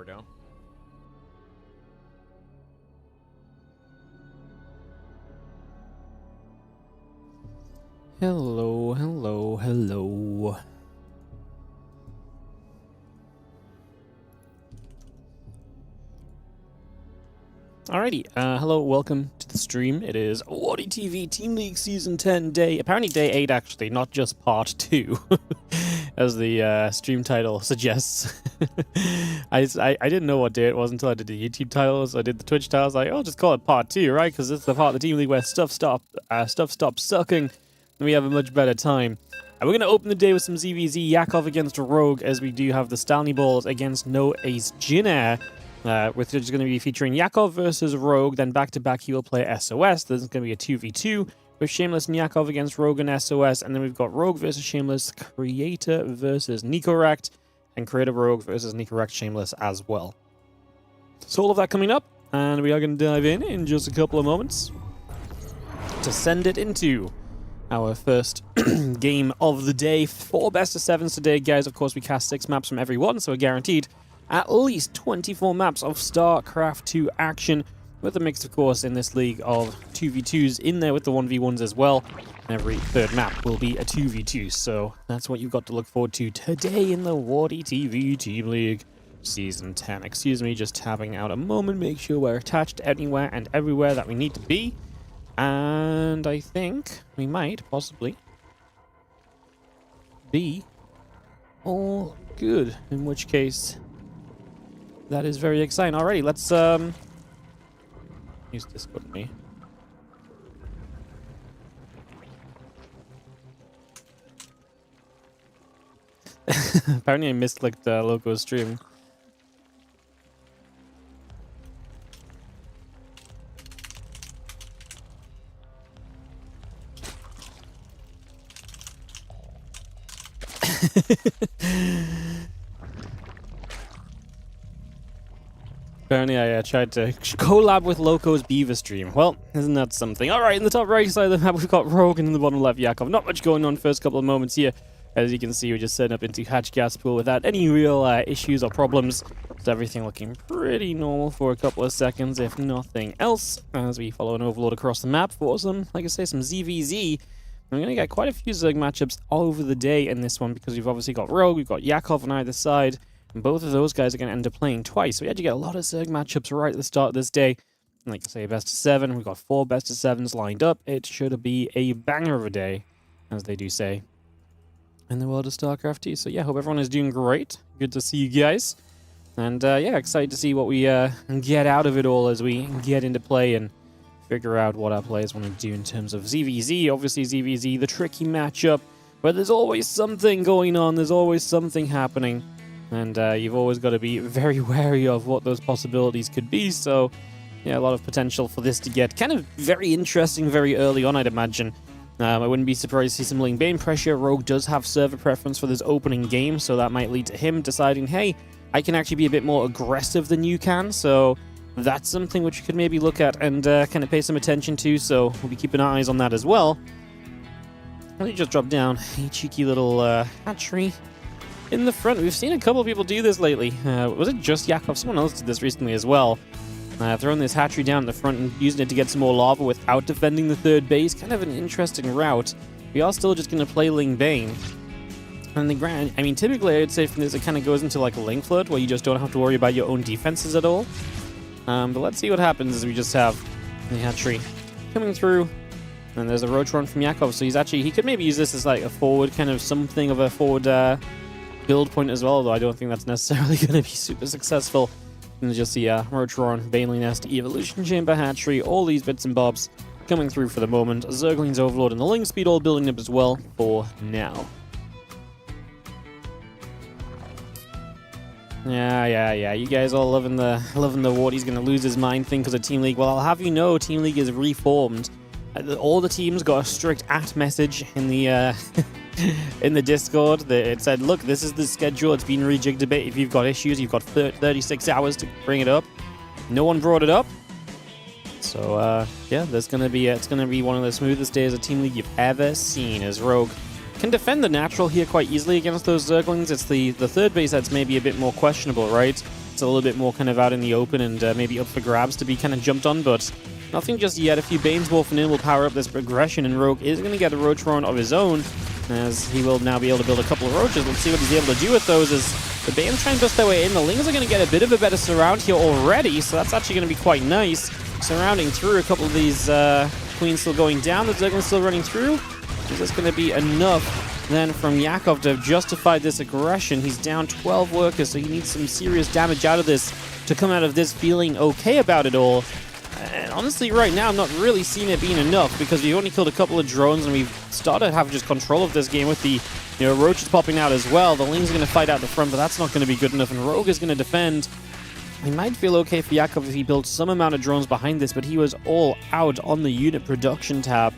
go. Hello, hello, hello. Alrighty, hello, welcome to the stream. It is WardiTV Team League Season 10 day, apparently day 8 actually, not just part 2, as the stream title suggests. I didn't know what day it was until I did the YouTube titles. I did the Twitch titles, like, oh, just call it part 2, right? Because it's the part of the Team League where stuff stops sucking, and we have a much better time. And we're going to open the day with some ZVZ Yakov against Rogue, as we do have the Stanley Balls against No Ace Jinair. Which is going to be featuring Yakov versus Rogue, then back-to-back he will play SOS. There's going to be a 2v2 with Shameless and Yakov against Rogue and SOS, and then we've got Rogue versus Shameless, Creator versus Nicorect, and Creator Rogue versus Nicorect Shameless as well. So all of that coming up, and we are going to dive in just a couple of moments to send it into our first game of the day. 4 best of 7s today, guys. Of course, we cast 6 maps from every one, so we're guaranteed at least 24 maps of StarCraft 2 action, with a mix, of course, in this league of 2v2s in there with the 1v1s as well. And every third map will be a 2v2, so that's what you've got to look forward to today in the WardiTV Team League Season 10. Excuse me, just tapping out a moment, make sure we're attached anywhere and everywhere that we need to be. And I think we might possibly be all good, in which case that is very exciting. Alrighty, let's use Discord with me. Apparently I misclicked Loco's stream. Apparently I tried to collab with Loco's Beaver stream. Well, isn't that something? Alright, in the top right side of the map we've got Rogue, and in the bottom left Yakov. Not much going on first couple of moments here. As you can see, we're just setting up into Hatch Gas Pool without any real issues or problems. So everything looking pretty normal for a couple of seconds, if nothing else, as we follow an Overlord across the map for some, like I say, some ZVZ. I'm going to get quite a few Zerg matchups all over the day in this one, because we've obviously got Rogue, we've got Yakov on either side, and both of those guys are going to end up playing twice. So we had to get a lot of Zerg matchups right at the start of this day. And like I say, best of 7, we've got 4 best of 7s lined up. It should be a banger of a day, as they do say in the world of StarCraft 2. So yeah, hope everyone is doing great. Good to see you guys. And yeah, excited to see what we get out of it all as we get into play and figure out what our players want to do in terms of ZVZ. Obviously ZVZ, the tricky matchup, but there's always something going on, there's always something happening, and you've always got to be very wary of what those possibilities could be. So yeah, a lot of potential for this to get kind of very interesting very early on, I'd imagine. I wouldn't be surprised to see some Ling Bane pressure. Rogue does have server preference for this opening game, so that might lead to him deciding, hey, I can actually be a bit more aggressive than you can, so that's something which you could maybe look at and kind of pay some attention to, so we'll be keeping our eyes on that as well. Let me just drop down a cheeky little hatchery in the front. We've seen a couple of people do this lately. Was it just Yakov? Someone else did this recently as well. Throwing this hatchery down in the front and using it to get some more lava without defending the third base. Kind of an interesting route. We are still just going to play Ling Bane. And the ground, I mean, typically I would say from this it kind of goes into like a Ling Flood, where you just don't have to worry about your own defenses at all. But let's see what happens as we just have the hatchery coming through. And there's a Rotron from Yakov, so he could maybe use this as like a forward, kind of something of a forward build point as well, though I don't think that's necessarily going to be super successful. And just the Rotron, Baneley Nest, Evolution Chamber, Hatchery, all these bits and bobs coming through for the moment. Zergling's Overlord and the Ling Speed all building up as well for now. Yeah. You guys all loving the Wardy's going to lose his mind thing because of Team League. Well, I'll have you know, Team League is reformed. All the teams got a strict @ message in the in the Discord. It said, look, this is the schedule. It's been rejigged a bit. If you've got issues, you've got 36 hours to bring it up. No one brought it up. So, yeah, it's going to be one of the smoothest days of Team League you've ever seen, as Rogue can defend the natural here quite easily against those Zerglings. It's the third base that's maybe a bit more questionable, right? a little bit more kind of out in the open and maybe up for grabs to be kind of jumped on, but nothing just yet. A few Banes morphing in will power up this progression, and Rogue is going to get a Roach Roaring of his own, as he will now be able to build a couple of Roaches. Let's see what he's able to do with those as the Banes try and bust their way in. The Lings are going to get a bit of a better surround here already, so that's actually going to be quite nice. Surrounding through a couple of these Queens still going down, the Zerglings still running through. Is this going to be enough then from Yakov to justify this aggression? He's down 12 workers, so he needs some serious damage out of this to come out of this feeling okay about it all. And honestly, right now, I'm not really seeing it being enough, because we've only killed a couple of drones, and we've started to have just control of this game with the Roaches popping out as well. The Lings are going to fight out the front, but that's not going to be good enough, and Rogue is going to defend. I might feel okay for Yakov if he built some amount of drones behind this, but he was all out on the unit production tab.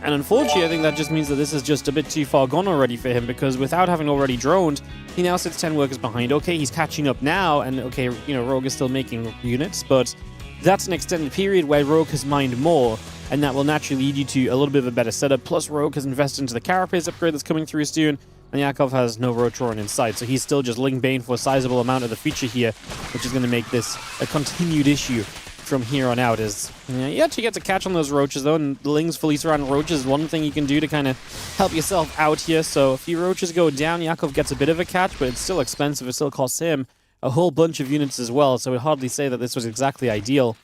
And unfortunately, I think that just means that this is just a bit too far gone already for him, because without having already droned, he now sits 10 workers behind. Okay, he's catching up now, and okay, Rogue is still making units, but that's an extended period where Rogue has mined more, and that will naturally lead you to a little bit of a better setup. Plus, Rogue has invested into the Carapace upgrade that's coming through soon, and Yakov has no Roach Roaring in sight, so he's still just Ling Bane for a sizable amount of the feature here, which is going to make this a continued issue from here on out. Is you actually get to catch on those Roaches, though, and the Lings fully surrounded Roaches is one thing you can do to kind of help yourself out here. So a few Roaches go down, Yakov gets a bit of a catch, but it's still expensive. It still costs him a whole bunch of units as well, so we'd hardly say that this was exactly ideal.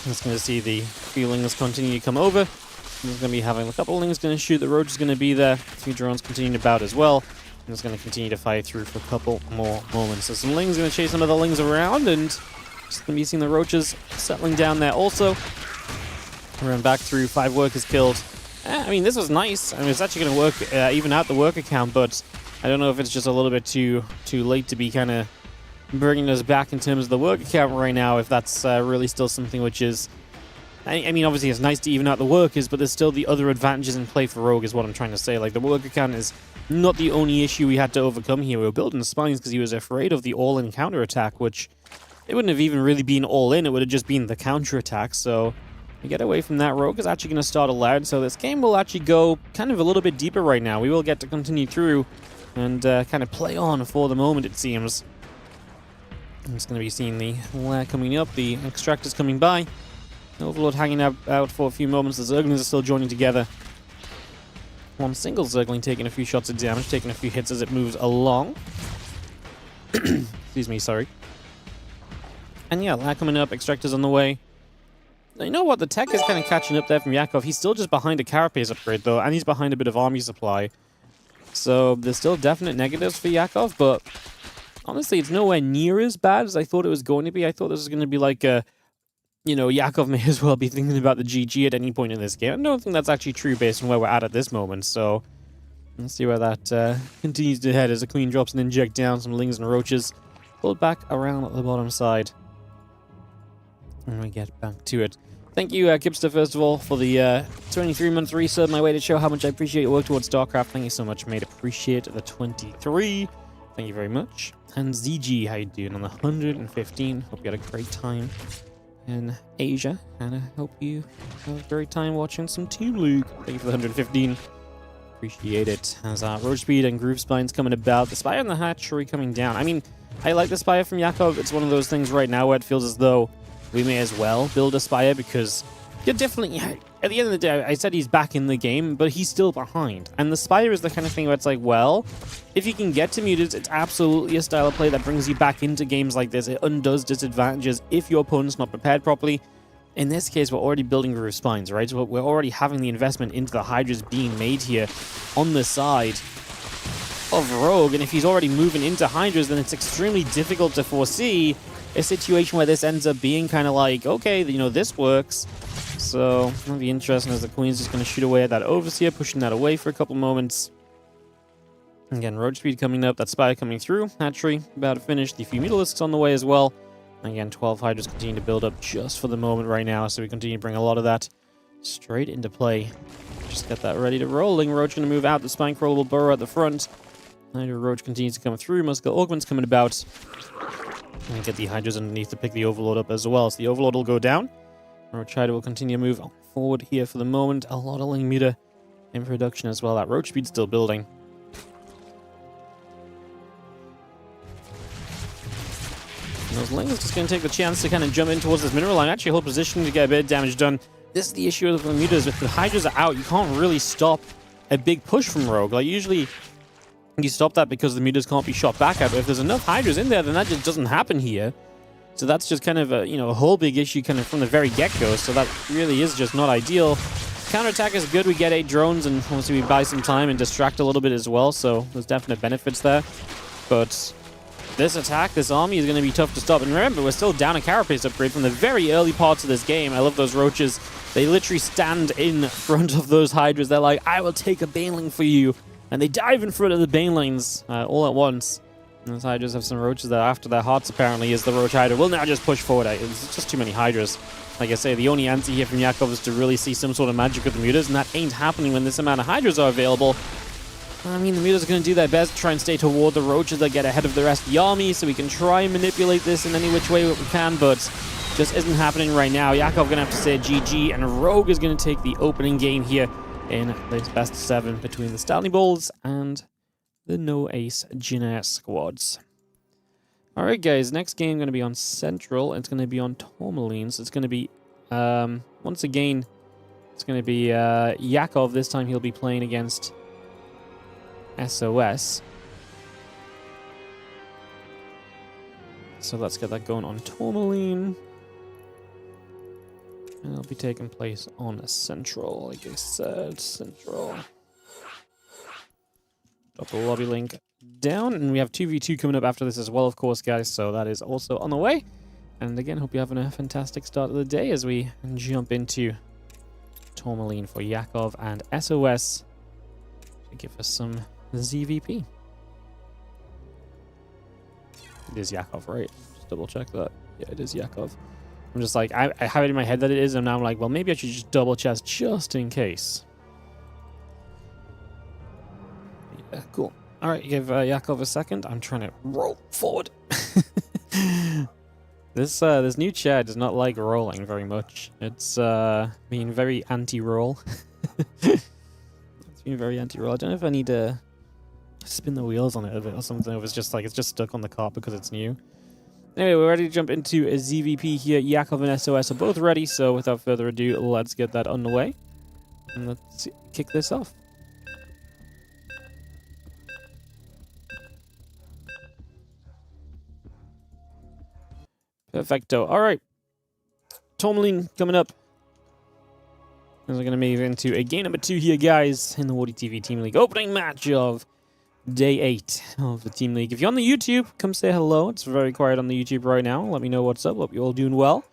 I'm just going to see the feelings continue to come over. He's going to be having a couple of Lings going to shoot. The Roach is going to be there. A few drones continuing about as well. And it's going to continue to fight through for a couple more moments. So some Lings going to chase some of the Lings around, and just going to be seeing the Roaches settling down there also. Run back through, 5 workers killed. I mean, this was nice. I mean, it's actually going to work even out the worker count, but I don't know if it's just a little bit too late to be kind of bringing us back in terms of the worker count right now, if that's really still something which is... I mean, obviously it's nice to even out the workers, but there's still the other advantages in play for Rogue is what I'm trying to say. Like, the worker count is not the only issue we had to overcome here. We were building spines because he was afraid of the all-in counter-attack, which it wouldn't have even really been all-in. It would have just been the counter-attack. So we get away from that. Rogue is actually going to start aloud, so this game will actually go kind of a little bit deeper right now. We will get to continue through and kind of play on for the moment, it seems. I'm just going to be seeing the lair coming up, the extractors coming by. Overlord hanging out for a few moments. The Zerglings are still joining together. One single Zergling taking a few shots of damage, taking a few hits as it moves along. Excuse me, sorry. And yeah, lair coming up, extractors on the way. Now, you know what? The tech is kind of catching up there from Yakov. He's still just behind a Carapace upgrade, though, and he's behind a bit of army supply. So there's still definite negatives for Yakov, but honestly, it's nowhere near as bad as I thought it was going to be. I thought this was going to be like a... Yakov may as well be thinking about the GG at any point in this game. I don't think that's actually true based on where we're at this moment, so let's see where that continues to head as the Queen drops and inject down some Lings and Roaches. Pulled back around at the bottom side. And we get back to it. Thank you, Kipster, first of all, for the 23-month resub. My way to show how much I appreciate your work towards StarCraft. Thank you so much, mate. Appreciate the 23. Thank you very much. And ZG, how you doing on the 115? Hope you had a great time in Asia, and I hope you have a great time watching some Team League. Thank you for the 115. Appreciate it. As Roach Speed and Groove Spines coming about. The Spire and the Hatchery coming down. I mean, I like the Spire from Yakov. It's one of those things right now where it feels as though we may as well build a Spire, because you're definitely... At the end of the day, I said he's back in the game, but he's still behind. And the Spire is the kind of thing where it's like, well, if you can get to mutants, it's absolutely a style of play that brings you back into games like this. It undoes disadvantages if your opponent's not prepared properly. In this case, we're already building Groove Spines, right? So we're already having the investment into the Hydras being made here on the side of Rogue. And if he's already moving into Hydras, then it's extremely difficult to foresee a situation where this ends up being kind of like, okay, this works. So it'll be interesting as the Queen's just going to shoot away at that Overseer, pushing that away for a couple moments. Again, Roach Speed coming up, that Spire coming through. Hatchery about to finish. The few Mutalisks on the way as well. Again, 12 Hydras continue to build up just for the moment right now, so we continue to bring a lot of that straight into play. Just get that ready to rolling. Roach going to move out. The Spinecrawler will burrow at the front. Hydra Roach continues to come through. Muscle Augment's coming about. And get the Hydras underneath to pick the Overlord up as well. So the Overlord will go down. Roach Hydra will continue to move forward here for the moment. A lot of Ling Muta in production as well. That Roach Speed's still building. Those lanes just going to take the chance to kind of jump in towards this mineral line. Actually, hold position to get a bit of damage done. This is the issue with the mutas. If the Hydras are out, you can't really stop a big push from Rogue. Like, usually you stop that because the mutas can't be shot back at. But if there's enough Hydras in there, then that just doesn't happen here. So that's just kind of a, a whole big issue kind of from the very get-go. So that really is just not ideal. Counterattack is good. We get 8 drones, and obviously we buy some time and distract a little bit as well. So there's definite benefits there. But this attack, this army is going to be tough to stop. And remember, we're still down a carapace upgrade from the very early parts of this game. I love those roaches. They literally stand in front of those Hydras. They're like, I will take a Baneling for you. And they dive in front of the Banelings all at once. And those Hydras have some roaches that after their hearts, apparently, is the Roach Hydra. Will now just push forward. It's just too many Hydras. Like I say, the only answer here from Yakov is to really see some sort of magic with the mutas, and that ain't happening when this amount of Hydras are available. I mean, the mutas are going to do their best to try and stay toward the roaches that get ahead of the rest of the army, so we can try and manipulate this in any which way we can, but just isn't happening right now. Yakov going to have to say GG, and Rogue is going to take the opening game here in this best 7 between the Stanley Bulls and the No Ace Jinair squads. Alright guys, next game going to be on Central. It's going to be on Tourmaline, so it's going to be, once again, it's going to be Yakov. This time he'll be playing against SOS. So let's get that going on Tourmaline. And it'll be taking place on Central, like I said, Central. Drop the lobby link down, and we have 2v2 coming up after this as well, of course, guys, so that is also on the way. And again, hope you're having a fantastic start of the day as we jump into Tourmaline for Yakov and SOS to give us some ZVP. It is Yakov, right? Just double check that. Yeah, it is Yakov. I'm just like, I have it in my head that it is, and now I'm like, well, maybe I should just double check just in case. Yeah, cool. All right, give Yakov a second. I'm trying to roll forward. This new chair does not like rolling very much. It's being very anti-roll. It's being very anti-roll. I don't know if I need to spin the wheels on it a bit or something. If it's just like it's just stuck on the cart because it's new. Anyway, we're ready to jump into a ZVP here. Yakov and SOS are both ready, so without further ado, let's get that underway. And let's kick this off. Perfecto. All right. Tourmaline coming up. As we're going to move into a game number 2 here, guys, in the WardiTV Team League opening match of Day 8 of the Team League. If you're on the YouTube, come say hello. It's very quiet on the YouTube right now. Let me know what's up. Hope you're all doing well.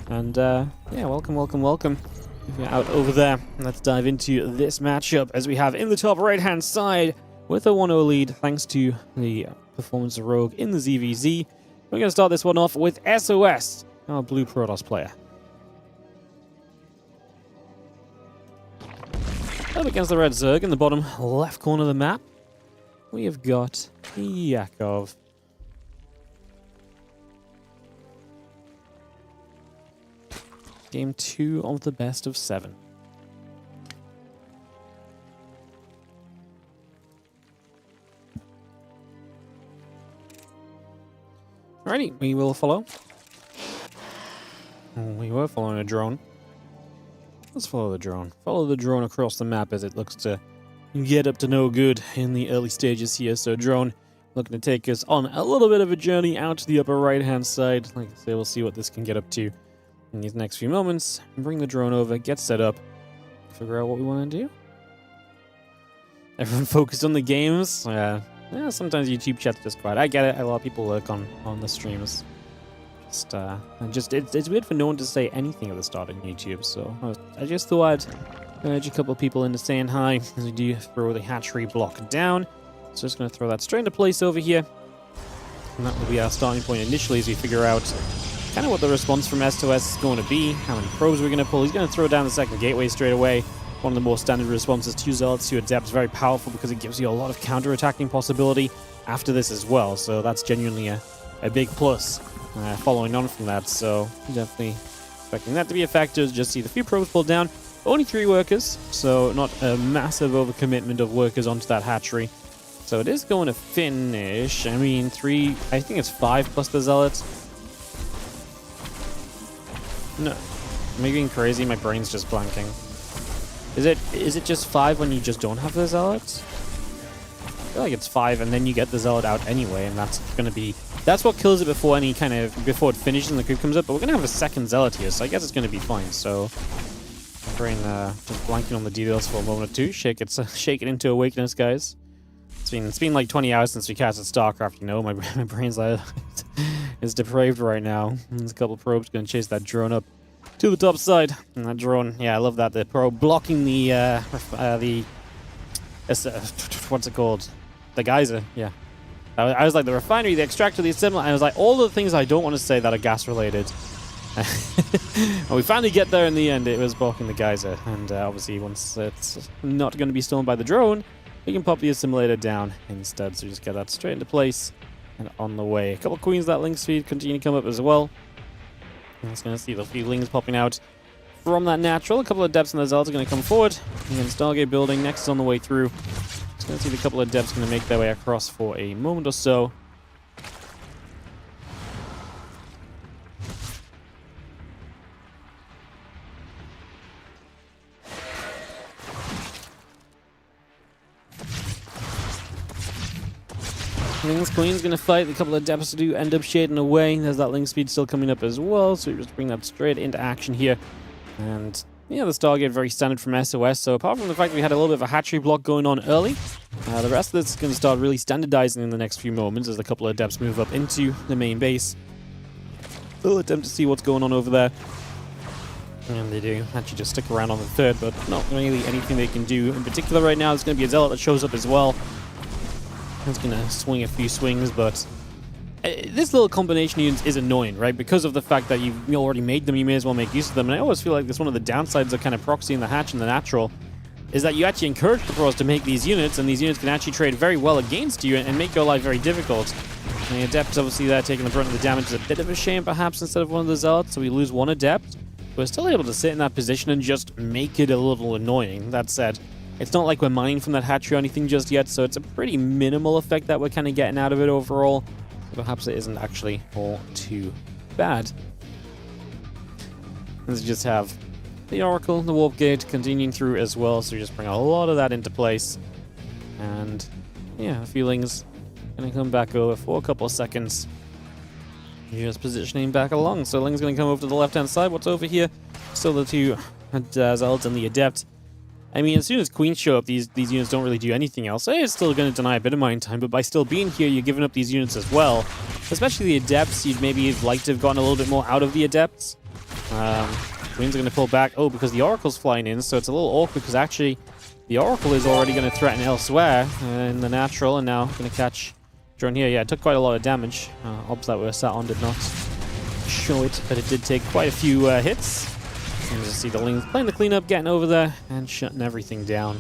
And, yeah, welcome, welcome, welcome. If you're out over there, let's dive into this matchup as we have in the top right-hand side with a 1-0 lead thanks to the performance of Rogue in the ZVZ. We're going to start this one off with SOS, our blue Protoss player. Up against the red Zerg in the bottom left corner of the map, we have got Yakov. Game 2 of the best of 7. Alrighty, we will follow. We were following a drone. Let's follow the drone. Follow the drone across the map as it looks to get up to no good in the early stages here. So drone looking to take us on a little bit of a journey out to the upper right-hand side. Like I say, we'll see what this can get up to in these next few moments. Bring the drone over, get set up, figure out what we want to do. Everyone focused on the games. Yeah, sometimes YouTube chat's just quiet. I get it. A lot of people work on the streams. It's weird for no one to say anything at the start on YouTube. So I just thought I'd urge a couple of people into saying hi as we do throw the hatchery block down. So just going to throw that straight into place over here, and that will be our starting point initially as we figure out kind of what the response from SOS is going to be, how many probes we're going to pull. He's going to throw down the second gateway straight away. One of the more standard responses to Zealots to Adept is very powerful because it gives you a lot of counter-attacking possibility after this as well. So that's genuinely a big plus following on from that. So definitely expecting that to be a factor. Just see the few probes pulled down. Only 3 workers, so not a massive overcommitment of workers onto that hatchery. So it is going to finish. I mean, 3, I think it's 5 plus the Zealots. No. Am I being crazy? My brain's just blanking. Is it just 5 when you just don't have the zealots? I feel like it's 5 and then you get the zealot out anyway, and that's gonna be... That's what kills it before before it finishes and the creep comes up, but we're gonna have a second zealot here, so I guess it's gonna be fine. So brain just blanking on the details for a moment or two. Shake it into awakeness, guys. It's been like 20 hours since we casted StarCraft, you know. My brain's like it's depraved right now. There's a couple of probes gonna chase that drone up to the top side. And that drone, yeah, I love that. The probe blocking the what's it called? The geyser, yeah. I was like, the refinery, the extractor, the assembler, and I was like, all the things I don't want to say that are gas related. And we finally get there in the end. It was blocking the geyser, and obviously once it's not going to be stolen by the drone, we can pop the assimilator down instead. So just get that straight into place and on the way. A couple of queens that link speed continue to come up as well. And it's going to see the few lings popping out from that natural. A couple of depths in the zealots are going to come forward. And then Stargate building next is on the way through. Just going to see the couple of depths going to make their way across for a moment or so. Ling's Queen's going to fight. A couple of depths do end up shading away. There's that link speed still coming up as well, so we just bring that straight into action here. And yeah, the Stargate very standard from SOS, so apart from the fact that we had a little bit of a hatchery block going on early, the rest of this is going to start really standardizing in the next few moments as a couple of depths move up into the main base. We'll attempt to see what's going on over there. And they do actually just stick around on the third, but not really anything they can do. In particular right now, it's going to be a Zealot that shows up as well. It's going to swing a few swings, but this little combination is annoying, right? Because of the fact that you've already made them, you may as well make use of them. And I always feel like that's one of the downsides of kind of proxy in the hatch and the natural, is that you actually encourage the pros to make these units, and these units can actually trade very well against you and make your life very difficult. And the Adept, obviously, there taking the brunt of the damage is a bit of a shame, perhaps, instead of one of the Zealots, so we lose one Adept. We're still able to sit in that position and just make it a little annoying. That said, it's not like we're mining from that hatchery or anything just yet, so it's a pretty minimal effect that we're kind of getting out of it overall. So perhaps it isn't actually all too bad. Let's just have the Oracle, the Warp Gate continuing through as well, so we just bring a lot of that into place. And yeah, feelings gonna come back over for a couple of seconds. Just positioning back along. So Ling's gonna come over to the left-hand side. What's over here? Still the two Zealots and the Adept. I mean, as soon as Queens show up, these units don't really do anything else. It's still going to deny a bit of mine time, but by still being here, you're giving up these units as well. Especially the Adepts, you'd maybe like to have gotten a little bit more out of the Adepts. Queens are going to pull back. Oh, because the Oracle's flying in, so it's a little awkward, because actually, the Oracle is already going to threaten elsewhere in the natural, and now going to catch drone here. Yeah, it took quite a lot of damage. Ops that were sat on did not show it, but it did take quite a few hits. And just see the Lings playing the cleanup, getting over there, and shutting everything down.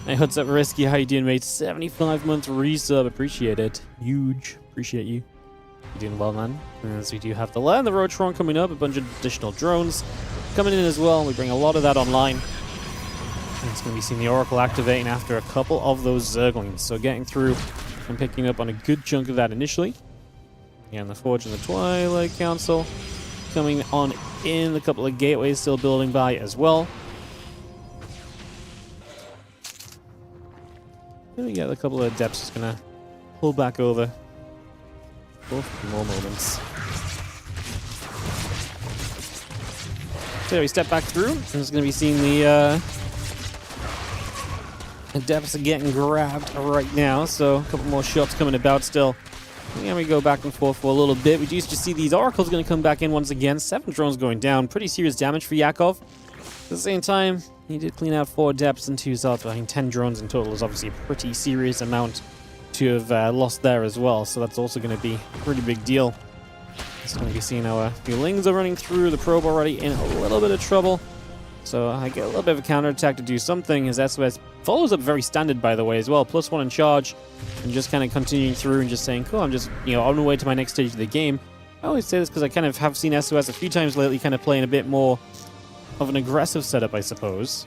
Hey, what's up, Risky? How you doing, mate? 75-month resub. Appreciate it. Huge. Appreciate you. You're doing well, man. And so we do have the land, the Roadtron coming up, a bunch of additional drones coming in as well. We bring a lot of that online. And it's going to be seeing the Oracle activating after a couple of those Zerglings. So getting through and picking up on a good chunk of that initially. Again, the Forge and the Twilight Council coming on in, a couple of gateways still building by as well. And we got a couple of Adepts just gonna pull back over for a few more moments. So we step back through, and it's gonna be seeing the Adepts are getting grabbed right now, so a couple more shots coming about still. And we go back and forth for a little bit. We do just see these Oracles going to come back in once again. 7 drones going down. Pretty serious damage for Yakov. At the same time, he did clean out 4 Adepts and 2 Zealots. I think 10 drones in total is obviously a pretty serious amount to have lost there as well. So that's also going to be a pretty big deal. It's going to be seeing our Lings are running through. The probe already in a little bit of trouble. So I get a little bit of a counterattack to do something. His SOS follows up very standard, by the way, as well. +1 in charge. And just kind of continuing through and just saying, cool, I'm just, on the way to my next stage of the game. I always say this because I kind of have seen SOS a few times lately kind of playing a bit more of an aggressive setup, I suppose.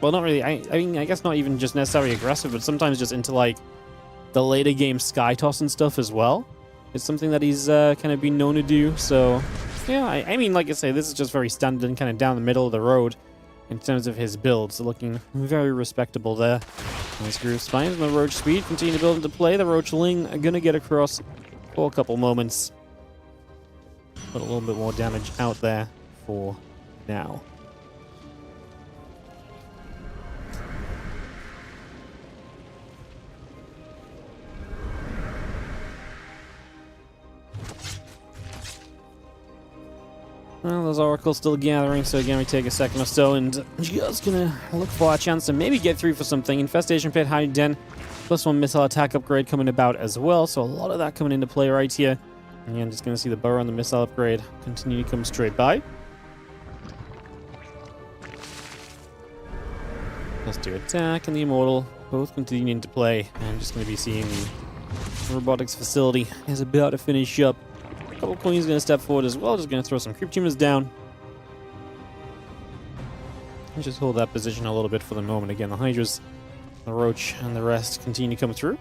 Well, not really. I mean, I guess not even just necessarily aggressive, but sometimes just into, like, the later game Sky Toss and stuff as well. It's something that he's kind of been known to do. So, yeah, I mean, like I say, this is just very standard and kind of down the middle of the road in terms of his builds. So looking very respectable there. Nice groove spines and the Roach speed continue to build into play. The Roachling are going to get across for a couple moments. Put a little bit more damage out there for now. Well, those oracles still gathering, so again we take a second or so and just gonna look for a chance to maybe get through for something. Infestation Pit, Hiding Den, +1 missile attack upgrade coming about as well, so a lot of that coming into play right here. And I'm just gonna see the burrow and the missile upgrade continue to come straight by. Let's do attack and the immortal, both continuing to play. I'm just gonna be seeing the robotics facility is about to finish up. Couple Queens going to step forward as well. Just going to throw some creep tumors down. And just hold that position a little bit for the moment. Again, the Hydras, the Roach, and the rest continue to come through.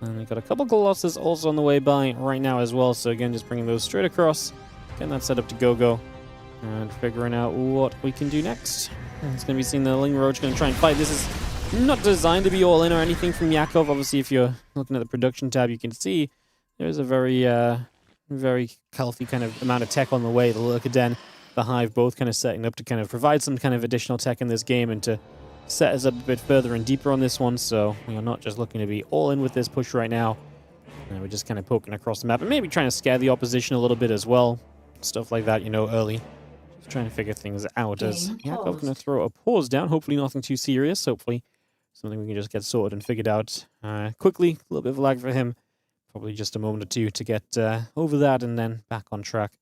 And we've got a couple Colossus also on the way by right now as well. So again, just bringing those straight across. Getting that set up to go-go. And figuring out what we can do next. And it's going to be seeing the Ling Roach going to try and fight. This is not designed to be all in or anything from Yakov. Obviously, if you're looking at the production tab, you can see there's a very healthy kind of amount of tech on the way. The Lurker Den, the Hive, both kind of setting up to kind of provide some kind of additional tech in this game and to set us up a bit further and deeper on this one. So we are not just looking to be all in with this push right now. And we're just kind of poking across the map and maybe trying to scare the opposition a little bit as well. Stuff like that, you know, early. Just trying to figure things out as Yakov going to throw a pause down. Hopefully nothing too serious. Hopefully something we can just get sorted and figured out quickly. A little bit of lag for him. Probably just a moment or two to get over that and then back on track.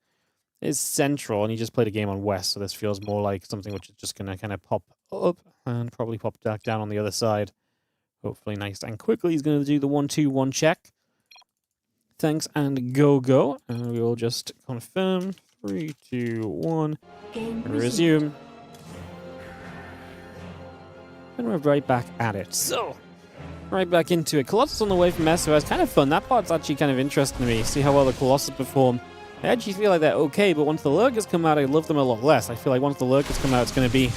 It's Central, and he just played a game on West, so this feels more like something which is just going to kind of pop up and probably pop back down on the other side. Hopefully nice and quickly. He's going to do the 1-2-1 check. Thanks and go. And we will just confirm. 3, 2, 1. Resume. And we're right back at it. So, right back into it. Colossus on the way from SOS. Kind of fun. That part's actually kind of interesting to me. See how well the Colossus perform. I actually feel like they're okay, but once the Lurkers come out, I love them a lot less. I feel like once the Lurkers come out, it's going to be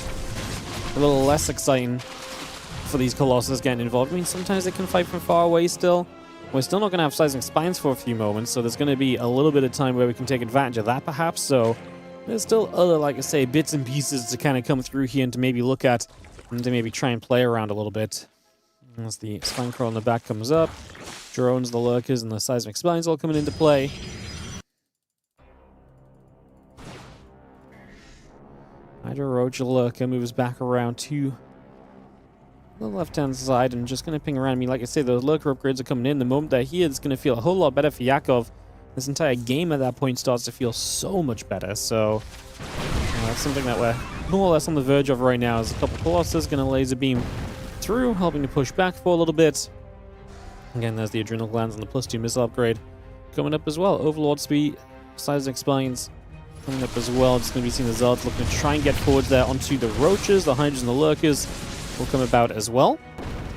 a little less exciting for these Colossus getting involved. I mean, sometimes they can fight from far away still. We're still not going to have Seismic Spines for a few moments, so there's going to be a little bit of time where we can take advantage of that, perhaps. So, there's still other, like I say, bits and pieces to kind of come through here and to maybe look at and to maybe try and play around a little bit. As the Spine Crawl in the back comes up, drones, the Lurkers, and the Seismic Spines all coming into play. Hydra Roach Lurker moves back around to the left-hand side and just going to ping around. I mean, like I say, those Lurker upgrades are coming in. The moment they're here, it's going to feel a whole lot better for Yakov. This entire game at that point starts to feel so much better. So, that's something that we're more or less on the verge of right now. As a couple Colossus going to laser beam through, helping to push back for a little bit. Again, there's the Adrenal Glands and the +2 missile upgrade coming up as well. Overlord speed, Seismic Spines coming up as well. Just going to be seeing the Zards looking to try and get forwards there onto the Roaches. The Hydras and the Lurkers will come about as well.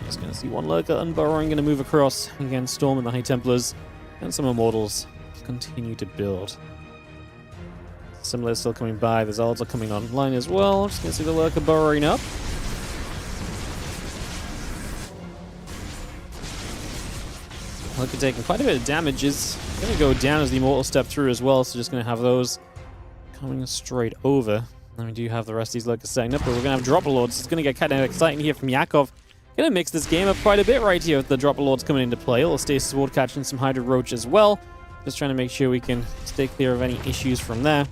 Just going to see one Lurker unburrowing, going to move across. Again, Storm and the High Templars and some Immortals continue to build. Similar still coming by. The Zards are coming online as well. Just going to see the Lurker burrowing up. Lurker taking quite a bit of damage. Is going to go down as the Immortals step through as well. So just going to have those coming straight over. And we do have the rest of these Lurkers setting up, but we're going to have Dropper Lords. It's going to get kind of exciting here from Yakov. Going to mix this game up quite a bit right here with the Dropper Lords coming into play. Little Stasis Ward catching some Hydra Roach as well. Just trying to make sure we can stay clear of any issues from there.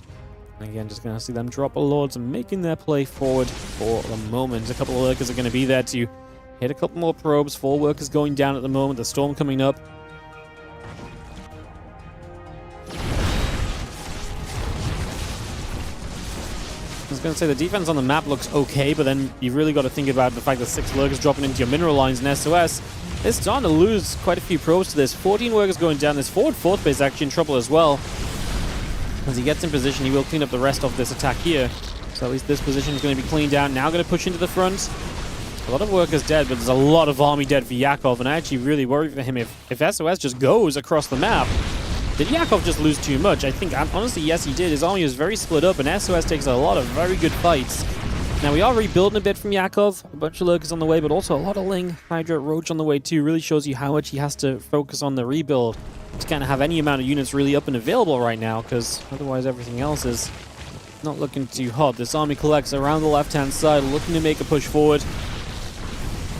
And again, just going to see them Dropper Lords making their play forward for the moment. A couple of Lurkers are going to be there to hit a couple more probes. 4 Workers going down at the moment. The Storm coming up. I was going to say the defense on the map looks okay, but then you've really got to think about the fact that 6 Lurkers dropping into your mineral lines in SOS. They're starting to lose quite a few probes to this. 14 Workers going down. This forward 4th base actually in trouble as well. As he gets in position, he will clean up the rest of this attack here. So at least this position is going to be cleaned out. Now going to push into the front. A lot of workers dead, but there's a lot of army dead for Yakov, and I actually really worry for him if SOS just goes across the map. Did Yakov just lose too much? I think, honestly, yes, he did. His army was very split up, and SOS takes a lot of very good fights. Now, we are rebuilding a bit from Yakov. A bunch of lurkers on the way, but also a lot of Ling, Hydra, Roach on the way, too. Really shows you how much he has to focus on the rebuild to kind of have any amount of units really up and available right now, because otherwise everything else is not looking too hot. This army collects around the left-hand side, looking to make a push forward.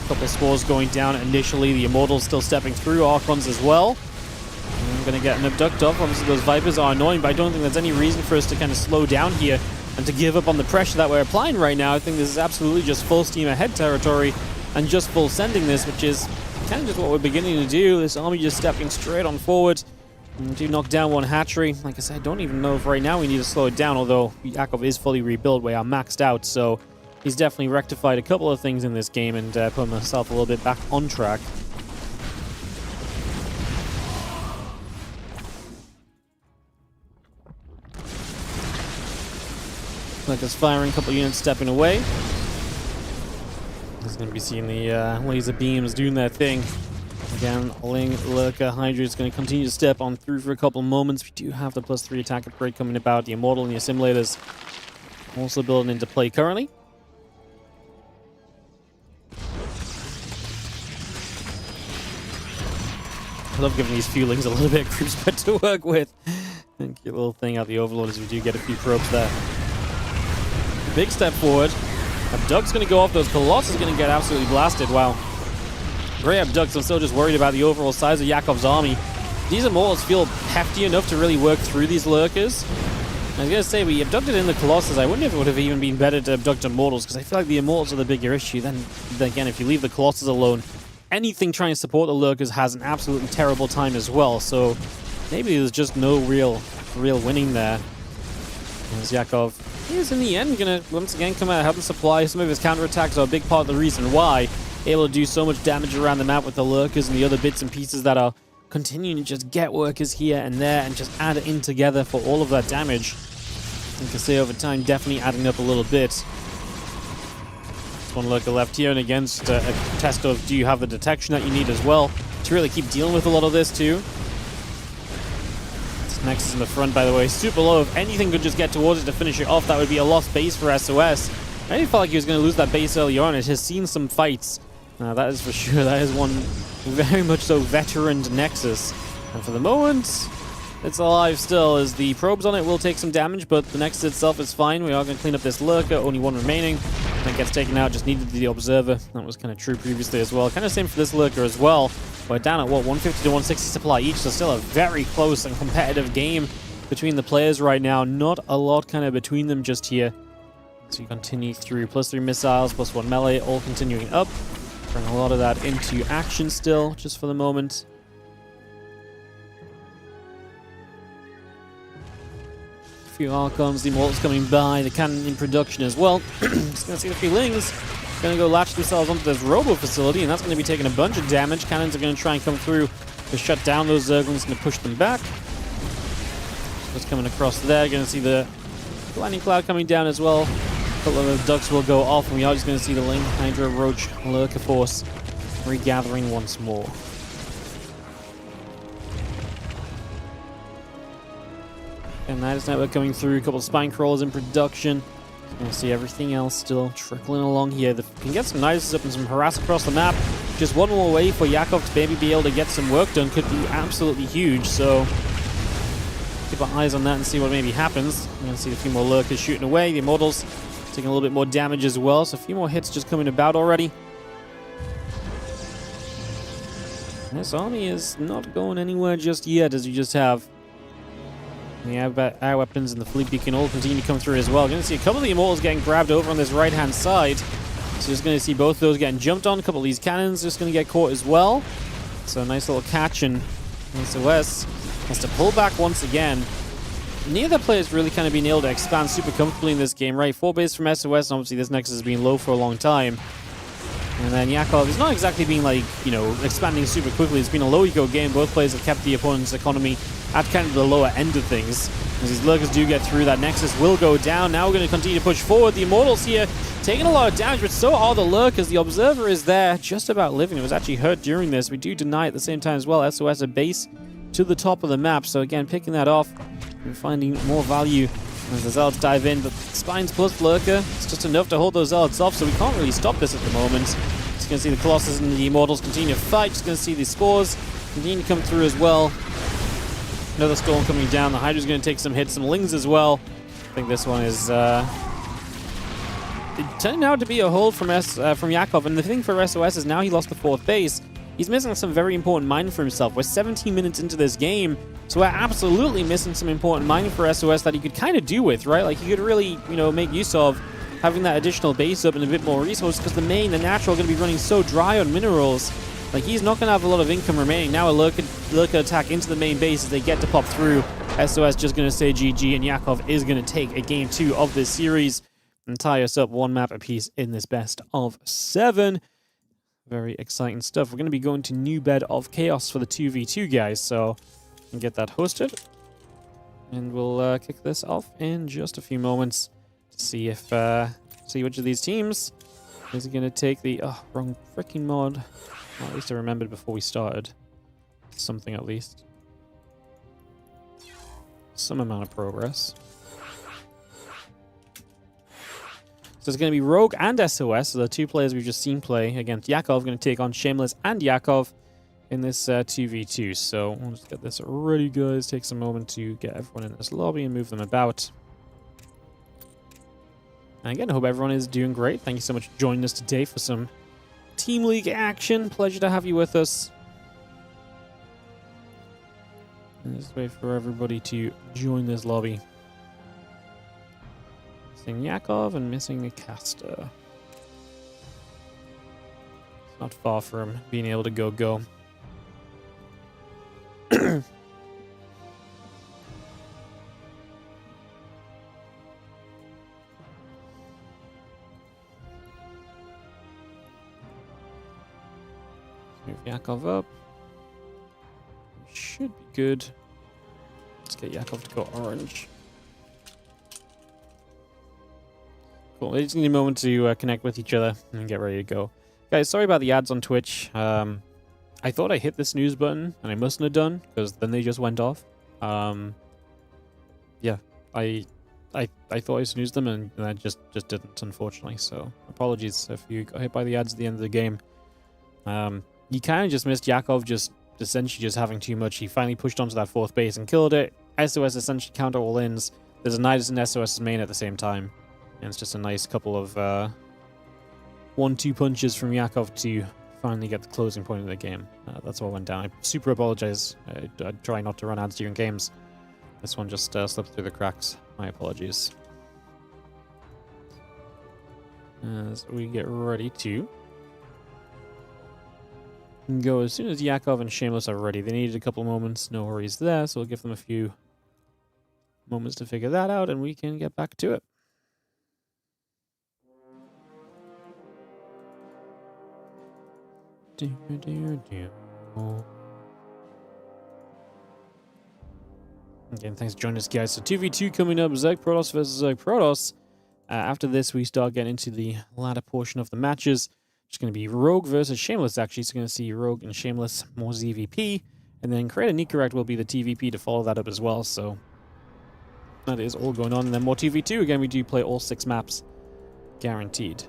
Couple of spores going down initially. The Immortals still stepping through. Archons as well. And I'm going to get an abduct off. Obviously, those Vipers are annoying, but I don't think there's any reason for us to kind of slow down here and to give up on the pressure that we're applying right now. I think this is absolutely just full steam ahead territory and just full sending this, which is kind of just what we're beginning to do. This army just stepping straight on forward. And do knock down one hatchery. Like I said, I don't even know if right now we need to slow it down, although Yakov is fully rebuilt. We are maxed out, so he's definitely rectified a couple of things in this game and put himself a little bit back on track. Like it's firing, a couple of units stepping away. He's going to be seeing the laser beams doing that thing. Again, Ling, Lurker, Hydra is going to continue to step on through for a couple of moments. We do have the +3 attack upgrade coming about. The Immortal and the Assimilators also building into play currently. I love giving these Fulings a little bit of group spread to work with. Cute little thing out the Overlord as we do get a few probes there. Big step forward. Abduct's going to go off. Those Colossus are going to get absolutely blasted. Wow. Great Abducts. I'm still just worried about the overall size of Yakov's army. These Immortals feel hefty enough to really work through these Lurkers. I was going to say, we abducted in the Colossus. I wonder if it would have even been better to abduct Immortals, because I feel like the Immortals are the bigger issue. Then again, if you leave the Colossus alone, anything trying to support the Lurkers has an absolutely terrible time as well. So maybe there's just no real winning there. As Yakov is in the end going to once again come out, help and supply. Some of his counterattacks are a big part of the reason why. Able to do so much damage around the map with the Lurkers and the other bits and pieces that are continuing to just get workers here and there and just add it in together for all of that damage. You can see over time definitely adding up a little bit. One Lurker left here, and again, just a test of do you have the detection that you need as well to really keep dealing with a lot of this too. This Nexus in the front, by the way, super low. If anything could just get towards it to finish it off, that would be a lost base for SOS. I really felt like he was going to lose that base early on. It has seen some fights. That is for sure. That is one very much so veteran Nexus. And for the moment, it's alive still, as the probes on it will take some damage, but the Nexus itself is fine. We are going to clean up this Lurker. Only one remaining. That gets taken out. Just needed the Observer. That was kind of true previously as well. Kind of same for this Lurker as well. We're down at, what, 150 to 160 supply each, so still a very close and competitive game between the players right now. Not a lot kind of between them just here. So you continue through +3 missiles, +1 melee, all continuing up. Bring a lot of that into action still, just for the moment. A few Archons, the Immortals coming by, the cannon in production as well. Just going to see the few Lings. Going to go latch themselves onto this Robo facility, and that's going to be taking a bunch of damage. Cannons are going to try and come through to shut down those Zerglings and to push them back. Just coming across there, going to see the Lightning Cloud coming down as well. A couple of ducks will go off, and we are just going to see the Ling, Hydra, Roach, Lurker Force regathering once more. And that is Network coming through, a couple of Spine Crawlers in production. You can see everything else still trickling along here. We can get some Nices up and some harass across the map. Just one more way for Yakov to maybe be able to get some work done could be absolutely huge, so keep our eyes on that and see what maybe happens. You're going to see a few more Lurkers shooting away. The Immortals taking a little bit more damage as well, so a few more hits just coming about already. This army is not going anywhere just yet, as you just have the air weapons and the fleet beacon all continue to come through as well. Going to see a couple of the Immortals getting grabbed over on this right-hand side. So just going to see both of those getting jumped on. A couple of these cannons just going to get caught as well. So a nice little catch, and SOS has to pull back once again. Neither player's really kind of been able to expand super comfortably in this game, right? 4 base from SOS, and obviously this Nexus has been low for a long time. And then Yakov is not exactly being like, you know, expanding super quickly. It's been a low ego game. Both players have kept the opponent's economy at kind of the lower end of things. As these lurkers do get through, that Nexus will go down. Now we're going to continue to push forward. The Immortals here taking a lot of damage, but so are the lurkers. The Observer is there, just about living. It was actually hurt during this. We do deny at the same time as well. SOS a base to the top of the map. So again, picking that off and finding more value as the Zealots dive in. But Spines plus Lurker, it's just enough to hold those Zealots off, so we can't really stop this at the moment. Just going to see the Colossus and the Immortals continue to fight. Just going to see the Spores continue to come through as well. Another Storm coming down. The Hydra's going to take some hits, some Lings as well. I think this one is... it turned out to be a hold from Yakov, and the thing for SOS is now he lost the 4th base. He's missing some very important mining for himself. We're 17 minutes into this game, so we're absolutely missing some important mining for SOS that he could kind of do with, right? Like, he could really, you know, make use of having that additional base up and a bit more resources, because the main, the natural, are going to be running so dry on minerals. Like, he's not going to have a lot of income remaining. Now a lurker attack into the main base as they get to pop through. SOS just going to say GG, and Yakov is going to take a game 2 of this series and tie us up 1 map apiece in this best of 7. Very exciting stuff. We're going to be going to New Bed of Chaos for the 2v2, guys, so we can get that hosted. And we'll kick this off in just a few moments to see if see which of these teams is going to take the wrong freaking mod. Well, at least I remembered before we started. Something at least. Some amount of progress. So it's going to be Rogue and SOS, so the 2 players we've just seen play against Yakov, going to take on Shameless and Yakov in this 2v2. So we'll just get this ready, guys. Take some moment to get everyone in this lobby and move them about. And again, I hope everyone is doing great. Thank you so much for joining us today for some Team League action. Pleasure to have you with us. And just wait for everybody to join this lobby. Missing Yakov and missing a caster. It's not far from being able to go. Move Yakov up. Should be good. Let's get Yakov to go orange. Cool. They just need a moment to connect with each other and get ready to go. Guys, sorry about the ads on Twitch. I thought I hit the snooze button, and I mustn't have done, because then they just went off. Yeah, I thought I snoozed them, and I just didn't, unfortunately. So apologies if you got hit by the ads at the end of the game. You kind of just missed Yakov just essentially just having too much. He finally pushed onto that 4th base and killed it. SOS essentially counter all ins. There's a Nidus and SOS's main at the same time. And it's just a nice couple of 1-2 punches from Yakov to finally get the closing point of the game. That's what went down. I super apologize. I try not to run ads during games. This one just slipped through the cracks. My apologies. As we get ready to go as soon as Yakov and Shameless are ready. They needed a couple moments. No worries there. So we'll give them a few moments to figure that out, and we can get back to it. Again, thanks for joining us, guys. So 2v2 coming up, Zerg Protoss versus Zerg Protoss. After this, we start getting into the latter portion of the matches. It's going to be Rogue versus Shameless, actually. So you're going to see Rogue and Shameless, more ZVP. And then Create a Necorrect will be the TVP to follow that up as well. So that is all going on. And then more 2v2. Again, we do play all 6 maps, guaranteed.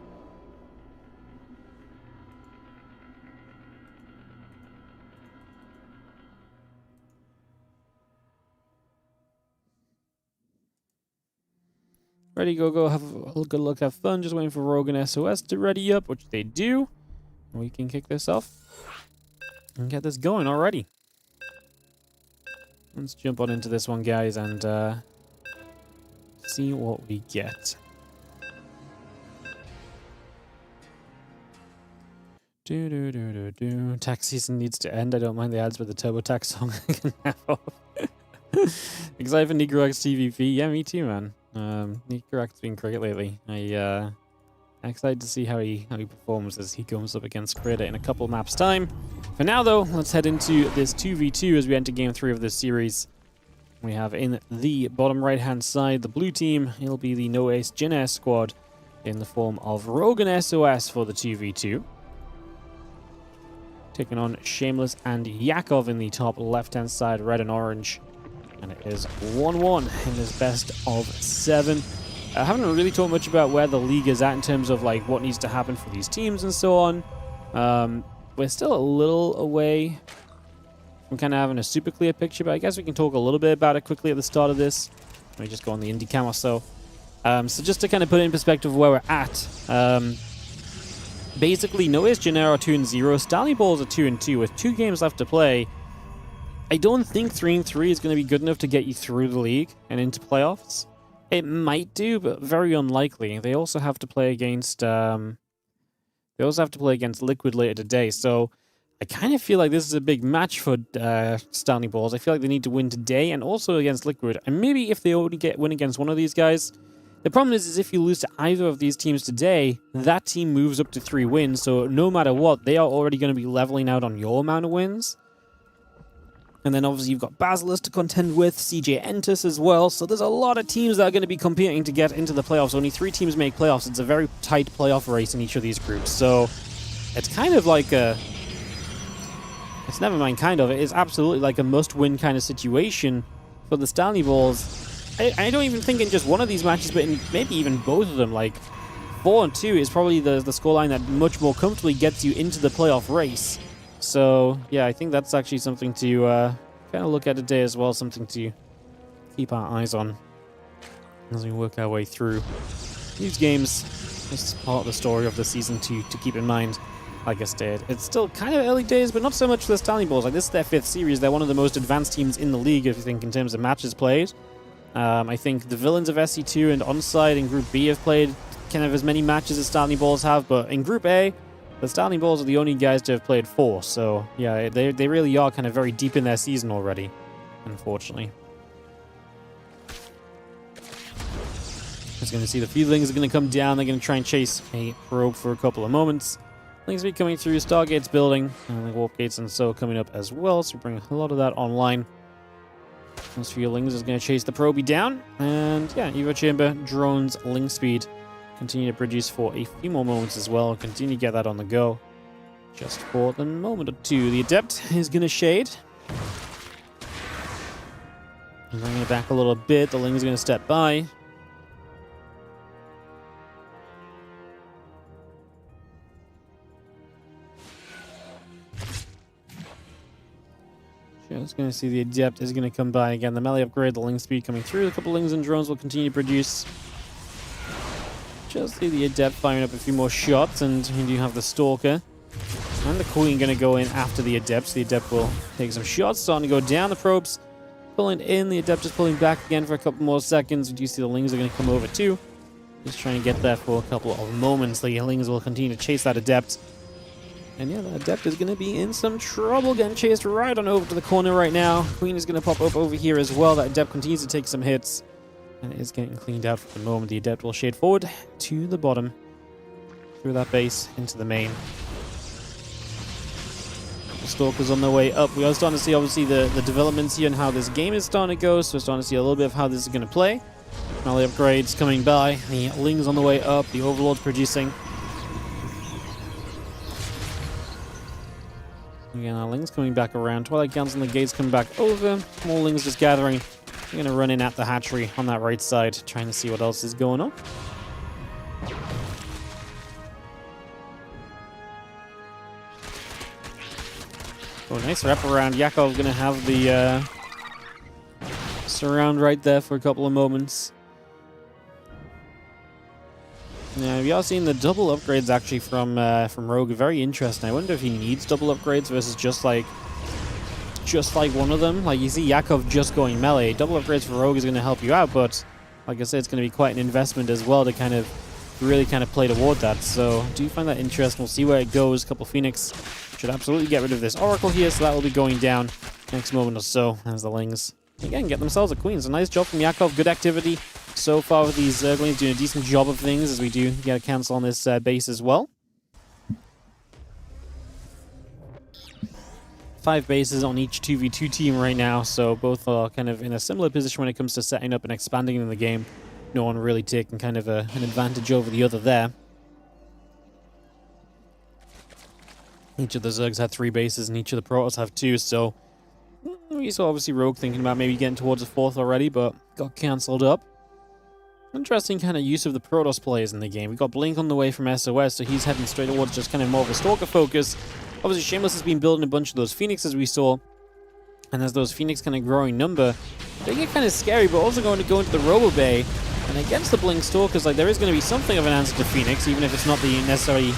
Ready, go, have a good look, have fun. Just waiting for Rogue and SOS to ready up, which they do. We can kick this off and get this going already. Let's jump on into this one, guys, and see what we get. Tax season needs to end. I don't mind the ads with the Turbo Tax song I can have off. Excited for Necorrect's TVP. Yeah, me too, man. Necorrect's been great lately. I'm excited to see how he performs as he comes up against Creator in a couple maps time. For now, though, let's head into this 2v2 as we enter game 3 of this series. We have in the bottom right-hand side, the blue team. It'll be the No Ace Jin Air squad in the form of Rogue and SOS for the 2v2. Taking on Shameless and Yakov in the top left-hand side, red and orange. And it is 1-1 in this best of 7. I haven't really talked much about where the league is at in terms of like what needs to happen for these teams and so on. We're still a little away from kind of having a super clear picture, but I guess we can talk a little bit about it quickly at the start of this. Let me just go on the indie cam or so. So just to kind of put it in perspective of where we're at. Basically, No Ace Gennaro are 2-0. Stanley Balls are 2-2 with 2 games left to play. I don't think 3-3 is going to be good enough to get you through the league and into playoffs. It might do, but very unlikely. They also have to play against Liquid later today, so I kind of feel like this is a big match for Stanley Balls. I feel like they need to win today and also against Liquid. And maybe if they only win against one of these guys. The problem is if you lose to either of these teams today, that team moves up to 3 wins. So no matter what, they are already going to be leveling out on your amount of wins. And then obviously you've got Basilisk to contend with, CJ Entus as well. So there's a lot of teams that are going to be competing to get into the playoffs. Only 3 teams make playoffs. It's a very tight playoff race in each of these groups. So it's kind of like a... It's never mind kind of. It is absolutely like a must-win kind of situation for the Stanley Balls. I don't even think in just one of these matches, but in maybe even both of them. Like 4-2 is probably the scoreline that much more comfortably gets you into the playoff race. So yeah, I think that's actually something to kind of look at today as well. Something to keep our eyes on as we work our way through these games. This is part of the story of the season to keep in mind. Like I said, it's still kind of early days, but not so much for the Stanley Balls. Like this is their 5th series. They're one of the most advanced teams in the league, if you think in terms of matches played. I think the Villains of SC2 and Onside in Group B have played kind of as many matches as Stanley Balls have, but in Group A, the Stanley Balls are the only guys to have played 4. So yeah, they really are kind of very deep in their season already, unfortunately. Just going to see the few Lings are going to come down. They're going to try and chase a probe for a couple of moments. Lings will be coming through, Stargate's building, and the Warp Gates and so coming up as well, so bring a lot of that online. Those few Lings is going to chase the probie down, and yeah, Evo Chamber, drones, Ling speed, continue to produce for a few more moments as well, continue to get that on the go, just for the moment or two. The Adept is going to shade. Bring it back a little bit, the Ling is going to step by. Just going to see the Adept is going to come by again. The melee upgrade, the Ling speed coming through. A couple Lings and drones will continue to produce. Just see the Adept firing up a few more shots, and we do have the Stalker. And the Queen going to go in after the Adept. So the Adept will take some shots, starting to go down. The probes pulling in. The Adept is pulling back again for a couple more seconds. We do see the Lings are going to come over too. Just trying to get there for a couple of moments. The Lings will continue to chase that Adept. And yeah, the Adept is going to be in some trouble, getting chased right on over to the corner right now. Queen is going to pop up over here as well. That Adept continues to take some hits and is getting cleaned out for the moment. The Adept will shade forward to the bottom, through that base, into the main. The Stalker's on their way up. We are starting to see, obviously, the developments here and how this game is starting to go, so we're starting to see a little bit of how this is going to play. Melee upgrades coming by. The Ling's on the way up. The Overlord's producing. Again, our Ling's coming back around. Twilight Guns and the gates coming back over. More Lings just gathering. We're going to run in at the hatchery on that right side, trying to see what else is going on. Oh, nice wrap around. Yakov going to have the surround right there for a couple of moments. Now, we are seeing the double upgrades actually from Rogue. Very interesting. I wonder if he needs double upgrades versus just like one of them. Like you see Yakov just going melee. Double upgrades for Rogue is going to help you out, but like I said, it's going to be quite an investment as well to kind of really play toward that. So do you find that interesting? We'll see where it goes. A couple Phoenix should absolutely get rid of this Oracle here, so that will be going down next moment or so as the Lings again get themselves a Queen. So nice job from Yakov. Good activity so far with these Zerglings, doing a decent job of things as we do get a cancel on this base as well. 5 bases on each 2v2 team right now, so both are kind of in a similar position when it comes to setting up and expanding in the game. No one really taking kind of an advantage over the other there. Each of the Zergs had 3 bases and each of the Protoss have 2, so we saw obviously Rogue thinking about maybe getting towards a 4th already, but got cancelled up. Interesting kind of use of the Protoss players in the game. We got Blink on the way from SOS, so he's heading straight towards just kind of more of a Stalker focus. Obviously, Shameless has been building a bunch of those Phoenixes we saw, and as those Phoenix kind of growing number, they get kind of scary, but also going to go into the Robo Bay. And against the Blink Stalkers, like, there is going to be something of an answer to Phoenix, even if it's not the necessarily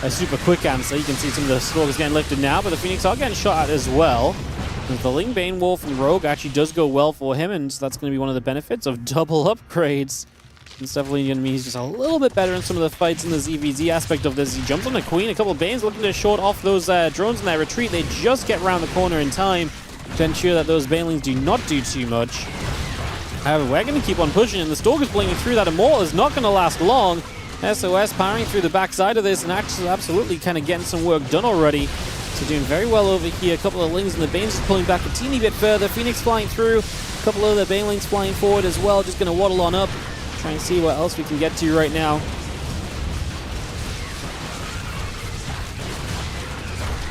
a super quick answer. You can see some of the Stalkers getting lifted now, but the Phoenix are getting shot at as well. And the Ling Bane Wall from Rogue actually does go well for him, and that's going to be one of the benefits of double upgrades. It's definitely going to mean he's just a little bit better in some of the fights in the ZVZ aspect of this. He jumps on the Queen, a couple of Banes looking to short off those drones in that retreat. They just get around the corner in time to ensure that those Banelings do not do too much. However, we're going to keep on pushing, and the Stalker's blinking through. That Immortal is not going to last long. SOS powering through the backside of this and actually absolutely kind of getting some work done already. So doing very well over here. A couple of Lings and the Banes just pulling back a teeny bit further. Phoenix flying through. A couple of the Banelings flying forward as well. Just going to waddle on up. Try and see what else we can get to right now.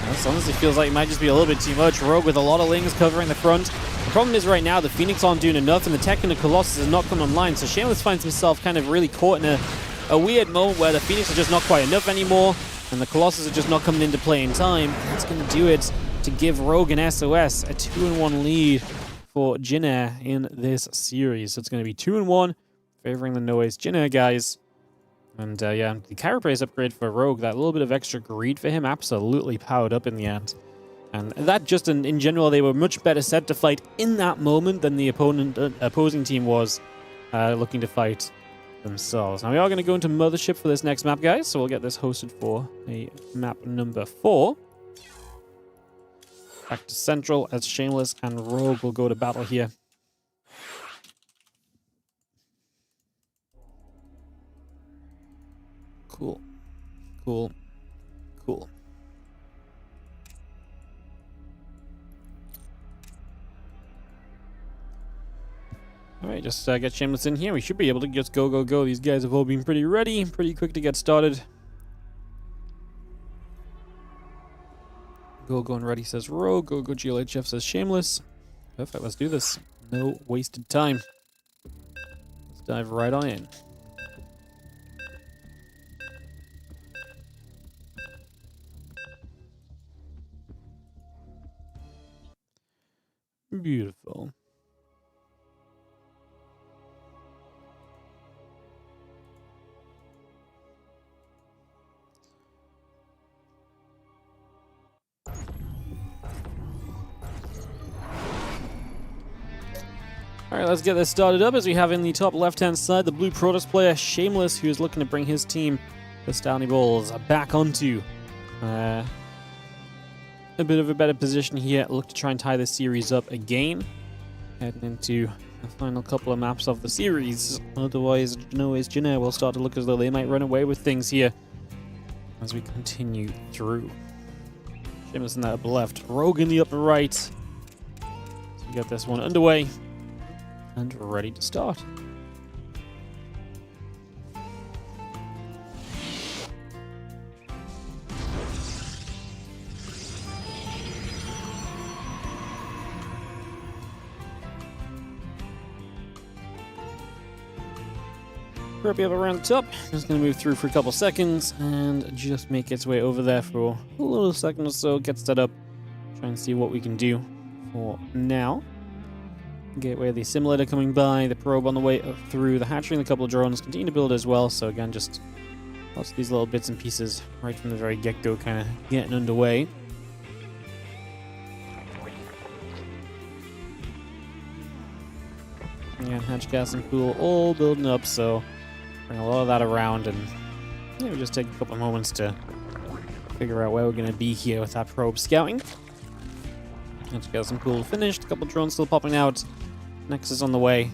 This honestly feels like it might just be a little bit too much. Rogue with a lot of Lings covering the front. The problem is right now the Phoenix aren't doing enough and the Tech and the Colossus is not coming online. So Shameless finds himself kind of really caught in a weird moment where the Phoenix are just not quite enough anymore and the Colossus are just not coming into play in time. That's going to do it to give Rogue and SOS a 2-1 lead for Jin-Air in this series. So it's going to be 2-1. Favoring the Noise Jin-Air guys. And yeah, the carapace upgrade for Rogue, that little bit of extra greed for him, absolutely powered up in the end. And that just in general, they were much better set to fight in that moment than the opposing team was looking to fight themselves. Now we are going to go into Mothership for this next map, guys. So we'll get this hosted for a map number 4. Back to Central as Shameless and Rogue will go to battle here. Cool. Cool. Cool. Alright, just get Shameless in here. We should be able to just go. These guys have all been pretty ready, pretty quick to get started. Go and ready says Rogue. Go GLHF says Shameless. Perfect, let's do this. No wasted time. Let's dive right on in. Beautiful. Alright, let's get this started up as we have in the top left-hand side the blue Protoss player, Shameless, who is looking to bring his team, the Stanley Bulls, back onto a bit of a better position here. Look to try and tie this series up again. Heading into the final couple of maps of the series. Otherwise, Noise Jin-Air will start to look as though they might run away with things here as we continue through. Shameless in the upper left, Rogue in the upper right. So we got this one underway and ready to start. Ruby up around the top. Just going to move through for a couple seconds and just make its way over there for a little second or so. Get set up. Try and see what we can do for now. Gateway of the simulator coming by. The probe on the way up through. The hatchery and a couple of drones continue to build as well. So again, just lots of these little bits and pieces right from the very get-go kind of getting underway. Yeah, hatch, gas, and pool all building up, so bring a lot of that around, and yeah, we just take a couple of moments to figure out where we're going to be here with that probe scouting. Hatch, gas, and pool finished. A couple of drones still popping out. Nexus on the way.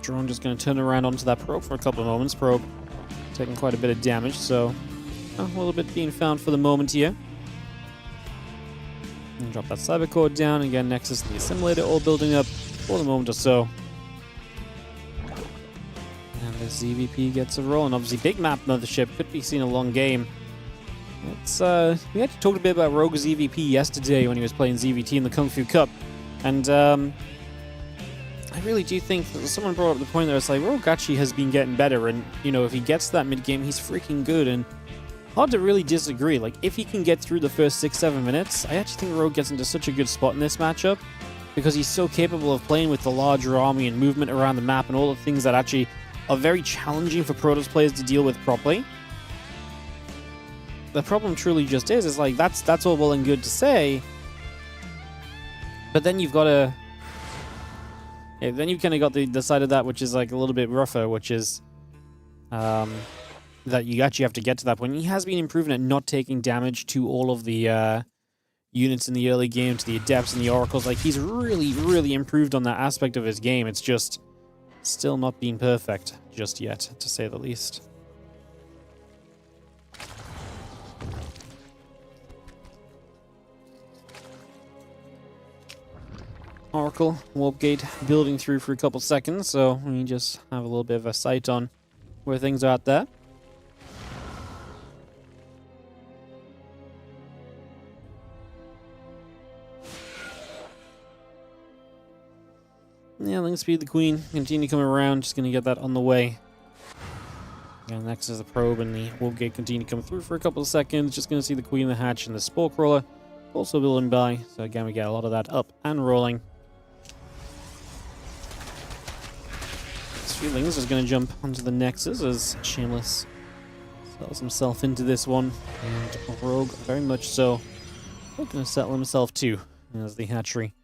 Drone just going to turn around onto that probe for a couple of moments. Probe taking quite a bit of damage, so a little bit being found for the moment here. And drop that cyber core down. Again, Nexus and the assimilator all building up for the moment or so. And the ZVP gets a roll, and obviously big map mothership could be seen a long game. It's we actually talked a bit about Rogue's EVP yesterday when he was playing ZVT in the Kung Fu Cup, and I really do think that someone brought up the point that it's like Rogue actually has been getting better, and you know, if he gets to that mid game, he's freaking good, and hard to really disagree. Like, if he can get through the first 6-7 minutes, I actually think Rogue gets into such a good spot in this matchup because he's so capable of playing with the larger army and movement around the map and all the things that actually are very challenging for Protoss players to deal with properly. The problem truly just is like that's all well and good to say, but then you've got to, then you've kind of got the side of that which is like a little bit rougher, which is that you actually have to get to that point. He has been improving at not taking damage to all of the units in the early game, to the Adepts and the Oracles. Like, he's really, really improved on that aspect of his game. It's just still not been perfect just yet, to say the least. Oracle, Warp Gate building through for a couple seconds, so we just have a little bit of a sight on where things are at there. Yeah, Link Speed the Queen, continue to come around, just gonna get that on the way. And next is the probe and the Warp Gate continue to come through for a couple of seconds, just gonna see the Queen, the Hatch, and the Spore Crawler also building by, so again we get a lot of that up and rolling. Feelings is going to jump onto the Nexus as Shameless settles himself into this one, and Rogue very much so looking to settle himself too as the hatchery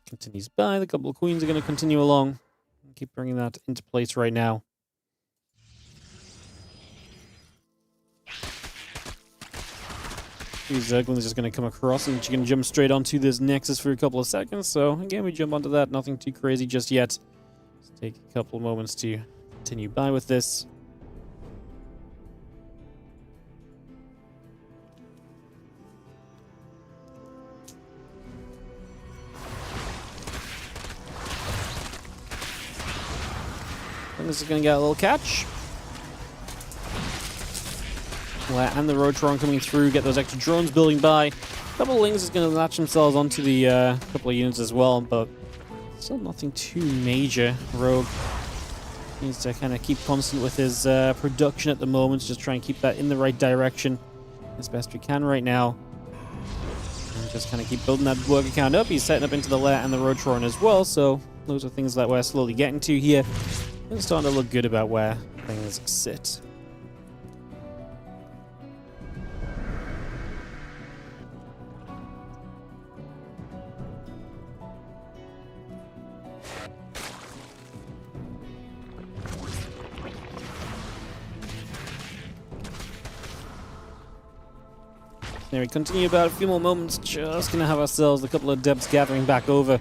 continues by. The couple of Queens are going to continue along and keep bringing that into place right now. Zerglin is just going to come across and she's going to jump straight onto this Nexus for a couple of seconds, so again we jump onto that, nothing too crazy just yet. Take a couple of moments to continue by with this. And this is going to get a little catch. And the Rotron coming through, get those extra drones building by. A couple of Lings is going to latch themselves onto the couple of units as well, but still nothing too major. Rogue needs to kind of keep constant with his production at the moment, just try and keep that in the right direction as best we can right now. And just kind of keep building that worker count up. He's setting up into the lair and the Rotron as well, so those are things that we're slowly getting to here. It's starting to look good about where things sit. There we continue about a few more moments, just going to have ourselves a couple of Adepts gathering back over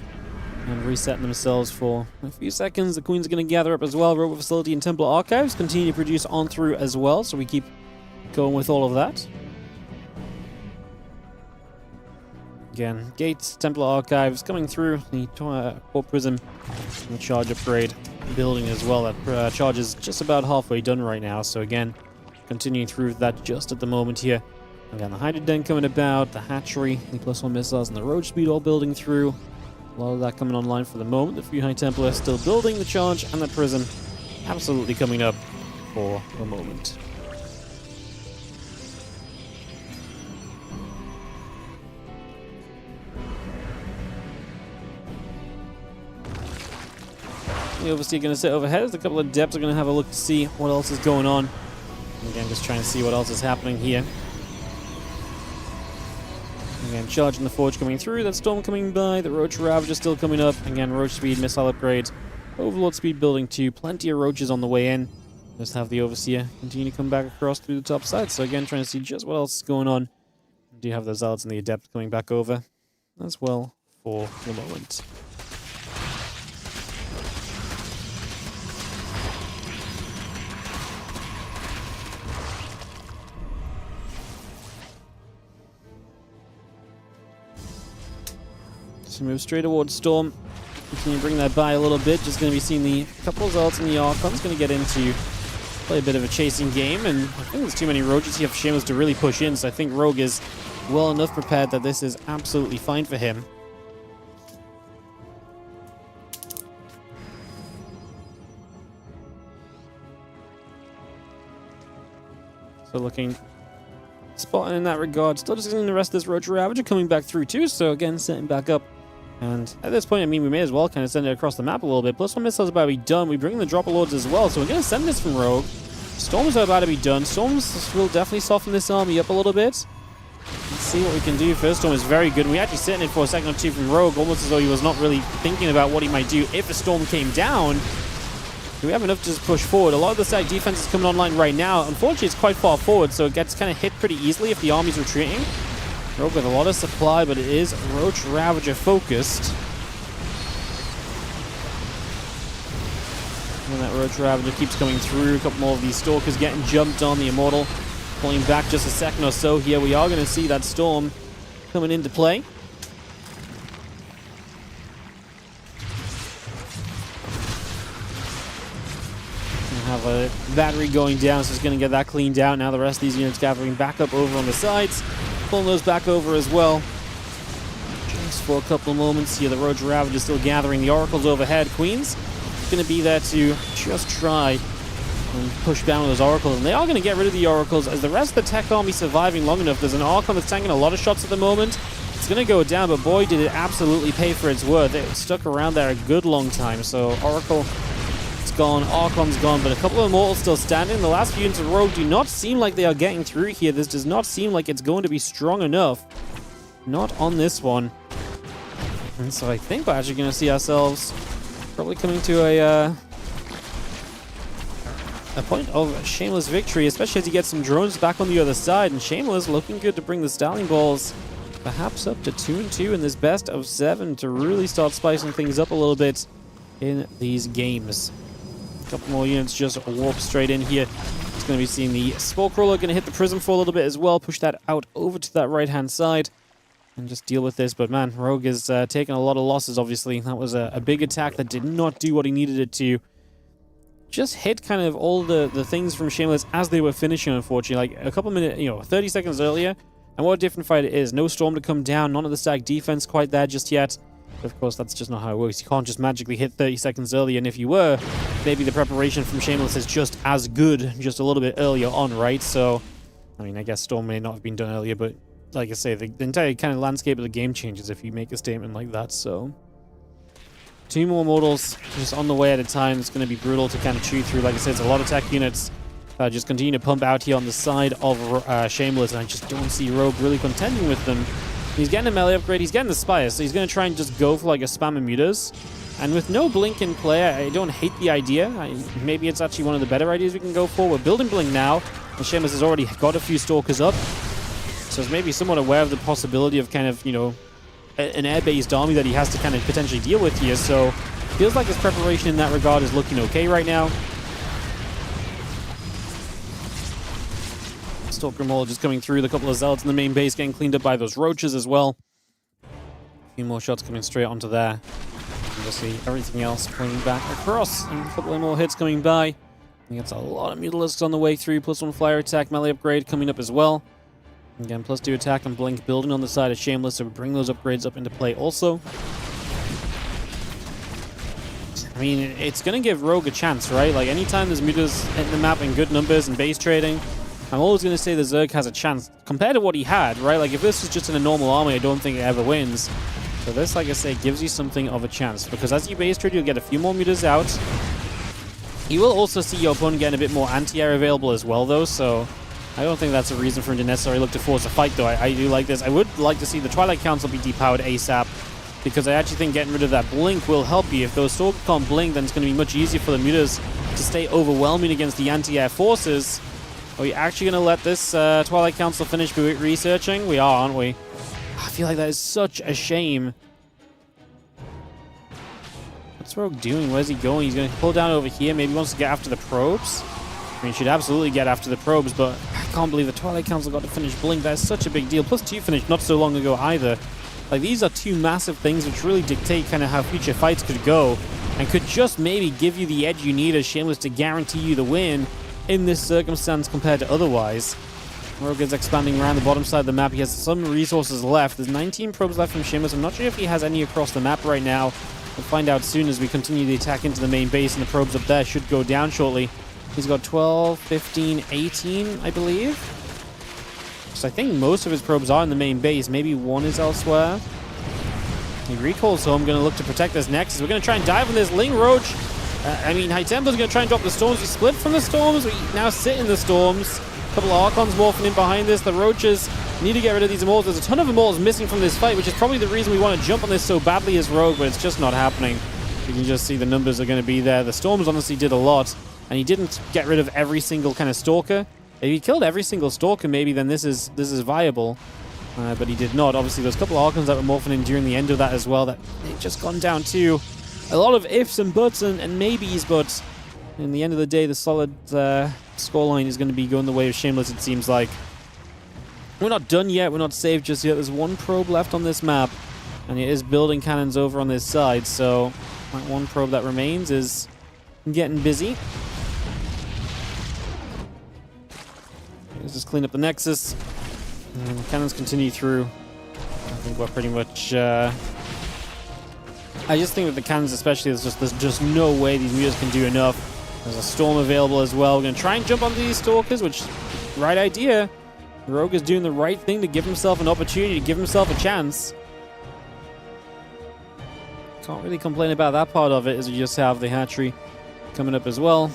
and resetting themselves for a few seconds. The Queens are going to gather up as well. Robot Facility and Templar Archives continue to produce on through as well, so we keep going with all of that. Again, Gates, Templar Archives coming through, the Port Prism and the Charge Upgrade building as well. That charge is just about halfway done right now, so again, continuing through that just at the moment here. Again, the Hydra Den coming about, the Hatchery, the +1 missiles, and the Road Speed all building through. A lot of that coming online for the moment. The Free High Templar still building, the Charge and the Prism absolutely coming up for the moment. The Overseer going to sit overhead as a couple of Adepts are going to have a look to see what else is going on. And again, just trying to see what else is happening here. Again, Charge and the Forge coming through, that Storm coming by, the Roach Ravage is still coming up. Again, Roach Speed, Missile Upgrade, Overlord Speed building too, plenty of Roaches on the way in. Just have the Overseer continue to come back across through the top side. So again, trying to see just what else is going on. We do have the Zealots and the Adept coming back over as well for the moment. So move straight towards Storm. Continue to bring that by a little bit. Just going to be seeing the couple of ults in the Archon's going to get into play a bit of a chasing game, and I think there's too many Roaches here for Shameless to really push in, so I think Rogue is well enough prepared that this is absolutely fine for him. So looking spot in that regard. Still just seeing the rest of this Roach Ravager coming back through too, so again, setting back up. And at this point, I mean, we may as well kind of send it across the map a little bit. Plus one missile's about to be done. We bring the Dropper Lords as well, so we're going to send this from Rogue. Storms are about to be done. Storms will definitely soften this army up a little bit. Let's see what we can do. First Storm is very good. We actually sitting in for a second or two from Rogue, almost as though he was not really thinking about what he might do if a Storm came down. Do we have enough to just push forward? A lot of the side defense is coming online right now. Unfortunately, it's quite far forward, so it gets kind of hit pretty easily if the army's retreating. Rogue with a lot of supply, but it is Roach Ravager focused. And that Roach Ravager keeps coming through. A couple more of these Stalkers getting jumped on. The Immortal pulling back just a second or so here. We are going to see that Storm coming into play. We have a battery going down, so it's going to get that cleaned out. Now the rest of these units gathering back up over on the sides. Pulling those back over as well. Just for a couple of moments here, the Roach Ravager is still gathering the Oracles overhead. Queen's going to be there to just try and push down those Oracles. And they are going to get rid of the Oracles as the rest of the tech army surviving long enough. There's an Archon that's tanking a lot of shots at the moment. It's going to go down, but boy, did it absolutely pay for its worth. It stuck around there a good long time. So Oracle is gone, Archon's gone, but a couple of Immortals still standing. The last few units of Rogue do not seem like they are getting through here. This does not seem like it's going to be strong enough. Not on this one. And so I think we're actually going to see ourselves probably coming to a point of Shameless victory, especially as he gets some drones back on the other side. And Shameless looking good to bring the Stallion Balls perhaps up to 2-2 in this best of 7 to really start spicing things up a little bit in these games. A couple more units just warp straight in here. It's going to be seeing the Spore Crawler going to hit the Prism for a little bit as well. Push that out over to that right-hand side and just deal with this. But man, Rogue is taking a lot of losses, obviously. That was a big attack that did not do what he needed it to. Just hit kind of all the things from Shameless as they were finishing, unfortunately. Like a couple minutes, 30 seconds earlier. And what a different fight it is. No Storm to come down. None of the stack defense quite there just yet. But of course, that's just not how it works. You can't just magically hit 30 seconds earlier. And if you were, maybe the preparation from Shameless is just as good, just a little bit earlier on, right? So, I mean, I guess Storm may not have been done earlier, but like I say, the entire kind of landscape of the game changes if you make a statement like that, so. 2 more Immortals just on the way at a time. It's going to be brutal to kind of chew through. Like I said, it's a lot of tech units. Just continue to pump out here on the side of Shameless, and I just don't see Rogue really contending with them. He's getting a melee upgrade, he's getting the Spire, so he's going to try and just go for like a spam of mutas. And with no Blink in play, I don't hate the idea. Maybe it's actually one of the better ideas we can go for. We're building Blink now, and Shameless has already got a few Stalkers up. So he's maybe somewhat aware of the possibility of kind of, an air-based army that he has to kind of potentially deal with here. So feels like his preparation in that regard is looking okay right now. Stalker Maul just coming through. The couple of Zealots in the main base getting cleaned up by those Roaches as well. A few more shots coming straight onto there. And you'll see everything else playing back across. And a couple of more hits coming by. He gets a lot of Mutalisks on the way through. +1 flyer attack, melee upgrade coming up as well. Again, +2 attack and Blink building on the side of Shameless, so we bring those upgrades up into play also. I mean, it's going to give Rogue a chance, right? Like, anytime there's mutas hitting the map in good numbers and base trading, I'm always going to say the Zerg has a chance compared to what he had, right? Like, if this was just in a normal army, I don't think it ever wins. So this, like I say, gives you something of a chance, because as you base trade, you'll get a few more mutas out. You will also see your opponent getting a bit more anti-air available as well, though, so I don't think that's a reason for him to necessarily look to force a fight, though. I do like this. I would like to see the Twilight Council be depowered ASAP, because I actually think getting rid of that Blink will help you. If those Stalkers can't Blink, then it's going to be much easier for the mutas to stay overwhelming against the anti-air forces. Are we actually going to let this Twilight Council finish researching? We are, aren't we? I feel like that is such a shame. What's Rogue doing? Where's he going? He's going to pull down over here. Maybe he wants to get after the probes. I mean, he should absolutely get after the probes, but I can't believe the Twilight Council got to finish Blink. That's such a big deal. +2 finished not so long ago either. Like, these are two massive things which really dictate kind of how future fights could go, and could just maybe give you the edge you need as Shameless to guarantee you the win in this circumstance compared to otherwise. Rogue is expanding around the bottom side of the map. He has some resources left. There's 19 probes left from Shameless. I'm not sure if he has any across the map right now. We'll find out soon as we continue the attack into the main base, and the probes up there should go down shortly. He's got 12, 15, 18, I believe. So I think most of his probes are in the main base. Maybe one is elsewhere. He recalls, so I'm going to look to protect this Nexus. We're going to try and dive on this Ling Roach. High Tempo's going to try and drop the Storms. We split from the Storms. We now sit in the Storms. A couple of Archons morphing in behind this. The Roaches need to get rid of these Immortals. There's a ton of Immortals missing from this fight, which is probably the reason we want to jump on this so badly as Rogue, but it's just not happening. You can just see the numbers are going to be there. The Storms honestly did a lot, and he didn't get rid of every single kind of Stalker. If he killed every single Stalker, maybe then this is viable. But he did not. Obviously, there's a couple of Archons that were morphing in during the end of that as well. That they've just gone down to a lot of ifs and buts and maybes, but in the end of the day, the solid scoreline is going to be going the way of Shameless, it seems like. We're not done yet. We're not saved just yet. There's one probe left on this map, and it is building cannons over on this side, so that one probe that remains is getting busy. Let's just clean up the Nexus. And the cannons continue through. I think we're pretty much... I just think with the cannons especially, there's just no way these mutas can do enough. There's a Storm available as well. We're going to try and jump onto these Stalkers, which, right idea. Rogue is doing the right thing to give himself an opportunity, to give himself a chance. Can't really complain about that part of it, as we just have the hatchery coming up as well.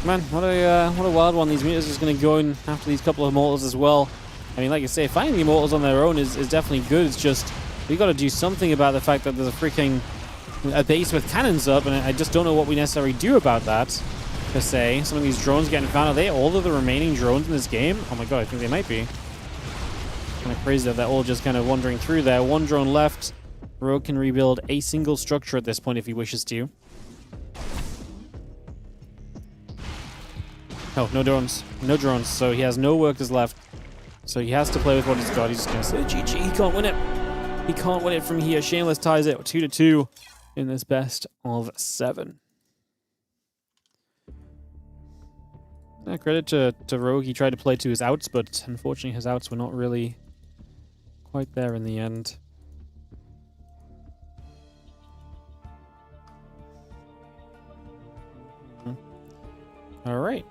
Man, what a wild one. These mutas is going to go in after these couple of Immortals as well. I mean, like I say, finding the Immortals on their own is definitely good. It's just, we got to do something about the fact that there's a base with cannons up, and I just don't know what we necessarily do about that, per se. Some of these drones getting found. Are they all of the remaining drones in this game? Oh my god, I think they might be. Kind of crazy that they're all just kind of wandering through there. One drone left. Rogue can rebuild a single structure at this point if he wishes to. Oh, no drones. No drones, so he has no workers left. So he has to play with what he's got. He's just going to say, GG, he can't win it. He can't win it from here. Shameless ties it 2-2 in this best of 7. Credit to Rogue. He tried to play to his outs, but unfortunately his outs were not really quite there in the end. All right.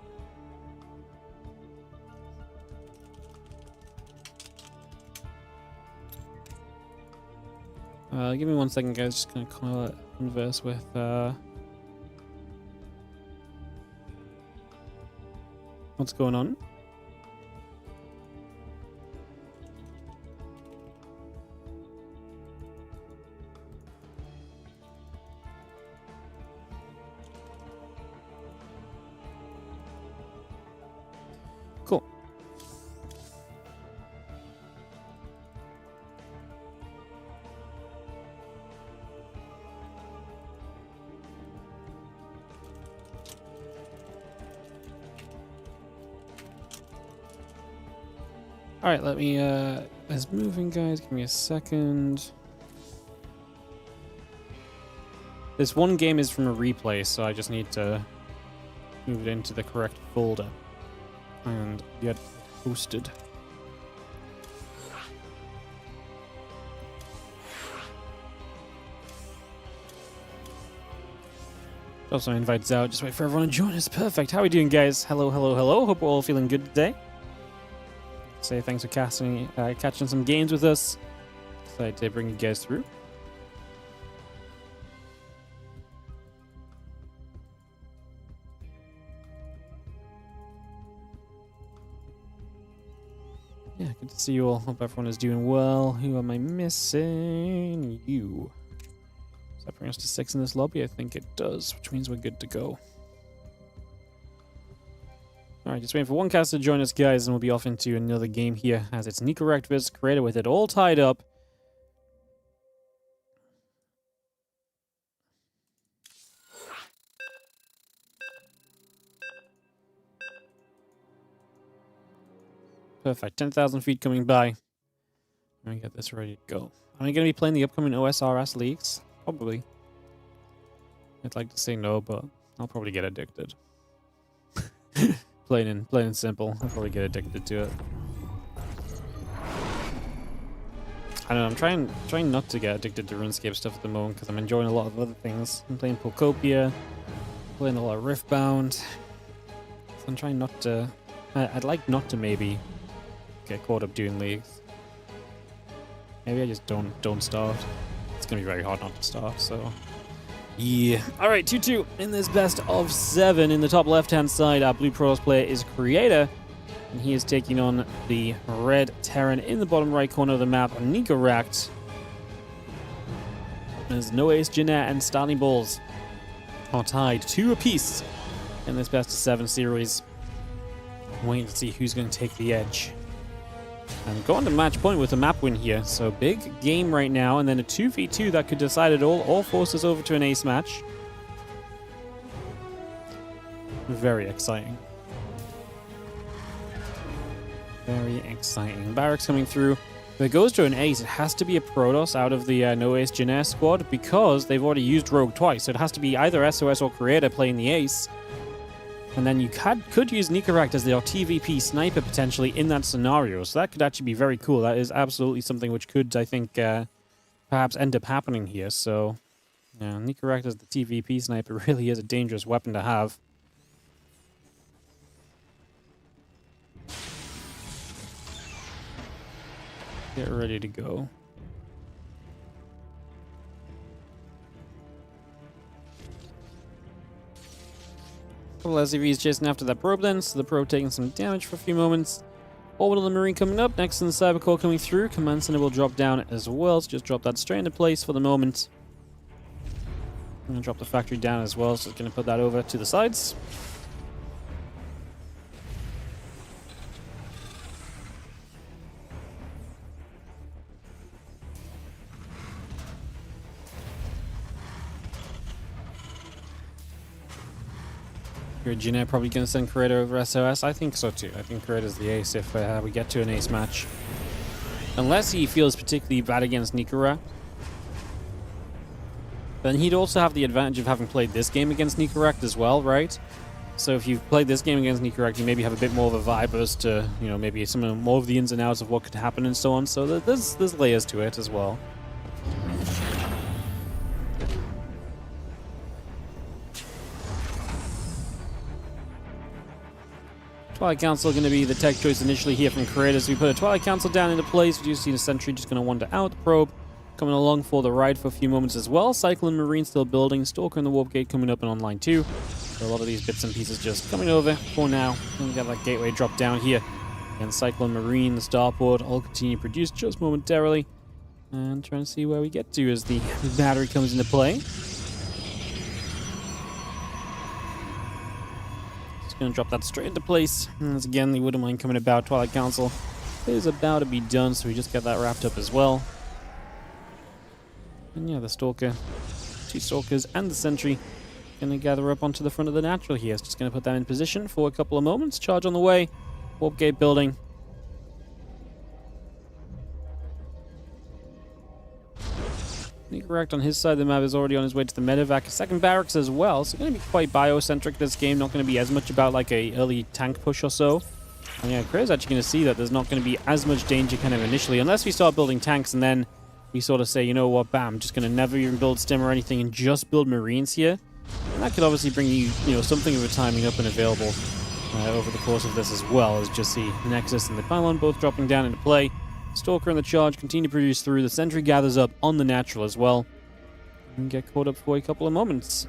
Give me 1 second, guys. Just gonna converse with what's going on. Cool. Alright, let me, it's moving, guys. Give me a second. This one game is from a replay, so I just need to move it into the correct folder and get hosted. Also invites out. Just wait for everyone to join us. Perfect. How are we doing, guys? Hello, hello, hello. Hope we're all feeling good today. Say thanks for catching some games with us. Excited to bring you guys through. Yeah, good to see you all. Hope everyone is doing well. Who am I missing? You. Does that bring us to 6 in this lobby? I think it does, which means we're good to go. Alright, just waiting for one caster to join us, guys, and we'll be off into another game here, as it's Nicorect vs. Creator with it all tied up. Perfect. 10,000 feet coming by. Let me get this ready to go. Am I going to be playing the upcoming OSRS leagues? Probably. I'd like to say no, but I'll probably get addicted. plain and simple. I'll probably get addicted to it. I don't know, I'm trying not to get addicted to RuneScape stuff at the moment because I'm enjoying a lot of other things. I'm playing Pocopia, playing a lot of Riftbound. So I'm trying not to... I'd like not to maybe get caught up doing leagues. Maybe I just don't start. It's gonna be very hard not to start, so... Yeah. Alright, 2-2 in this best of 7. In the top left-hand side, our blue Protoss player is Creator. And he is taking on the red Terran in the bottom right corner of the map, Nicorakt. As No Ace, Jinair, and Starling Balls are tied 2 apiece in this best of 7 series. Waiting to see who's going to take the edge. And go on to match point with a map win here. So big game right now, and then a 2v2 that could decide it all force us over to an ace match. Very exciting. Very exciting. Barracks coming through. If it goes to an ace, it has to be a Protoss out of the No Ace Jinair squad because they've already used Rogue twice. So it has to be either SOS or Creator playing the ace. And then you could use Nicorakt as the TVP sniper potentially in that scenario. So that could actually be very cool. That is absolutely something which could, I think, perhaps end up happening here. So, yeah, Nicorakt as the TVP sniper really is a dangerous weapon to have. Get ready to go. Couple SCVs chasing after that probe then, so the probe taking some damage for a few moments. Orbital and Marine coming up, next in the Cyber Core coming through. Command Center will drop down as well, so just drop that straight into place for the moment. I'm going to drop the factory down as well, so it's going to put that over to the sides. Jinair probably going to send Creator over SOS. I think so too. I think Creator's the ace if we get to an ace match. Unless he feels particularly bad against Nicorakt. Then he'd also have the advantage of having played this game against Nicorakt as well, right? So if you've played this game against Nicorakt, you maybe have a bit more of a vibe as to, you know, maybe some more of the ins and outs of what could happen and so on. So there's layers to it as well. Twilight Council going to be the tech choice initially here from Creator. So we put a Twilight Council down into place. We do see the Sentry just going to wander out. The Probe coming along for the ride for a few moments as well. Cyclone Marine still building. Stalker and the Warp Gate coming up and online too. So a lot of these bits and pieces just coming over for now. And we got that gateway drop down here. And Cyclone Marine, the Starport, all continue to produce just momentarily. And trying to see where we get to as the battery comes into play. Going to drop that straight into place. And as again, the Wooden Mine coming about. Twilight Council is about to be done, so we just get that wrapped up as well. And yeah, the Stalker, 2 Stalkers, and the Sentry going to gather up onto the front of the Natural here. It's just going to put them in position for a couple of moments. Charge on the way. Warp Gate building. Nicorakt on his side of the map is already on his way to the medevac. Second barracks as well, so going to be quite biocentric this game. Not going to be as much about like a early tank push or so. And yeah, Creator's actually going to see that there's not going to be as much danger kind of initially, unless we start building tanks and then we sort of say, you know what, bam, just going to never even build stim or anything and just build Marines here. And that could obviously bring you, something of a timing up and available over the course of this as well, as just see the Nexus and the Pylon both dropping down into play. Stalker and the Charge continue to produce through. The Sentry gathers up on the Natural as well. And get caught up for a couple of moments.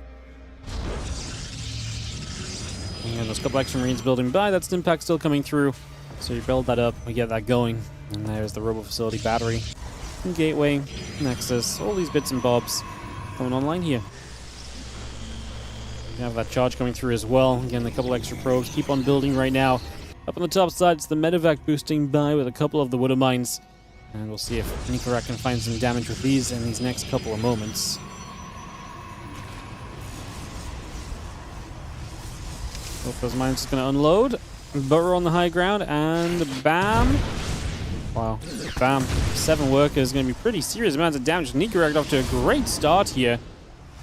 And there's a couple extra Marines building by. That stim pack still coming through. So you build that up, we get that going. And there's the Robo Facility battery. And Gateway, Nexus, all these bits and bobs coming online here. We have that Charge coming through as well. Again, a couple extra probes keep on building right now. Up on the top side, it's the medevac boosting by with a couple of the Wooden Mines. And we'll see if Nicorakt can find some damage with these in these next couple of moments. Both those mines is going to unload. But we're on the high ground, and bam. Wow, bam. 7 workers, going to be pretty serious amounts of damage. Nicorect off to a great start here.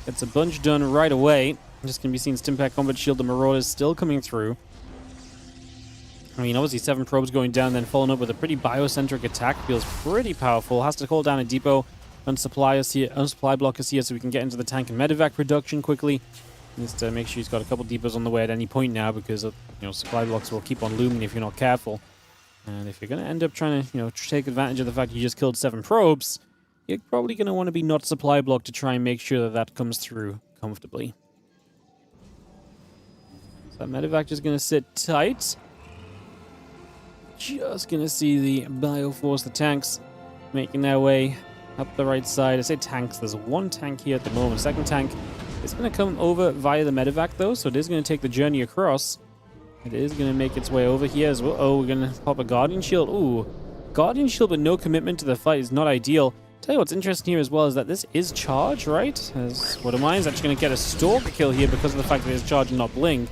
Gets a bunch done right away. Just going to be seeing Stimpack Combat Shield. The Marauders still coming through. I mean, obviously 7 probes going down, then following up with a pretty biocentric attack. Feels pretty powerful. Has to call down a depot, unsupply blockers here so we can get into the tank and medevac production quickly. Needs to make sure he's got a couple depots on the way at any point now, because supply blocks will keep on looming if you're not careful. And if you're going to end up trying to take advantage of the fact you just killed 7 probes, you're probably going to want to be not supply blocked to try and make sure that that comes through comfortably. So that medevac just going to sit tight. Just going to see the Bioforce, the tanks, making their way up the right side. I say tanks, there's 1 tank here at the moment. Second tank is going to come over via the medevac though, so it is going to take the journey across. It is going to make its way over here as well. Oh, we're going to pop a Guardian Shield. Ooh, Guardian Shield but no commitment to the fight is not ideal. Tell you what's interesting here as well is that this is charge, right? As What Am I is actually going to get a Stalker kill here because of the fact that it's charge and not blink.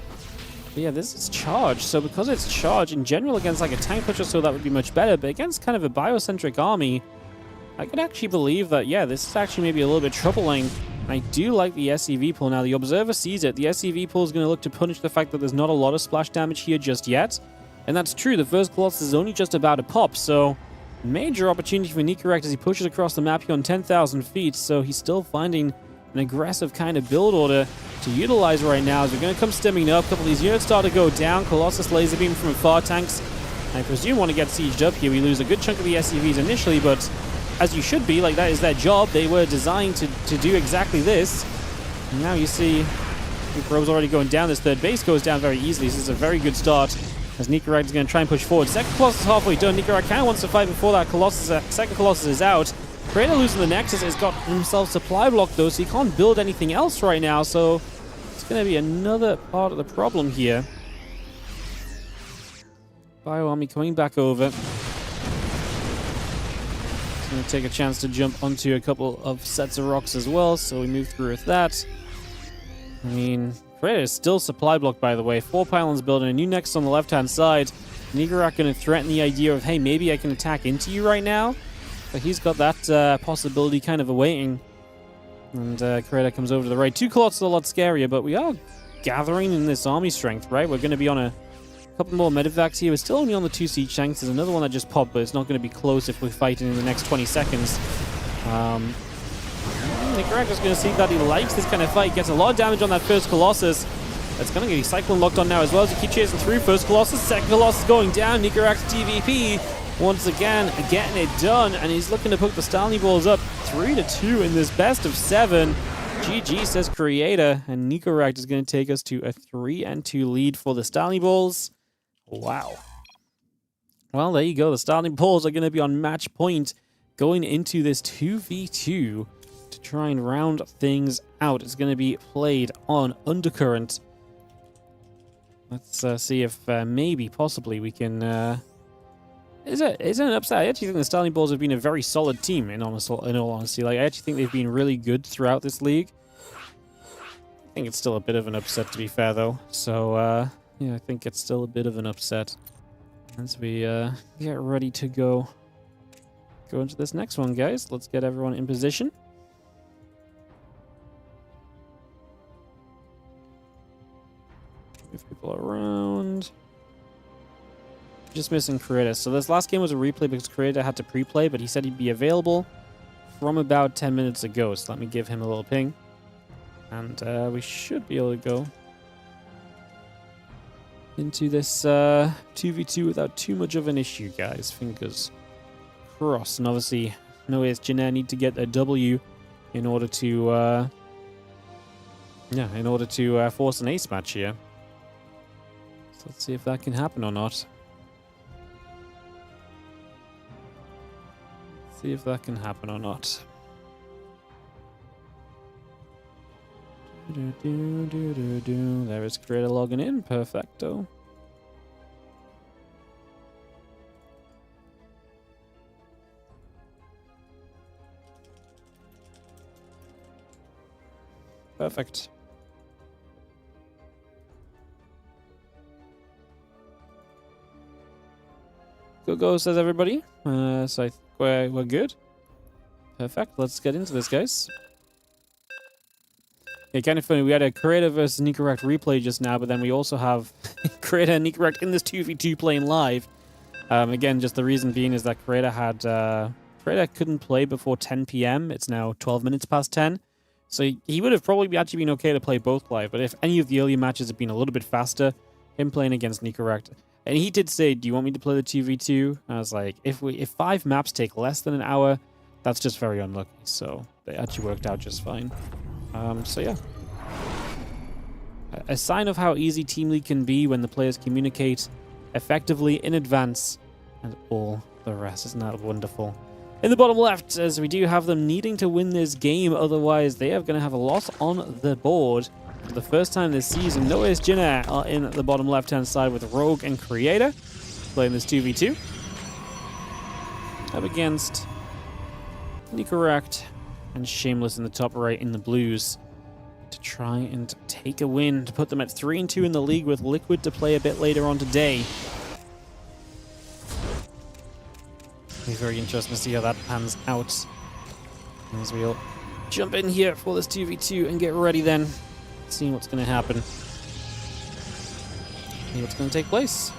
But yeah, this is charge, so because it's charge, in general against like a tank push or so, that would be much better, but against kind of a biocentric army, I could actually believe that, yeah, this is actually maybe a little bit troubling. I do like the SCV pull now. The Observer sees it. The SCV pull is going to look to punish the fact that there's not a lot of splash damage here just yet. And that's true. The first Colossus is only just about to pop, so major opportunity for Nicorect as he pushes across the map here on 10,000 feet, so he's still finding an aggressive kind of build order to utilize right now as we're going to come stemming up. A couple of these units start to go down. Colossus laser beam from afar. Tanks, I presume, want to get sieged up here. We lose a good chunk of the SCVs initially, but as you should be, like that is their job. They were designed to do exactly this. And now you see the probes already going down. This third base goes down very easily. This is a very good start as Nicorect is going to try and push forward. Second Colossus is halfway done. Nicorect kind of wants to fight before that second Colossus is out. Creator losing the Nexus has got himself supply block though, so he can't build anything else right now, so it's going to be another part of the problem here. Bio Army coming back over. It's going to take a chance to jump onto a couple of sets of rocks as well, so we move through with that. I mean, Creator is still supply blocked, by the way. 4 pylons building, a new Nexus on the left-hand side. Nicorect going to threaten the idea of, hey, maybe I can attack into you right now. But he's got that possibility kind of awaiting. And Creator comes over to the right. 2 Colossus are a lot scarier, but we are gathering in this army strength, right? We're going to be on a couple more medevacs here. We're still only on the 2 siege tanks. There's another one that just popped, but it's not going to be close if we're fighting in the next 20 seconds. Nicorect is going to see that he likes this kind of fight. Gets a lot of damage on that first Colossus. That's going to get Cyclone locked on now as well as he keep chasing through. First Colossus, second Colossus going down. Nicorect TVP once again getting it done, and he's looking to poke the Stanley Balls up 3-2 in this best of 7. GG, says Creator, and Nicorect is going to take us to a 3-2 lead for the Stanley Balls. Wow. Well, there you go. The Stanley Balls are going to be on match point going into this 2v2 to try and round things out. It's going to be played on Undercurrent. Let's see if maybe, possibly, we can... Is it an upset? I actually think the Stanley Balls have been a very solid team, in all honesty. Like, I actually think they've been really good throughout this league. I think it's still a bit of an upset, to be fair, though. So, yeah, I think it's still a bit of an upset. As we get ready to go into this next one, guys. Let's get everyone in position. Move people around. Just missing Creator. So this last game was a replay because Creator had to pre-play, but he said he'd be available from about 10 minutes ago. So let me give him a little ping. And we should be able to go into this 2v2 without too much of an issue, guys. Fingers crossed. And obviously, no AS Janair need to get a W in order to force an ace match here. So let's see if that can happen or not. See if that can happen or not. There is Creator logging in. Perfecto. Perfect. Go, says everybody. So I think we're good. Perfect. Let's get into this, guys. Yeah, kind of funny. We had a Creator versus Nicorrect replay just now, but then we also have Creator and Nicorrect in this 2v2 playing live. Again, just the reason being is that Creator couldn't play before 10 p.m. It's now 12 minutes past 10. So he would have probably actually been okay to play both live. But if any of the earlier matches had been a little bit faster, him playing against Nicorrect. And he did say, do you want me to play the 2v2? I was like, if 5 maps take less than an hour, that's just very unlucky. So they actually worked out just fine. So yeah. A sign of how easy Team League can be when the players communicate effectively in advance and all the rest. Isn't that wonderful? In the bottom left, as we do have them needing to win this game, otherwise they are going to have a loss on the board. For the first time this season, Noah's Jinner are in the bottom left-hand side with Rogue and Creator playing this 2v2. Up against Nicorrect and Shameless in the top right in the blues to try and take a win to put them at 3-2 in the league with Liquid to play a bit later on today. It'll be very interesting to see how that pans out as we all jump in here for this 2v2 and get ready then. See what's going to happen. See what's going to take place.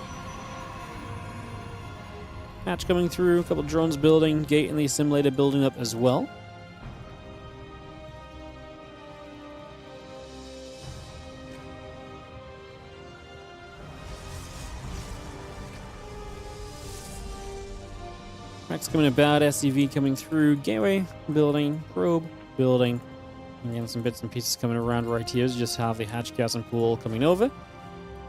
Match coming through, a couple drones building, gate in the assimilator building up as well. Max coming about, SCV coming through, gateway building, probe building. And again, some bits and pieces coming around right here. Just have the hatch gas and pool coming over.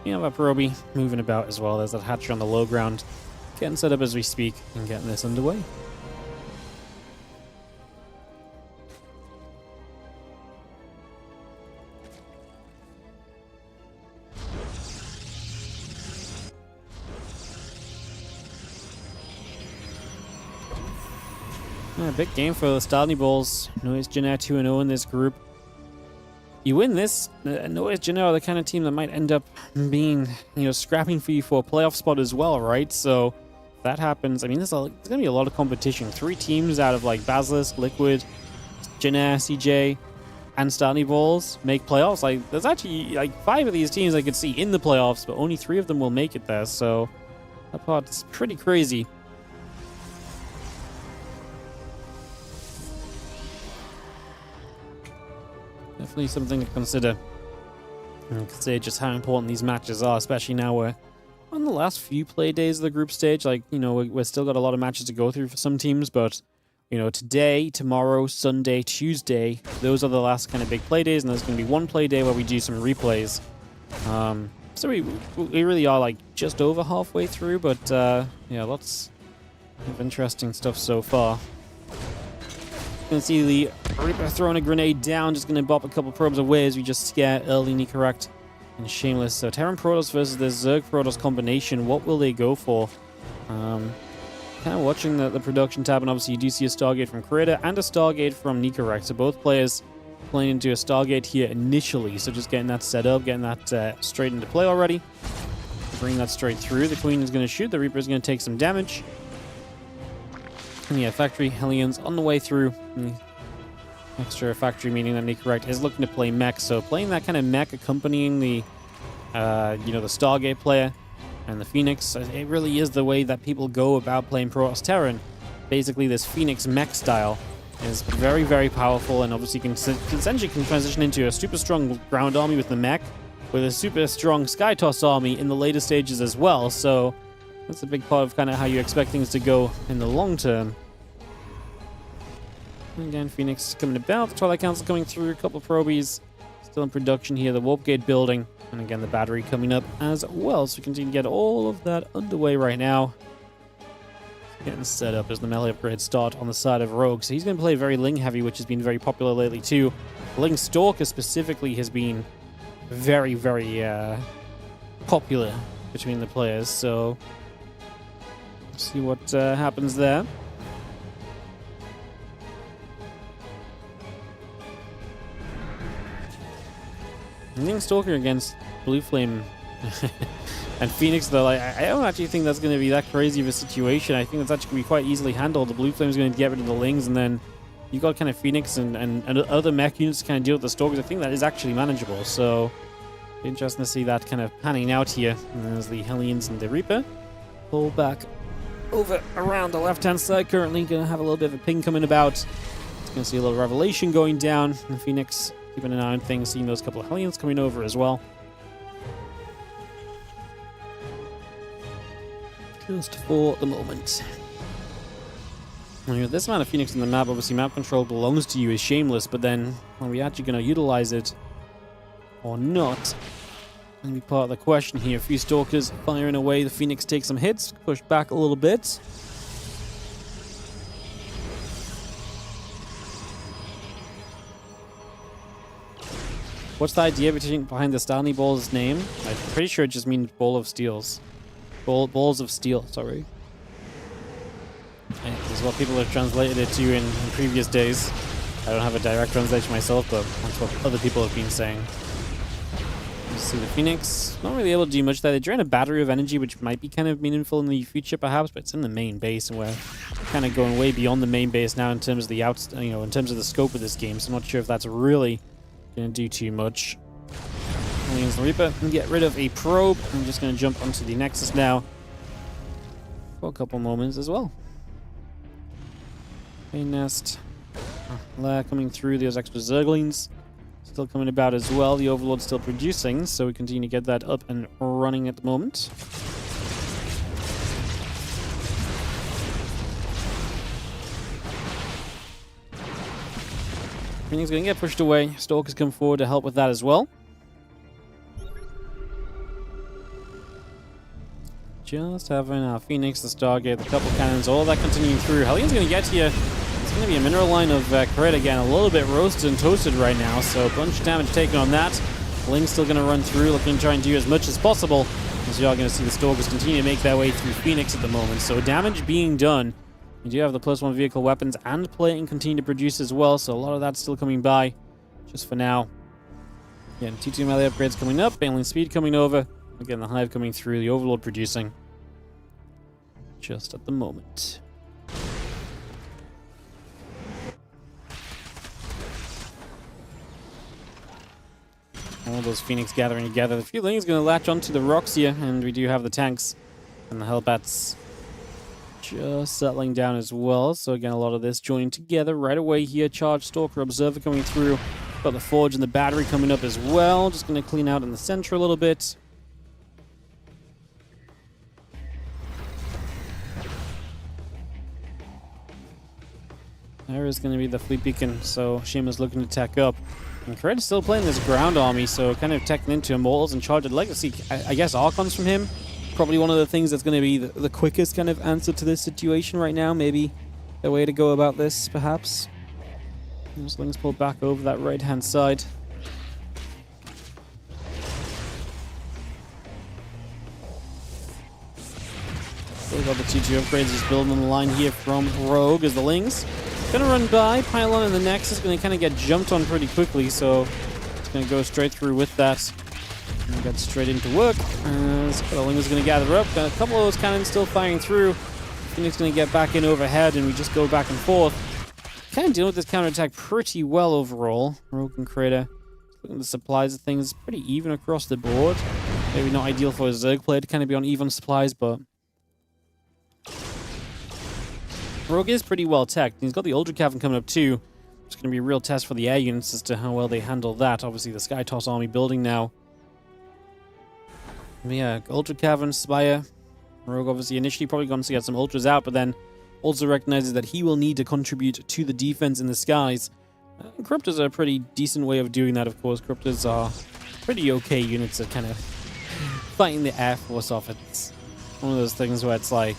We have our probe moving about as well. There's that hatcher on the low ground. Getting set up as we speak and getting this underway. Yeah, big game for the Starly Balls. Noise Jinner 2-0 in this group. You win this, Noise Jinner are the kind of team that might end up being, scrapping for you for a playoff spot as well, right? So if that happens, I mean, there's going to be a lot of competition. 3 teams out of like Basilisk, Liquid, Jinner, CJ, and Starly Balls make playoffs. Like, there's actually like 5 of these teams I could see in the playoffs, but only 3 of them will make it there. So that part's pretty crazy. Definitely something to consider. And consider just how important these matches are, especially now we're on the last few play days of the group stage. Like, we've still got a lot of matches to go through for some teams, but, today, tomorrow, Sunday, Tuesday, those are the last kind of big play days, and there's going to be one play day where we do some replays. So we really are, like, just over halfway through, but, yeah, lots of interesting stuff so far. Gonna see the Reaper throwing a grenade down, just gonna bop a couple probes away as we just scare early Nicorrect and Shameless. So Terran Protoss versus the Zerg Protoss combination, what will they go for? Kind of watching the production tab, and obviously you do see a Stargate from Creator and a Stargate from Nicorrect. So both players playing into a Stargate here initially, so just getting that set up, getting that straight into play already. Bring that straight through. The Queen is gonna shoot, the Reaper is gonna take some damage. And yeah, Factory Hellions on the way through. Extra Factory meaning that Nicorrect is looking to play mech, so playing that kind of mech accompanying the, the Stargate player and the Phoenix, it really is the way that people go about playing Protoss Terran. Basically, this Phoenix mech style is very, very powerful, and obviously can essentially transition into a super strong ground army with the mech, with a super strong Sky Toss army in the later stages as well, so that's a big part of kind of how you expect things to go in the long term. And again, Phoenix coming about, the Twilight Council coming through, a couple of probies still in production here, the Warp Gate building, and again the battery coming up as well. So we continue to get all of that underway right now. Getting set up as the melee upgrades start on the side of Rogue. So he's going to play very Ling heavy, which has been very popular lately too. Ling Stalker specifically has been very, very popular between the players. So let's see what happens there. Ling Stalker against Blue Flame And Phoenix, though, like, I don't actually think that's going to be that crazy of a situation. I think that's actually going to be quite easily handled. The Blue Flame's going to get rid of the Lings, and then you've got kind of Phoenix and other mech units to kind of deal with the Stalkers. I think that is actually manageable, so interesting to see that kind of panning out here. And there's the Hellions and the Reaper. Pull back over around the left-hand side. Currently going to have a little bit of a ping coming about. It's going to see a little Revelation going down. And Phoenix keeping an eye on things, seeing those couple of Hellions coming over as well. Just for the moment. With this amount of Phoenix on the map, obviously map control belongs to you is shameless, but then are we actually going to utilize it or not? Going to be part of the question here. A few Stalkers firing away. The Phoenix takes some hits, pushed back a little bit. What's the idea behind the Stanley Ball's name? I'm pretty sure it just means Ball of Steels. Balls of Steel, sorry. This is what people have translated it to in previous days. I don't have a direct translation myself, but that's what other people have been saying. You see the Phoenix, not really able to do much there. They drain a battery of energy, which might be kind of meaningful in the future, perhaps, but it's in the main base, and we're kind of going way beyond the main base now in terms of the in terms of the scope of this game. So I'm not sure if that's really going to do too much. Aliens the Reaper can get rid of a probe. I'm just going to jump onto the Nexus now for a couple moments as well. A nest. Lair coming through. Those extra Zerglings still coming about as well. The Overlord's still producing, so we continue to get that up and running at the moment. Everything's going to get pushed away. Stalkers come forward to help with that as well. Just having our Phoenix, the Stargate, the couple cannons, all that continuing through. Hellions going to get here. It's going to be a mineral line of crit again, a little bit roasted and toasted right now, so a bunch of damage taken on that. Ling's still going to run through, looking to try and do as much as possible. As you are going to see the Stalkers continue to make their way through Phoenix at the moment. So damage being done. You do have the +1 vehicle weapons and plating continue to produce as well, so a lot of that's still coming by just for now. Again, T2 melee upgrades coming up, Alien speed coming over. Again, the Hive coming through, the Overlord producing just at the moment. All those Phoenix gathering together. The few things going to latch onto the rocks here, and we do have the tanks and the Hellbats just settling down as well. So again, a lot of this joining together right away here. Charge Stalker Observer coming through. Got the Forge and the Battery coming up as well. Just going to clean out in the center a little bit. There is going to be the Fleet Beacon, so Shima's looking to tech up. And Kared's still playing this ground army, so kind of teching into Immortals and Charged Legacy. I guess Archons from him. Probably one of the things that's going to be the quickest kind of answer to this situation right now. Maybe a way to go about this, perhaps. Those Lings pulled back over that right-hand side. Still got the T2 upgrades just building on the line here from Rogue as the Lings gonna run by. Pylon and the Nexus gonna kind of get jumped on pretty quickly, so it's gonna go straight through with that and get straight into work. The Lings gonna gather up. Got a couple of those cannons still firing through. Phoenix gonna get back in overhead, and we just go back and forth. Kind of dealing with this counterattack pretty well overall. Rogue and Crater. Looking at the supplies of things, pretty even across the board. Maybe not ideal for a Zerg player to kind of be on even supplies, but Rogue is pretty well teched. He's got the Ultra Cavern coming up too. It's going to be a real test for the air units as to how well they handle that. Obviously, the Sky Toss army building now. But yeah, Ultra Cavern, Spire. Rogue obviously initially probably going to get some Ultras out, but then also recognizes that he will need to contribute to the defense in the skies. Cryptors are a pretty decent way of doing that, of course. Cryptors are pretty okay units at kind of fighting the Air Force off. It's one of those things where it's like,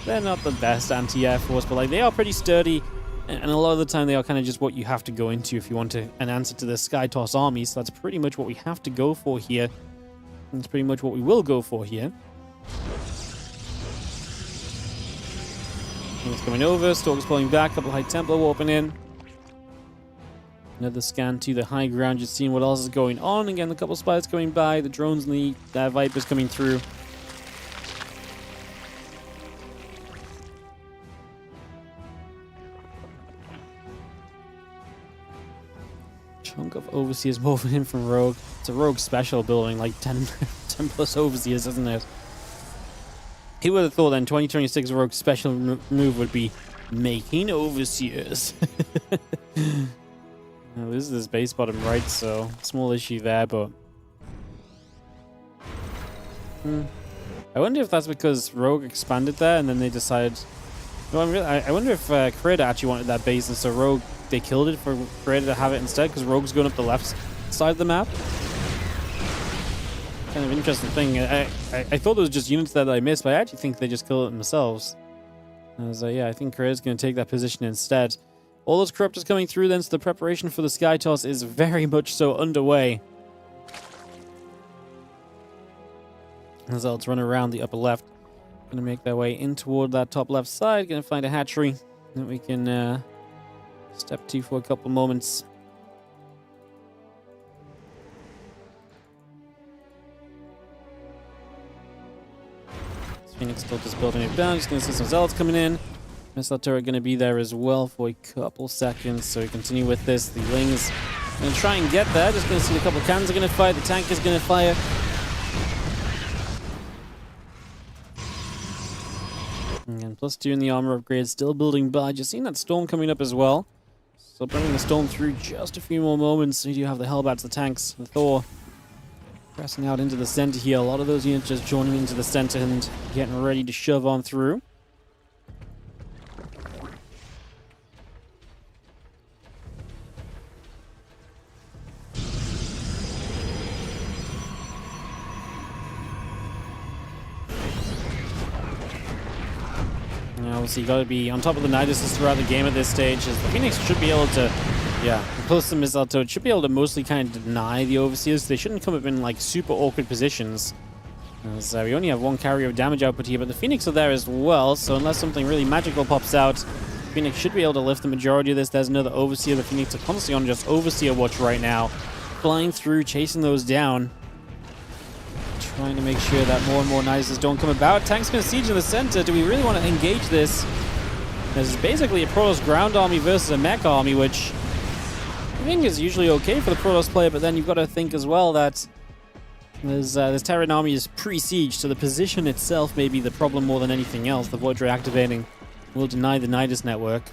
they're not the best anti-Air Force, but like they are pretty sturdy, and a lot of the time they are kind of just what you have to go into if you want an answer to the Sky Toss army, so that's pretty much what we have to go for here. That's pretty much what we will go for here. It's coming over, Stalker's pulling back, couple High Templar warping in. Another scan to the high ground, just seeing what else is going on. Again, a couple spies coming by, the drones and the Vipers coming through. Chunk of Overseers moving in from Rogue. It's a Rogue special building, like 10 plus Overseers, isn't it? He would have thought then 2026 Rogue special move would be making Overseers. Now, this is his base bottom right, so small issue there, but... I wonder if that's because Rogue expanded there and then they decided... No, I wonder if Creator actually wanted that base, and so Rogue, they killed it for Creator to have it instead, because Rogue's going up the left side of the map. Kind of interesting thing. I thought there was just units there that I missed, but I actually think they just killed it themselves. I was like, yeah, I think Creator's going to take that position instead. All those Corruptors coming through then, so the preparation for the Sky Toss is very much so underway. As Zealots run around the upper left. Going to make their way in toward that top left side. Going to find a hatchery that we can step to for a couple moments. Phoenix still just building it down. Just going to see some Zealots coming in. Missile turret going to be there as well for a couple seconds. So we continue with this. The Lings going to try and get there. Just going to see a couple of cannons are going to fire. The tank is going to fire. And +2 in the armor upgrade. Still building by. Just seeing that storm coming up as well. So bringing the storm through just a few more moments. We do have the Hellbats, the tanks, the Thor. Pressing out into the center here. A lot of those units just joining into the center and getting ready to shove on through. Obviously, you got to be on top of the Niduses throughout the game at this stage. As the Phoenix should be able to, plus the missile turret should be able to mostly kind of deny the Overseers. They shouldn't come up in like super awkward positions. As we only have one carrier of damage output here, but the Phoenix are there as well. So unless something really magical pops out, Phoenix should be able to lift the majority of this. There's another Overseer. The Phoenix are constantly on just Overseer watch right now, flying through, chasing those down. Trying to make sure that more and more Niduses don't come about. Tank's going to siege in the center. Do we really want to engage this? This is basically a Protoss ground army versus a mech army, which I think is usually okay for the Protoss player, but then you've got to think as well that this Terran army is pre-siege, so the position itself may be the problem more than anything else. The Void Ray activating will deny the Nidus network.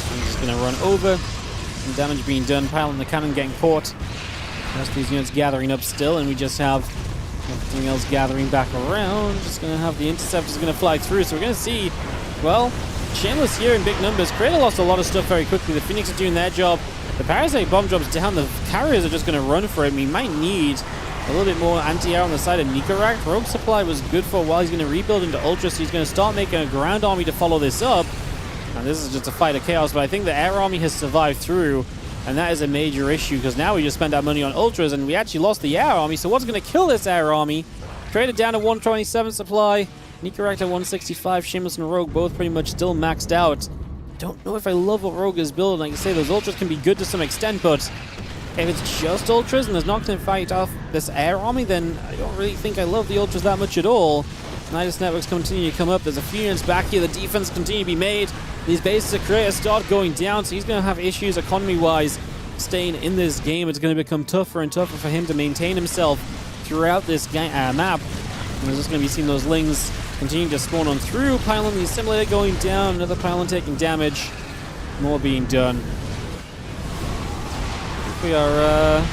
I'm just going to run over. Some damage being done, piling the cannon getting caught. The rest of these units gathering up still, and we just have everything else gathering back around. Just going to have the interceptors going to fly through, so we're going to see, well, Shameless here in big numbers. Creator lost a lot of stuff very quickly. The Phoenix are doing their job. The Parasite bomb drops down. The carriers are just going to run for it. We might need a little bit more anti-air on the side of Nikarak. Rogue supply was good for a while. He's going to rebuild into Ultra, so he's going to start making a ground army to follow this up. And this is just a fight of chaos, but I think the air army has survived through, and that is a major issue, because now we just spent our money on Ultras, and we actually lost the air army, so what's going to kill this air army? Traded down to 127 supply, Nikarak at 165, Shameless and Rogue both pretty much still maxed out. Don't know if I love what Rogue is building. Like I say, those Ultras can be good to some extent, but if it's just Ultras and there's not going to fight off this air army, then I don't really think I love the Ultras that much at all. Nidus networks continue to come up. There's a few units back here. The defense continue to be made. These bases of Creator start going down, so he's going to have issues economy-wise staying in this game. It's going to become tougher and tougher for him to maintain himself throughout this map. And we're just going to be seeing those Lings continue to spawn on through. Pylon, the assimilator going down. Another Pylon taking damage. More being done. We are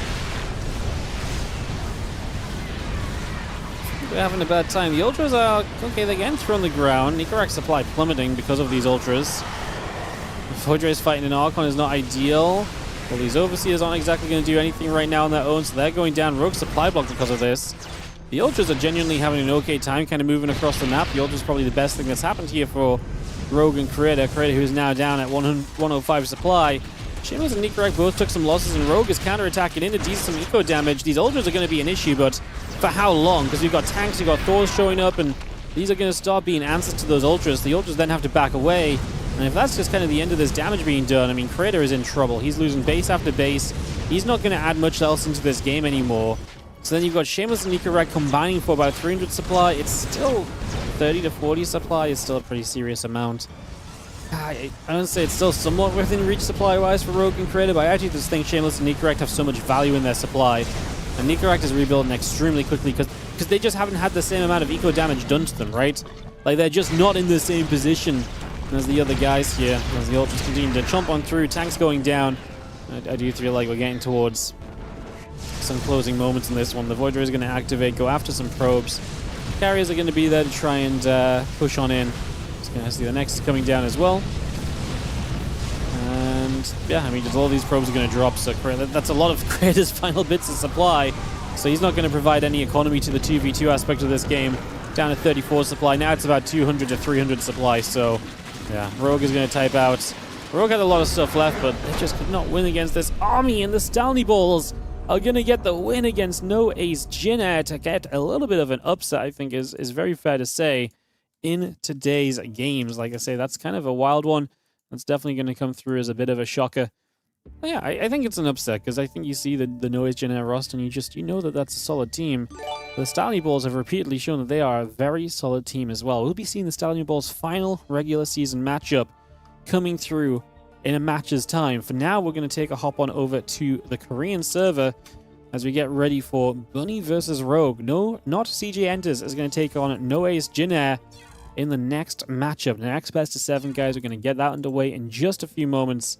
we're having a bad time. The Ultras are okay. They're getting thrown on the ground. Nikarak's supply plummeting because of these Ultras. Void Ray's fighting an Archon is not ideal. Well, these Overseers aren't exactly going to do anything right now on their own, so they're going down. Rogue supply blocked because of this. The Ultras are genuinely having an okay time kind of moving across the map. The Ultras probably the best thing that's happened here for Rogue and Creator. Creator, who's now down at 105 supply. Shameless and Nikarak both took some losses, and Rogue is counterattacking in to deal some eco damage. These Ultras are going to be an issue, but for how long? Because we've got tanks, we've got Thors showing up, and these are going to start being answers to those Ultras. The Ultras then have to back away, and if that's just kind of the end of this damage being done, I mean, Creator is in trouble. He's losing base after base. He's not going to add much else into this game anymore. So then you've got Shameless and Nikarak combining for about 300 supply. It's still 30 to 40 supply. It's still a pretty serious amount. I don't say it's still somewhat within reach supply-wise for Rogue and Creator, but I actually just think Shameless and Nicorrect have so much value in their supply. And Nicorrect is rebuilding extremely quickly because they just haven't had the same amount of eco damage done to them, right? Like, they're just not in the same position as the other guys here. As the ultras continue to chomp on through, tanks going down. I do feel like we're getting towards some closing moments in this one. The Voidra is going to activate, go after some probes. Carriers are going to be there to try and push on in. Just going to see the Nexus coming down as well. And yeah, I mean, just all these probes are going to drop, so that's a lot of Creator's final bits of supply. So he's not going to provide any economy to the 2v2 aspect of this game. Down to 34 supply. Now it's about 200 to 300 supply, so yeah, Rogue is going to type out. Rogue had a lot of stuff left, but they just could not win against this army, and the Stalny Balls are going to get the win against No Ace Jinner to get a little bit of an upset, I think is very fair to say, in today's games. Like I say, that's kind of a wild one. That's definitely going to come through as a bit of a shocker. But yeah, I think it's an upset, because I think you see the No Ace Jinner roster, and you know that that's a solid team. The Stalny Balls have repeatedly shown that they are a very solid team as well. We'll be seeing the Stalny Balls' final regular season matchup coming through in a match's time. For now, we're going to take a hop on over to the Korean server as we get ready for Bunny versus Rogue. No, not CJ Enters is going to take on No Ace Jinner in the next matchup. The next best of 7, guys. We're going to get that underway in just a few moments.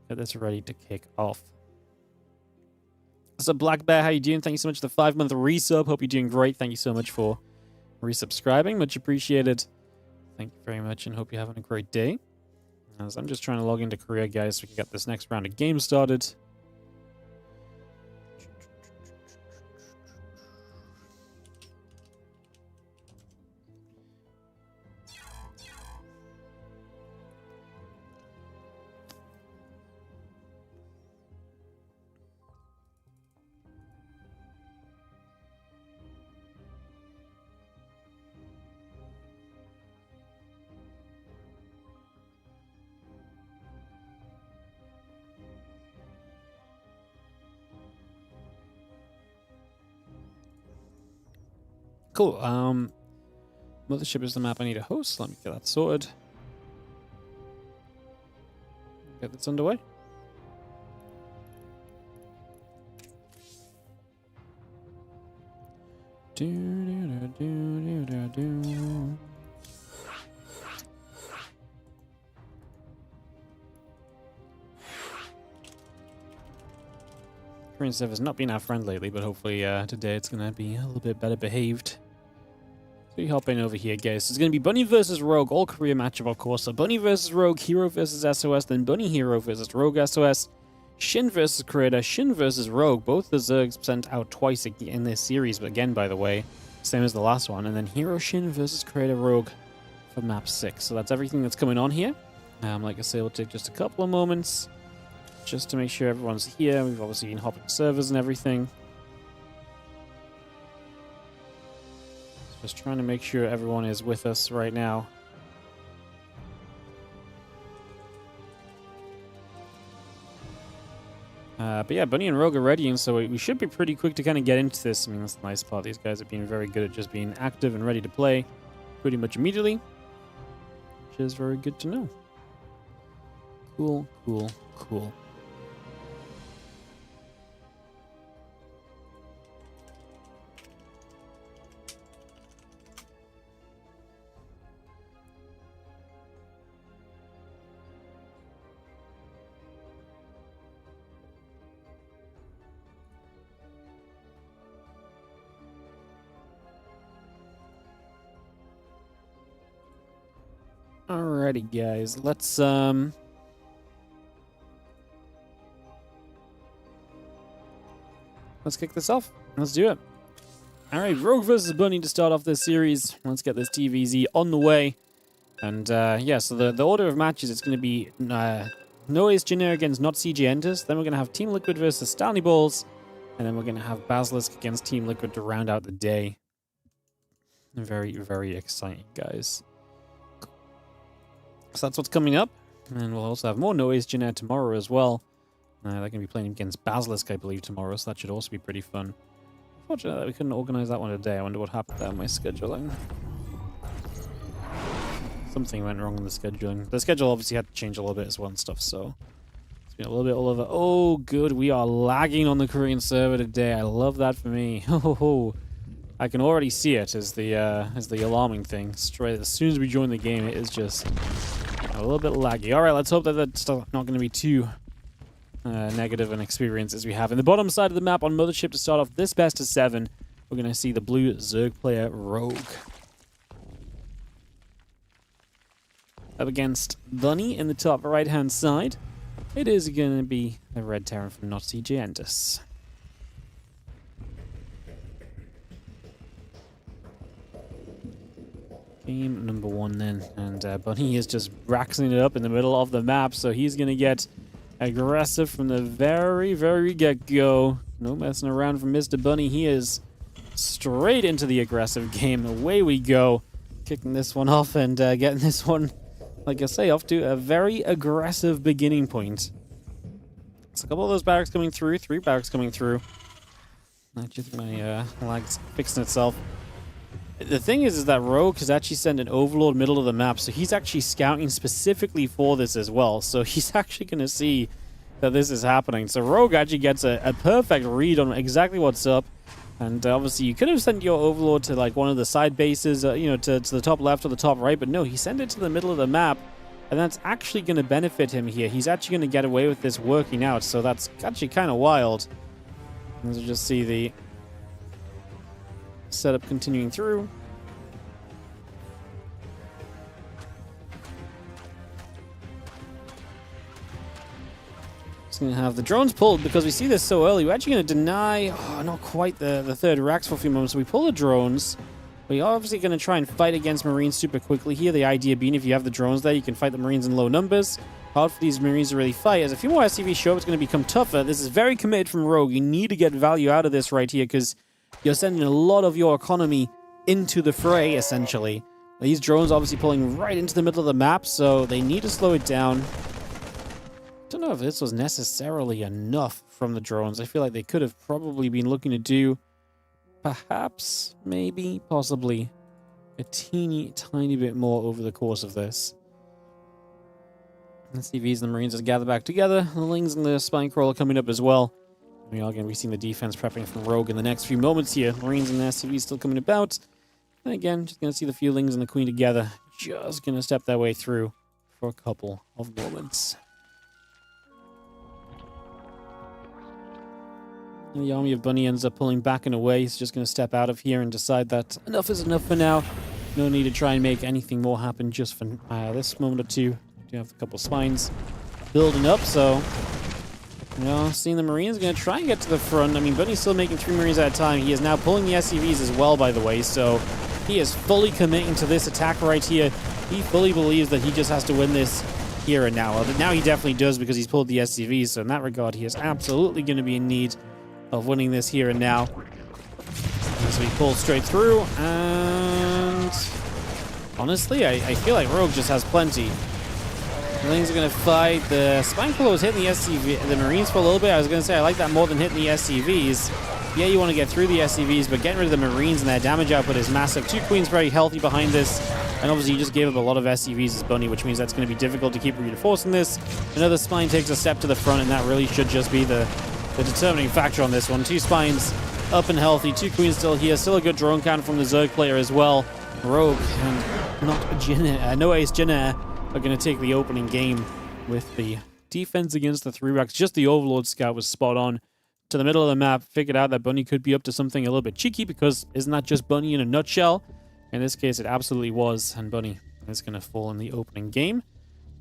Get this ready to kick off. So Black Bear, how you doing? Thank you so much for the 5-month resub. Hope you're doing great. Thank you so much for resubscribing. Much appreciated. Thank you very much, and hope you're having a great day. As I'm just trying to log into Korea, guys, so we can get this next round of games started. Cool. Mothership is the map I need a host. Let me get that sorted. Get this underway. Korean server's not been our friend lately, but hopefully today it's going to be a little bit better behaved. So you hop in over here, guys. It's going to be Bunny versus Rogue, all Korea matchup, of course. So Bunny versus Rogue, Hero versus SOS, then Bunny Hero versus Rogue SOS, Shin versus Creator, Shin versus Rogue. Both the Zergs sent out twice in this series, but again, by the way, same as the last one. And then Hero Shin versus Creator Rogue for map 6. So that's everything that's coming on here. Like I say, we'll take just a couple of moments just to make sure everyone's here. We've obviously been hopping servers and everything. Just trying to make sure everyone is with us right now. But yeah, Bunny and Rogue are ready, and so we should be pretty quick to kind of get into this. I mean, that's the nice part. These guys have been very good at just being active and ready to play pretty much immediately, which is very good to know. Cool, cool, cool. Alrighty, guys. Let's kick this off. Let's do it. Alright, Rogue versus Bunny to start off this series. Let's get this TVZ on the way. And yeah, so the order of matches, it's going to be No Ace Jinner against Not CG Enters. Then we're going to have Team Liquid versus Stalny Balls. And then we're going to have Basilisk against Team Liquid to round out the day. Very, very exciting, guys. So that's what's coming up. And we'll also have more No Ace Jinner tomorrow as well. They're going to be playing against Basilisk, I believe, tomorrow, so that should also be pretty fun. Unfortunately, we couldn't organize that one today. I wonder what happened there on my scheduling. something went wrong in the scheduling. The schedule obviously had to change a little bit as well and stuff, so it's been a little bit all over. Oh, good. We are lagging on the Korean server today. I love that for me. Oh, I can already see it as the alarming thing. Straight as soon as we join the game, it is just a little bit laggy. All right, let's hope that that's not going to be too negative an experience as we have. In the bottom side of the map on Mothership to start off this best of 7, we're going to see the blue Zerg player Rogue up against Bunny in the top right-hand side. It is going to be the red Terran from Nazi Giantus. Game number 1 then, and Bunny is just raxing it up in the middle of the map, so he's going to get aggressive from the very, very get-go. No messing around from Mr. Bunny. He is straight into the aggressive game. Away we go. Kicking this one off and getting this one, like I say, off to a very aggressive beginning point. It's a couple of those barracks coming through. 3 barracks coming through. I just my lag's fixing itself. The thing is that Rogue has actually sent an Overlord middle of the map, so he's actually scouting specifically for this as well. So he's actually going to see that this is happening. So Rogue actually gets a perfect read on exactly what's up. And obviously you could have sent your Overlord to like one of the side bases, you know, to the top left or the top right, but no, he sent it to the middle of the map. And that's actually going to benefit him here. He's actually going to get away with this working out, so that's actually kind of wild. As you just see the setup continuing through. Just going to have the drones pulled because we see this so early. We're actually going to deny, not quite the third racks for a few moments. So we pull the drones. We're obviously going to try and fight against Marines super quickly here. The idea being if you have the drones there, you can fight the Marines in low numbers. Hard for these Marines to really fight. As a few more SCVs show up, it's going to become tougher. This is very committed from Rogue. You need to get value out of this right here because you're sending a lot of your economy into the fray, essentially. These drones obviously pulling right into the middle of the map, so they need to slow it down. Don't know if this was necessarily enough from the drones. I feel like they could have probably been looking to do perhaps, maybe, possibly a teeny tiny bit more over the course of this. The SCVs and the Marines just gather back together. The Lings and the Spine Crawler coming up as well. We are going to be seeing the defense prepping from Rogue in the next few moments here. Marines and the SCVs still coming about. And again, just going to see the few Lings and the Queen together. Just going to step their way through for a couple of moments. And the army of Bunny ends up pulling back and away. He's just going to step out of here and decide that enough is enough for now. No need to try and make anything more happen just for this moment or two. We do have a couple spines building up, so... You know, seeing the Marines going to try and get to the front. I mean, Bunny's still making 3 Marines at a time. He is now pulling the SCVs as well, by the way, so he is fully committing to this attack right here. He fully believes that he just has to win this here and now. Well, now he definitely does because he's pulled the SCVs, so in that regard, he is absolutely going to be in need of winning this here and now. So he pulls straight through, and honestly, I feel like Rogue just has plenty. The Lings are going to fight. The Spine Crawler was hitting the Marines for a little bit. I was going to say I like that more than hitting the SCVs. Yeah, you want to get through the SCVs, but getting rid of the Marines and their damage output is massive. 2 Queens very healthy behind this, and obviously you just gave up a lot of SCVs as Bunny, which means that's going to be difficult to keep reinforcing this. Another Spine takes a step to the front, and that really should just be the determining factor on this one. 2 Spines up and healthy. 2 Queens still here. Still a good drone count from the Zerg player as well. Rogue and no Ace Jinner are going to take the opening game with the defense against the 3 racks. Just the Overlord Scout was spot on to the middle of the map. Figured out that Bunny could be up to something a little bit cheeky because isn't that just Bunny in a nutshell? In this case, it absolutely was. And Bunny is going to fall in the opening game.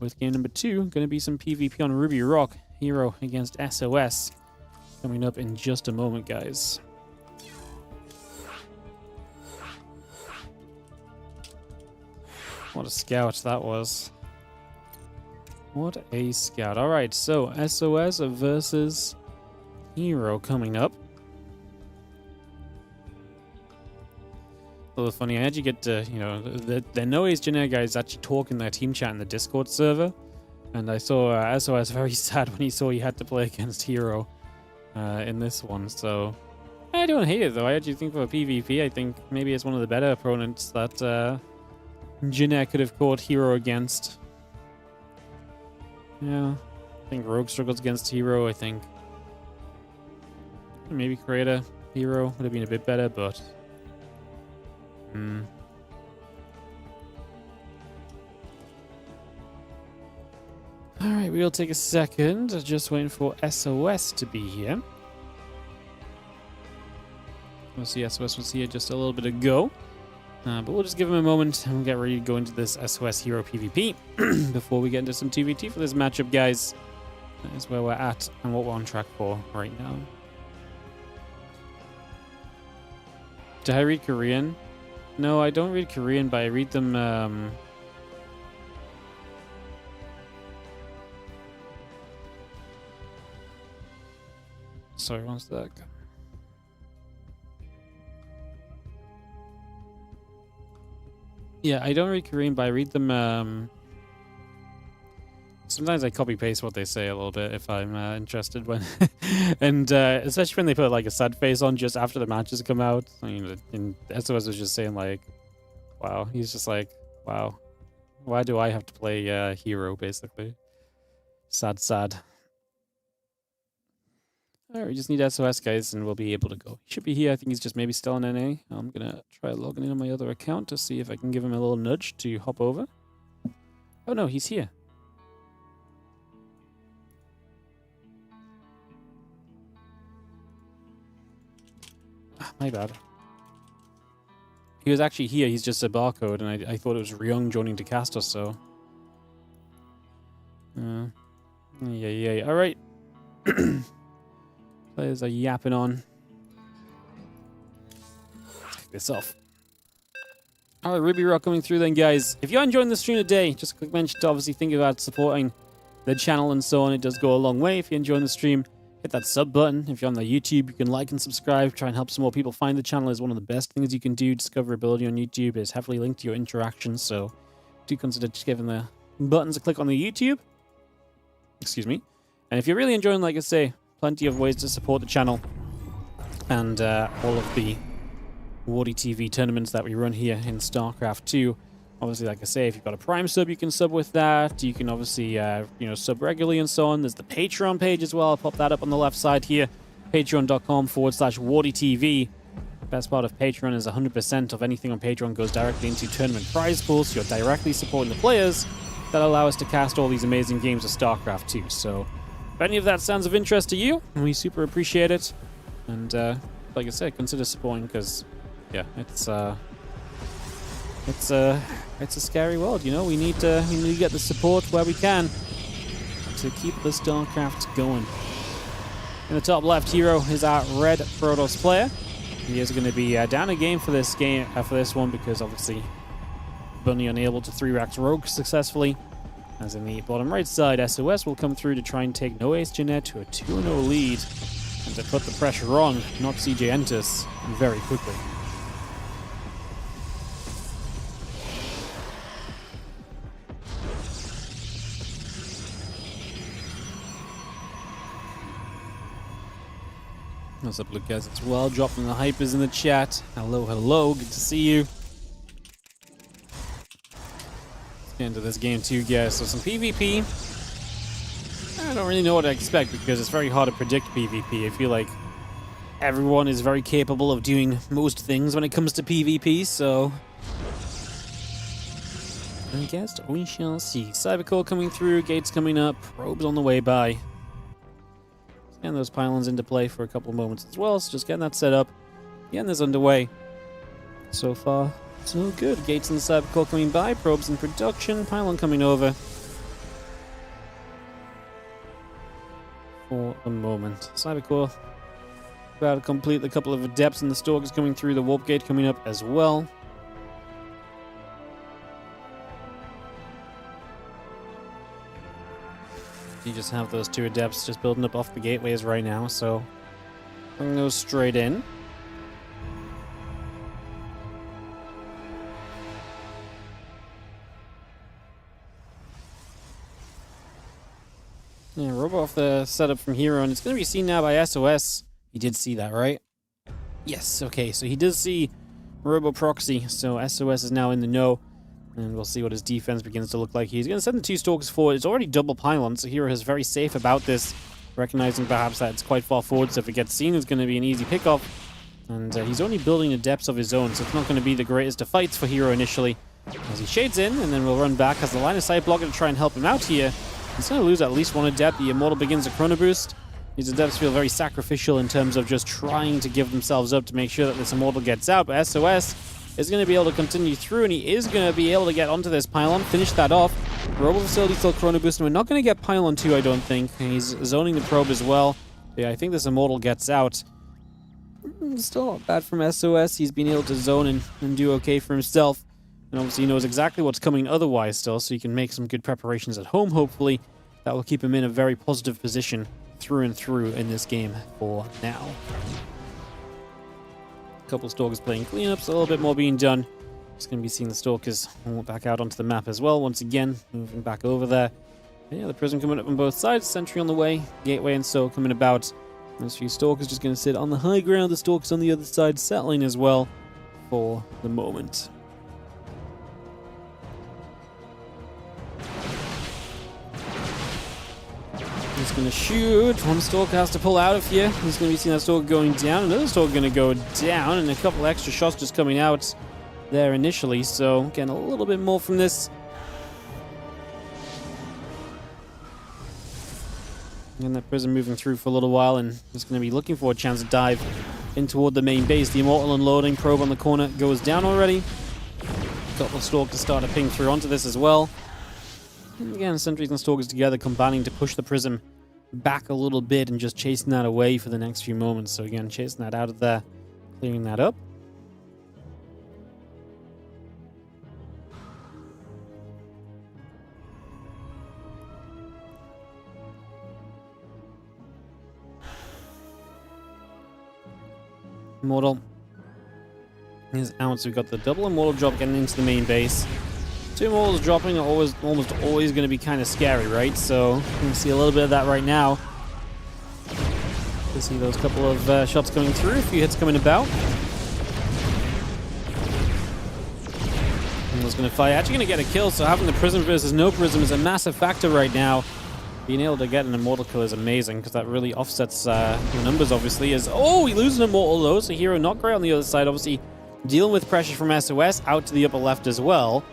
With game number 2, going to be some PvP on Ruby Rock. Hero against SOS. Coming up in just a moment, guys. What a scout that was. What a scout. Alright, so SOS versus Hero coming up. A little funny, I actually get to, you know, the No Ace Generic guys actually talking their team chat in the Discord server. And I saw SOS very sad when he saw he had to play against Hero in this one. So, I don't hate it though. I actually think for PvP, I think maybe it's one of the better opponents that Jeanette could have caught Hero against. Yeah, I think Rogue struggles against Hero. I think maybe Creator Hero would have been a bit better, but Alright, we'll take a second. Just waiting for SOS to be here. We'll see SOS was here just a little bit ago. But we'll just give him a moment and we'll get ready to go into this SOS Hero PvP before we get into some TVT for this matchup, guys. That is where we're at and what we're on track for right now. Do I read Korean? No, I don't read Korean, but I read them... Sorry, one sec. Yeah, I don't read Korean, but I read them... Sometimes I copy-paste what they say a little bit if I'm interested when... and especially when they put like a sad face on just after the matches come out. I mean, and SOS was just saying like, wow. He's just like, wow. Why do I have to play Hero, basically? Sad, sad. Alright, we just need SOS, guys, and we'll be able to go. He should be here. I think he's just maybe still in NA. I'm going to try logging in on my other account to see if I can give him a little nudge to hop over. Oh, no, he's here. Ah, my bad. He was actually here. He's just a barcode, and I thought it was Ryung joining to cast us, so... yeah. Alright. Players are yapping on. Take this off. Alright, Ruby Rock coming through then, guys. If you're enjoying the stream today, just a quick mention to obviously think about supporting the channel and so on. It does go a long way. If you're enjoying the stream, hit that sub button. If you're on the YouTube, you can like and subscribe. Try and help some more people find the channel is one of the best things you can do. Discoverability on YouTube is heavily linked to your interactions, so do consider just giving the buttons a click on the YouTube. Excuse me. And if you're really enjoying, like I say, plenty of ways to support the channel and all of the WardiTV tournaments that we run here in StarCraft 2. Obviously, like I say, if you've got a Prime sub, you can sub with that. You can obviously, sub regularly and so on. There's the Patreon page as well. I'll pop that up on the left side here. Patreon.com/WardiTV. Best part of Patreon is 100% of anything on Patreon goes directly into tournament prize pools. So you're directly supporting the players that allow us to cast all these amazing games of StarCraft 2. So if any of that sounds of interest to you, we super appreciate it. And like I said, consider supporting because, yeah, it's a scary world. You know, we need to get the support where we can to keep the StarCraft going. In the top left, Hero is our red Protoss player. He is going to be down a game for this one because obviously Bunny unable to 3-rack Rogue successfully. As in the bottom right side, SOS will come through to try and take No Ace Jeanette to a 2-0 lead and to put the pressure on, not CJ Entus, very quickly. What's up, look guys, as well, dropping the hypers in the chat. Hello, good to see you. Into this game too, guys. So some PvP. I don't really know what to expect because it's very hard to predict PvP. I feel like everyone is very capable of doing most things when it comes to PvP, so I guess we shall see. Cybercore coming through, gates coming up, probes on the way by. Getting those pylons into play for a couple of moments as well, so just getting that set up, getting this underway. So far, so good. Gates and Cybercore coming by, probes in production, pylon coming over. For a moment. Cybercore about to complete the couple of adepts, and the Stalkers coming through, the Warp Gate coming up as well. You just have those two adepts just building up off the gateways right now, so bring those straight in. Yeah, robo off the setup from Hero, and it's going to be seen now by SOS. He did see that, right? Yes, okay, so he does see Robo Proxy, so SOS is now in the know. And we'll see what his defense begins to look like. He's going to send the 2 Stalkers forward. It's already double pylon, so Hero is very safe about this, recognizing perhaps that it's quite far forward, so if it gets seen, it's going to be an easy pickup. And he's only building the depths of his own, so it's not going to be the greatest of fights for Hero initially. As he shades in, and then we'll run back as the line of sight blocker to try and help him out here. He's going to lose at least 1 adept. The Immortal begins a chrono boost. These adepts feel very sacrificial in terms of just trying to give themselves up to make sure that this Immortal gets out, but SOS is going to be able to continue through, and he is going to be able to get onto this pylon, finish that off. Robo Facility still chrono boosting. We're not going to get pylon 2, I don't think. He's zoning the probe as well. Yeah, I think this Immortal gets out. Still not bad from SOS. He's been able to zone and do okay for himself. And obviously he knows exactly what's coming otherwise still, so he can make some good preparations at home, hopefully. That will keep him in a very positive position through and through in this game for now. A couple of Stalkers playing cleanups, a little bit more being done. Just going to be seeing the Stalkers back out onto the map as well, once again, moving back over there. And yeah, the Prism coming up on both sides, Sentry on the way, Gateway and so coming about. Those few Stalkers just going to sit on the high ground, the Stalkers on the other side settling as well for the moment. He's going to shoot. 1 Stalker has to pull out of here. He's going to be seeing that Stalker going down. Another Stalker going to go down, and a couple extra shots just coming out there initially. So, getting a little bit more from this. And that Prism moving through for a little while, and just going to be looking for a chance to dive in toward the main base. The Immortal unloading, probe on the corner goes down already. A couple of Stalkers start to ping through onto this as well. And again, Sentries and Stalkers together combining to push the Prism back a little bit and just chasing that away for the next few moments. So again, chasing that out of there, clearing that up. Immortal is out, so we've got the double Immortal drop getting into the main base. 2 Immortals dropping are almost always going to be kind of scary, right? So you can see a little bit of that right now. You see those couple of shots coming through, a few hits coming about. Immortal's going to fight. Actually going to get a kill, so having the Prism versus no Prism is a massive factor right now. Being able to get an Immortal kill is amazing, because that really offsets the numbers, obviously. Oh, he loses an Immortal, though, so Hero not great on the other side. Obviously, dealing with pressure from SOS out to the upper left as well.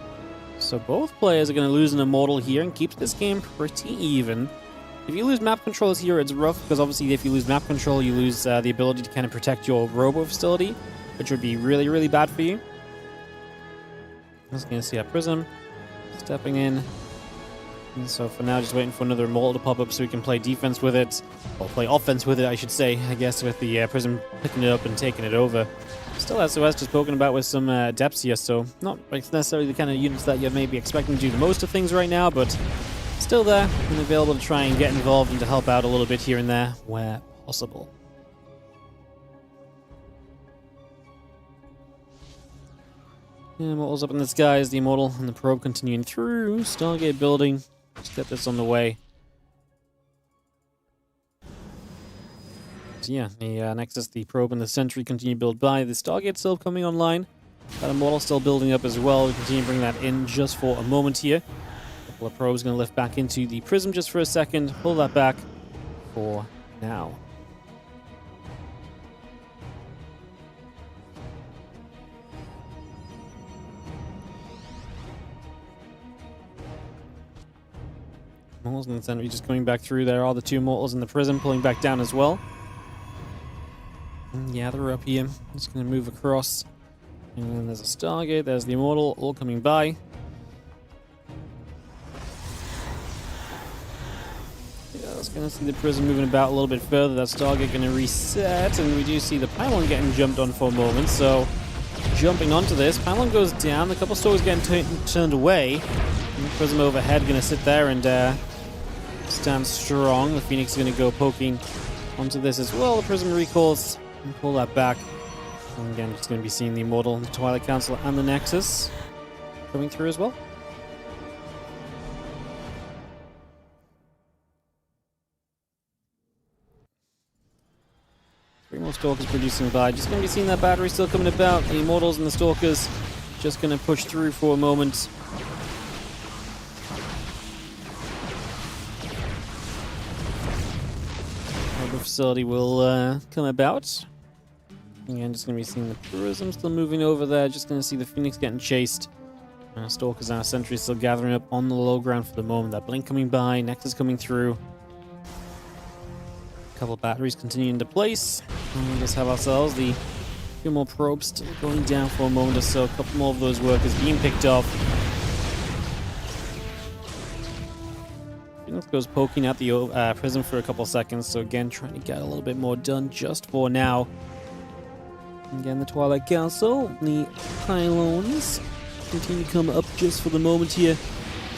So both players are going to lose an Immortal here and keeps this game pretty even. If you lose map controls here, it's rough, because obviously if you lose map control, you lose the ability to kind of protect your Robo Facility, which would be really, really bad for you. Just going to see a Prism stepping in. And so for now, just waiting for another Immortal to pop up so we can play defense with it. Or play offense with it, I should say, I guess, with the Prism picking it up and taking it over. Still SOS just poking about with some depths here, so not necessarily the kind of units that you may be expecting to do the most of things right now, but still there and available to try and get involved and to help out a little bit here and there where possible. Yeah, Immortal's up in the skies, the Immortal and the probe continuing through. Stargate building. Let's get this on the way. So yeah, the Nexus, the probe, and the Sentry continue to build by. The Stargate still coming online. That Immortal still building up as well. We continue to bring that in just for a moment here. A couple of probes going to lift back into the Prism just for a second. Pull that back for now. Immortals and the Sentry just coming back through. There are the 2 Immortals in the Prism pulling back down as well. Yeah, they're up here. Just going to move across. And then there's a Stargate. There's the Immortal all coming by. Yeah, I was going to see the Prism moving about a little bit further. That Stargate going to reset. And we do see the Pylon getting jumped on for a moment. So, jumping onto this. Pylon goes down. A couple Stalkers getting turned away. And the Prism overhead going to sit there and stand strong. The Phoenix is going to go poking onto this as well. The Prism recalls. And pull that back. And again, it's going to be seeing the Immortal, the Twilight Council, and the Nexus coming through as well. Three more Stalkers producing by. Just going to be seeing that battery still coming about. The Immortals and the Stalkers just going to push through for a moment. facility will come about. Again, just going to be seeing the Prism still moving over there. Just going to see the Phoenix getting chased. Stalkers and our sentries still gathering up on the low ground for the moment. That Blink coming by, Nexus coming through. A couple batteries continuing to place. And we just have ourselves the few more probes still going down for a moment or so. A couple more of those workers being picked off. Phoenix goes poking at the Prism for a couple seconds. So again, trying to get a little bit more done just for now. Again, the Twilight Council, the pylons continue to come up just for the moment here.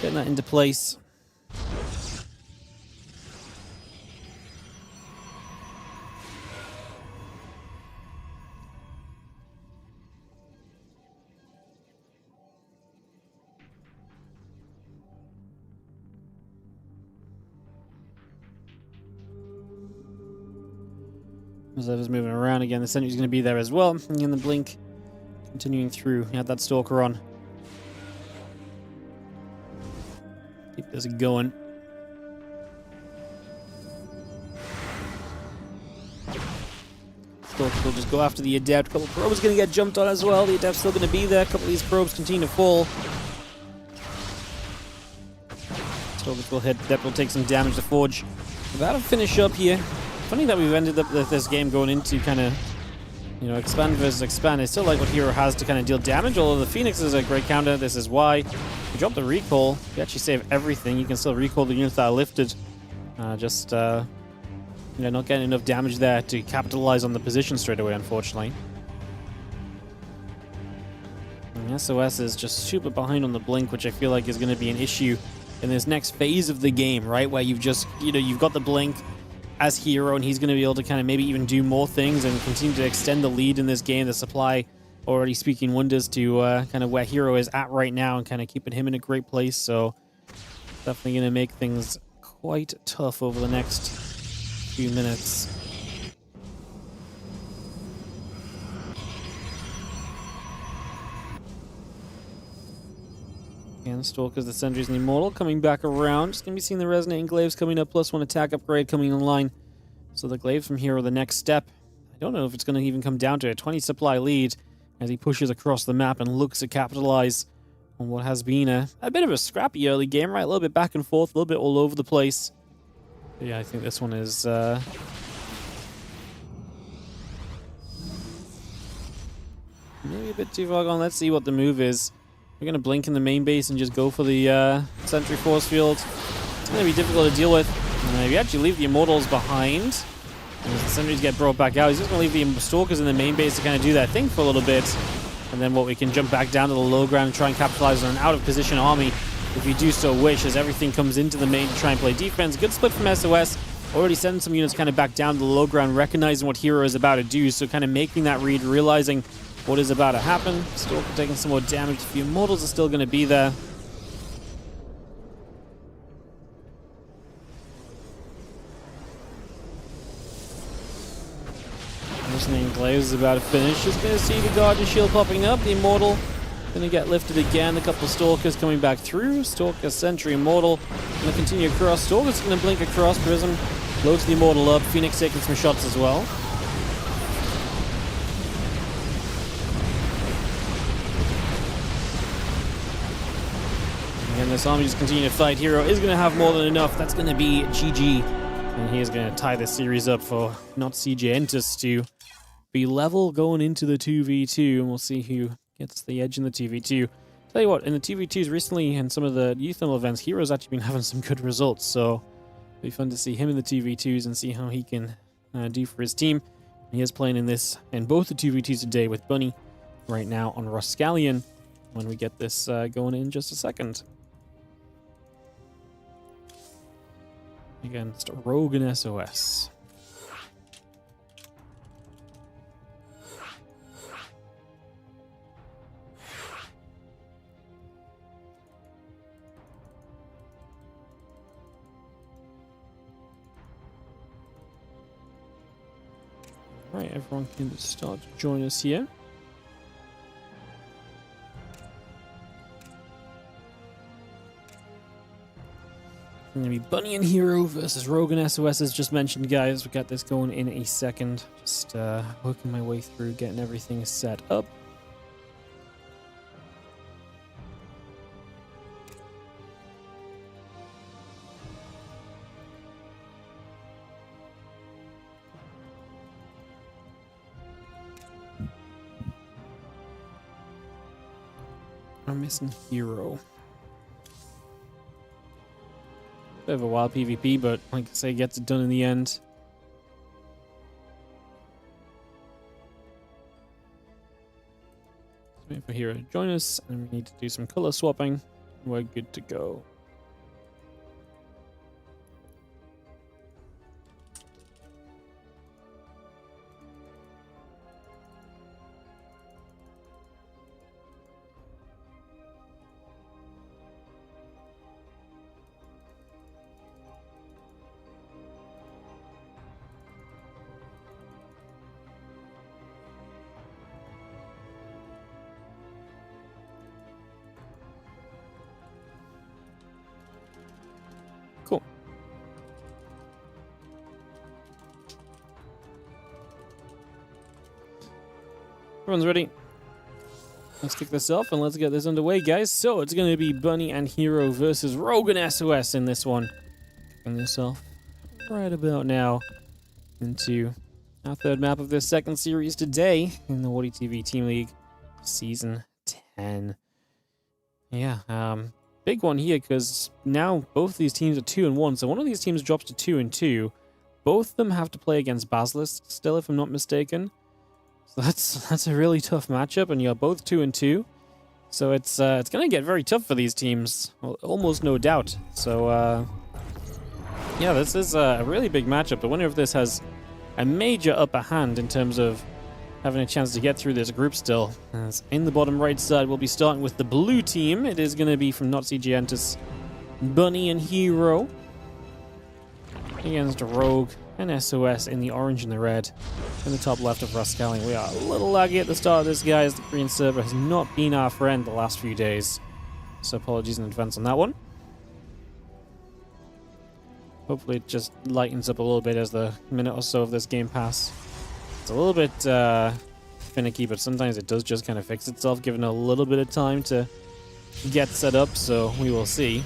Getting that into place. Observer's moving around again. The sentry's going to be there as well. And then the Blink continuing through. You had that Stalker on. Keep this going. Stalker will just go after the Adept. A couple probes going to get jumped on as well. The Adept's still going to be there. A couple of these probes continue to fall. Stalkers will hit. Adept will take some damage. The Forge about to finish up here. Funny that we've ended up with this game going into kind of, you know, expand versus expand. I still like what Hero has to kind of deal damage, although the Phoenix is a great counter. This is why. If you drop the recall, you actually save everything. You can still recall the units that are lifted. You know, not getting enough damage there to capitalize on the position straight away, unfortunately. And SOS is just super behind on the Blink, which I feel like is going to be an issue in this next phase of the game, right? Where you've just, you know, you've got the Blink as Hero, and he's going to be able to kind of maybe even do more things and continue to extend the lead in this game. The supply already speaking wonders to kind of where Hero is at right now and kind of keeping him in a great place. So definitely going to make things quite tough over the next few minutes. And Stalkers, the Sentries, and the Immortal coming back around. Just going to be seeing the Resonating Glaives coming up, +1 attack upgrade coming online. So the Glaives from here are the next step. I don't know if it's going to even come down to a 20 supply lead as he pushes across the map and looks to capitalize on what has been a bit of a scrappy early game, right? A little bit back and forth, a little bit all over the place. But yeah, I think this one is maybe a bit too far gone. Let's see what the move is. We're going to Blink in the main base and just go for the Sentry Force Field. It's going to be difficult to deal with. If you actually leave the Immortals behind, and as the Sentries get brought back out, he's just going to leave the Stalkers in the main base to kind of do their thing for a little bit. And then what we can jump back down to the low ground and try and capitalize on an out-of-position army if you do so wish, as everything comes into the main to try and play defense. Good split from SOS. Already sending some units kind of back down to the low ground, recognizing what Hero is about to do. So kind of making that read, realizing what is about to happen. Stalker taking some more damage. The Immortals are still going to be there. Resonating Glaives is about to finish. Just going to see the Guardian Shield popping up. The Immortal going to get lifted again. A couple of Stalkers coming back through. Stalker, Sentry, Immortal. Going to continue across. Stalker's going to blink across. Prism loads the Immortal up. Phoenix taking some shots as well. And this army just continue to fight. Hero is going to have more than enough. That's going to be GG. And he is going to tie this series up for not CJ Entus to be level going into the 2v2. And we'll see who gets the edge in the 2v2. Tell you what, in the 2v2s recently and some of the youth thermal events, Hero's actually been having some good results. So it'll be fun to see him in the 2v2s and see how he can do for his team. He is playing in both the 2v2s today with Bunny right now on Roskalion when we get this going in just a second. Against Rogue and SOS. Alright, everyone can start to join us here. Gonna be Bunny and Hero versus Rogue and SOS as just mentioned, guys. We got this going in a second. Just working my way through, getting everything set up. I'm missing Hero. Bit of a wild PvP, but like I say, gets it done in the end. Let's wait for Hero to join us, and we need to do some color swapping. We're good to go. Cool. Everyone's ready. Let's kick this off and let's get this underway, guys. So it's going to be Bunny and Hero versus Rogue and SOS in this one. Kicking this off right about now into our third map of this second series today in the WardiTV Team League Season 10. Yeah, big one here because now both these teams are 2-1. So one of these teams drops to 2-2. Both of them have to play against Basilisk still, if I'm not mistaken. So that's a really tough matchup, and you're both 2-2. So it's going to get very tough for these teams, well, almost no doubt. So yeah, this is a really big matchup. The winner of this has a major upper hand in terms of having a chance to get through this group still. As in the bottom right side, we'll be starting with the blue team. It is going to be from Nazi Giantus, Bunny and Hero against Rogue and SOS in the orange and the red. In the top left of Rascallion, we are a little laggy at the start of this, guys. The Korean server has not been our friend the last few days, so apologies in advance on that one. Hopefully it just lightens up a little bit as the minute or so of this game pass. It's a little bit finicky, but sometimes it does just kind of fix itself, given a little bit of time to get set up, so we will see.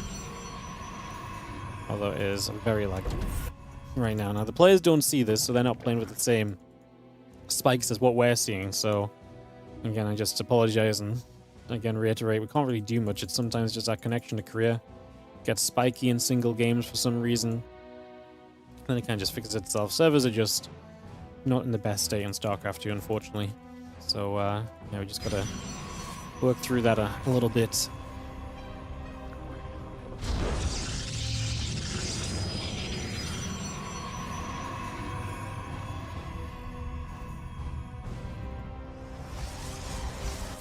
Although it is very laggy right now. Now, the players don't see this, so they're not playing with the same spikes as what we're seeing, so again, I just apologize and again reiterate, we can't really do much. It's sometimes just our connection to Korea gets spiky in single games for some reason, then it kind of just fixes itself. Servers are just not in the best state in StarCraft 2, unfortunately. So, yeah, we just gotta work through that a little bit.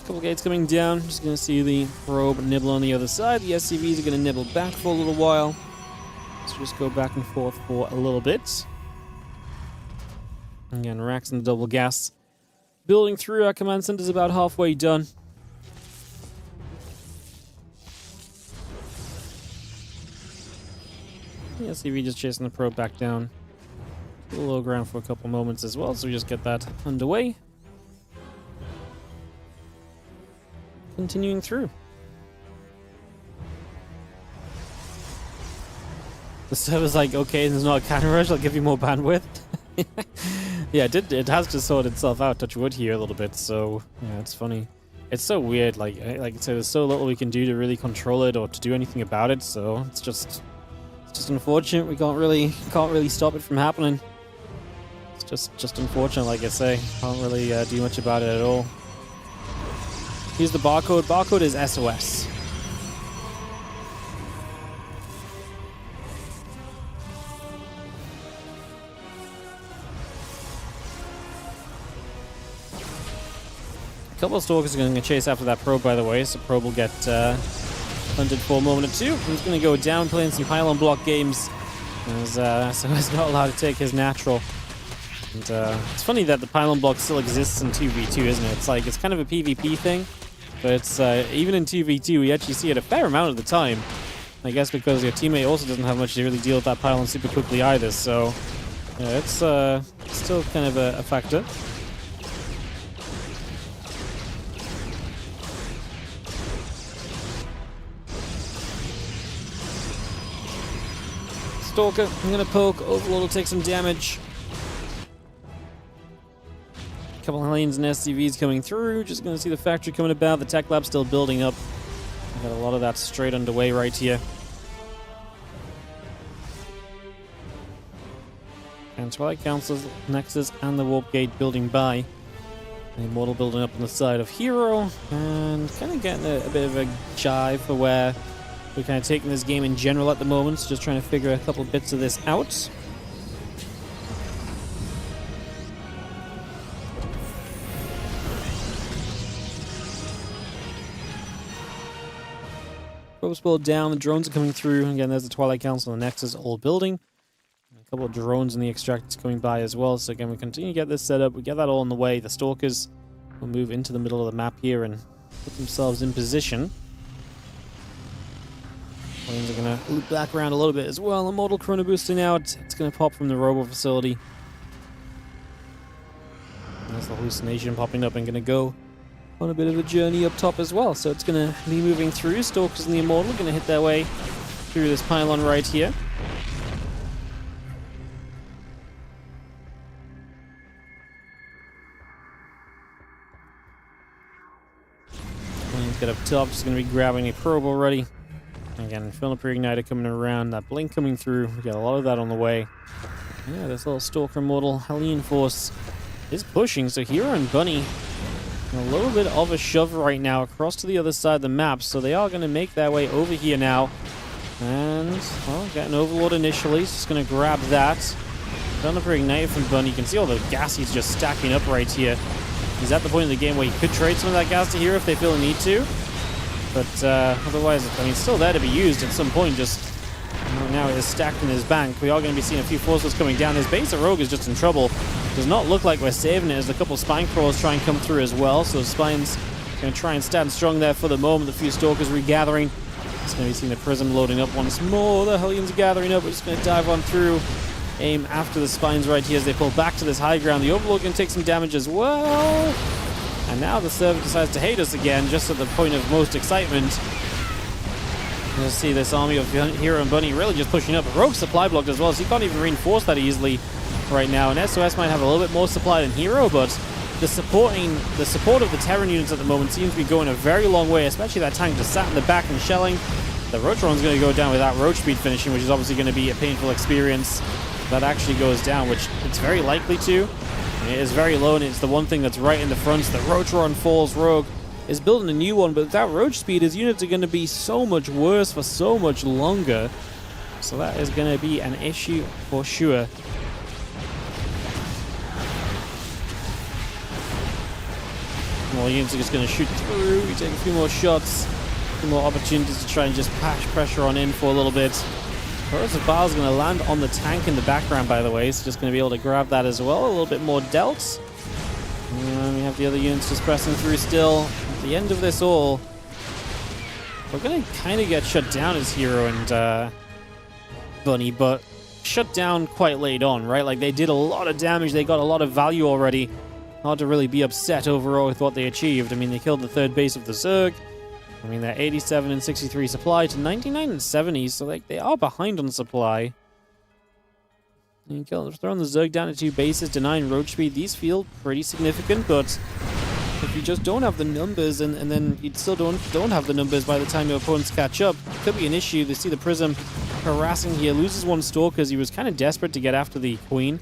Couple gates coming down. Just gonna see the probe nibble on the other side. The SCVs are gonna nibble back for a little while. So just go back and forth for a little bit. Again, racks and the double gas. Building through, our command center is about halfway done. The SCV just chasing the probe back down. A little low ground for a couple moments as well, so we just get that underway. Continuing through. The server's like, okay, there's not a cannon rush, I'll give you more bandwidth. Yeah, it has to sort itself out, touch wood here a little bit, so yeah, it's funny. It's so weird, like I say, there's so little we can do to really control it or to do anything about it, so it's just unfortunate. We can't really stop it from happening. It's just unfortunate, like I say. Can't really do much about it at all. Here's the barcode. Barcode is SOS. A couple of stalkers are going to chase after that probe, by the way, so probe will get hunted for a moment or two. He's going to go down playing some pylon block games, as SOS not allowed to take his natural. And it's funny that the pylon block still exists in 2v2, isn't it? It's like, it's kind of a PvP thing. But it's even in 2v2, we actually see it a fair amount of the time. I guess because your teammate also doesn't have much to really deal with that pylon super quickly either, so yeah, it's still kind of a factor. Stalker, I'm gonna poke. Overlord will take some damage. A couple of Hellions and SCVs coming through. Just gonna see the factory coming about. The tech lab still building up. We've got a lot of that straight underway right here. And Twilight Council's Nexus and the Warp Gate building by. The Immortal building up on the side of Hero. And kind of getting a bit of a jive for where we're kind of taking this game in general at the moment. So just trying to figure a couple bits of this out. Probes ball down, the drones are coming through. Again, there's the Twilight Council and the Nexus all building. And a couple of drones and the extractors coming by as well. So again, we continue to get this set up. We get that all on the way. The Stalkers will move into the middle of the map here and put themselves in position. Planes are going to loop back around a little bit as well. Immortal Chrono boosting out. It's going to pop from the Robo facility. And there's the hallucination popping up and going to go on a bit of a journey up top as well. So it's going to be moving through. Stalkers and the Immortal are going to hit their way through this pylon right here. Planes get up top. Just going to be grabbing a probe already. Again, Inferno Pre-Igniter coming around. That Blink coming through. We got a lot of that on the way. Yeah, this little Stalker Immortal Hellion Force is pushing. So Hero and Bunny a little bit of a shove right now across to the other side of the map, so they are going to make their way over here now. And, well, get an Overlord initially. He's just going to grab that. Done for Ignite from Bunny. You can see all the gas he's just stacking up right here. He's at the point in the game where he could trade some of that gas to Hero if they feel a need to. But otherwise, I mean, it's still there to be used at some point. Just now it is stacked in his bank. We are going to be seeing a few forces coming down. His base of Rogue is just in trouble. Does not look like we're saving it as a couple of Spine Crawlers try and come through as well. So Spine's going to try and stand strong there for the moment. A few Stalkers regathering. It's going to be seeing the Prism loading up once more. The Hellions are gathering up. We're just going to dive on through. Aim after the Spines right here as they pull back to this high ground. The Overlord can take some damage as well. And now the server decides to hate us again, just at the point of most excitement. You'll see this army of Hero and Bunny really just pushing up. Rogue supply blocked as well, so you can't even reinforce that easily right now. And SOS might have a little bit more supply than Hero, but the support of the Terran units at the moment seems to be going a very long way, especially that tank just sat in the back and shelling. The Roachron's going to go down without Roach Speed finishing, which is obviously going to be a painful experience. That actually goes down, which it's very likely to. It is very low, and it's the one thing that's right in the front. The Roachron falls. Rogue is building a new one, but without Roach Speed, his units are going to be so much worse for so much longer. So that is going to be an issue for sure. More units are just going to shoot through. We take a few more shots, a few more opportunities to try and just patch pressure on in for a little bit. Forest of Baal is going to land on the tank in the background, by the way, so just going to be able to grab that as well. A little bit more dealt. And we have the other units just pressing through still. At the end of this all, we're going to kind of get shut down as Hero and Bunny, but shut down quite late on, right? Like, they did a lot of damage. They got a lot of value already. Hard to really be upset overall with what they achieved. I mean, they killed the third base of the Zerg. I mean, they're 87 and 63 supply to 99 and 70, so like they are behind on supply. You can throwing the Zerg down to 2 bases, denying Roach Speed. These feel pretty significant, but if you just don't have the numbers, and then you still don't have the numbers by the time your opponents catch up, it could be an issue. They see the Prism harassing here, loses one Stalker because he was kind of desperate to get after the Queen.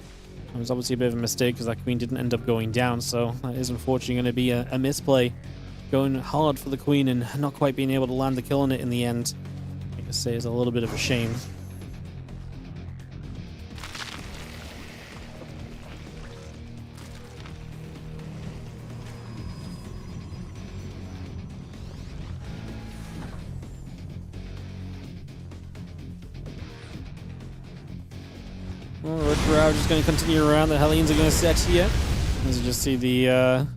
It was obviously a bit of a mistake because that Queen didn't end up going down, so that is unfortunately going to be a misplay. Going hard for the Queen and not quite being able to land the kill on it in the end. I guess say is a little bit of a shame. Alright, Serral just going to continue around. The Hellions are going to set here. As you just see the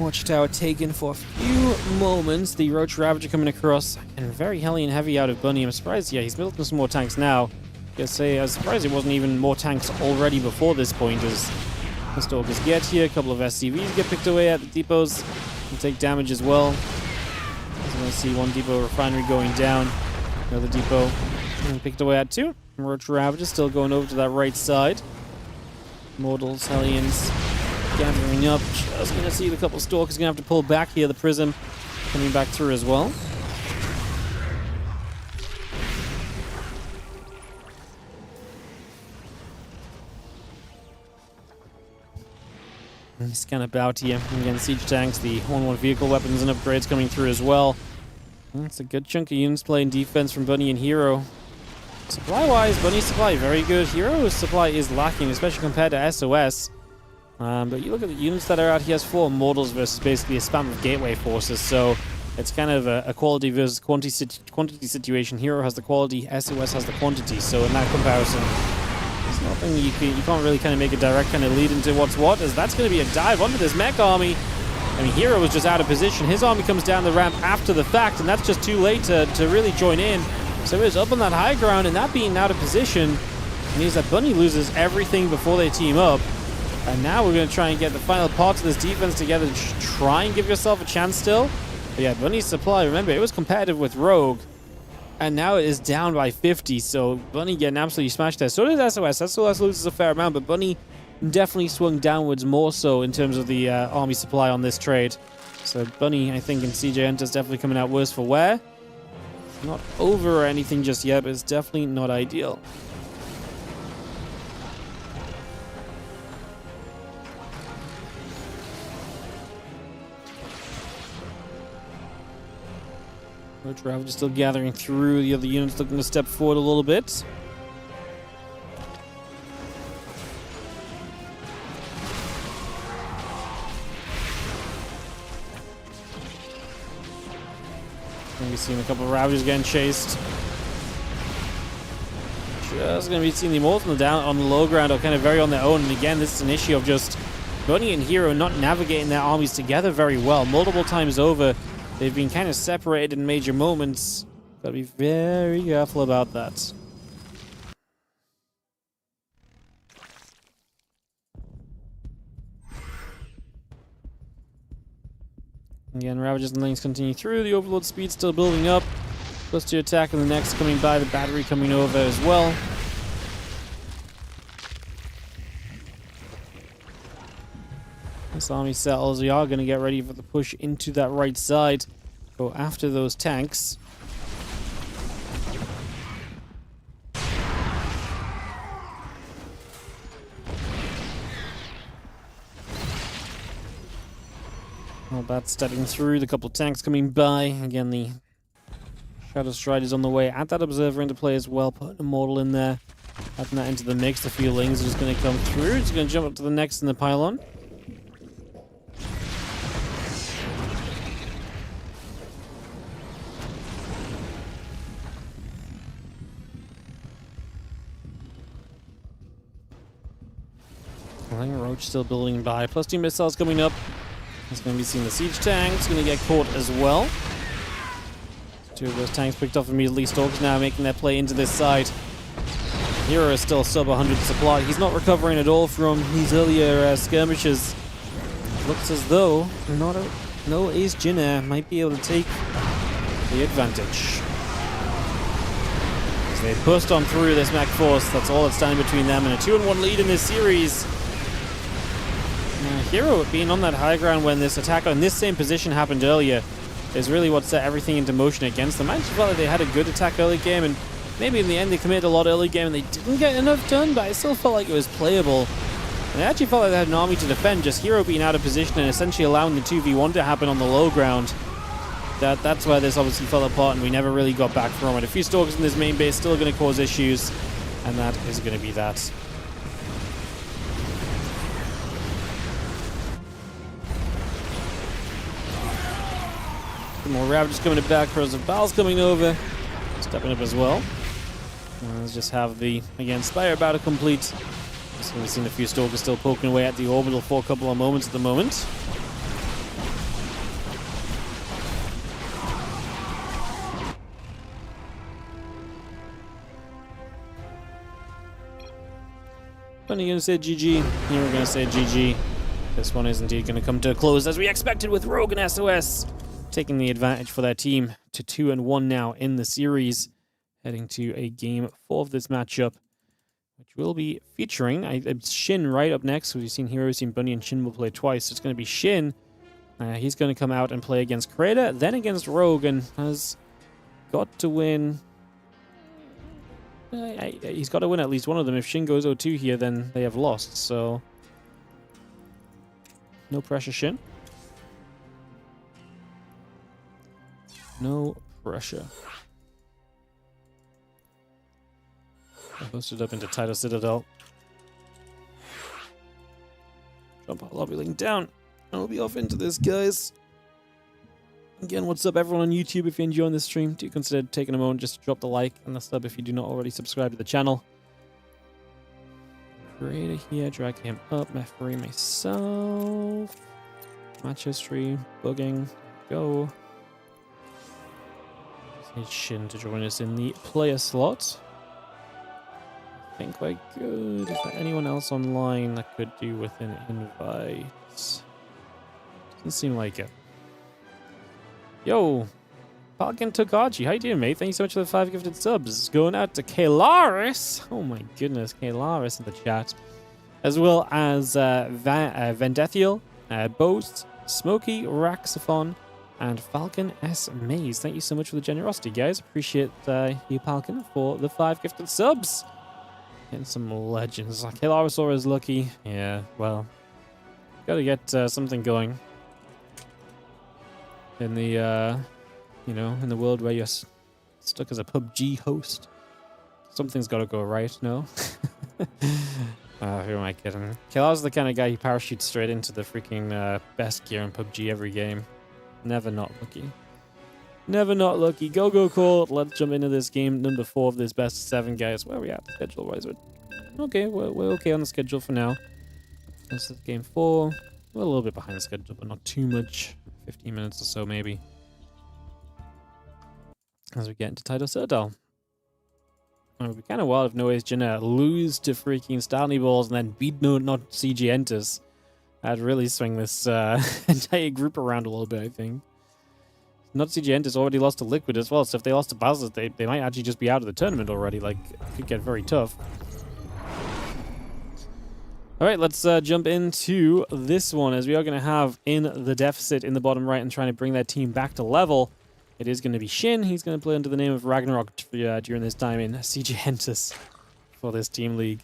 Watchtower taken for a few moments. The Roach Ravager coming across, and very Hellion heavy out of Bunny. I'm surprised, yeah, he's building some more tanks now. I was surprised it wasn't even more tanks already before this point, as the Stalkers get here. A couple of SCVs get picked away at the depots and take damage as well. As we're going to see one depot refinery going down, another depot being picked away at too. Roach Ravager still going over to that right side. Mortals, Hellions gathering up. Just going to see the couple of Stalkers going to have to pull back here. The Prism coming back through as well. Scan about here. Again, siege tanks, the 1-1 vehicle weapons and upgrades coming through as well. That's a good chunk of units playing defense from Bunny and Hero. Supply-wise, Bunny's supply very good. Hero's supply is lacking, especially compared to SOS. But you look at the units that are out. He has 4 Mortals versus basically a spam of Gateway forces, so it's kind of a quality versus quantity situation. Hero has the quality, SOS has the quantity, so in that comparison, there's nothing you can't really kind of make a direct kind of lead into what's what, as that's going to be a dive onto this mech army. I mean, Hero was just out of position. His army comes down the ramp after the fact, and that's just too late to really join in. So he's up on that high ground, and that being out of position means that Bunny loses everything before they team up. And now we're going to try and get the final parts of this defense together to try and give yourself a chance still. But yeah, Bunny's supply, remember, it was competitive with Rogue, and now it is down by 50, so Bunny getting absolutely smashed there. So did SOS. SOS loses a fair amount, but Bunny definitely swung downwards more so in terms of the army supply on this trade. So Bunny, I think, and CJ Hunter's definitely coming out worse for wear. Not over or anything just yet, but it's definitely not ideal. Roach Ravager still gathering through. The other units looking to step forward a little bit. Going to be seeing a couple of Ravagers getting chased. Just going to be seeing the Immortal on the low ground are kind of very on their own. And again, this is an issue of just Bunny and Hero not navigating their armies together very well. Multiple times over, they've been kind of separated in major moments. Gotta be very careful about that. Again, Ravagers and Lings continue through. The Overlord speed still building up. Plus 2 attack, and the next coming by. The battery coming over as well. This army settles. We are going to get ready for the push into that right side. Go after those tanks. Well, that's stepping through. The couple of tanks coming by. Again, the Shadow Stride is on the way. Add that Observer into play as well. Put a Mortal in there. Adding that into the mix. The feelings are just going to come through. It's going to jump up to the next in the pylon. I think Roach still building by. Plus 2 missiles coming up. It's going to be seeing the siege tanks. Going to get caught as well. 2 of those tanks picked off immediately. Stalkers now making their play into this side. Hero is still sub 100 supply. He's not recovering at all from these earlier skirmishes. Looks as though no Ace Jinner might be able to take the advantage. As they pushed on through this mech force, that's all that's standing between them and a 2-1 lead in this series. Hero being on that high ground when this attack on this same position happened earlier is really what set everything into motion against them. I just felt like they had a good attack early game, and maybe in the end they committed a lot early game and they didn't get enough done, but I still felt like it was playable. And I actually felt like they had an army to defend, just Hero being out of position and essentially allowing the 2v1 to happen on the low ground. That's where this obviously fell apart and we never really got back from it. A few Stalkers in this main base still going to cause issues, and that is going to be that. More Ravagers coming back. Crows of Baal's coming over. Stepping up as well. Let's just have the, again, Spire about to complete. So we've seen a few Stalkers still poking away at the orbital for a couple of moments at the moment. Bunny going to say GG. Here we're going to say GG. This one is indeed going to come to a close as we expected, with Rogue and SOS taking the advantage for their team to 2-1 now in the series, heading to a game 4 of this matchup, which will be featuring Shin right up next. So we've seen Hero, we've seen Bunny, and Shin will play twice. So it's going to be Shin. He's going to come out and play against Crater, then against Rogue, and has got to win. He's got to win at least one of them. If Shin goes 0-2 here, then they have lost. So no pressure, Shin. No pressure. I posted up into Title Citadel. Jump our lobby link down. I'll be off into this, guys. Again, what's up, everyone on YouTube? If you're enjoying this stream, do consider taking a moment just to drop the like and the sub if you do not already subscribe to the channel. Creator here, drag him up, referee myself. Match history, bugging, go. Just need Shin to join us in the player slot. I think we're good. Is there anyone else online that could do with an invite? Doesn't seem like it. Yo, Falcon Tokachi, how you doing, mate? Thank you so much for the 5 gifted subs. Going out to Kalaris. Oh my goodness, Kalaris in the chat. As well as Vendethiel, Boast, Smokey, Raxophon, and Falcon S. Maze. Thank you so much for the generosity, guys. Appreciate you, Falcon, for the 5 gifted subs. Getting some legends. Kalaris is lucky. Yeah, well, gotta get something going. In the, you know, in the world where you're stuck as a PUBG host. Something's got to go right, no? Who am I kidding? Killar's the kind of guy who parachutes straight into the freaking best gear in PUBG every game. Never not lucky. Never not lucky. Go, Cole. Let's jump into this game number 4 of this best 7, guys. Where are we at schedule-wise? Okay, we're okay on the schedule for now. This is game 4. We're a little bit behind the schedule, but not too much. 15 minutes or so, maybe. As we get into Title Citadel. It would be kind of wild if Noah's gonna lose to freaking Stanley Balls and then beat not CG Enters. That'd really swing this entire group around a little bit, I think. Not CG Enters already lost to Liquid as well, so if they lost to Basel, they might actually just be out of the tournament already. Like, it could get very tough. Alright, let's jump into this one, as we are going to have in the deficit in the bottom right and trying to bring that team back to level. It is going to be Shin. He's going to play under the name of Ragnarok during this time in CG Hentus for this team league.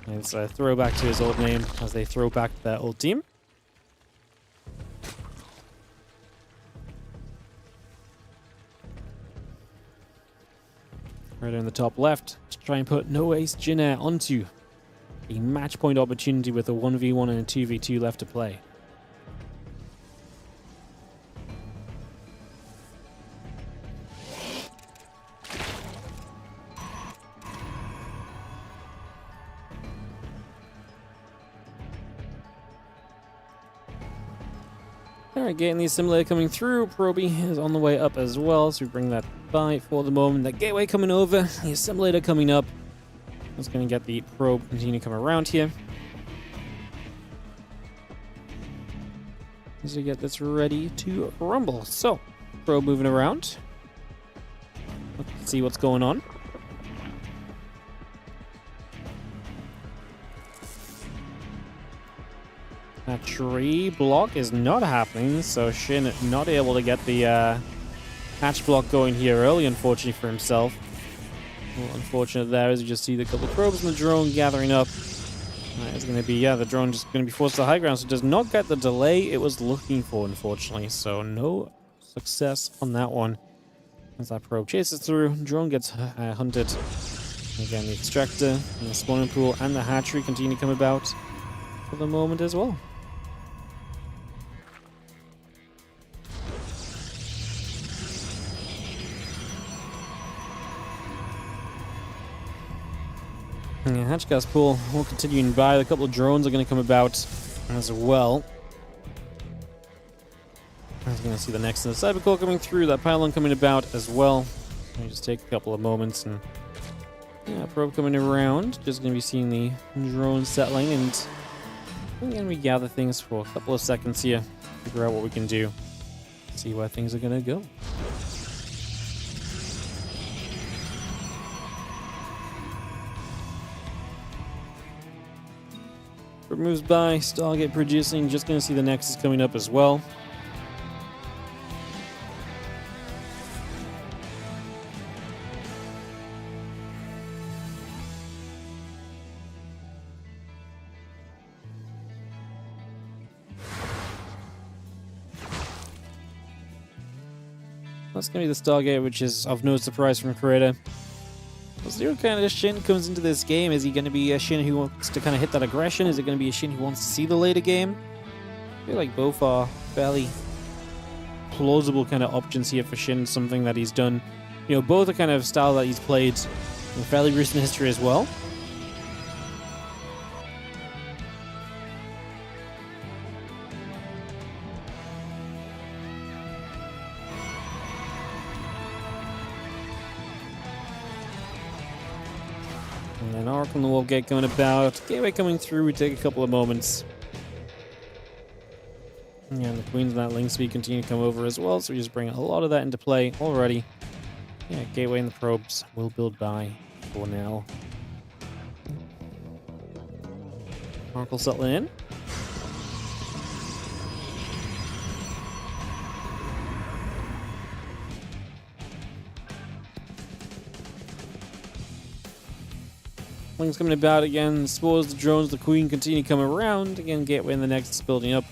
And it's a throwback to his old name as they throw back their old team. Right in the top left, to try and put No Ace Jin Air onto a match point opportunity with a 1v1 and a 2v2 left to play. Alright, getting the assimilator coming through. Proby is on the way up as well, so we bring that by for the moment. That gateway coming over, the assimilator coming up. That's going to get the probe continue to come around here. As we get this ready to rumble. So, probe moving around. Let's see what's going on. That tree block is not happening, so Shin not able to get the hatch block going here early, unfortunately for himself. Well, unfortunate there, as you just see the couple of probes and the drone gathering up. It's going to be, the drone just going to be forced to the high ground, so it does not get the delay it was looking for, unfortunately. So no success on that one. As that probe chases through, drone gets hunted. Again, the extractor and the spawning pool and the hatchery continue to come about for the moment as well. Yeah, hatch gas pool will continue by. A couple of drones are going to come about as well. As we're going to see the next in the cybercore coming through, that pylon coming about as well. Let me just take a couple of moments and Yeah, probe coming around. Just going to be seeing the drone settling, and we're going to gather things for a couple of seconds here. Figure out what we can do. See where things are going to go. Probe moves by. Stargate producing. Just going to see the Nexus coming up as well. That's going to be the Stargate, which is of no surprise from creator. What's the kind of Shin comes into this game? Is he going to be a Shin who wants to kind of hit that aggression? Is it going to be a Shin who wants to see the later game? I feel like both are fairly plausible kind of options here for Shin, something that he's done. You know, both are kind of style that he's played in fairly recent history as well. And then Oracle and the Wolf Gate coming about. Gateway coming through would take a couple of moments. And the Queens and that Link Speed continue to come over as well, so we just bring a lot of that into play already. Yeah, Gateway and the probes will build by for now. Oracle settling in. Link's coming about again. Spores, the drones, the Queen continue to come around. Again, Gateway and the Nexus building up.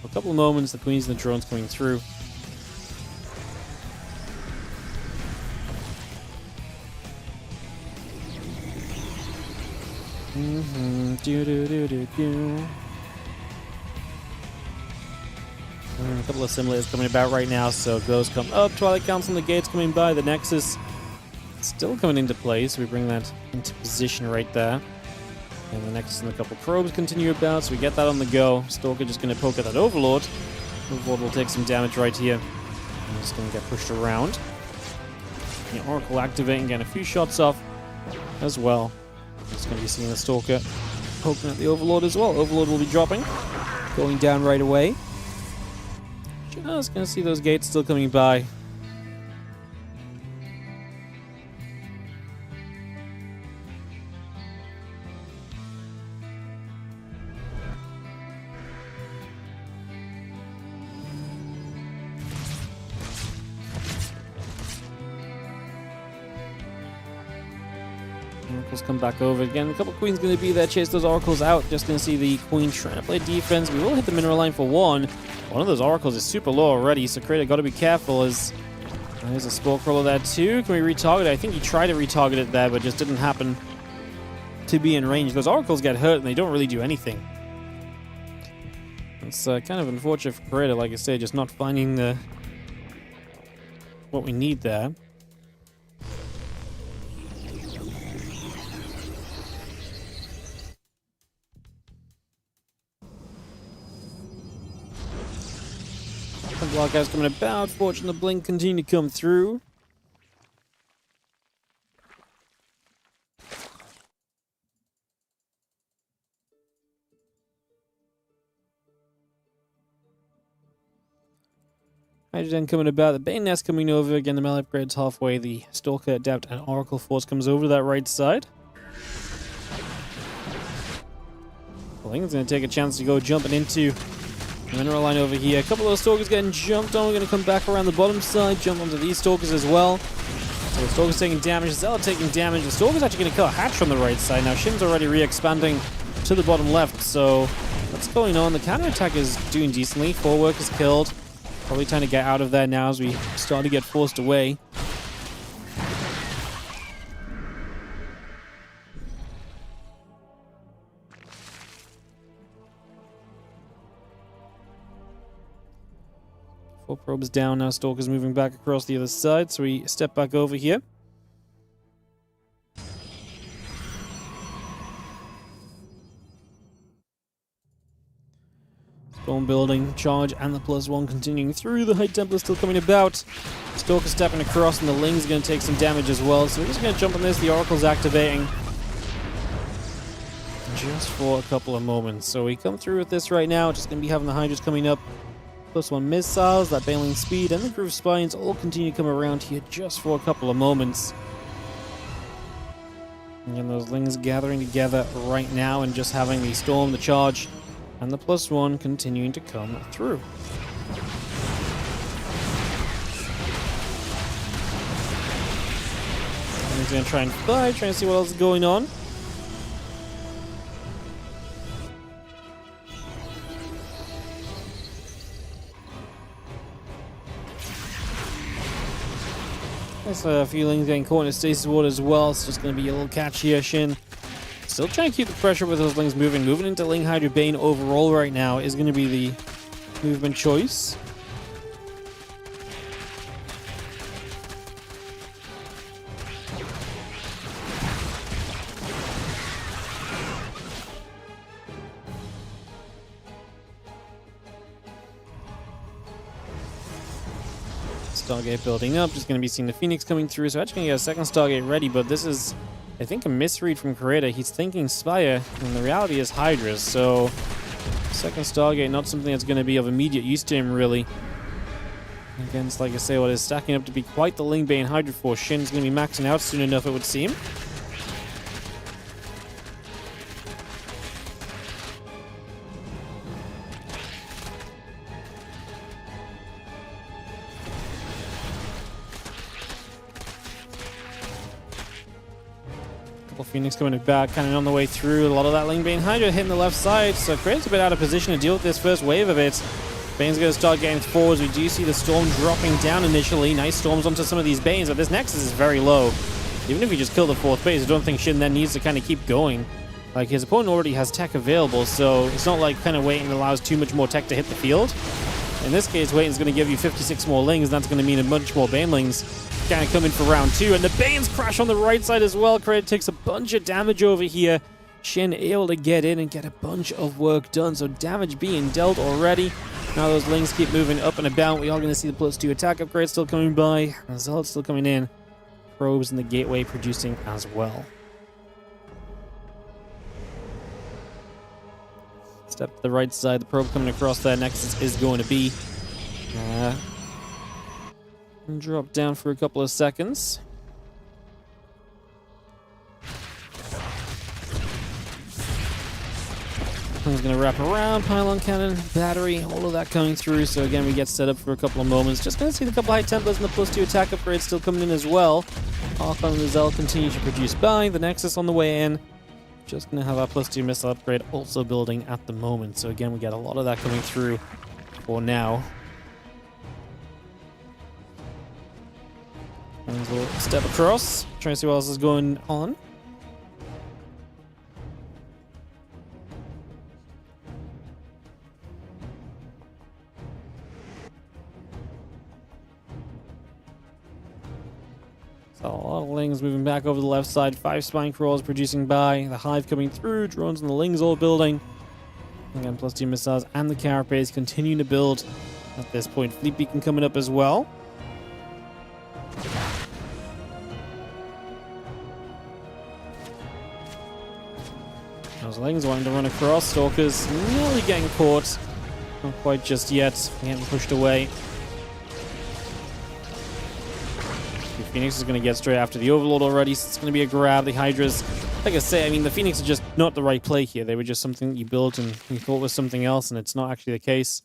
For a couple of moments, the Queens and the drones coming through. A couple of simulators coming about right now, so those come up. Twilight Council and the gates coming by. The Nexus still coming into play, so we bring that into position right there. And the Nexus and a couple probes continue about, so we get that on the go. Stalker just going to poke at that Overlord. Overlord will take some damage right here. And just going to get pushed around. The Oracle activating, getting a few shots off as well. Just going to be seeing the Stalker poking at the Overlord as well. Overlord will be dropping, going down right away. Just going to see those gates still coming by. Oracles come back over again. A couple Queens going to be there, chase those Oracles out. Just going to see the Queen trying to play defense. We will hit the mineral line for one. One of those Oracles is super low already, so Creator got to be careful as there's a Spore Crawler there too. Can we retarget it? I think he tried to retarget it there, but just didn't happen to be in range. Those Oracles get hurt and they don't really do anything. It's kind of unfortunate for Creator, like I say, just not finding the what we need there. Block guys coming about. Fortune the Blink continue to come through. Hydrogen coming about. The Bane Nest coming over. Again, the melee upgrade's halfway. The Stalker, Adept, and Oracle Force comes over to that right side. Bling's going to take a chance to go jumping into mineral line over here. A couple of those Stalkers getting jumped on. We're going to come back around the bottom side, jump onto these Stalkers as well. So the Stalker's taking damage, Zealot taking damage. The Stalker's actually going to kill a Hatch from the right side. Now Shin's already re-expanding to the bottom left, so what's going on? The counterattack is doing decently. 4 workers killed. Probably trying to get out of there now as we start to get forced away. Four probes down now. Stalker's moving back across the other side, so we step back over here. Storm building, charge, and the +1 continuing through. The High Templar still coming about. Stalker stepping across, and the Ling's going to take some damage as well. So we're just going to jump on this. The Oracle's activating just for a couple of moments. So we come through with this right now. Just going to be having the Hydras coming up. +1 missiles, that Baneling speed, and the Groove Spines all continue to come around here just for a couple of moments. Again, those Lings gathering together right now and just having the Storm, the charge, and the +1 continuing to come through. And he's going to try and fly, trying to see what else is going on. There's a few Lings getting caught in a stasis ward as well. It's just going to be a little catch here, Shin. Still trying to keep the pressure with those Lings moving. Moving into Ling Hydra Bane overall right now is going to be the movement choice. Stargate building up, just going to be seeing the Phoenix coming through, so actually going to get a second Stargate ready, but this is, I think, a misread from Creator. He's thinking Spire, and the reality is Hydras, so second Stargate, not something that's going to be of immediate use to him, really. Against, like I say, what is stacking up to be quite the Ling Bane Hydra force. Shin's going to be maxing out soon enough, it would seem. Phoenix coming back, kind of on the way through. A lot of that Ling Bane Hydra hitting the left side, so Creator's a bit out of position to deal with this first wave of it. Bane's going to start getting forwards. We do see the Storm dropping down initially. Nice Storms onto some of these Banes, but this Nexus is very low. Even if you just kill the fourth base, I don't think Shin then needs to kind of keep going. Like, his opponent already has tech available, so it's not like kind of waiting allows too much more tech to hit the field. In this case, waiting's going to give you 56 more Lings, and that's going to mean a bunch more Banelings kind of come in for round 2, and the Banes crash on the right side as well. Creator takes a bunch of damage over here. Shin able to get in and get a bunch of work done, so damage being dealt already. Now those Lings keep moving up and about. We are going to see the +2 attack upgrade still coming by. The Zealot's still coming in. Probes and the Gateway producing as well. Step to the right side. The probe coming across there. Nexus is going to be drop down for a couple of seconds. He's going to wrap around, pylon cannon, battery, all of that coming through. So again, we get set up for a couple of moments. Just going to see the couple high Templars and the +2 attack upgrades still coming in as well. Archon and the Zealot continue to produce by. The Nexus on the way in. Just going to have our +2 missile upgrade also building at the moment. So again, we get a lot of that coming through for now. And we'll step across, try and see what else is going on. So a lot of Lings moving back over the left side. 5 Spine Crawls producing by. The Hive coming through. Drones and the Lings all building. Again, +2 missiles and the Carapace continuing to build at this point. Fleet Beacon coming up as well. Those Lings wanting to run across. Stalkers nearly getting caught. Not quite just yet. Getting pushed away. The Phoenix is going to get straight after the Overlord already, so it's going to be a grab. The Hydras, like I say, I mean, the Phoenix are just not the right play here. They were just something you built and you thought was something else, and it's not actually the case.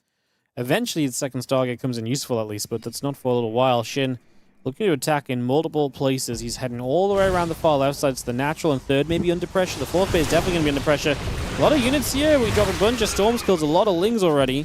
Eventually, the second Stargate comes in useful at least, but that's not for a little while. Shin looking to attack in multiple places. He's heading all the way around the far left side. So the natural and third may be under pressure. The fourth base definitely going to be under pressure. A lot of units here. We drop a bunch of Storms, kills a lot of Lings already.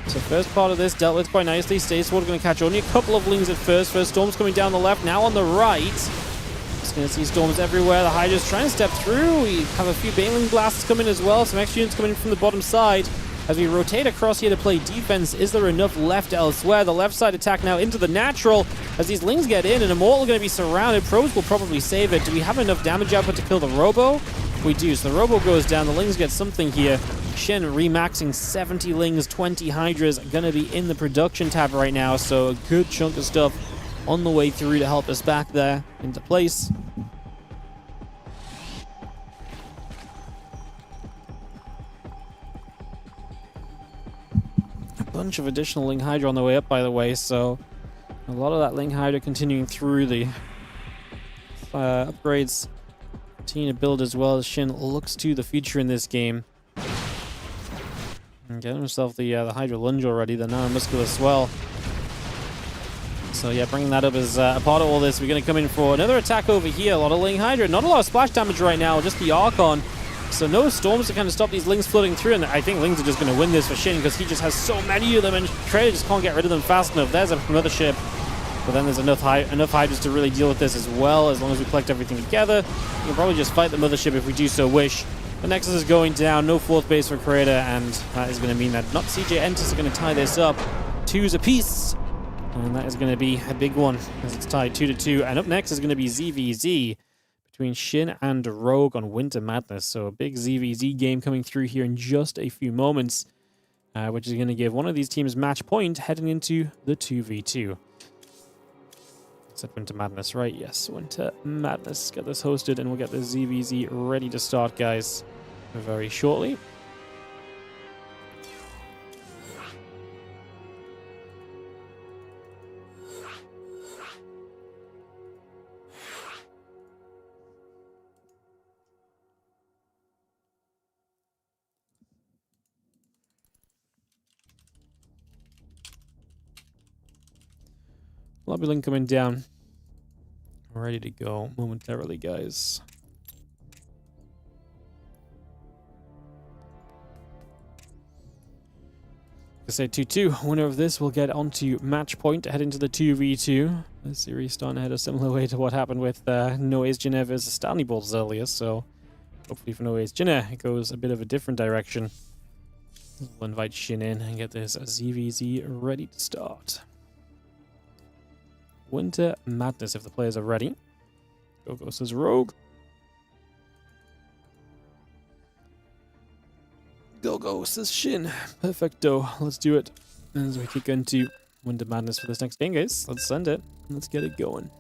So first part of this dealt with quite nicely. Stasis Ward going to catch only a couple of Lings at first. First Storms coming down the left. Now on the right. Just going to see Storms everywhere. The Hydra's trying to step through. We have a few Baneling Blasts coming as well. Some extra units coming in from the bottom side. As we rotate across here to play defense, is there enough left elsewhere? The left side attack now into the natural. As these Lings get in, and Immortal going to be surrounded. Probes will probably save it. Do we have enough damage output to kill the Robo? We do. So the Robo goes down. The Lings get something here. Shin remaxing 70 Lings, 20 Hydras, gonna be in the production tab right now, so a good chunk of stuff on the way through to help us back there into place. A bunch of additional Ling Hydra on the way up, by the way, so a lot of that Ling Hydra continuing through the upgrades. Continue to build as well as Shin looks to the future in this game. And getting himself the Hydra Lunge already, the Neuromuscular Swell. So yeah, bringing that up as a part of all this. We're going to come in for another attack over here. A lot of Ling Hydra. Not a lot of splash damage right now, just the Archon. So no storms to kind of stop these Lings floating through. And I think Lings are just going to win this for Shin because he just has so many of them and Trader just can't get rid of them fast enough. There's another ship. But then there's enough Hydras to really deal with this as well, as long as we collect everything together. We can probably just fight the mothership if we do so wish. The Nexus is going down, no fourth base for Creator, and that is going to mean that not CJ Entis are going to tie this up. 2s apiece. And that is going to be a big one, as it's tied 2-2. And up next is going to be ZVZ between Shin and Rogue on Winter Madness. So a big ZVZ game coming through here in just a few moments, which is going to give one of these teams match point heading into the 2v2. Said Winter Madness, right? Yes, Winter Madness. Get this hosted and we'll get the ZVZ ready to start, guys, very shortly. Lobby link coming down. Ready to go momentarily, guys. I say 2-2. Winner of this will get onto match point to head into the 2v2. The series starting to head a similar way to what happened with Noé's Jinne versus Stanley Balls earlier, so hopefully for Noé's Jinne it goes a bit of a different direction. We'll invite Shin in and get this ZVZ ready to start. Winter Madness, if the players are ready. Go says Rogue. Go says Shin. Perfecto. Let's do it. As we kick into Winter Madness for this next game, guys. Let's send it. Let's get it going.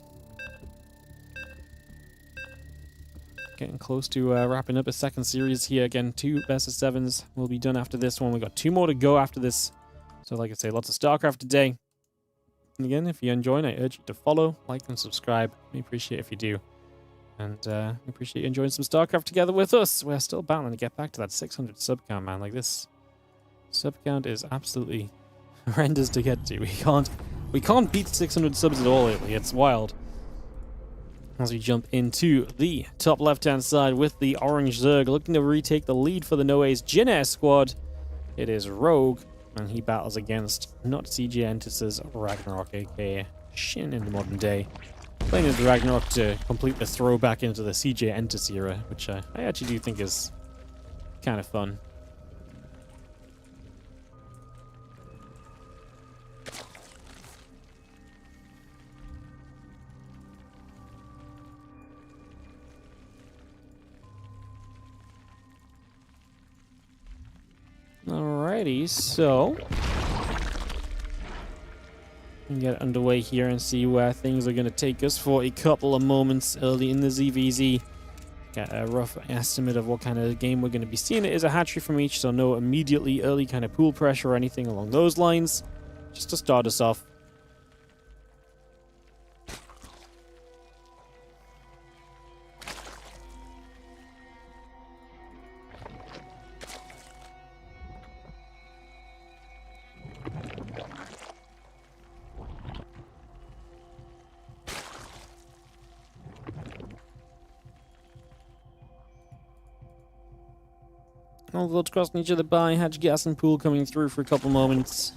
Getting close to wrapping up a second series here. Again, 2 best of 7s will be done after this one. We've got 2 more to go after this. So like I say, lots of StarCraft today. And again, if you're enjoying, I urge you to follow, like, and subscribe. We appreciate it if you do. And we appreciate you enjoying some StarCraft together with us. We're still battling to get back to that 600 sub count, man. Like, this sub count is absolutely horrendous to get to. We can't beat 600 subs at all lately. It's wild. As we jump into the top left-hand side with the Orange Zerg, looking to retake the lead for the Noé's Jinne squad. It is Rogue. And he battles against not CJ Entis' Ragnarok, aka Shin in the modern day. Playing as Ragnarok to complete the throwback into the CJ Entis era, which I actually do think is kind of fun. Alrighty, so we can get underway here and see where things are going to take us for a couple of moments early in the ZVZ. Get a rough estimate of what kind of game we're going to be seeing. It is a hatchery from each, so no immediately early kind of pool pressure or anything along those lines. Just to start us off. All the loads crossing each other by. Hatch gas and pool coming through for a couple moments.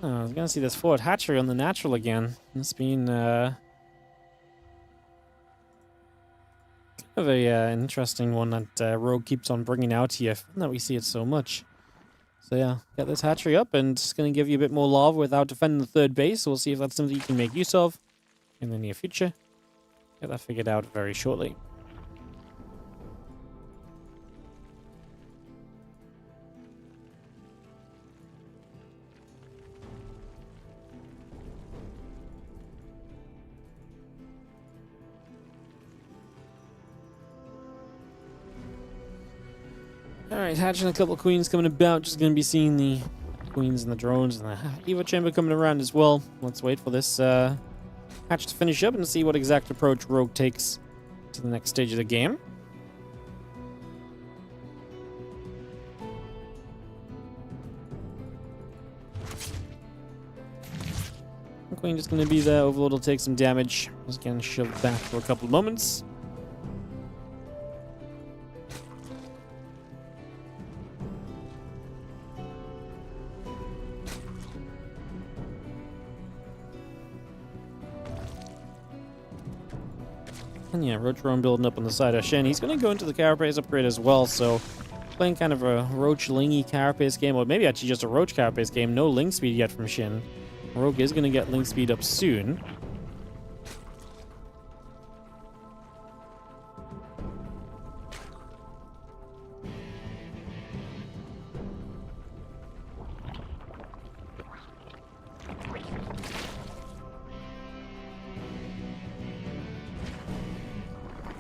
Oh, I was gonna see this forward hatchery on the natural again. It's been A very interesting one that Rogue keeps on bringing out here, that we see it so much. So yeah, get this hatchery up, and it's going to give you a bit more lava without defending the third base. So we'll see if that's something you can make use of in the near future. Get that figured out very shortly. Alright, hatching a couple of queens coming about. Just going to be seeing the queens and the drones and the Evo chamber coming around as well. Let's wait for this hatch to finish up and see what exact approach Rogue takes to the next stage of the game. The queen just going to be there. Overlord will take some damage. Just getting shoved back for a couple of moments. And yeah, Roach Drone building up on the side of Shen. He's going to go into the Carapace upgrade as well, so playing kind of a Roach Lingy Carapace game, or maybe actually just a Roach Carapace game. No Link speed yet from Shin. Rogue is going to get Link speed up soon.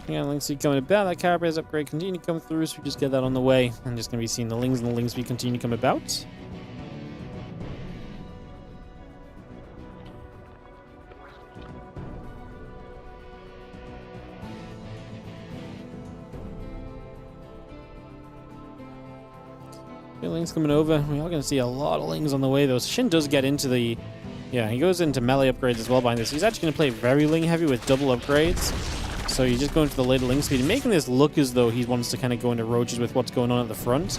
Yeah, Link speed coming about. That Carapace upgrade continue to come through, so we just get that on the way. I'm just going to be seeing the Lings and the Link speed continue to come about. The Ling's coming over. We are going to see a lot of Lings on the way, though. So Shin does get into the... Yeah, he goes into melee upgrades as well behind this. He's actually going to play very Ling heavy with double upgrades. So you're just going for the later Ling speed and making this look as though he wants to kind of go into roaches with what's going on at the front.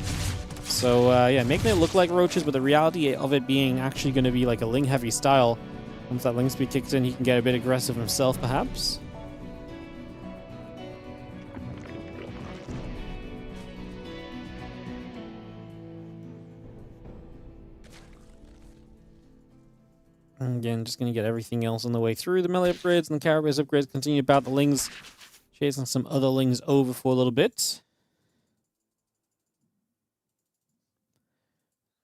So yeah, making it look like roaches, but the reality of it being actually going to be like a Ling heavy style. Once that Ling speed kicks in, he can get a bit aggressive himself, perhaps. And again, just going to get everything else on the way through. The melee upgrades and the Carapace upgrades continue about. The Lings chasing some other Lings over for a little bit.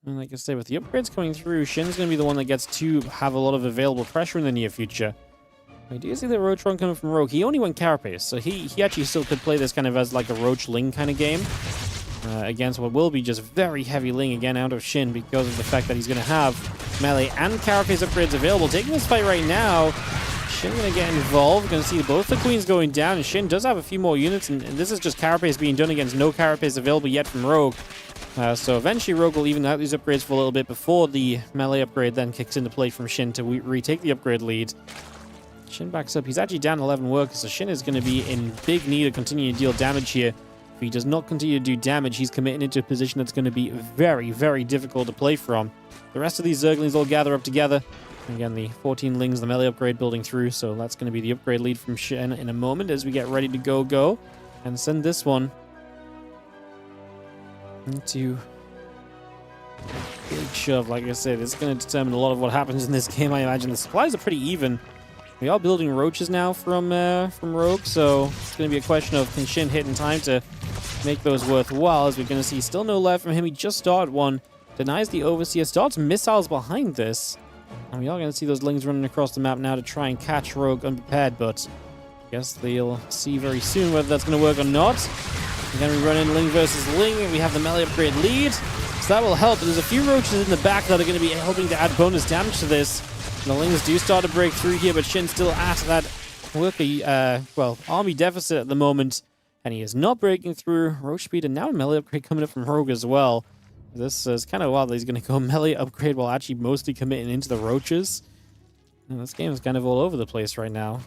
And like I say, with the upgrades coming through, Shin's going to be the one that gets to have a lot of available pressure in the near future. I do see the Roach Run coming from Rogue. He only went Carapace, so he actually still could play this kind of as like a Roach Ling kind of game. Against what will be just very heavy Ling again out of Shin because of the fact that he's going to have melee and Carapace upgrades available. Taking this fight right now, Shin going to get involved. Going to see both the queens going down, and Shin does have a few more units, and this is just Carapace being done against no Carapace available yet from Rogue. So eventually Rogue will even out these upgrades for a little bit before the melee upgrade then kicks into play from Shin to retake the upgrade lead. Shin backs up. He's actually down 11 workers, so Shin is going to be in big need of continuing to deal damage here. If he does not continue to do damage, he's committed into a position that's going to be very, very difficult to play from. The rest of these Zerglings all gather up together. Again, the 14 Lings, the melee upgrade building through, so that's going to be the upgrade lead from Shen in a moment as we get ready to go and send this one into big shove. Like I said, it's going to determine a lot of what happens in this game, I imagine. The supplies are pretty even. We are building roaches now from Rogue, so it's going to be a question of can Shin hit in time to make those worthwhile, as we're going to see still no left from him. He just started one, denies the Overseer, starts missiles behind this, and we are going to see those Lings running across the map now to try and catch Rogue unprepared, but I guess they'll see very soon whether that's going to work or not. And then we run in Ling versus Ling, and we have the melee upgrade lead, so that will help. But there's a few roaches in the back that are going to be helping to add bonus damage to this. The Lings do start to break through here, but Shin's still at that army deficit at the moment, and he is not breaking through. Roach speed and now a melee upgrade coming up from Rogue as well. This is kind of wild that he's going to go melee upgrade while actually mostly committing into the roaches. And this game is kind of all over the place right now.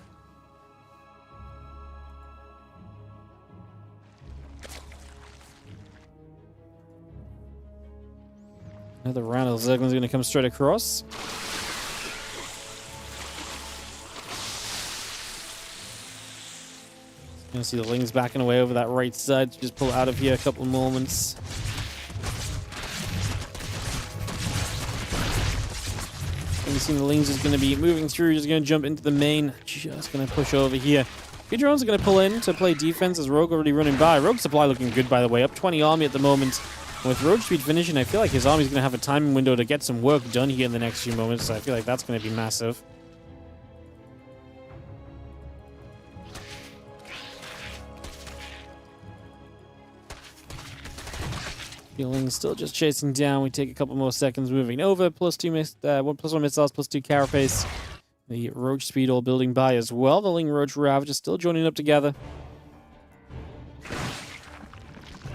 Another round of Zerglings going to come straight across. Gonna see the Lings backing away over that right side to just pull out of here a couple of moments. And you see the Lings is gonna be moving through, just gonna jump into the main, just gonna push over here. Few drones are gonna pull in to play defense as Rogue already running by. Rogue supply looking good, by the way, up 20 army at the moment. With Rogue speed finishing, I feel like his army's gonna have a timing window to get some work done here in the next few moments, so I feel like that's gonna be massive. Feeling still just chasing down. We take a couple more seconds moving over. +2 +1 missiles, +2 carapace. The Roach speed all building by as well. The Ling Roach Ravage is still joining up together.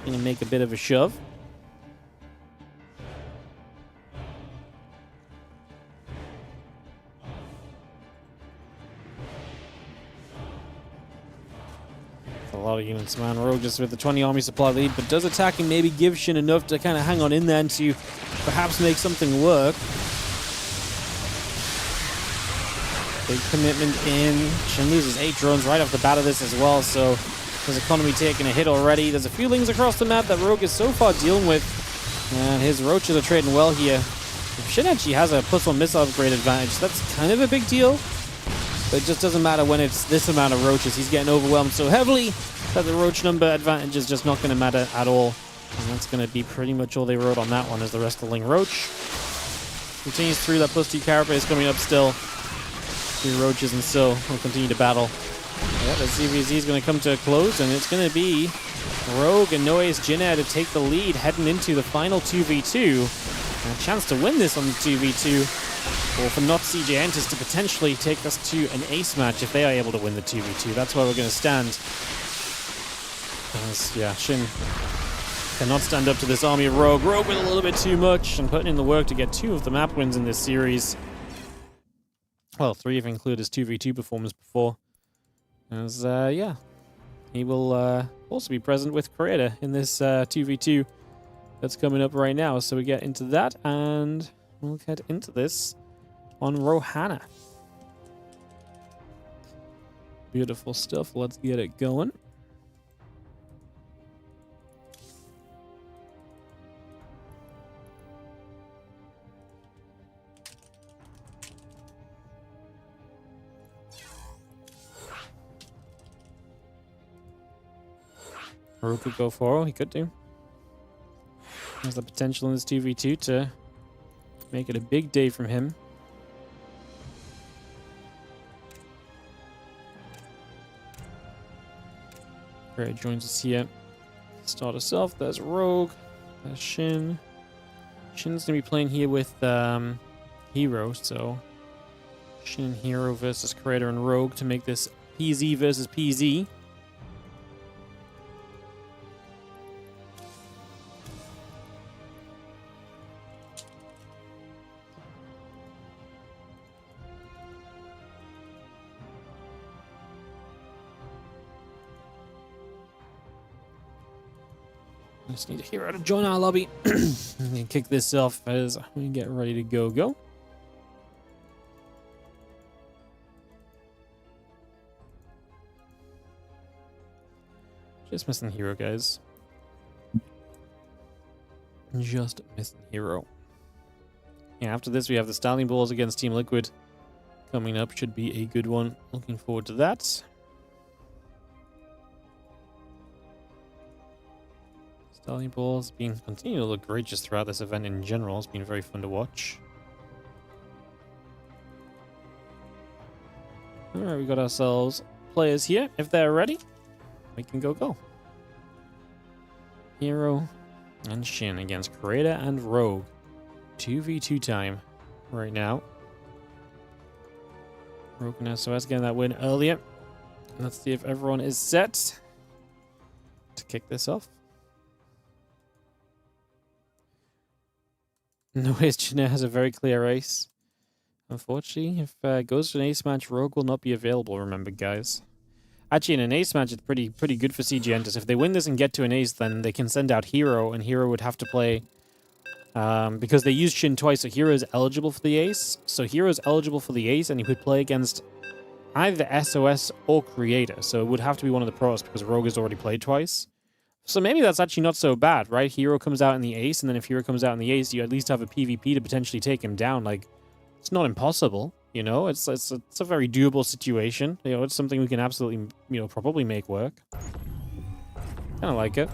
Gonna make a bit of a shove. A lot of units, man. Rogue just with the 20 army supply lead, but does attacking maybe give Shin enough to kind of hang on in there and to perhaps make something work. Big commitment in. Shin loses 8 drones right off the bat of this as well, so his economy taking a hit already. There's a few Lings across the map that Rogue is so far dealing with, and his Roaches are trading well here. If Shin actually has a +1 missile upgrade advantage, that's kind of a big deal. But it just doesn't matter when it's this amount of Roaches. He's getting overwhelmed so heavily that the Roach number advantage is just not going to matter at all. And that's going to be pretty much all they wrote on that one, as the rest of the Ling Roach. Continues through, that +2 carapace coming up still. 3 Roaches and so will continue to battle. Yeah, the CVZ is going to come to a close, and it's going to be Rogue and Noe's Jinna to take the lead heading into the final 2v2. And a chance to win this on the 2v2. Or for not CJNtis to potentially take us to an ace match if they are able to win the 2v2. That's where we're going to stand. As, yeah, Shin cannot stand up to this army of Rogue. Rogue with a little bit too much and putting in the work to get 2 of the map wins in this series. Well, 3 if you include his 2v2 performance before. As, yeah, he will also be present with Creator in this 2v2 that's coming up right now. So we get into that, and we'll get into this on Rohana. Beautiful stuff. Let's get it going. Rogue could go 4. He could do. There's the potential in this 2v2 to make it a big day from him. Great, joins us here. Start us off. There's Rogue. There's Shin. Shin's going to be playing here with Hero, so Shin and Hero versus Creator and Rogue to make this PZ versus PZ. Just need a hero to join our lobby and kick this off as we get ready to go. Just missing hero, guys. Just missing hero. Yeah, after this we have the Stallion Balls against Team Liquid coming up. Should be a good one. Looking forward to that. Stallion Balls been continuing to look great just throughout this event in general. It's been very fun to watch. Alright, we got ourselves players here. If they're ready, we can go. Hero and Shin against Creator and Rogue. 2v2 time right now. Rogue and SOS getting that win earlier. Let's see if everyone is set to kick this off. Noe's Jinna has a very clear ace. Unfortunately, if it goes to an ace match, Rogue will not be available, remember, guys. Actually, in an ace match, it's pretty good for CGNtis. If they win this and get to an ace, then they can send out Hero, and Hero would have to play... because they used Shin twice, so Hero's eligible for the ace. So Hero's eligible for the ace, and he would play against either SOS or Creator, so it would have to be one of the pros because Rogue has already played twice. So maybe that's actually not so bad, right? Hero comes out in the ace, and then if Hero comes out in the ace, you at least have a PvP to potentially take him down. Like, it's not impossible, you know? It's a very doable situation. You know, it's something we can absolutely, you know, probably make work. Kind of like it.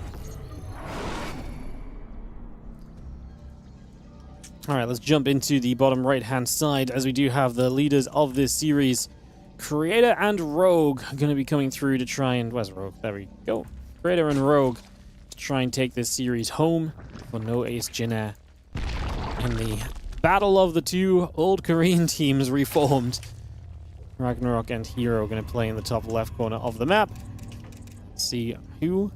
All right, let's jump into the bottom right-hand side as we do have the leaders of this series. Creator and Rogue are going to be coming through to try and... Where's Rogue? There we go. Creator and Rogue to try and take this series home for no ace Jin-Air. In the battle of the two old Korean teams reformed. Ragnarok and Hero are going to play in the top left corner of the map. Let's see who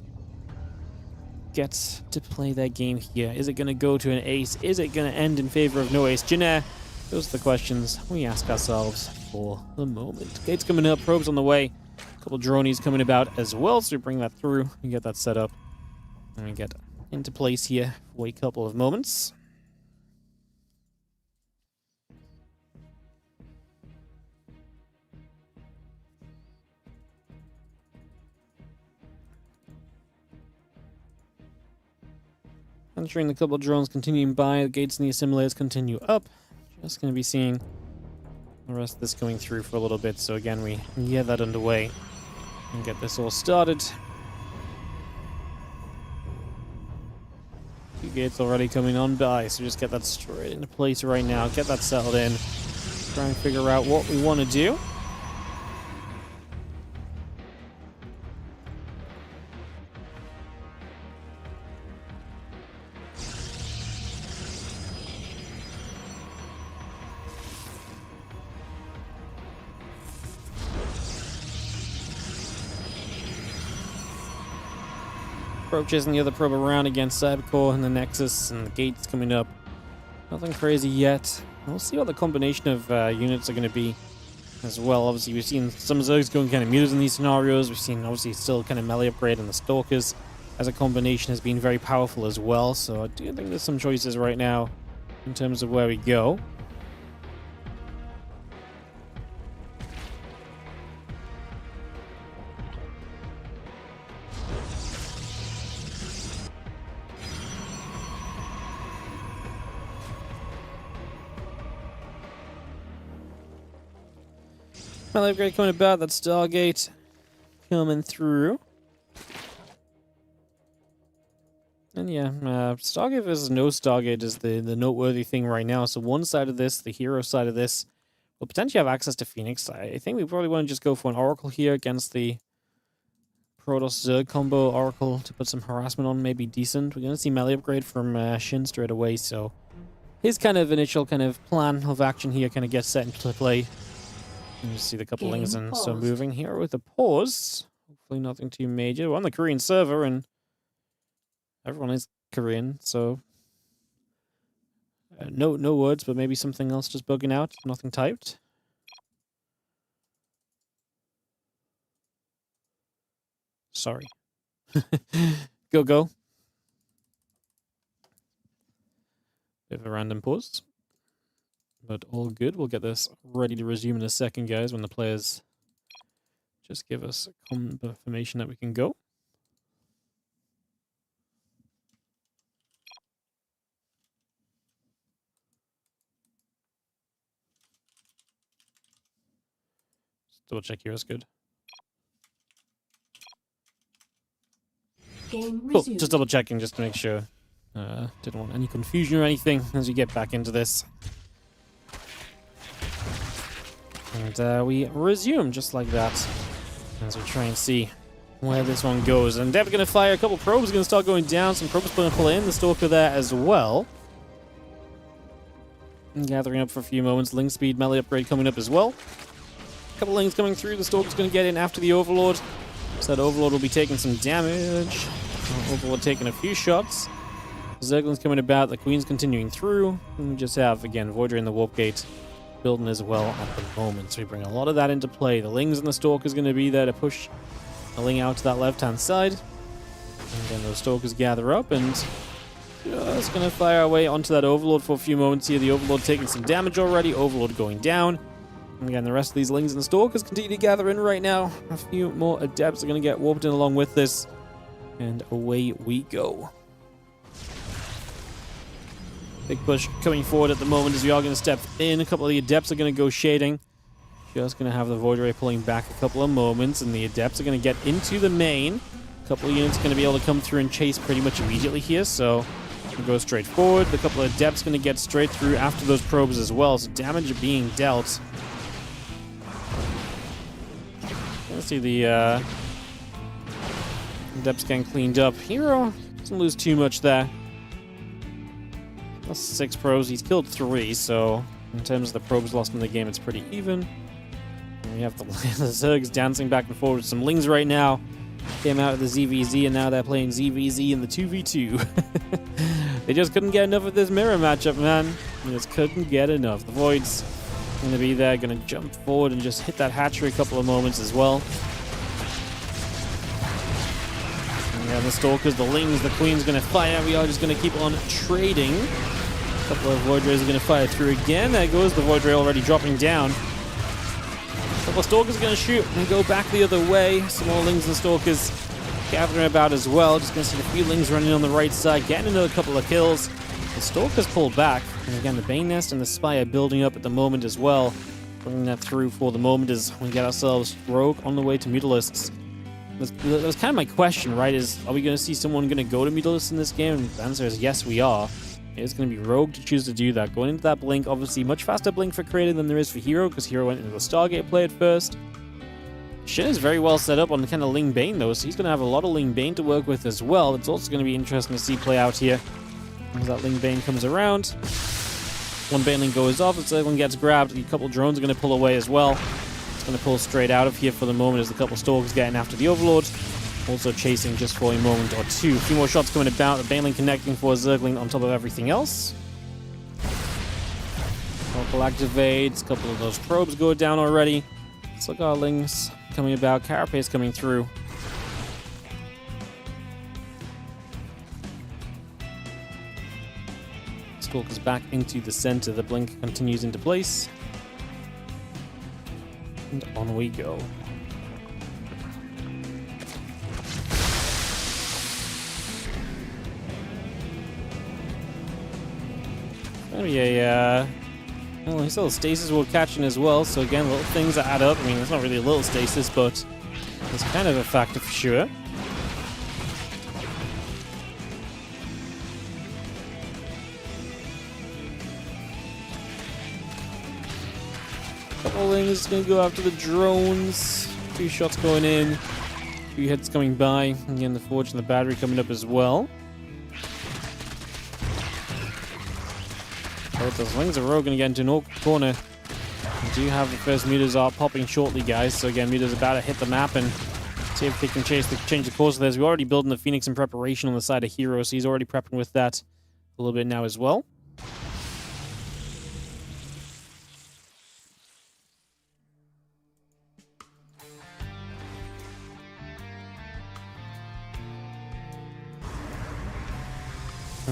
gets to play their game here. Is it going to go to an ace? Is it going to end in favor of no ace Jin-Air? Those are the questions we ask ourselves for the moment. Gates coming up, probes on the way. A couple dronies coming about as well, so we bring that through and get that set up. And we get into place here for a couple of moments. Entering the couple of drones continuing by, the gates and the assimilators continue up. Just going to be seeing the rest of this going through for a little bit, so again we get that underway and get this all started. Two gates already coming on by, so just get that straight into place right now, get that settled in, try and figure out what we want to do. Probe chasing the other probe around against Cybercore and the Nexus, and the gates coming up. Nothing crazy yet. We'll see what the combination of units are going to be as well. Obviously, we've seen some Zergs going kind of muted in these scenarios. We've seen, obviously, still kind of melee upgrade, and the Stalkers as a combination has been very powerful as well. So I do think there's some choices right now in terms of where we go. Melee upgrade coming about, that Stargate coming through. And yeah, Stargate versus no Stargate is the noteworthy thing right now. So one side of this, the Hero side of this, will potentially have access to Phoenix. I think we probably want to just go for an Oracle here against the Protoss Zerg combo. Oracle to put some harassment on, maybe decent. We're going to see melee upgrade from Shin straight away, so his kind of initial kind of plan of action here kind of gets set into play. You see the couplings and so moving here with a pause. Hopefully nothing too major. We're on the Korean server and everyone is Korean, so no words, but maybe something else just bugging out. Nothing typed. Sorry. Go. Bit of a random pause. But all good. We'll get this ready to resume in a second, guys, when the players just give us confirmation that we can go. Just double check here is good. Cool. Just double checking just to make sure. Didn't want any confusion or anything as we get back into this. And we resume just like that as we try and see where this one goes. And Dev going to fire a couple probes, going to start going down. Some probes going to pull in. The Stalker there as well. And gathering up for a few moments. Link speed melee upgrade coming up as well. A couple links coming through. The Stalker's going to get in after the Overlord. So that Overlord will be taking some damage. Overlord taking a few shots. Zergling's coming about. The Queen's continuing through. And we just have, again, Voidra in the Warp Gate building as well at the moment. So we bring a lot of that into play. The Lings and the Stalker's going to be there to push the Ling out to that left-hand side. And then those Stalkers gather up and just going to fire our way onto that Overlord for a few moments here. The Overlord taking some damage already. Overlord going down. And again, the rest of these Lings and Stalkers continue to gather in right now. A few more Adepts are going to get warped in along with this. And away we go. Big push coming forward at the moment as we are going to step in. A couple of the Adepts are going to go shading. Just going to have the Void Ray pulling back a couple of moments, and the Adepts are going to get into the main. A couple of units are going to be able to come through and chase pretty much immediately here, so we'll go straight forward. The couple of Adepts going to get straight through after those probes as well, so damage being dealt. Let's see the Adepts getting cleaned up. Hero doesn't lose too much there. That's 6 probes. He's killed 3, so in terms of the probes lost in the game, it's pretty even. And we have the Zergs dancing back and forth with some Lings right now. Came out of the ZVZ, and now they're playing ZVZ in the 2v2. They just couldn't get enough of this mirror matchup, man. They just couldn't get enough. The Void's going to be there, going to jump forward and just hit that hatchery a couple of moments as well. Yeah, the Stalkers, the Lings, the Queen's going to fire. We are just going to keep on trading. A couple of Void Rays are going to fire through again. There goes the Void Ray already dropping down. A couple of Stalkers are going to shoot and go back the other way. Some more Lings and Stalkers gathering about as well. Just going to see a few Lings running on the right side, getting another couple of kills. The Stalkers pulled back. And again, the Bane Nest and the Spire building up at the moment as well. Bringing that through for the moment as we get ourselves Rogue on the way to Mutalisks. That was kind of my question, right? Are we going to see someone going to go to Mutalisks in this game? And the answer is yes, we are. It's going to be Rogue to choose to do that. Going into that Blink, obviously much faster Blink for Creator than there is for Hero, because Hero went into the Stargate play at first. Shin is very well set up on the kind of Ling Bane, though, so he's going to have a lot of Ling Bane to work with as well. It's also going to be interesting to see play out here as that Ling Bane comes around. One Baneling goes off, the second one gets grabbed, a couple drones are going to pull away as well. It's going to pull straight out of here for the moment as a couple Stalkers getting after the Overlord. Also chasing just for a moment or two. A few more shots coming about. The Baneling connecting for a Zergling on top of everything else. Oracle activates. A couple of those probes go down already. Still got Lings coming about. Carapace coming through. Stalkers back into the center. The Blink continues into place. And on we go. Maybe a well, these little stasis will catch in as well. So again, little things that add up. I mean, it's not really a little stasis, but it's kind of a factor for sure. Couple Lings going to go after the drones. 2 shots going in. 2 hits coming by. Again, the Forge and the battery coming up as well. Both those Lings are Rogue going to get into an awkward corner. We do have the first meters are popping shortly, guys. So again, meters about to hit the map and see if they can change the course of this. We're already building the Phoenix in preparation on the side of Hero, so he's already prepping with that a little bit now as well.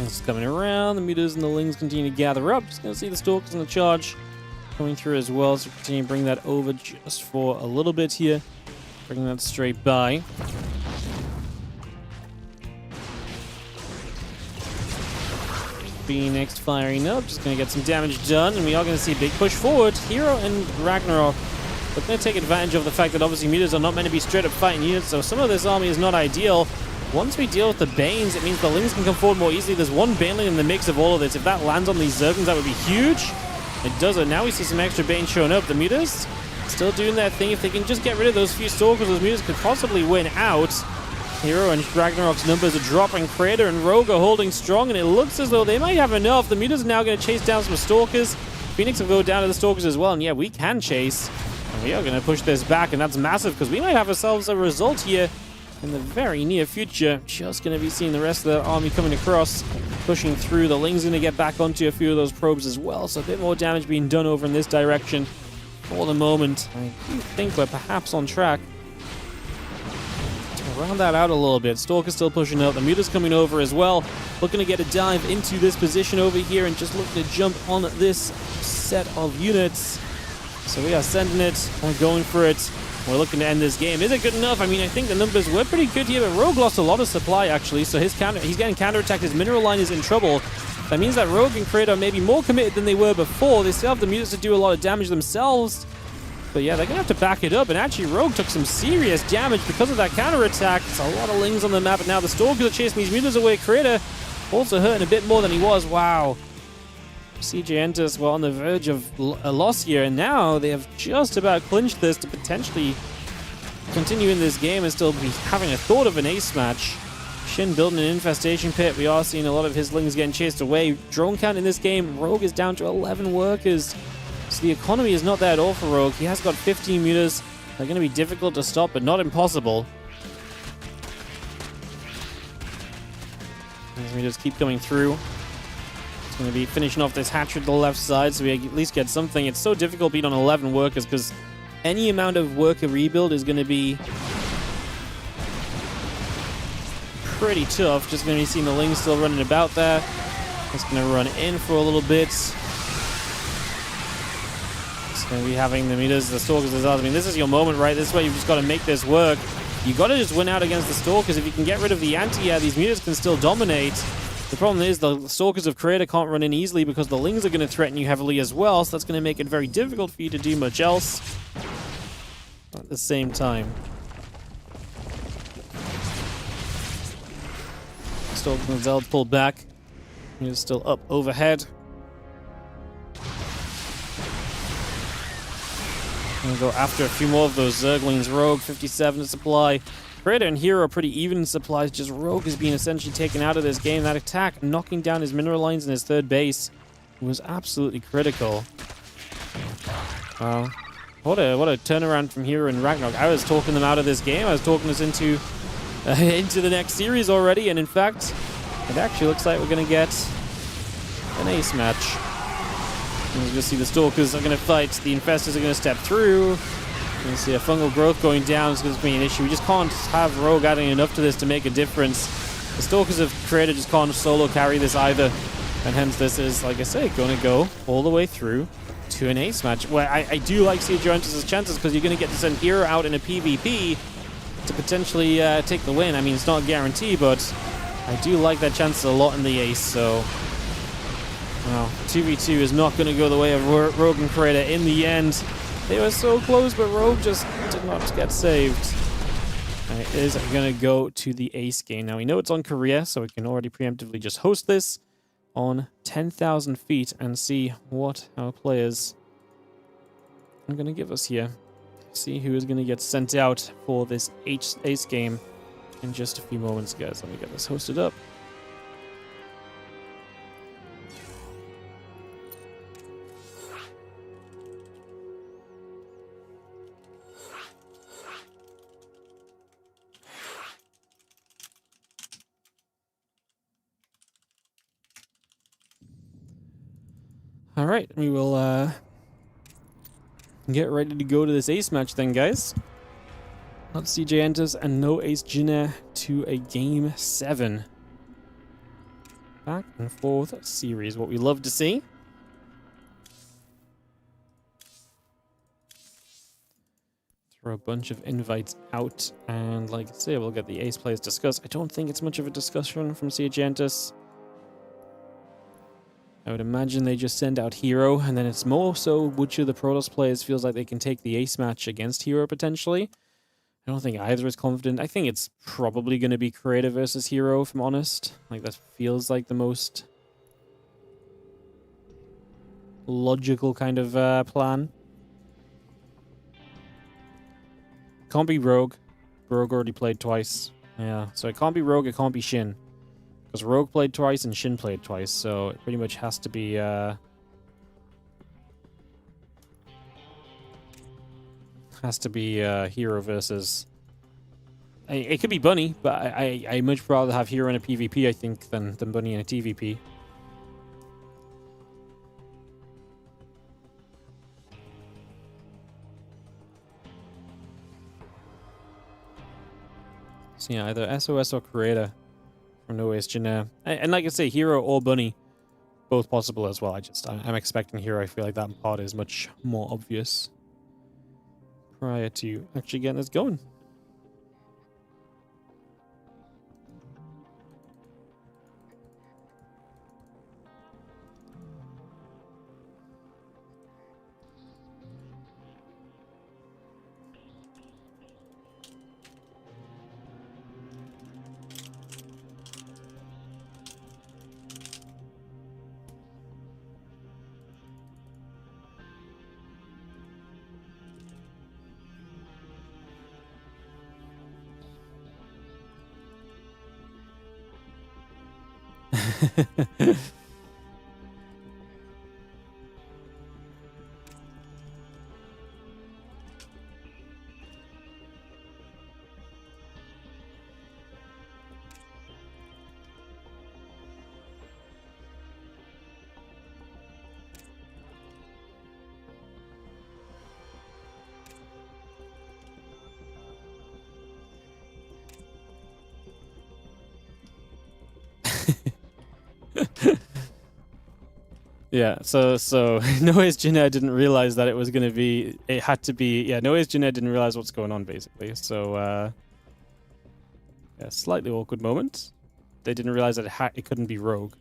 It's coming around. The Mutas and the Lings continue to gather up. Just going to see the Stalkers and the charge coming through as well. So continue to bring that over just for a little bit here. Bringing that straight by. Phoenix firing up. Just going to get some damage done. And we are going to see a big push forward. Hero and Ragnarok are going to take advantage of the fact that obviously Mutas are not meant to be straight up fighting units. So some of this army is not ideal. Once we deal with the Banes, it means the Lings can come forward more easily. There's one Baneling in the mix of all of this. If that lands on these Zerglings, that would be huge. It doesn't. Now we see some extra Bane showing up. The Mutas still doing their thing. If they can just get rid of those few Stalkers, those Mutas could possibly win out. Hero and Ragnarok's numbers are dropping. Creator and Rogue are holding strong, and it looks as though they might have enough. The Mutas are now going to chase down some Stalkers. Phoenix will go down to the Stalkers as well, and yeah, we can chase. And we are going to push this back, and that's massive, because we might have ourselves a result here in the very near future. Just going to be seeing the rest of the army coming across, pushing through. The Ling's going to get back onto a few of those probes as well, so a bit more damage being done over in this direction for the moment. I do think we're perhaps on track to round that out a little bit. Stalker's still pushing out. The Muta's coming over as well, looking to get a dive into this position over here and just looking to jump on this set of units. So we are sending it. We're going for it. We're looking to end this game. Is it good enough? I mean, I think the numbers were pretty good here, but Rogue lost a lot of supply, actually. So he's getting counterattacked. His mineral line is in trouble. That means that Rogue and Creator are maybe more committed than they were before. They still have the mutants to do a lot of damage themselves. But yeah, they're going to have to back it up. And actually, Rogue took some serious damage because of that counterattack. It's a lot of lings on the map. And now the Stalkers are chasing these mutants away. Creator also hurting a bit more than he was. Wow. CJ Entus were on the verge of a loss here, and now they have just about clinched this to potentially continue in this game and still be having a thought of an ace match. Shin building an infestation pit. We are seeing a lot of his lings getting chased away. Drone count in this game, Rogue is down to 11 workers. So the economy is not there at all for Rogue. He has got 15 meters. They're going to be difficult to stop, but not impossible. As we just keep coming through. Going to be finishing off this hatchery to the left side so we at least get something. It's so difficult being on 11 workers because any amount of worker rebuild is going to be pretty tough. Just going to be seeing the lings still running about there. It's going to run in for a little bit. It's going to be having the meters, the Stalkers as well. I mean, this is your moment, right? This is where you've just got to make this work. You got to just win out against the Stalkers. If you can get rid of the anti-air, these meters can still dominate. The problem is the Stalkers of Creator can't run in easily because the lings are going to threaten you heavily as well, so that's going to make it very difficult for you to do much else at the same time. Stalkers and Zeld pulled back. He's still up overhead. Gonna go after a few more of those Zerglings. Rogue, 57 to supply. Creator and Hero are pretty even in supplies. Just Rogue is being essentially taken out of this game. That attack, knocking down his mineral lines in his third base, was absolutely critical. Wow. What a turnaround from Hero and Ragnarok. I was talking them out of this game. I was talking us into the next series already. And in fact, it actually looks like we're going to get an ace match. And you can see the Stalkers are going to fight. The Infestors are going to step through. You can see a fungal growth going down. It's going to be an issue. We just can't have Rogue adding enough to this to make a difference. The Stalkers have created just can't solo carry this either. And hence this is, like I say, going to go all the way through to an ace match. Where I do like CJ Entus' chances because you're going to get to send Hero out in a PvP to potentially take the win. I mean, it's not a guarantee, but I do like that chance a lot in the ace. So, well, 2v2 is not going to go the way of Rogue and Creator in the end. They were so close, but Rogue just did not get saved. And it is going to go to the ace game. Now, we know it's on Korea, so we can already preemptively just host this on 10,000 feet and see what our players are going to give us here. See who is going to get sent out for this ace game in just a few moments, guys. Let me get this hosted up. All right, we will get ready to go to this ace match then, guys. Not CJ Entus and no Ace Jinner to a game 7. Back and forth series, what we love to see. Throw a bunch of invites out, and like I say, we'll get the ace players discussed. I don't think it's much of a discussion from CJ Entus. I would imagine they just send out Hero, and then it's more so which of the Protoss players feels like they can take the ace match against Hero, potentially. I don't think either is confident. I think it's probably going to be Creator versus Hero, if I'm honest. Like, that feels like the most logical kind of plan. Can't be Rogue. Rogue already played twice. Yeah, so it can't be Rogue, it can't be Shin. Because Rogue played twice and Shin played twice, so it pretty much has to be Hero versus. It could be Bunny, but I much rather have Hero in a PvP, I think, than Bunny in a TvP. So yeah, either SOS or Creator. No Ace Jinner. And like I say, Hero or Bunny, both possible as well. I'm expecting Hero. I feel like that part is much more obvious. prior to actually getting this going. Yeah, so Noah's Jeanette didn't realize that it was going to be, it had to be, yeah, Noah's Jeanette didn't realize what's going on, basically. So, yeah, slightly awkward moment. They didn't realize that it couldn't be Rogue.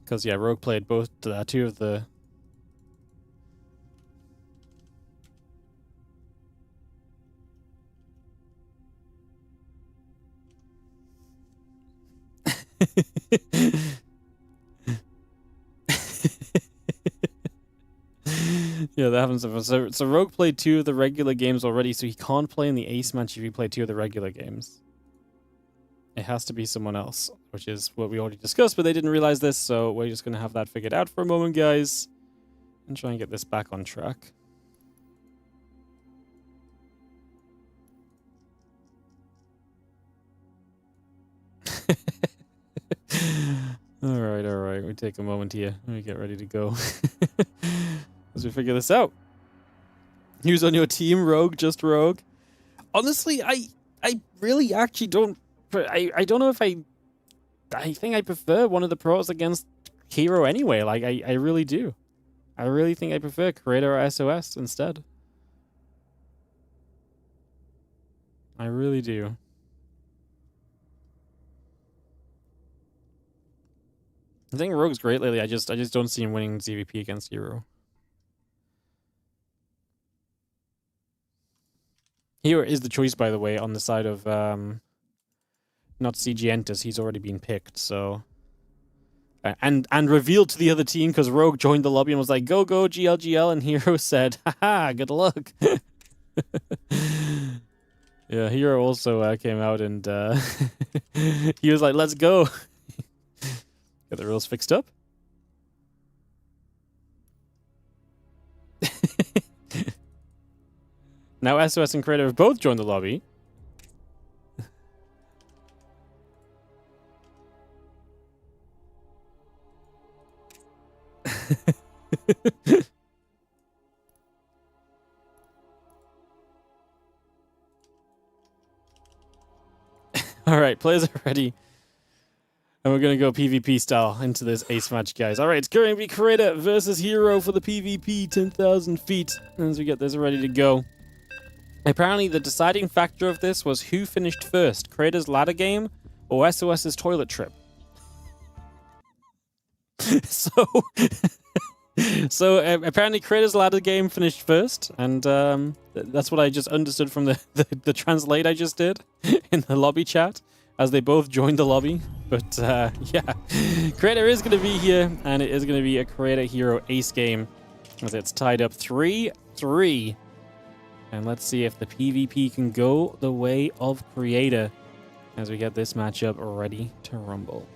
Because, yeah, Rogue played both, two of the... Yeah, that happens. So Rogue played two of the regular games already, so he can't play in the ace match if he played two of the regular games. It has to be someone else, which is what we already discussed, but they didn't realize this, so we're just going to have that figured out for a moment, guys, and try and get this back on track. All right. We take a moment here. We get ready to go as we figure this out. Who's on your team, Rogue? Just Rogue? Honestly, I really actually don't. I don't know if I think I prefer one of the pros against Hero anyway. Like, I really do. I really think I prefer Creator or SOS instead. I really do. I think Rogue's great lately. I just don't see him winning ZVP against Hero. Hero is the choice, by the way, on the side of not CGentus. He's already been picked, so and revealed to the other team because Rogue joined the lobby and was like, "Go GLGL," and Hero said, "Haha, good luck." Yeah, Hero also came out and he was like, "Let's go." Get the rules fixed up. Now SOS and Creator have both joined the lobby. All right, players are ready. And we're going to go PvP style into this ace match, guys. All right, it's going to be Creator versus Hero for the PvP 10,000 feet. As we get this ready to go. Apparently, the deciding factor of this was who finished first, Creator's ladder game or SOS's toilet trip. So apparently Creator's ladder game finished first, and that's what I just understood from the translate I just did in the lobby chat, as they both joined the lobby. But yeah, Creator is going to be here, and it is going to be a Creator Hero ace game, as it's tied up 3-3. And let's see if the PvP can go the way of Creator as we get this matchup ready to rumble.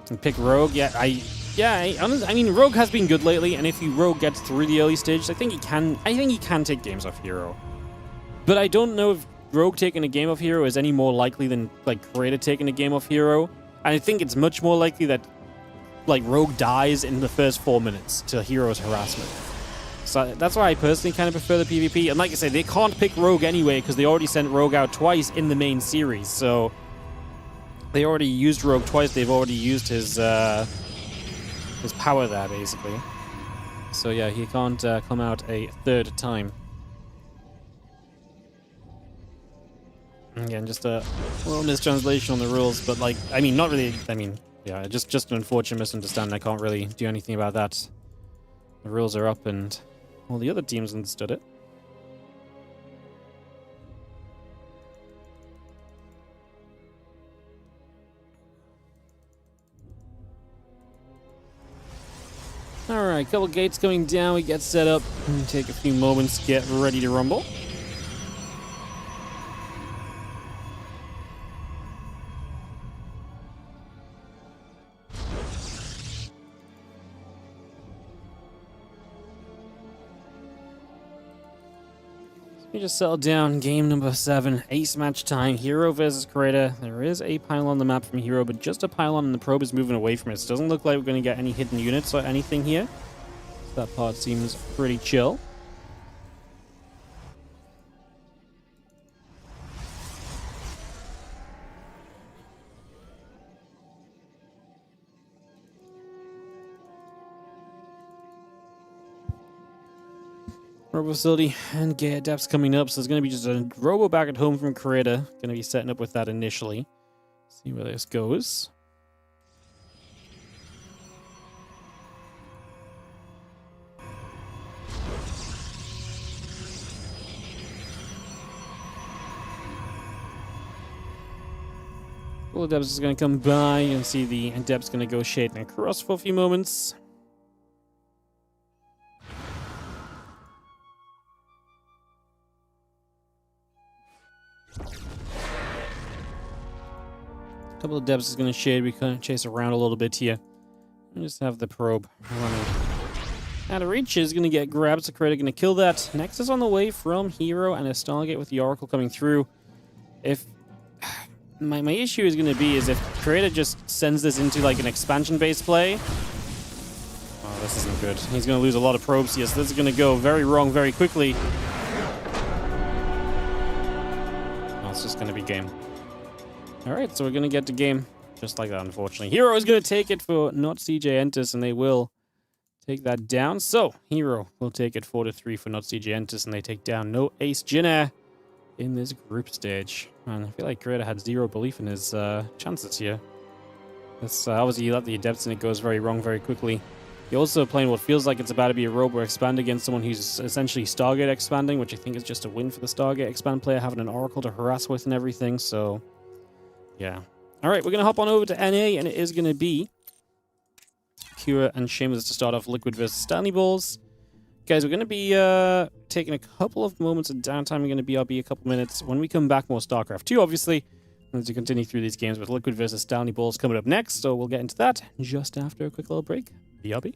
And pick Rogue. Yeah, I mean, Rogue has been good lately, and if Rogue gets through the early stages, I think he can take games off Hero. But I don't know if Rogue taking a game off Hero is any more likely than like Creator taking a game off Hero. I think it's much more likely that like Rogue dies in the first 4 minutes to Hero's harassment. So that's why I personally kind of prefer the PvP. And like I say, they can't pick Rogue anyway because they already sent Rogue out twice in the main series. So they already used Rogue twice. They've already used his power there, basically. So yeah, he can't come out a third time. Again, just a little mistranslation on the rules, but like, I mean, not really, I mean, yeah, just an unfortunate misunderstanding. I can't really do anything about that. The rules are up and all the other teams understood it. Alright, couple gates going down, we get set up. Take a few moments to get ready to rumble. We just settled down. Game number 7. Ace match time. Hero versus Creator. There is a pylon on the map from Hero, but just a pylon, and the probe is moving away from it. So it doesn't look like we're going to get any hidden units or anything here. So that part seems pretty chill. Robo facility and gate depths coming up, so there's going to be just a robo back at home from Creator. Going to be setting up with that initially. See where this goes. Well, the depths is going to come by and see the depths going to go shading across for a few moments. Couple of depths is going to shade. We kind of chase around a little bit here. And just have the probe running. Out of reach is going to get grabbed. So Creator going to kill that. Nexus on the way from Hero and a Stargate with the Oracle coming through. If my issue is going to be is if Creator just sends this into like an expansion-based play. Oh, this isn't good. He's going to lose a lot of probes here. So this is going to go very wrong very quickly. Oh, it's just going to be game. Alright, so we're going to get to game just like that, unfortunately. Hero is going to take it for not CJ Entus, and they will take that down. So, Hero will take it 4-3 for not CJ Entus, and they take down no Ace Jinnair in this group stage. Man, I feel like Creator had zero belief in his chances here. This, obviously, you let the Adepts and it goes very wrong very quickly. You're also playing what feels like it's about to be a Robo Expand against someone who's essentially Stargate expanding, which I think is just a win for the Stargate Expand player, having an Oracle to harass with and everything, so yeah. Alright, we're going to hop on over to NA, and it is going to be Pure and Shameless to start off Liquid versus Stanley Balls. Guys, we're going to be taking a couple of moments of downtime. We're going to BRB a couple minutes. When we come back, more StarCraft 2, obviously, as we continue through these games with Liquid versus Stanley Balls coming up next, so we'll get into that just after a quick little break. BRB.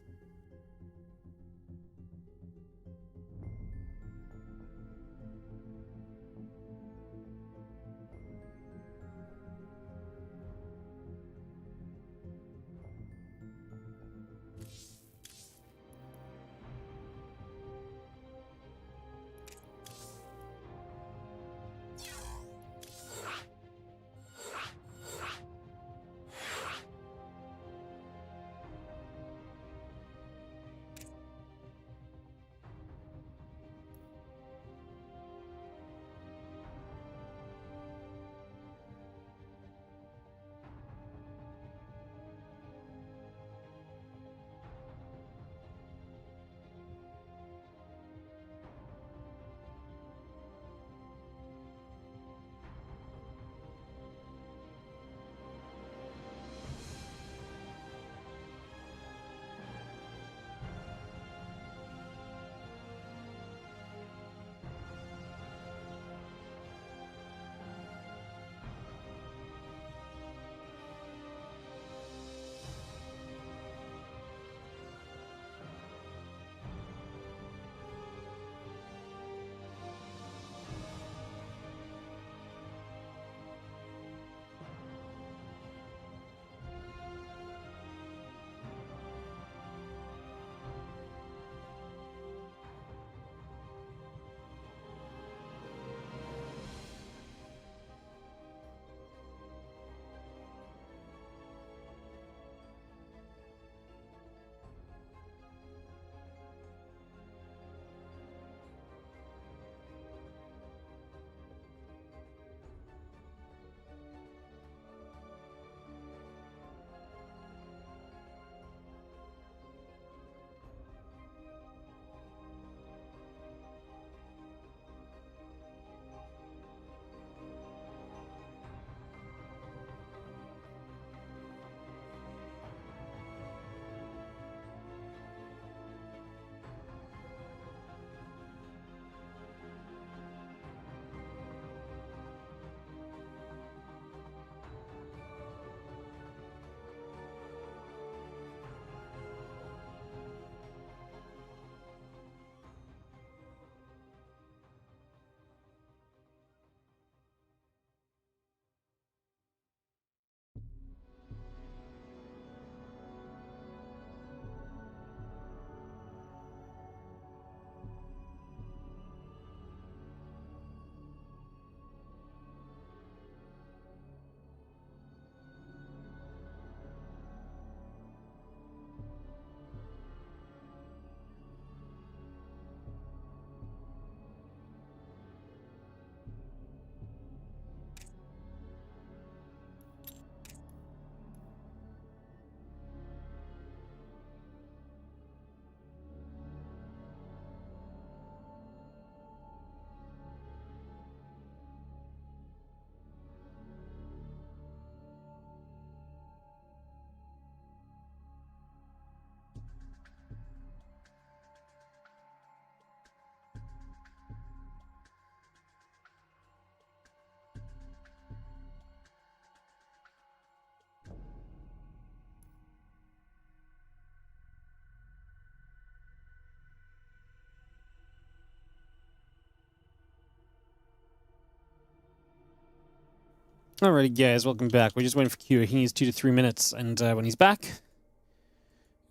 Alrighty, guys, welcome back. We're just waiting for Q. He needs 2 to 3 minutes, and when he's back,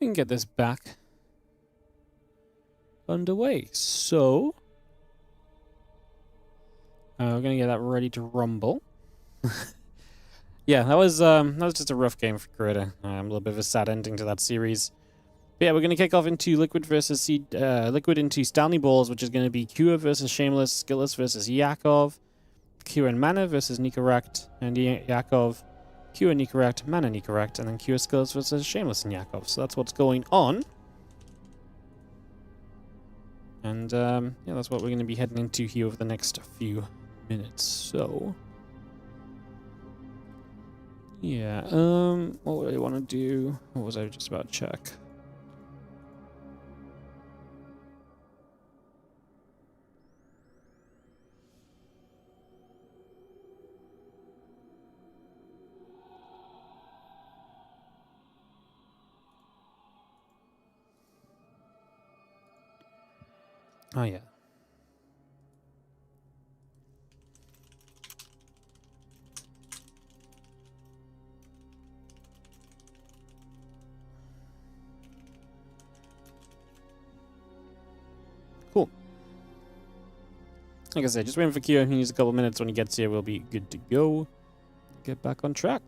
we can get this back underway. So, we're gonna get that ready to rumble. Yeah, that was just a rough game for Creator. A little bit of a sad ending to that series. But yeah, we're gonna kick off into Liquid versus Liquid into Stanley Balls, which is gonna be Q versus Shameless, Skillless versus Yakov, Q and Mana versus Nicorrect, and Yakov, Q and Nicorrect, Mana Nicorrect, and then Q Skills versus Shameless and Yakov. So that's what's going on. And yeah, that's what we're going to be heading into here over the next few minutes. So yeah, what would I want to do? What was I just about to check? Oh, yeah. Cool. Like I said, just waiting for Kyo. He needs a couple minutes. When he gets here, we'll be good to go. Get back on track.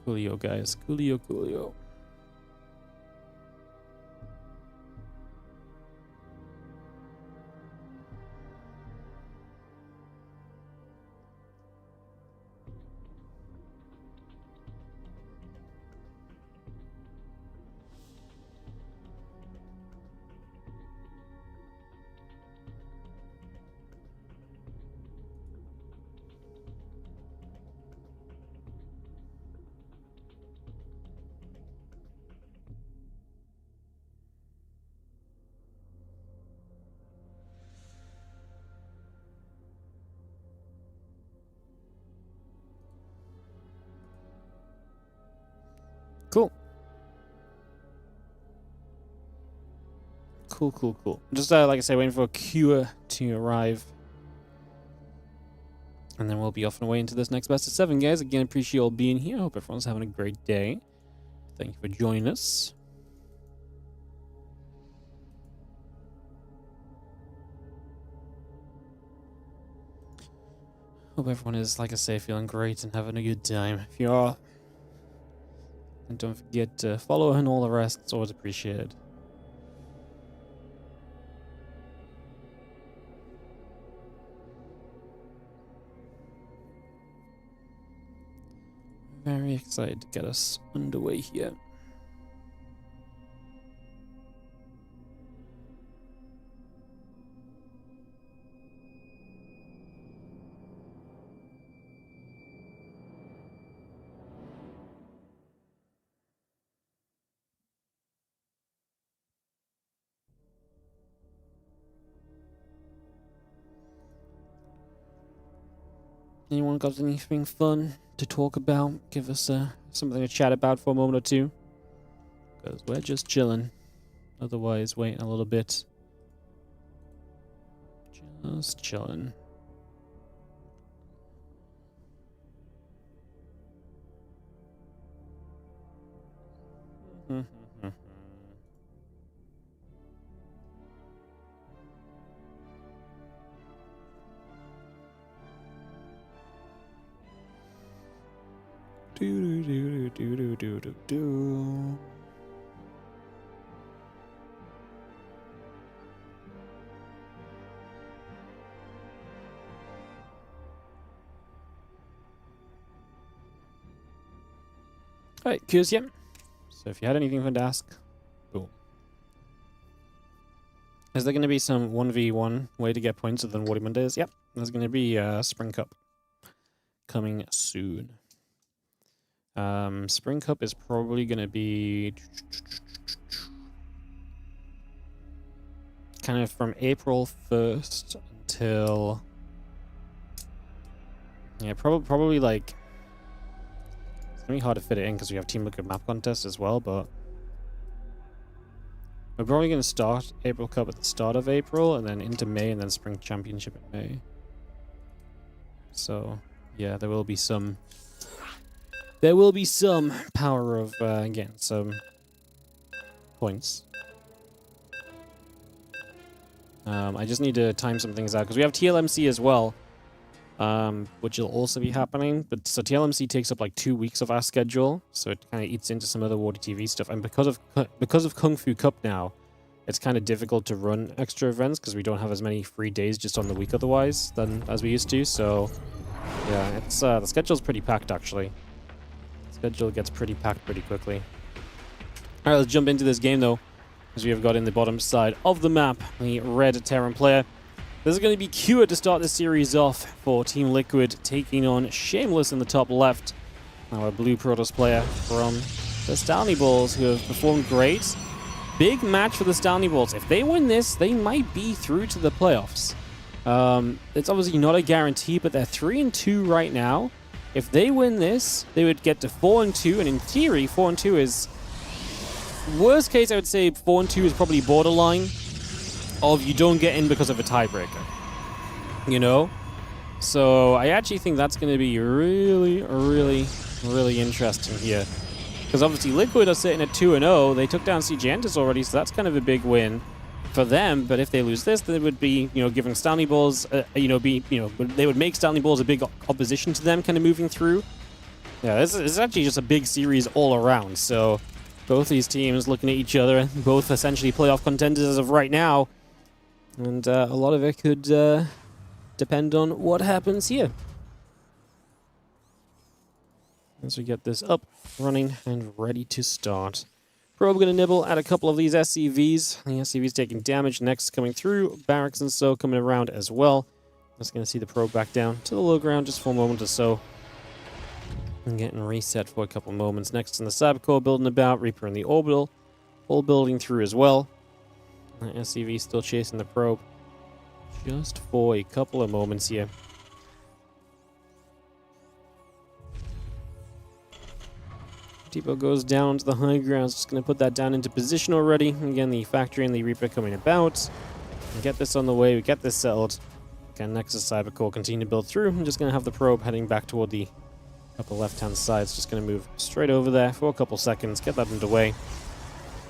Coolio, guys. Coolio, coolio. Cool. Cool, cool, cool. Just, like I say, waiting for a Q to arrive. And then we'll be off and away into this next best of 7, guys. Again, appreciate you all being here. Hope everyone's having a great day. Thank you for joining us. Hope everyone is, like I say, feeling great and having a good time. If you are, and don't forget to follow and all the rest. It's always appreciated. Very excited to get us underway here. Anyone got anything fun to talk about? Give us something to chat about for a moment or two. Because we're just chilling. Otherwise, waiting a little bit. Just chilling. Do do do do do do do. Alright, Q's, yeah. So if you had anything fun to ask, boom. Is there going to be some 1v1 way to get points other than Wardy Mondays? Yep. There's going to be Spring Cup coming soon. Spring Cup is probably going to be kind of from April 1st until... Yeah, probably like... It's going to be hard to fit it in because we have Team Liquid map contest as well, but... We're probably going to start April Cup at the start of April, and then into May, and then Spring Championship in May. So, yeah, there will be some power of, again, some points. I just need to time some things out, because we have TLMC as well, which will also be happening. But so TLMC takes up like 2 weeks of our schedule, so it kind of eats into some other WardiTV stuff. And because of Kung Fu Cup now, it's kind of difficult to run extra events, because we don't have as many free days just on the week otherwise than as we used to. So, yeah, it's the schedule's pretty packed, actually. Schedule gets pretty packed pretty quickly. All right, let's jump into this game, though, as we have got in the bottom side of the map, the red Terran player. This is going to be Cure to start the series off for Team Liquid, taking on Shameless in the top left. Now a blue Protoss player from the Stanley Balls, who have performed great. Big match for the Stanley Balls. If they win this, they might be through to the playoffs. It's obviously not a guarantee, but they're 3-2 right now. If they win this, they would get to 4-2, and in theory, 4-2 is... Worst case, I would say 4-2 is probably borderline of you don't get in because of a tiebreaker. You know? So, I actually think that's going to be really, really, really interesting here. Because obviously, Liquid are sitting at 2-0. They took down CGentis already, so that's kind of a big win for them. But if they lose this, they would be, giving Stanley Balls, they would make Stanley Balls a big opposition to them, kind of moving through. Yeah, this is actually just a big series all around. So, both these teams looking at each other, both essentially playoff contenders as of right now. And a lot of it could depend on what happens here. As we get this up, running, and ready to start. Probe going to nibble at a couple of these SCVs. The SCV's taking damage. Next coming through. Barracks and so coming around as well. Just going to see the probe back down to the low ground just for a moment or so. And getting reset for a couple moments. Next in the Cyber Core building about. Reaper in the orbital. All building through as well. The SCV still chasing the probe. Just for a couple of moments here. Depot goes down to the high ground. Just going to put that down into position already. Again, the Factory and the Reaper coming about. We get this on the way. We get this settled. Again, Nexus Cyber Core continue to build through. I'm just going to have the probe heading back toward the upper left-hand side. It's just going to move straight over there for a couple seconds. Get that underway.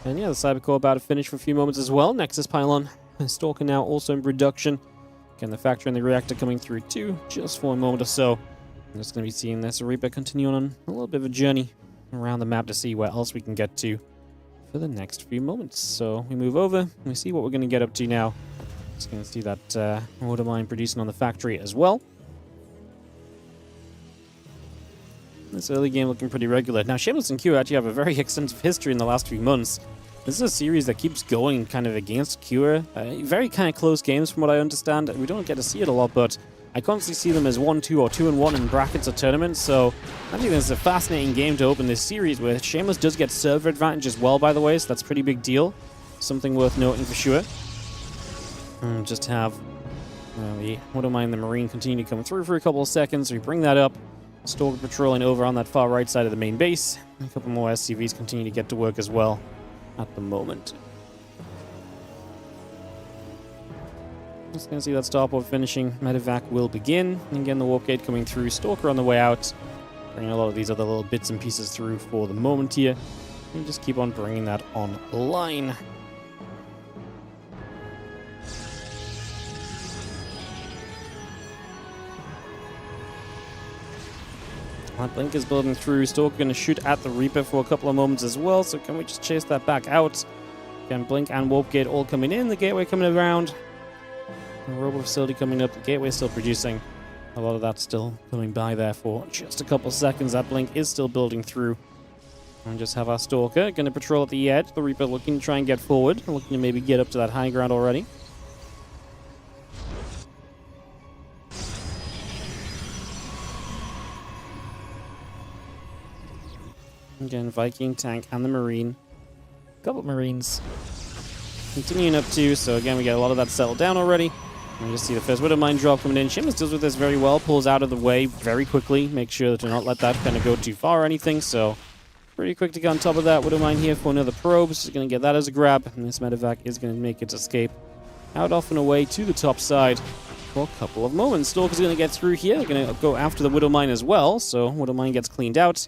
And yeah, the Cyber Core about to finish for a few moments as well. Nexus Pylon. Stalker now also in production. Again, the Factory and the Reactor coming through too. Just for a moment or so. I'm just going to be seeing this Reaper continue on a little bit of a journey around the map to see where else we can get to for the next few moments. So we move over, and we see what we're going to get up to now. Just going to see that water mine producing on the Factory as well. This early game looking pretty regular. Now, Shameless and Q actually have a very extensive history in the last few months. This is a series that keeps going kind of against Cure. Very kind of close games from what I understand. We don't get to see it a lot, but I constantly see them as 1-2 or 2-1 in brackets or tournaments, so I think this is a fascinating game to open this series with. Shameless does get server advantage as well, by the way, so that's a pretty big deal. Something worth noting for sure. Just have the Water Mine and the Marine continue to come through for a couple of seconds. We bring that up. Stalker patrolling over on that far right side of the main base. A couple more SCVs continue to get to work as well at the moment. Just going to see that starport finishing. Medevac will begin. And again, the warp gate coming through. Stalker on the way out. Bringing a lot of these other little bits and pieces through for the moment here. And just keep on bringing that online. That Blink is building through. Stalker going to shoot at the Reaper for a couple of moments as well. So can we just chase that back out? Again, Blink and warp gate all coming in. The gateway coming around. The Robo facility coming up, the gateway still producing. A lot of that still coming by there for just a couple seconds. That Blink is still building through. And just have our Stalker going to patrol at the edge. The Reaper looking to try and get forward. Looking to maybe get up to that high ground already. Again, Viking, Tank, and the Marine. A couple Marines continuing up too. So again, we get a lot of that settled down already. And you just see the first Widow Mine drop coming in. Shameless deals with this very well, pulls out of the way very quickly, make sure to not let that kind of go too far or anything. So pretty quick to get on top of that. Widow Mine here for another probe. She's going to get that as a grab. And this medevac is going to make its escape out off and away to the top side. for a couple of moments. Stalker's going to get through here. They're going to go after the Widow Mine as well, so Widow Mine gets cleaned out.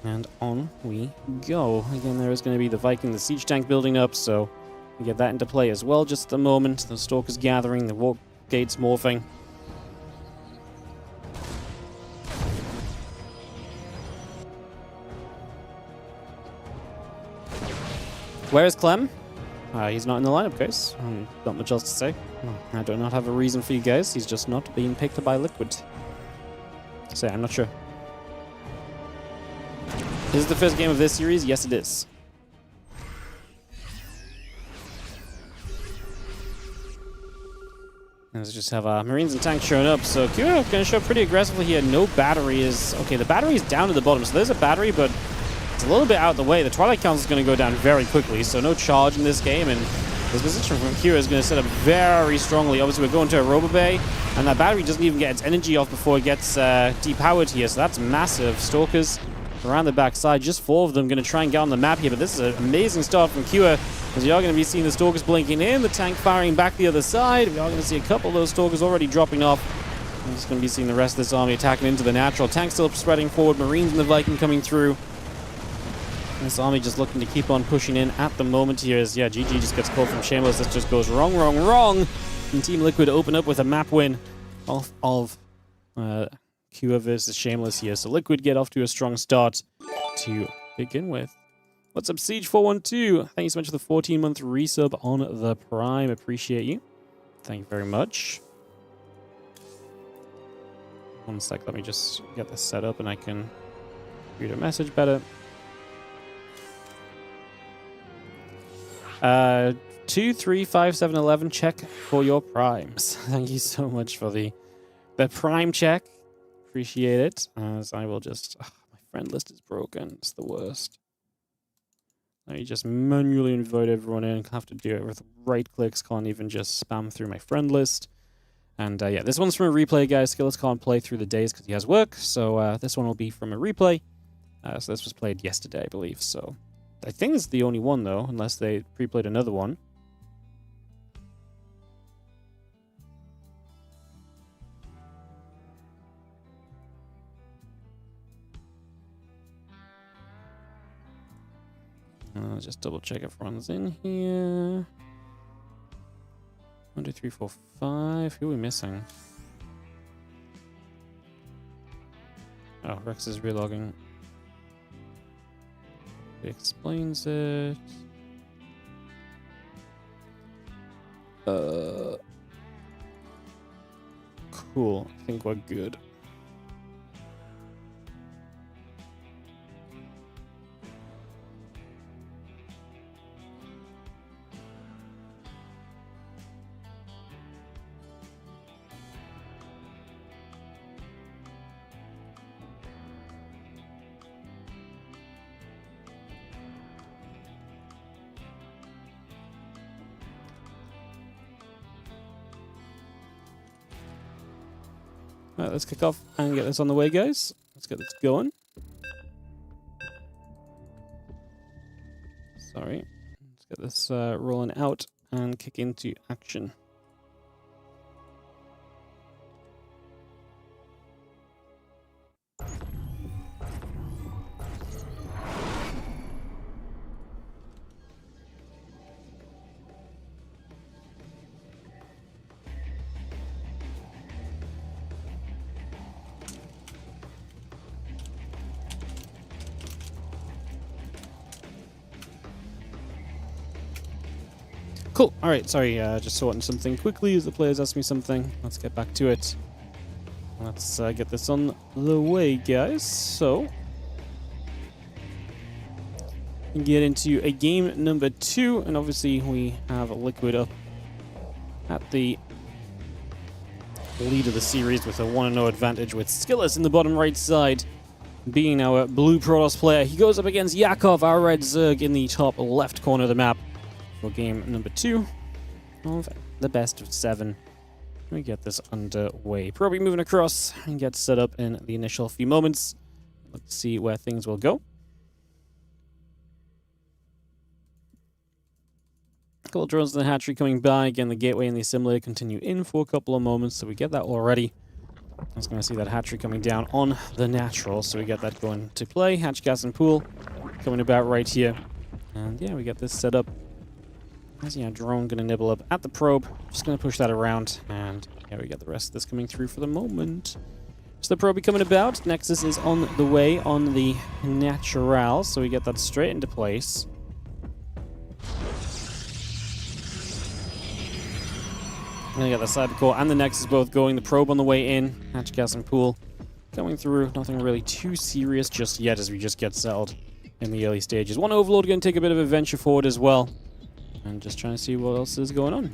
And on we go. Again, there is going to be the Viking, the siege tank building up, so we get that into play as well just at the moment. The Stalker's gathering, the Warp Gate's morphing. Where is Clem? He's not in the lineup, guys. Not much else to say. I do not have a reason for you guys. He's just not being picked by Liquid. So I'm not sure. Is it the first game of this series? Yes, it is. Let's just have Marines and tanks showing up. So Q going to show up pretty aggressively here. No battery is... Okay, the battery is down to the bottom. So there's a battery, but it's a little bit out of the way. The Twilight Council is going to go down very quickly. So no charge in this game. And this position from Q is going to set up very strongly. Obviously, we're going to a Robo Bay. And that battery doesn't even get its energy off before it gets depowered here. So that's massive. Stalkers around the backside. Just 4 of them going to try and get on the map here. But this is an amazing start from Q. As you are going to be seeing the Stalkers blinking in, the tank firing back the other side. We are going to see a couple of those Stalkers already dropping off. We're just going to be seeing the rest of this army attacking into the natural. Tank still spreading forward. Marines and the Viking coming through. This army just looking to keep on pushing in at the moment here as, yeah, GG just gets called from Shameless. This just goes wrong, wrong, wrong. And Team Liquid open up with a map win off of Q versus Shameless here. So Liquid get off to a strong start to begin with. What's up, Siege412? Thank you so much for the 14-month resub on the Prime. Appreciate you. Thank you very much. One sec, let me just get this set up and I can read a message better. 235711, check for your primes. Thank you so much for the prime check. Appreciate it. As I will just... my friend list is broken. It's the worst. Let me just manually invite everyone in. Have to do it with right clicks. Can't even just spam through my friend list. And yeah, this one's from a replay, guys. Skillets can't play through the days because he has work. So this one will be from a replay. So this was played yesterday, I believe. So I think it's the only one, though, unless they pre-played another one. Just double check everyone's in here. 1, 2, 3, 4, 5. Who are we missing? Oh, Rex is relogging. It explains it. Cool. I think we're good. Alright, let's kick off and get this on the way, guys. Let's get this going. Sorry. Let's get this rolling out and kick into action. Cool. All right. Sorry. Just sorting something quickly as the players ask me something. Let's get back to it. Let's get this on the way, guys. So, we get into a game number 2, and obviously we have Liquid up at the lead of the series with a 1-0 advantage with Skillers in the bottom right side being our blue Protoss player. He goes up against Yakov, our red Zerg, in the top left corner of the map. For game number 2 of the best of 7. We get this underway. Probably moving across and get set up in the initial few moments. Let's see where things will go. couple of drones in the hatchery coming by. Again, the gateway and the assimilator continue in for a couple of moments, so we get that already. I was going to see that hatchery coming down on the natural, so we get that going to play. Hatch, gas, and pool coming about right here. And yeah, we get this set up. As yeah, drone going to nibble up at the probe. Just going to push that around, and yeah, we get the rest of this coming through for the moment. So the probe coming about. Nexus is on the way on the natural, so we get that straight into place. I'm going to get the Cybercore and the Nexus both going. The probe on the way in. Hatch, gas, and pool going through. Nothing really too serious just yet as we just get settled in the early stages. One Overlord going to take a bit of a venture forward as well. And just trying to see what else is going on.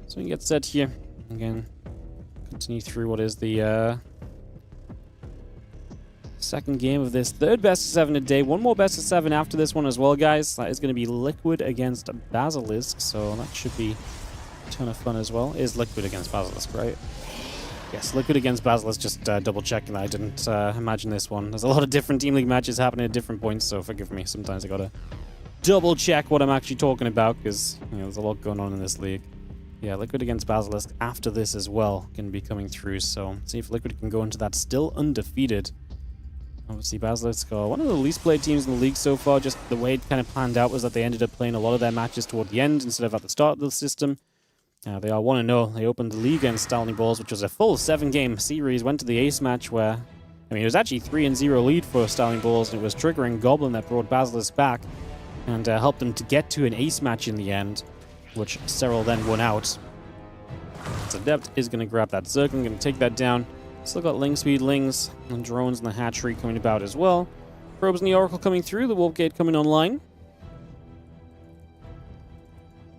So we get set here. Again, continue through what is the second game of this third best of 7 a day. One more best of 7 after this one as well, guys. That is going to be Liquid against Basilisk. So that should be ton of fun as well. Is Liquid against Basilisk, right? Yes, Liquid against Basilisk. Just double checking that I didn't imagine this one. There's a lot of different Team League matches happening at different points, so forgive me. Sometimes I gotta double check what I'm actually talking about, because you know, there's a lot going on in this league. Yeah, Liquid against Basilisk after this as well can be coming through, so see if Liquid can go into that still undefeated. Obviously, Basilisk are one of the least played teams in the league so far. Just the way it kind of planned out was that they ended up playing a lot of their matches toward the end instead of at the start of the system. They are 1-0. They opened the league against Stanley Balls, which was a full 7-game series. Went to the ace match where, I mean, it was actually 3-0 lead for Stanley Balls, and it was triggering Goblin that brought Basilisk back and helped them to get to an ace match in the end, which Serral then won out. So Adept is going to grab that Zerg. I'm going to take that down. Still got Ling Speed Lings and drones in the hatchery coming about as well. Probes in the Oracle coming through. The Warp Gate coming online.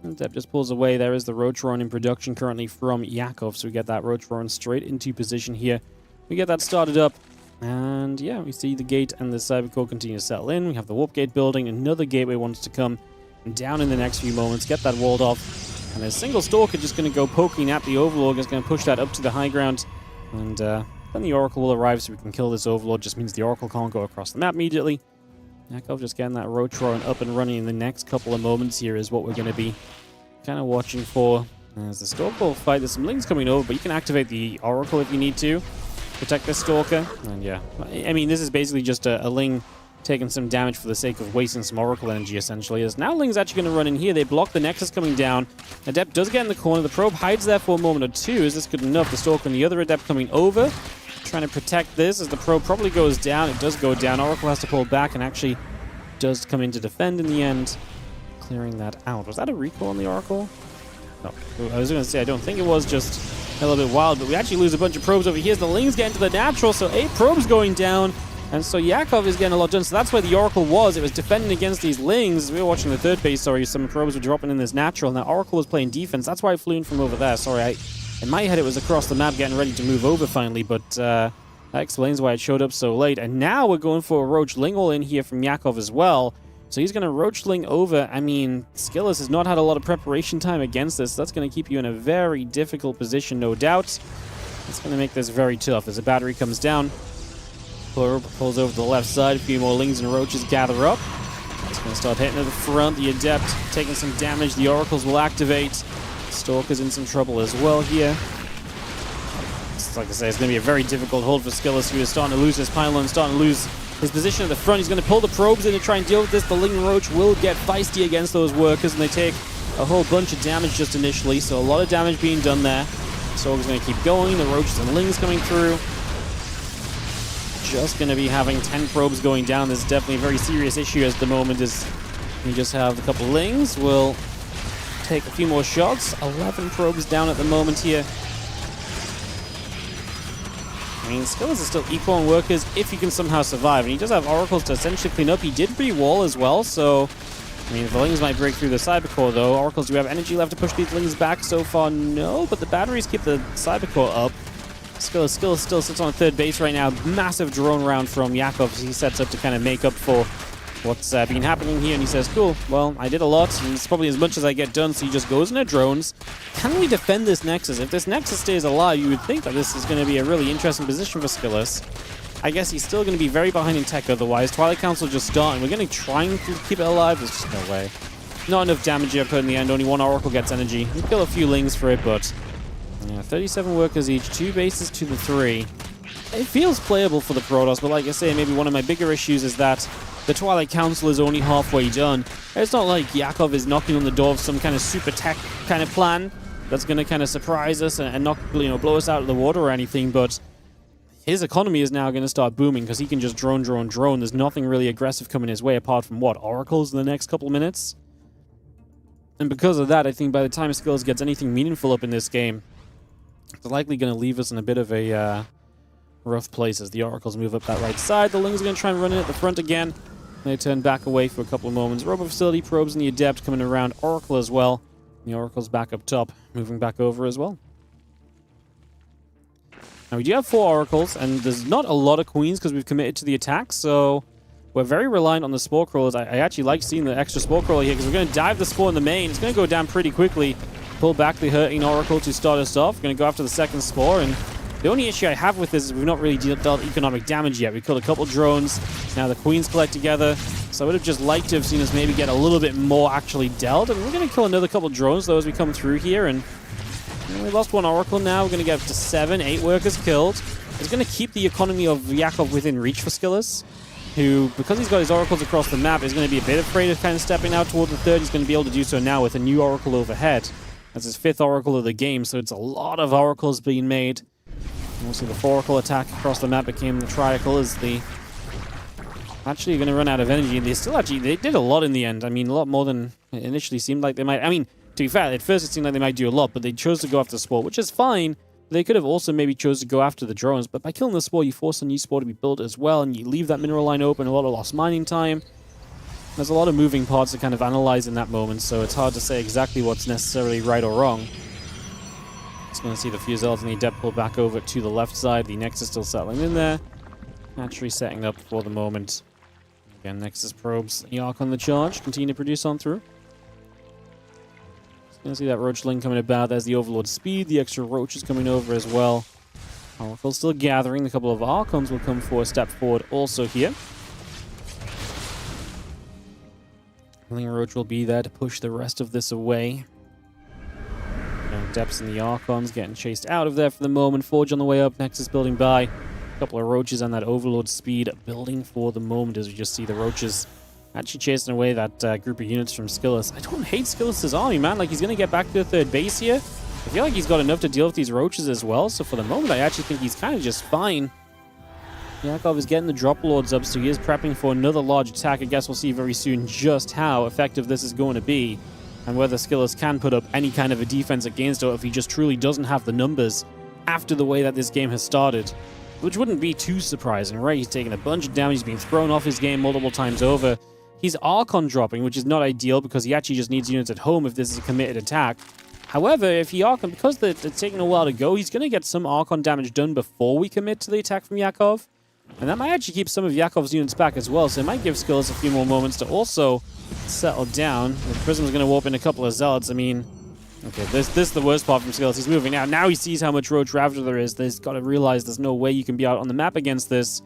And Deb just pulls away. There is the Rotron in production currently from Yakov, so we get that Rotron straight into position here. We get that started up, and yeah, we see the gate and the Cybercore continue to settle in. We have the Warp Gate building. Another gateway wants to come down in the next few moments. Get that walled off, and a single Stalker just going to go poking at the Overlord. Is going to push that up to the high ground, and then the Oracle will arrive so we can kill this Overlord. Just means the Oracle can't go across the map immediately. Yakov just getting that Rotron up and running in the next couple of moments here is what we're going to be kind of watching for. As the Stalker will fight, there's some Lings coming over, but you can activate the Oracle if you need to protect this Stalker. And yeah, I mean, this is basically just a Ling taking some damage for the sake of wasting some Oracle energy, essentially. As now Ling's actually going to run in here. They block the Nexus coming down. Adept does get in the corner. The Probe hides there for a moment or two. Is this good enough? The Stalker and the other Adept coming over, trying to protect this as the Probe probably goes down. It does go down. Oracle has to pull back and actually does come in to defend in the end, clearing that out. Was that a recall on the Oracle? No. I was going to say, I don't think it was, just a little bit wild, but we actually lose a bunch of probes over here. The Lings get into the natural, so 8 probes going down, and so Yakov is getting a lot done. So that's where the Oracle was. It was defending against these Lings. We were watching the third phase, sorry, some probes were dropping in this natural, and that Oracle was playing defense. That's why I flew in from over there. Sorry, in my head it was across the map getting ready to move over finally, but that explains why it showed up so late. And now we're going for a Roach Ling all in here from Yakov as well. So he's going to Roach Ling over. I mean, Skillus has not had a lot of preparation time against this. That's going to keep you in a very difficult position, no doubt. It's going to make this very tough as the battery comes down. Pulls over to the left side. A few more Lings and Roaches gather up. It's going to start hitting at the front. The Adept taking some damage. The Oracles will activate. Stalker's in some trouble as well here. Like I say, it's going to be a very difficult hold for Skillus, who is starting to lose his pylon, starting to lose his position at the front. He's going to pull the probes in to try and deal with this. The Ling and Roach will get feisty against those workers, and they take a whole bunch of damage just initially, so a lot of damage being done there. Stalker's going to keep going. The Roaches and Lings coming through. Just going to be having 10 probes going down. This is definitely a very serious issue at the moment, as you just have a couple of Lings. We'll take a few more shots. 11 probes down at the moment here. I mean, Skillus is still equal on workers if he can somehow survive. And he does have Oracles to essentially clean up. He did re-wall as well, so I mean, the Lings might break through the Cybercore, though. Oracles, do we have energy left to push these Lings back so far? No, but the batteries keep the Cybercore up. Skillus still sits on third base right now. Massive drone round from Yakov as he sets up to kind of make up for what's been happening here, and he says, cool, well, I did a lot, and it's probably as much as I get done, so he just goes into drones. Can we defend this Nexus? If this Nexus stays alive, you would think that this is going to be a really interesting position for Skillus. I guess he's still going to be very behind in tech otherwise. Twilight Council just starting. We're going to try and keep it alive. There's just no way. Not enough damage yet put in the end. Only one Oracle gets energy. You kill a few Lings for it, but yeah, 37 workers each. 2 bases to the 3. It feels playable for the Protoss, but like I say, maybe one of my bigger issues is that the Twilight Council is only halfway done. It's not like Yakov is knocking on the door of some kind of super tech kind of plan that's going to kind of surprise us and not, blow us out of the water or anything, but his economy is now going to start booming because he can just drone. There's nothing really aggressive coming his way apart from, Oracles in the next couple of minutes? And because of that, I think by the time Skills gets anything meaningful up in this game, it's likely going to leave us in a bit of a rough place as the Oracles move up that right side. The Lings are going to try and run in at the front again. They turn back away for a couple of moments. Robo Facility probes and the Adept coming around Oracle as well. The Oracle's back up top, moving back over as well. Now we do have 4 Oracles, and there's not a lot of Queens because we've committed to the attack, so we're very reliant on the Spore Crawlers. I actually like seeing the extra Spore Crawler here because we're going to dive the Spore in the main. It's going to go down pretty quickly. Pull back the Hurting Oracle to start us off. We're going to go after the second Spore, and the only issue I have with this is we've not really dealt economic damage yet. We killed a couple drones. Now the Queens collect together. So I would have just liked to have seen us maybe get a little bit more actually dealt. And we're going to kill another couple drones, though, as we come through here. And we lost 1 Oracle now. We're going to get up to 7, 8 workers killed. It's going to keep the economy of Yakov within reach for Skillis, who, because he's got his Oracles across the map, is going to be a bit afraid of kind of stepping out toward the 3rd. He's going to be able to do so now with a new Oracle overhead. That's his 5th Oracle of the game, so it's a lot of Oracles being made. We'll see the 4-Oracle attack across the map became the Triacle as the... Actually going to run out of energy. They did a lot in the end. I mean, a lot more than it initially seemed like they might. I mean, to be fair, at first it seemed like they might do a lot, but they chose to go after the Spore, which is fine. They could have also maybe chose to go after the drones, but by killing the Spore, you force a new Spore to be built as well, and you leave that mineral line open, a lot of lost mining time. There's a lot of moving parts to kind of analyze in that moment, so it's hard to say exactly what's necessarily right or wrong. Just going to see the Fusels and the Adept pull back over to the left side. The Nexus still settling in there. Naturally setting up for the moment. Again, Nexus probes the Arc on the charge. Continue to produce on through. Just going to see that Roachling coming about. There's the Overlord speed. The extra Roach is coming over as well. Oracle's still gathering. A couple of Archons will come for a step forward also here. Ling Roach will be there to push the rest of this away. Depths in the Archons getting chased out of there for the moment. Forge on the way up. Nexus building by. A couple of Roaches and that Overlord speed building for the moment as we just see the Roaches actually chasing away that group of units from Skillis. I don't hate Skillis' army, man. Like, he's going to get back to the 3rd base here. I feel like he's got enough to deal with these Roaches as well. So for the moment, I actually think he's kind of just fine. Yakov is getting the Drop Lords up, so he is prepping for another large attack. I guess we'll see very soon just how effective this is going to be, and whether Skillis can put up any kind of a defense against it, or if he just truly doesn't have the numbers after the way that this game has started. Which wouldn't be too surprising, right? He's taking a bunch of damage, he's being thrown off his game multiple times over. He's Archon dropping, which is not ideal because he actually just needs units at home if this is a committed attack. However, if he Archon, because it's taking a while to go, he's going to get some Archon damage done before we commit to the attack from Yakov. And that might actually keep some of Yakov's units back as well, so it might give Skillis a few more moments to also settle down. The Prism's going to warp in a couple of Zealots. I mean, okay, this is the worst part from Skillis. He's moving out. Now he sees how much Roach Ravager there is. He's got to realize there's no way you can be out on the map against this.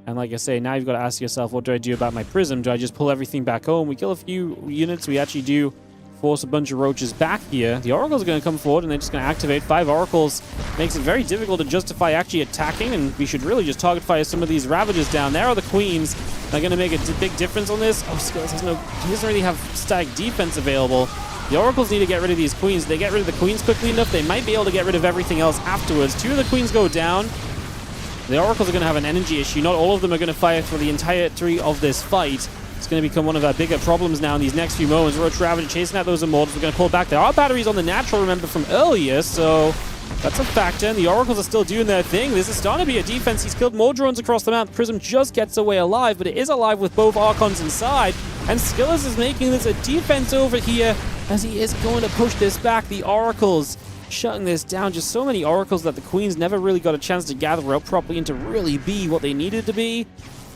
And like I say, now you've got to ask yourself, what do I do about my Prism? Do I just pull everything back home? We kill a few units. We actually do force a bunch of Roaches back here. The Oracles are going to come forward, and they're just going to activate 5 Oracles. Makes it very difficult to justify actually attacking, and we should really just target fire some of these Ravagers down. There are the Queens. They're going to make a big difference on this. Oh, Skillis he doesn't really have static defense available. The Oracles need to get rid of these Queens. If they get rid of the Queens quickly enough, they might be able to get rid of everything else afterwards. 2 of the Queens go down. The Oracles are going to have an energy issue. Not all of them are going to fire for the entirety of this fight. It's going to become one of our bigger problems now in these next few moments. Roach Ravager chasing out those Immortals. We're going to pull back. There are batteries on the natural, remember, from earlier, so that's a factor. And the Oracles are still doing their thing. This is starting to be a defense. He's killed more drones across the map. Prism just gets away alive, but it is alive with both Archons inside. And Skillis is making this a defense over here as he is going to push this back. The Oracles shutting this down. Just so many Oracles that the Queens never really got a chance to gather up properly and to really be what they needed to be.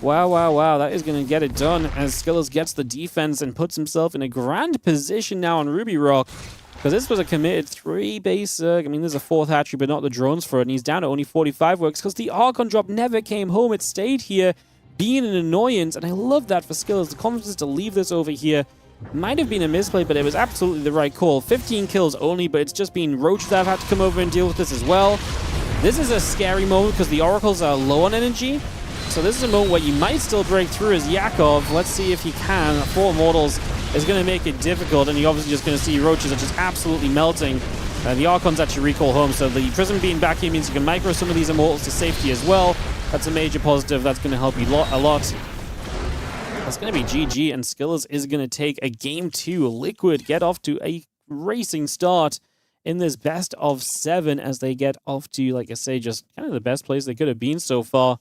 Wow. That is going to get it done as Skillis gets the defense and puts himself in a grand position now on Ruby Rock. Because this was a committed 3 base. I mean, there's a 4th hatchery, but not the drones for it. And he's down to only 45 works because the Archon drop never came home. It stayed here, being an annoyance. And I love that for Skillis. The confidence to leave this over here Might have been a misplay, but it was absolutely the right call. 15 kills only, but it's just been Roach that have had to come over and deal with this as well. This is a scary moment because the Oracles are low on energy. So this is a moment where you might still break through as Yakov. Let's see if he can. 4 Immortals is going to make it difficult, and you're obviously just going to see Roaches are just absolutely melting. The Archons actually recall home, so the Prism being back here means you can micro some of these Immortals to safety as well. That's a major positive. That's going to help you a lot. That's going to be GG, and Skillers is going to take a game 2. Liquid get off to a racing start in this best of 7 as they get off to, like I say, just kind of the best place they could have been so far.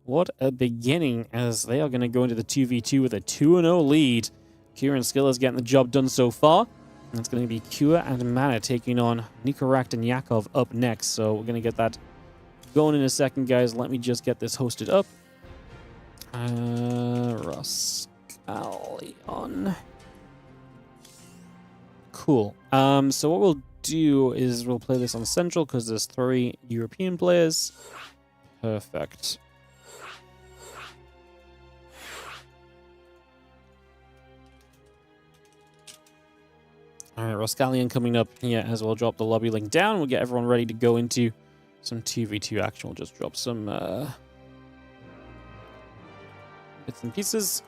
What a beginning, as they are going to go into the 2v2 with a 2-0 lead. Kira and Skillers getting the job done so far. And it's going to be Kua and Mana taking on Nikorakt and Yakov up next. So we're going to get that going in a second, guys. Let me just get this hosted up. Roskalion. Cool. So what we'll do is we'll play this on Central because there's 3 European players. Perfect. Alright, Roskalion coming up here as well. Drop the lobby link down. We'll get everyone ready to go into some 2v2 action. We'll just drop some bits and pieces.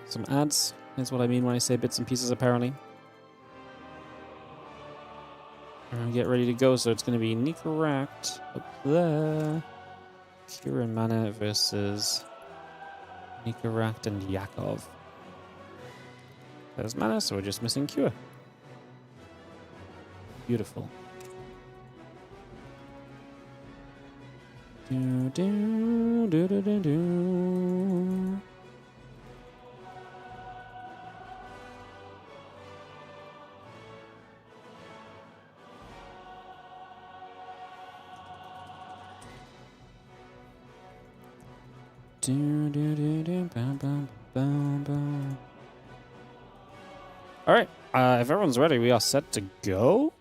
Some ads is what I mean when I say bits and pieces, apparently. And we get ready to go. So it's going to be Nikorakt up there. Kira and Mana versus Nikorakt and Yakov. There's Mana, so we're just missing Cure. Beautiful. Do, do, do, do, do, do. Do, do, do, do, bam, bam, bam, bam. Alright, if everyone's ready, we are set to go.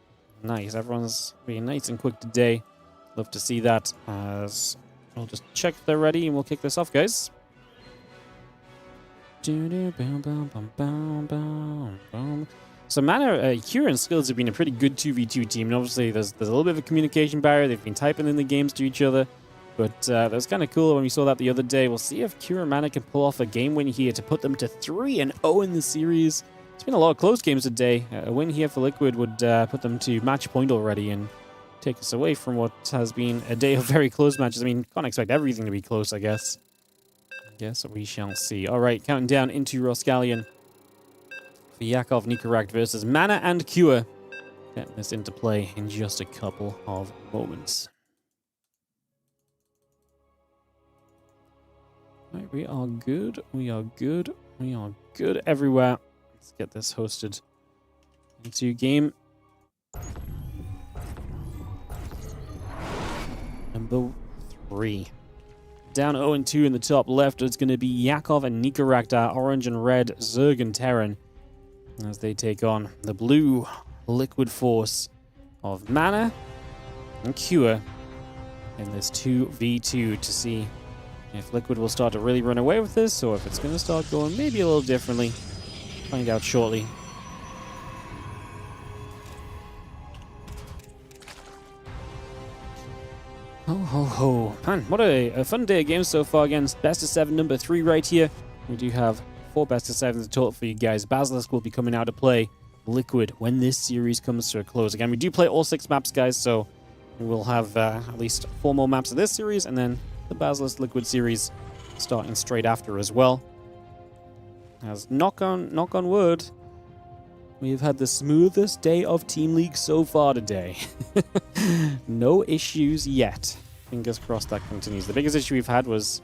Nice, everyone's being nice and quick today. Love to see that. As we'll just check if they're ready and we'll kick this off, guys. So Mana, Kira and Skills have been a pretty good 2v2 team, and obviously there's a little bit of a communication barrier. They've been typing in the games to each other. But that was kind of cool when we saw that the other day. We'll see if Kira and Mana can pull off a game win here to put them to 3-0 in the series. It's been a lot of close games today. A win here for Liquid would put them to match point already and take us away from what has been a day of very close matches. I mean, can't expect everything to be close, I guess. Yes, we shall see. All right, counting down into Roskalion for Yakov, Nikorakt versus Mana and Cure. Getting this into play in just a couple of moments. All right, we are good. We are good. We are good everywhere. Let's get this hosted into game number 3. Down 0-2 in the top left. It's going to be Yakov and Nikorakt, orange and red, Zerg and Terran, as they take on the blue liquid force of Mana and Cure in this 2v2 to see if Liquid will start to really run away with this or if it's going to start going maybe a little differently. Find out shortly. Ho, ho, ho. Man, what a fun day of games so far against Best of 7 number 3 right here. We do have 4 Best of 7s in total for you guys. Basilisk will be coming out to play Liquid when this series comes to a close. Again, we do play all 6 maps, guys, so we will have at least 4 more maps of this series, and then the Basilisk Liquid series starting straight after as well. As knock on wood, we've had the smoothest day of Team League so far today. No issues yet. Fingers crossed that continues. The biggest issue we've had was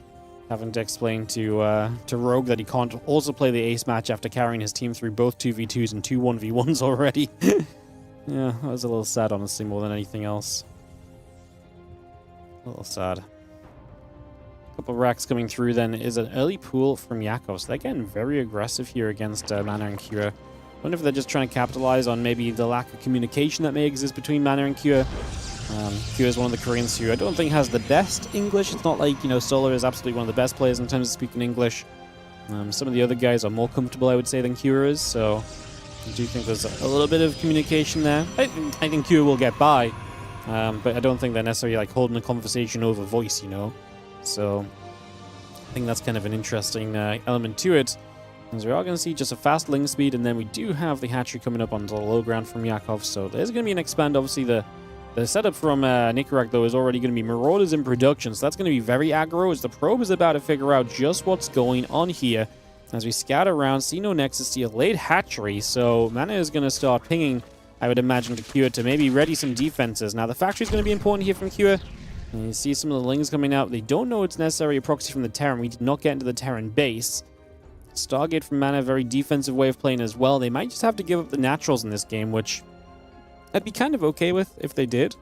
having to explain to Rogue that he can't also play the ace match after carrying his team through both 2v2s and 2 1v1s already. Yeah, that was a little sad, honestly, more than anything else. A little sad. Couple of racks coming through then is an early pool from Yakov. So they're getting very aggressive here against Mana and Kira. I wonder if they're just trying to capitalize on maybe the lack of communication that may exist between Mana and Kira. Kira is one of the Koreans who I don't think has the best English. It's not like, you know, Solar is absolutely one of the best players in terms of speaking English. Some of the other guys are more comfortable, I would say, than Kira is, so I do think there's a little bit of communication there. I think Kira will get by, but I don't think they're necessarily like holding a conversation over voice, you know? So I think that's kind of an interesting element to it. As we are going to see just a fast link speed, and then we do have the hatchery coming up onto the low ground from Yakov, so there's going to be an expand. Obviously, the setup from Nicorach, though, is already going to be Marauders in production, so that's going to be very aggro, as the probe is about to figure out just what's going on here. As we scout around, see no Nexus, see a late hatchery, so Mana is going to start pinging, I would imagine, to Kua to maybe ready some defenses. Now, the factory is going to be important here from Kua. And you see some of the Lings coming out. They don't know it's necessarily a proxy from the Terran. We did not get into the Terran base. Stargate from Mana, very defensive way of playing as well. They might just have to give up the naturals in this game, which I'd be kind of okay with if they did.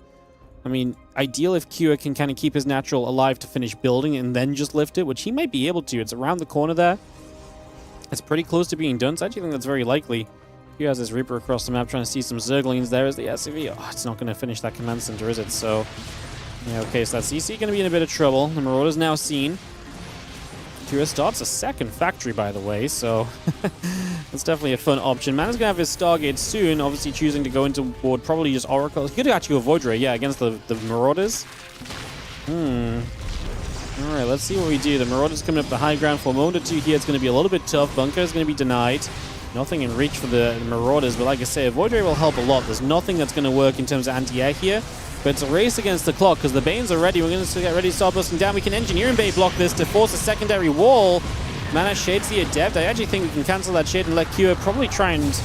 I mean, ideal if Kua can kind of keep his natural alive to finish building and then just lift it, which he might be able to. It's around the corner there. It's pretty close to being done, so I actually think that's very likely. Kua has his Reaper across the map trying to see some Zerglings. There is the SCV. Oh, it's not going to finish that command center, is it? So, yeah, okay, so that's CC going to be in a bit of trouble. The Marauder's now seen. Kua starts a second factory, by the way, so that's definitely a fun option. Mana's going to have his Stargate soon, obviously choosing to go into board probably just Oracle. He could actually go Void Ray, yeah, against the Marauders. Alright, let's see what we do. The Marauders coming up the high ground for a moment or two here. It's going to be a little bit tough. Bunker is going to be denied. Nothing in reach for the Marauders, but like I say, a Void Ray will help a lot. There's nothing that's going to work in terms of anti-air here. But it's a race against the clock because the Banes are ready. We're going to get ready to start busting down. We can Engineering Bay block this to force a secondary wall. Mana shades the Adept. I actually think we can cancel that shade and let Kua probably try and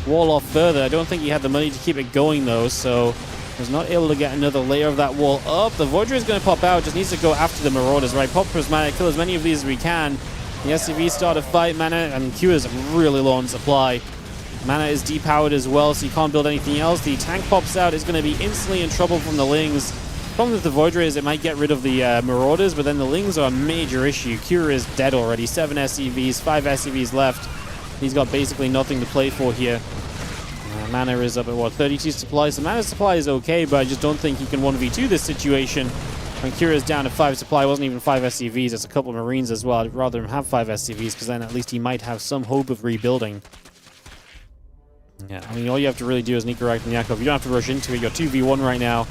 wall off further. I don't think he had the money to keep it going though, so was not able to get another layer of that wall up. The Void Ray is going to pop out. Just needs to go after the Marauders, right? Pop Prismatic, kill as many of these as we can. The SCV start a fight. Mana and Kua is really low on supply. Mana is depowered as well, so you can't build anything else. The tank pops out, is going to be instantly in trouble from the Lings. Problem with the Void Ray is it might get rid of the Marauders, but then the Lings are a major issue. Kura is dead already. 7 SCVs, 5 SCVs left. He's got basically nothing to play for here. Mana is up at, what, 32 supply? So Mana's supply is okay, but I just don't think he can 1v2 this situation. When Kira's down to 5 supply, it wasn't even 5 SCVs, it's a couple of Marines as well. I'd rather him have 5 SCVs, because then at least he might have some hope of rebuilding. Yeah, I mean, all you have to really do is Nicorach and Yakov. You don't have to rush into it. You're 2v1 right now.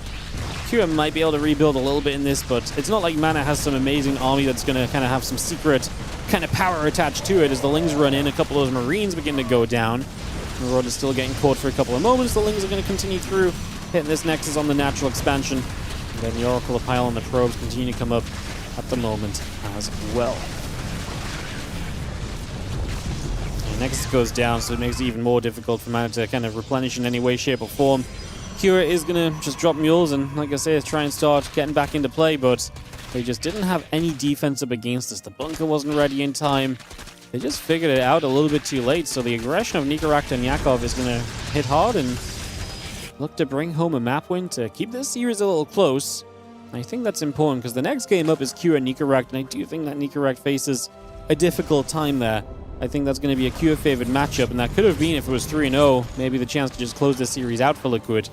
Kua might be able to rebuild a little bit in this, but it's not like Mana has some amazing army that's going to kind of have some secret kind of power attached to it. As the Lings run in, a couple of those Marines begin to go down. Marauder is still getting caught for a couple of moments. The Lings are going to continue through, hitting this Nexus on the natural expansion. And then the Oracle, the Pile, and the Probes continue to come up at the moment as well. Nexus goes down, so it makes it even more difficult for Mana to kind of replenish in any way, shape, or form. Kura is going to just drop mules and, like I say, try and start getting back into play, but they just didn't have any defense up against us. The bunker wasn't ready in time. They just figured it out a little bit too late, so the aggression of Nicorach and Yakov is going to hit hard and look to bring home a map win to keep this series a little close. I think that's important because the next game up is Kua and Nicorach, and I do think that Nicorach faces a difficult time there. I think that's going to be a Kua-favored matchup, and that could have been, if it was 3-0, maybe the chance to just close this series out for Liquid.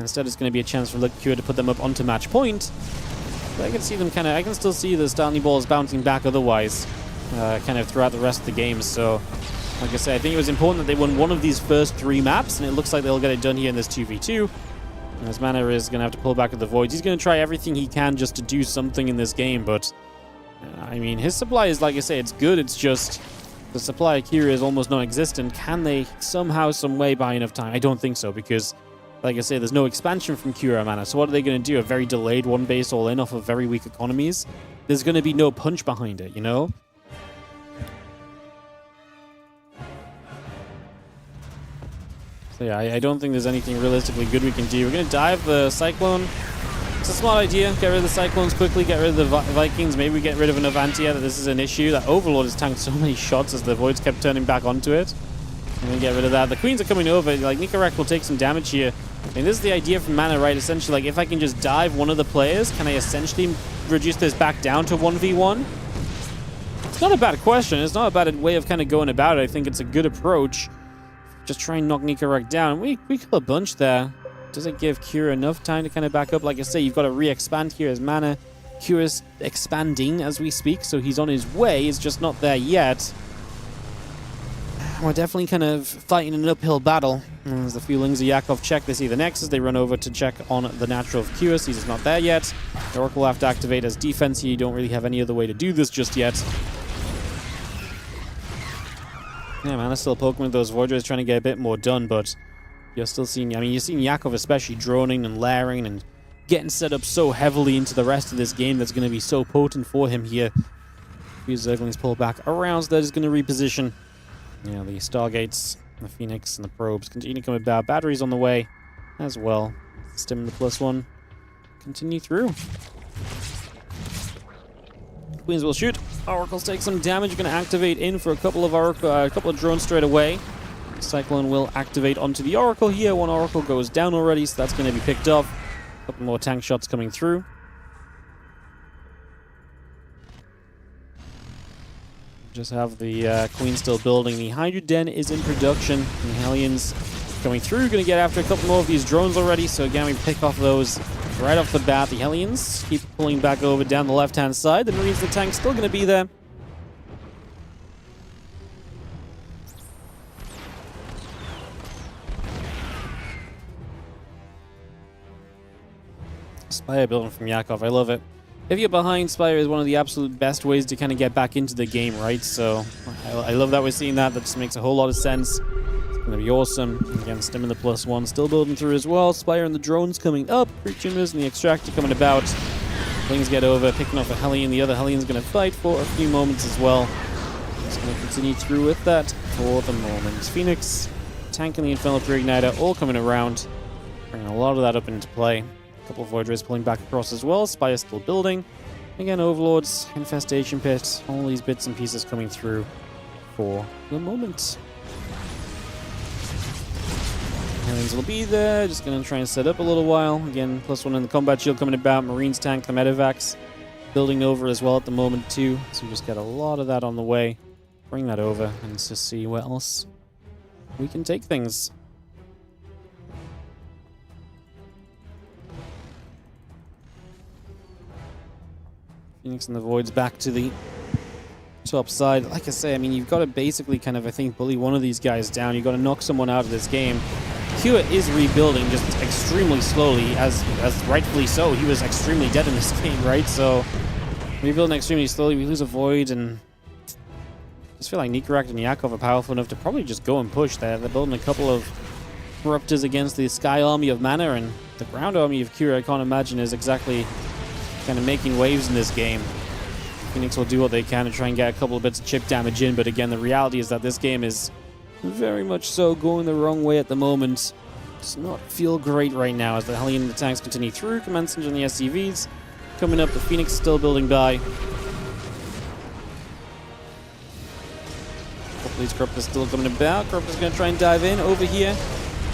Instead, it's going to be a chance for Kua to put them up onto match point. But I can see them I can still see the Stanley balls bouncing back otherwise, kind of throughout the rest of the games. So, like I said, I think it was important that they won one of these first 3 maps, and it looks like they'll get it done here in this 2v2. As Mana is going to have to pull back at the Voids. He's going to try everything he can just to do something in this game, but, I mean, his supply is, like I say, it's good, it's just the supply of Kira is almost non-existent. Can they somehow, some way buy enough time? I don't think so, because, like I say, there's no expansion from Kira Mana. So what are they going to do? A very delayed one base all in off of very weak economies? There's going to be no punch behind it, you know? So yeah, I don't think there's anything realistically good we can do. We're going to dive the Cyclone. It's a smart idea. Get rid of the Cyclones quickly, get rid of the Vikings. Maybe we get rid of enough anti-air that this is an issue. That Overlord has tanked so many shots as the Voids kept turning back onto it. And then get rid of that. The Queens are coming over. Like, Nicorach will take some damage here. I mean, this is the idea from Mana, right? Essentially, like, if I can just dive one of the players, can I essentially reduce this back down to 1v1? It's not a bad question. It's not a bad way of kind of going about it. I think it's a good approach. Just try and knock Nicorach down. We kill a bunch there. Does it give Kura enough time to kind of back up? Like I say, you've got to re-expand here as Mana. Kura's expanding as we speak, so he's on his way. He's just not there yet. we're definitely kind of fighting an uphill battle. As the feelings of Yakov check, they see the Nexus, they run over to check on the natural of Curious. He's not there yet. The Oracle will have to activate as defense here. You don't really have any other way to do this just yet. Yeah, man, I'm still poking with those Void Rays, trying to get a bit more done, but you're still seeing, I mean, you're seeing Yakov especially droning and layering and getting set up so heavily into the rest of this game that's going to be so potent for him here. These Zerglings pull back around, so that is going to reposition. Yeah, the Stargates, the Phoenix, and the Probes continue to come about. Batteries on the way as well. Stim the +1. Continue through. Queens will shoot. Oracles take some damage. You're going to activate in for a couple of drones straight away. Cyclone will activate onto the Oracle here. One Oracle goes down already, so that's going to be picked off. A couple more tank shots coming through. Just have the Queen still building. The Hydra Den is in production. The Hellions coming through. Going to get after a couple more of these drones already. So again, we pick off those right off the bat. The Hellions keep pulling back over down the left-hand side. The Marines, the tank still going to be there. Spire building from Yakov. I love it. If you're behind, Spire is one of the absolute best ways to kind of get back into the game, right? So I love that we're seeing that. That just makes a whole lot of sense. It's going to be awesome. Again, Stim in the +1 still building through as well. Spire and the drones coming up. Creep Tuners and the Extractor coming about. Things get over, picking off a Hellion. The other Hellion's going to fight for a few moments as well. Just going to continue through with that for the moment. Phoenix, Tank and the Infernal Pre-Igniter all coming around. Bringing a lot of that up into play. A couple of Void Rays pulling back across as well. Spire still building. Again, Overlords, Infestation Pit, all these bits and pieces coming through for the moment. Hellions will be there. Just going to try and set up a little while. Again, +1 in the combat shield coming about. Marines tank the medevacs building over as well at the moment too. So we just get a lot of that on the way. Bring that over and let's just see where else we can take things. Phoenix and the Voids back to the top side. Like I say, I mean, you've got to basically kind of, I think, bully one of these guys down. You've got to knock someone out of this game. Kua is rebuilding just extremely slowly, as rightfully so. He was extremely dead in this game, right? So, rebuilding extremely slowly. We lose a Void, and I just feel like Nikarak and Yakov are powerful enough to probably just go and push there. They're building a couple of Corruptors against the Sky Army of Mana, and the Ground Army of Kura, I can't imagine, is exactly kind of making waves in this game. Phoenix will do what they can to try and get a couple of bits of chip damage in, but again, the reality is that this game is very much so going the wrong way at the moment. Does not feel great right now as the Hellion and the tanks continue through. Command Center and the SCVs coming up. The Phoenix is still building by. Hopefully, Corruptor's still coming about. Corruptor's going to try and dive in over here.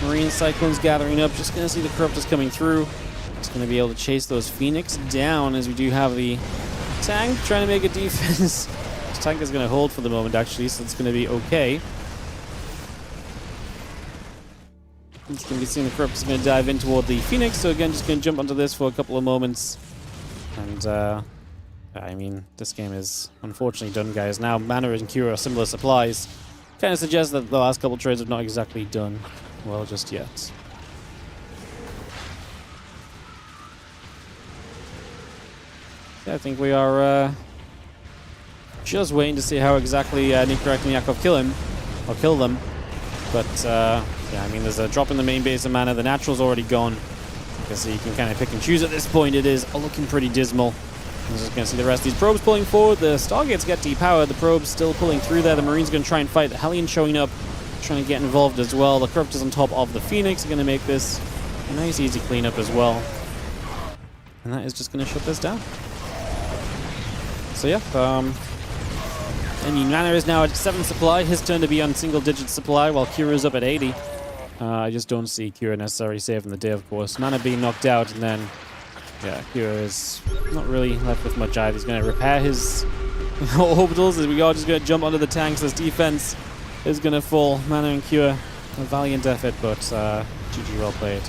Marine Cyclones gathering up. Just going to see the Corruptors coming through. Just going to be able to chase those Phoenix down as we do have the tank trying to make a defense. This tank is going to hold for the moment, actually, so it's going to be okay. It's going to be seeing the Corruptors going to dive in toward the Phoenix, so again, just going to jump onto this for a couple of moments. And, I mean, this game is unfortunately done, guys. Now, Mana and Cure are similar supplies. Kind of suggests that the last couple of trades have not exactly done well just yet. Yeah, I think we are just waiting to see how exactly Nikarak and Yakov kill him, or kill them. But, yeah, I mean, there's a drop in the main base of mana. The natural's already gone. So you can kind of pick and choose at this point. It is looking pretty dismal. I'm just going to see the rest of these probes pulling forward. The Stargates get depowered. The probes still pulling through there. The Marines going to try and fight. The Hellion showing up, trying to get involved as well. The Corruptors on top of the Phoenix are going to make this a nice, easy cleanup as well. And that is just going to shut this down. So yeah, I mean, Mana is now at 7 supply. His turn to be on single-digit supply, while Kira's up at 80. I just don't see Kira necessarily saving the day, of course. Mana being knocked out, and then, yeah, Kira is not really left with much either. He's going to repair his orbitals as we are just going to jump onto the tanks. This defense is going to fall. Mana and Kira, a valiant effort, but GG, well played.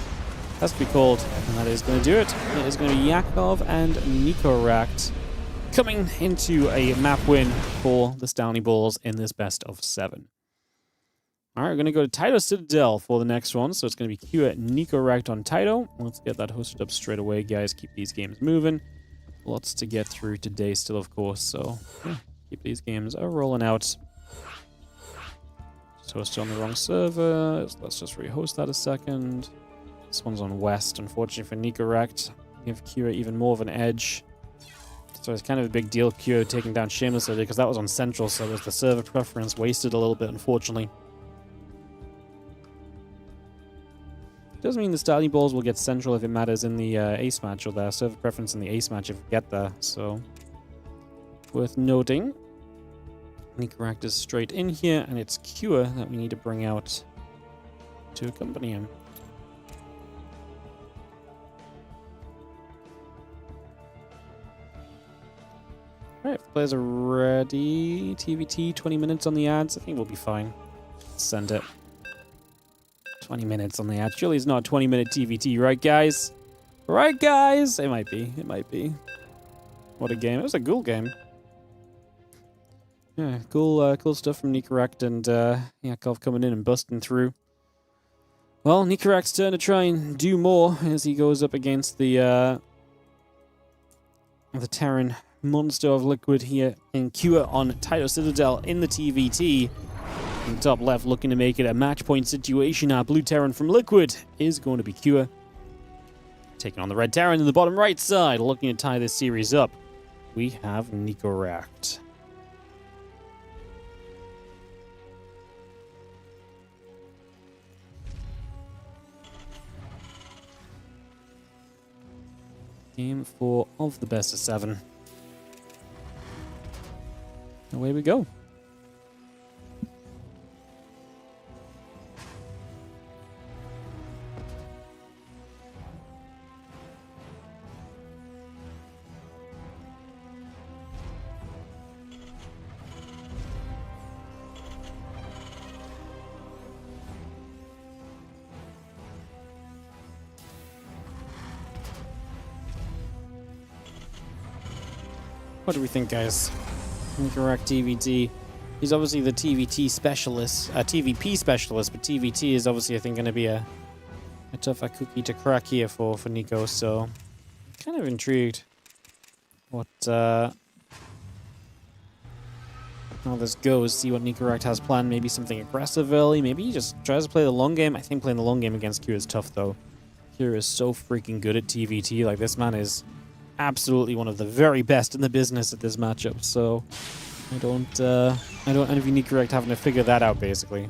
Has to be called, and that is going to do it. It is going to be Yakov and Nikarak coming into a map win for the Stanley Balls in this best of 7. All right, we're going to go to Taito Citadel for the next one. So it's going to be Q at Nicorect on Taito. Let's get that hosted up straight away, guys. Keep these games moving. Lots to get through today still, of course. So yeah, keep these games rolling out. Just hosted on the wrong server. Let's just rehost that a second. This one's on West, unfortunately for Nicorect. Give Kira even more of an edge. So it's kind of a big deal, Kira taking down Shameless earlier, because that was on Central, so it was the server preference wasted a little bit, unfortunately. Doesn't mean the Starly Balls will get Central if it matters in the Ace match, or the server preference in the Ace match if we get there, so worth noting. Nicorect is straight in here, and it's Cure that we need to bring out to accompany him. Alright, if players are ready, TVT, 20 minutes on the ads, I think we'll be fine. Let's send it. 20 minutes on the ad. Surely it's not a 20-minute TVT, right, guys? Right, guys? It might be. It might be. What a game. It was a cool game. Yeah, cool stuff from Nicorect and Yakov coming in and busting through. Well, Nicorect's turn to try and do more as he goes up against the Terran monster of Liquid here in Cure on Taito Citadel in the TVT. In the top left, looking to make it a match point situation. Our blue Terran from Liquid is going to be Cure. Taking on the red Terran in the bottom right side, looking to tie this series up. We have Nicorect. Game 4 of the best of 7. Away we go. What do we think, guys? Incorrect TVT. He's obviously the TVT specialist, TVP specialist, but TVT is obviously, I think, going to be a tougher cookie to crack here for Nico, so kind of intrigued what how this goes, see what Nicorect has planned, maybe something aggressive early, maybe he just tries to play the long game. I think playing the long game against Kira is tough, though. Kira is so freaking good at TVT, like this man is absolutely one of the very best in the business at this matchup, so I don't envy Nicorect having to figure that out, basically.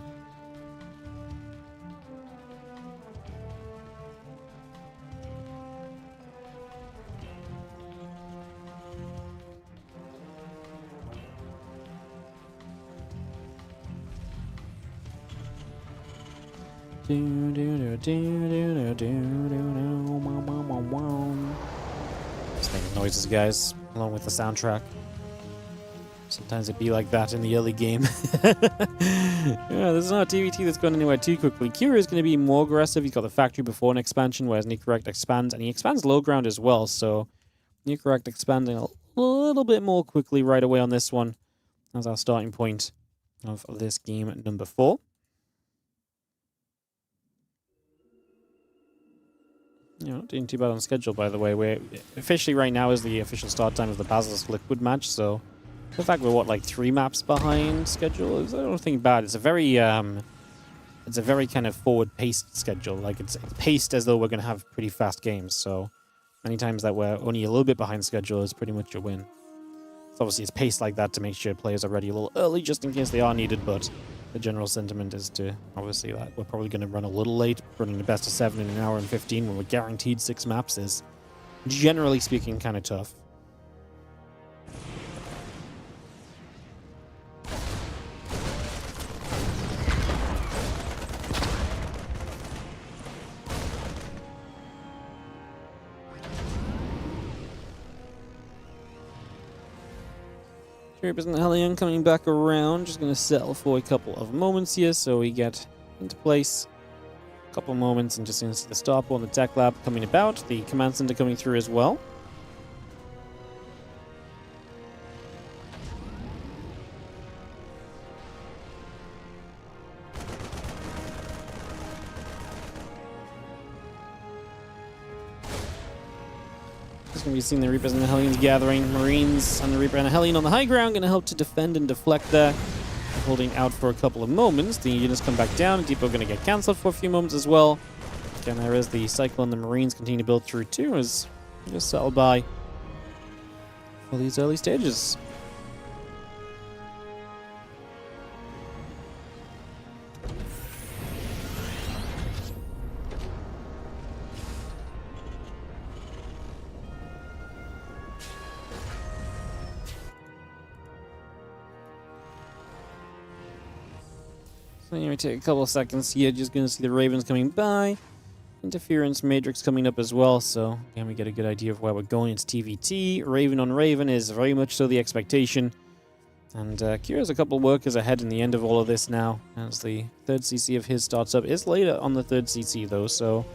Just making noises, guys, along with the soundtrack. Sometimes it'd be like that in the early game. Yeah, this is not a TVT that's gone anywhere too quickly. Kira is going to be more aggressive. He's got the factory before an expansion, whereas Nicorect expands, and he expands low ground as well, so Nicorect expanding a little bit more quickly right away on this one as our starting point of this game number 4. Yeah, not doing too bad on schedule, by the way. We're officially right now is the official start time of the Basilisk Liquid match, so the fact we're, what, like 3 maps behind schedule is, I don't think, bad. It's a very kind of forward-paced schedule. Like, it's paced as though we're going to have pretty fast games, so many times that we're only a little bit behind schedule is pretty much a win. So obviously, it's paced like that to make sure players are ready a little early, just in case they are needed, but the general sentiment is to, obviously, that we're probably going to run a little late. Running the best of 7 in an hour and 15 when we're guaranteed 6 maps is, generally speaking, kind of tough. Troopers and Hellion coming back around. Just going to settle for a couple of moments here so we get into place. A couple of moments and just going to see the Starport and the Tech Lab coming about. The Command Center coming through as well. Just going to be seeing the Reapers and the Hellions gathering. Marines and the Reaper and the Hellion on the high ground, going to help to defend and deflect there. Holding out for a couple of moments. The units come back down. Depot going to get cancelled for a few moments as well. Again, there is the Cycle and the Marines continue to build through too, as just settle by for these early stages. So you take a couple of seconds here, just going to see the Ravens coming by. Interference Matrix coming up as well, so again we get a good idea of where we're going. It's TVT. Raven on Raven is very much so the expectation. And Kira's a couple of workers ahead in the end of all of this now, as the third CC of his starts up. Is later on the third CC though, so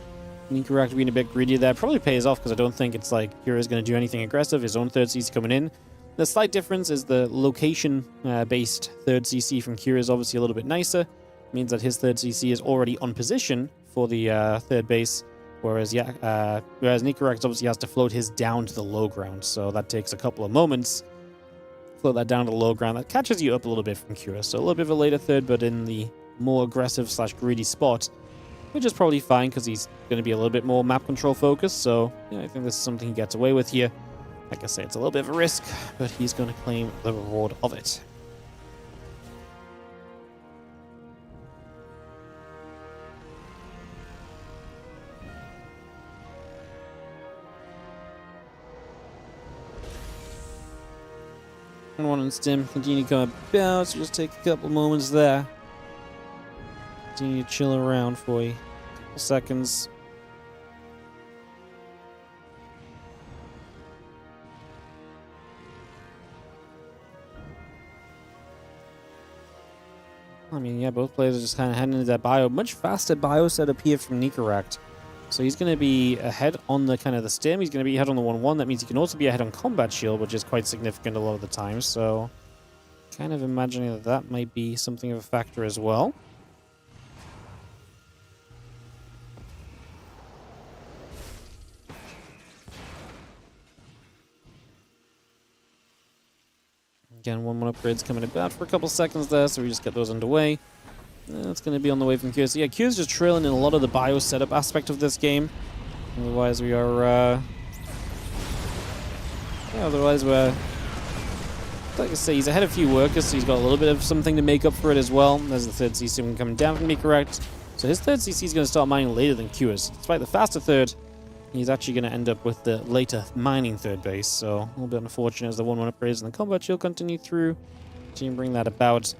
Incorrect being a bit greedy there. Probably pays off because I don't think it's like Kira's going to do anything aggressive. His own third CC coming in. The slight difference is the location-based third CC from Kira is obviously a little bit nicer. Means that his third CC is already on position for the third base, whereas Nicorect obviously has to float his down to the low ground, so that takes a couple of moments. Float that down to the low ground. That catches you up a little bit from Kira, so a little bit of a later third, but in the more aggressive / greedy spot, which is probably fine because he's going to be a little bit more map control focused, so yeah, I think this is something he gets away with here. Like I say, it's a little bit of a risk, but he's going to claim the reward of it. One on Stim, continue to come about, so just take a couple moments there. Continue to chill around for a couple seconds. I mean, yeah, both players are just kind of heading into that bio. Much faster bio setup here from Nicorect. So he's going to be ahead on the kind of the Stim. He's going to be ahead on the 1-1. That means he can also be ahead on Combat Shield, which is quite significant a lot of the time. So kind of imagining that that might be something of a factor as well. Again, 1-1 upgrades coming about for a couple seconds there, so we just get those underway. That's going to be on the way from Q. So yeah, Q's just trailing in a lot of the bio setup aspect of this game. Otherwise we are, otherwise we're, like I say, he's ahead of a few workers, so he's got a little bit of something to make up for it as well. There's the third CC coming down from me, correct? So his third CC is going to start mining later than Q's. Despite the faster third, he's actually going to end up with the later mining third base. So a little bit unfortunate as the 1-1 upgrades and the combat shield continue through. Continue to bring that about.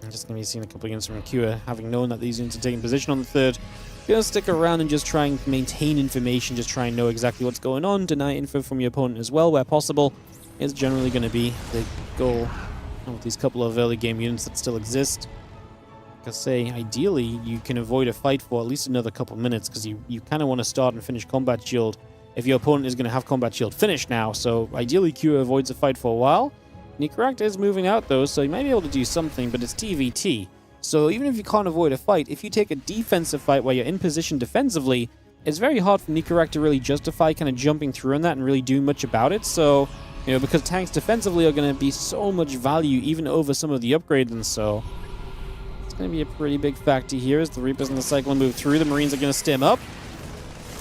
I'm just going to be seeing a couple of units from Kua, having known that these units are taking position on the third. Going to stick around and just try and maintain information, just try and know exactly what's going on, deny info from your opponent as well, where possible, is generally going to be the goal of these couple of early game units that still exist. Like I say, ideally, you can avoid a fight for at least another couple of minutes, because you kind of want to start and finish Combat Shield if your opponent is going to have Combat Shield finished now, so ideally Kua avoids a fight for a while. Nicorect is moving out though, so you might be able to do something, but it's TVT. So even if you can't avoid a fight, if you take a defensive fight where you're in position defensively, it's very hard for Nicorect to really justify kind of jumping through on that and really do much about it. So, you know, because tanks defensively are going to be so much value even over some of the upgrades, and so it's going to be a pretty big factor here as the Reapers and the Cyclone move through. The Marines are going to stem up.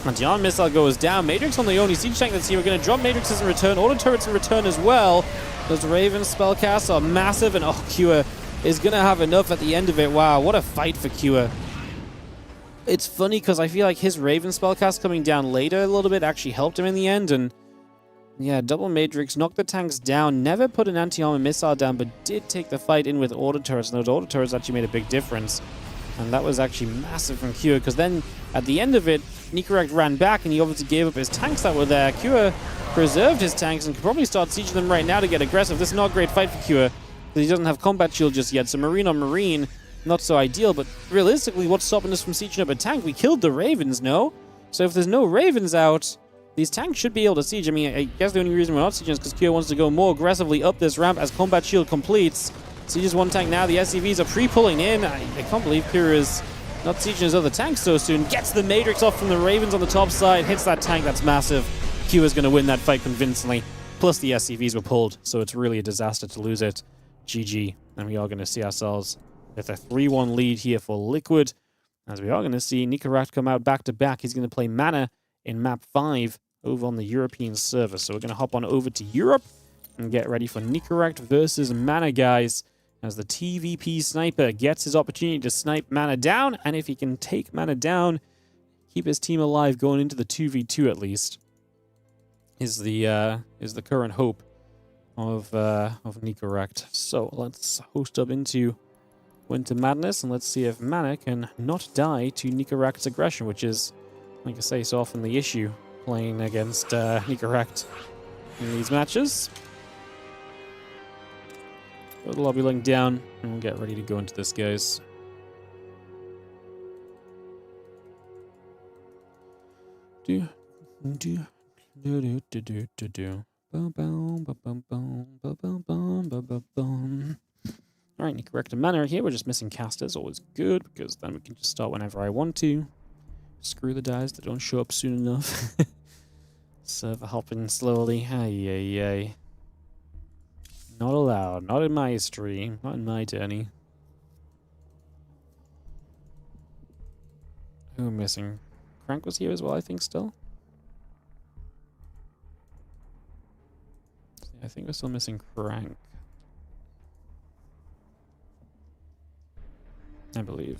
Anti-armor missile goes down. Matrix on the only siege tank that's here. We're going to drop Matrixes in return. Auto turrets in return as well. Those Raven spellcasts are massive, and oh, Kua is going to have enough at the end of it. Wow, what a fight for Kua. It's funny because I feel like his Raven spellcast coming down later a little bit actually helped him in the end, and yeah, double Matrix, knocked the tanks down, never put an anti-armor missile down, but did take the fight in with auto turrets, and those auto turrets actually made a big difference. And that was actually massive from Kua, because then at the end of it, Nicorect ran back, and he obviously gave up his tanks that were there. Kua preserved his tanks and could probably start sieging them right now to get aggressive. This is not a great fight for Kua, because he doesn't have combat shield just yet, so Marine on Marine, not so ideal, but realistically, what's stopping us from sieging up a tank? We killed the Ravens, no? So if there's no Ravens out, these tanks should be able to siege. I mean, I guess the only reason we're not sieging is because Kua wants to go more aggressively up this ramp as combat shield completes. Sieges one tank now. The SCVs are pre-pulling in. I can't believe Kua is not sieging his other tanks so soon. Gets the Matrix off from the Ravens on the top side. Hits that tank. That's massive. Q is going to win that fight convincingly. Plus the SCVs were pulled, so it's really a disaster to lose it. GG. And we are going to see ourselves with a 3-1 lead here for Liquid. As we are going to see Nicorette come out back-to-back. He's going to play Mana in map 5 over on the European server. So we're going to hop on over to Europe and get ready for Nicorette versus Mana, guys. As the TVP sniper gets his opportunity to snipe Mana down. And if he can take Mana down, keep his team alive going into the 2v2 at least, is the current hope of Nicorette. So let's host up into Winter Madness, and let's see if Mana can not die to Nicorette's aggression, which is, like I say, so often the issue playing against Nicorette in these matches. Put the lobby link down, and we'll get ready to go into this, guys. Alright, Nicorette and Mana are here. We're just missing casters, always good, because then we can just start whenever I want to. Screw the dies that don't show up soon enough. Server hopping slowly. Ay. Not allowed. Not in my history. Not in my tourney. Who am I missing? Crank was here as well, I think, still. I think we're still missing Crank. I believe.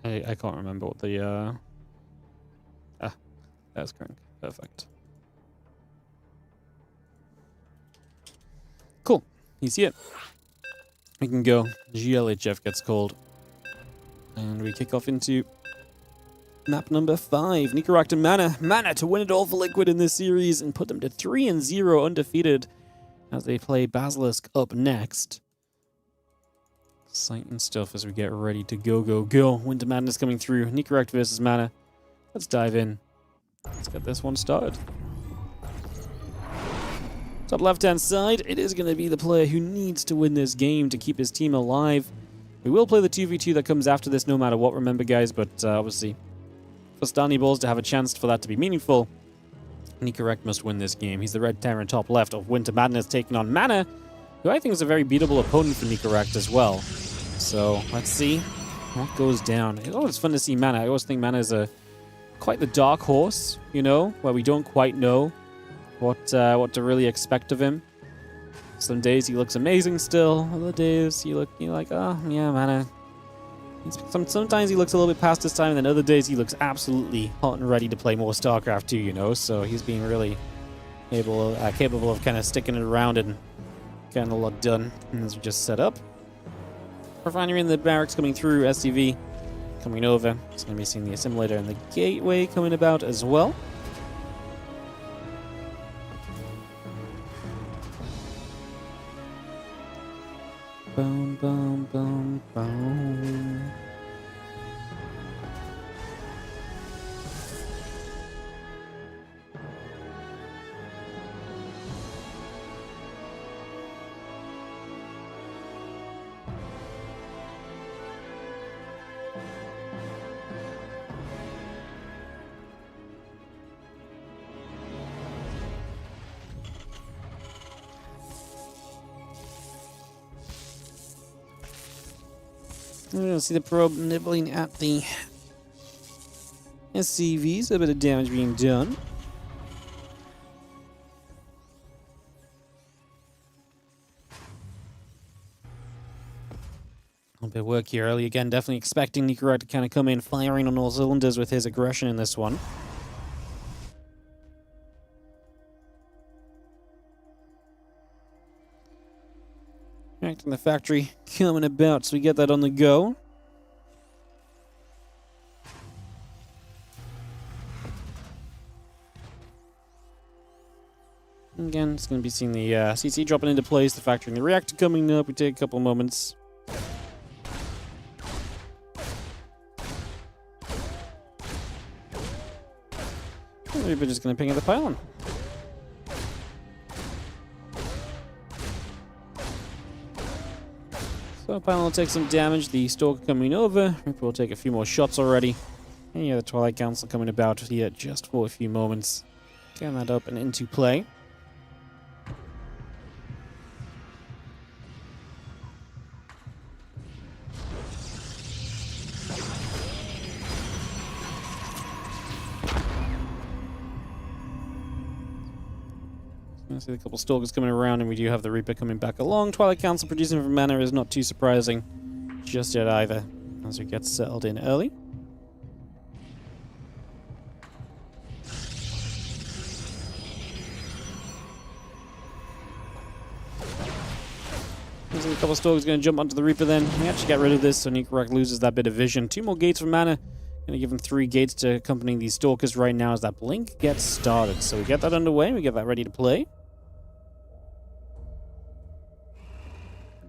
I can't remember what the that's Crank. Perfect. Cool. He's here. We can go. GLHF gets called. And we kick off into map number 5. Nicorette and Mana. Mana to win it all for Liquid in this series and put them to 3-0 undefeated as they play Basilisk up next. Exciting stuff as we get ready to go. Winter Madness coming through. Nicorette versus Mana. Let's dive in. Let's get this one started. Top left-hand side, it is going to be the player who needs to win this game to keep his team alive. We will play the 2v2 that comes after this no matter what, remember, guys, but obviously for Stani Balls to have a chance for that to be meaningful, Nicorette must win this game. He's the red Terran top left of Winter Madness taking on Mana, who I think is a very beatable opponent for Nicorette as well. So let's see what goes down. It's always fun to see Mana. I always think Mana is quite the dark horse, you know, where we don't quite know what to really expect of him. Some days he looks amazing still. Other days you're like, oh yeah, Mana. Sometimes he looks a little bit past his time, and then other days he looks absolutely hot and ready to play more StarCraft 2, you know. So he's being really capable of kind of sticking it around and getting a lot done as we just set up. Refinery in the barracks coming through, SCV coming over. It's going to be seeing the assimilator and the gateway coming about as well. Boom, boom, boom, boom. We're going to see the probe nibbling at the SCVs. A bit of damage being done. A little bit of work here early. Again, definitely expecting Nicorette to kind of come in firing on all cylinders with his aggression in this one. Back in the factory coming about, so we get that on the go. Again, it's going to be seeing the CC dropping into place, the factory and the reactor coming up. We take a couple moments. We're just going to ping at the pylon. So pylon will take some damage. The Stalker coming over. Reaper will take a few more shots already. And yeah, the Twilight Council coming about here just for a few moments. Getting that up and into play. I see a couple Stalkers coming around, and we do have the Reaper coming back along. Twilight Council producing from mana is not too surprising just yet either, as we get settled in early. A couple of Stalkers going to jump onto the Reaper then. We actually get rid of this, so Nicorach loses that bit of vision. 2 more gates for mana. Going to give him 3 gates to accompany these Stalkers right now as that blink gets started. So we get that underway. We get that ready to play.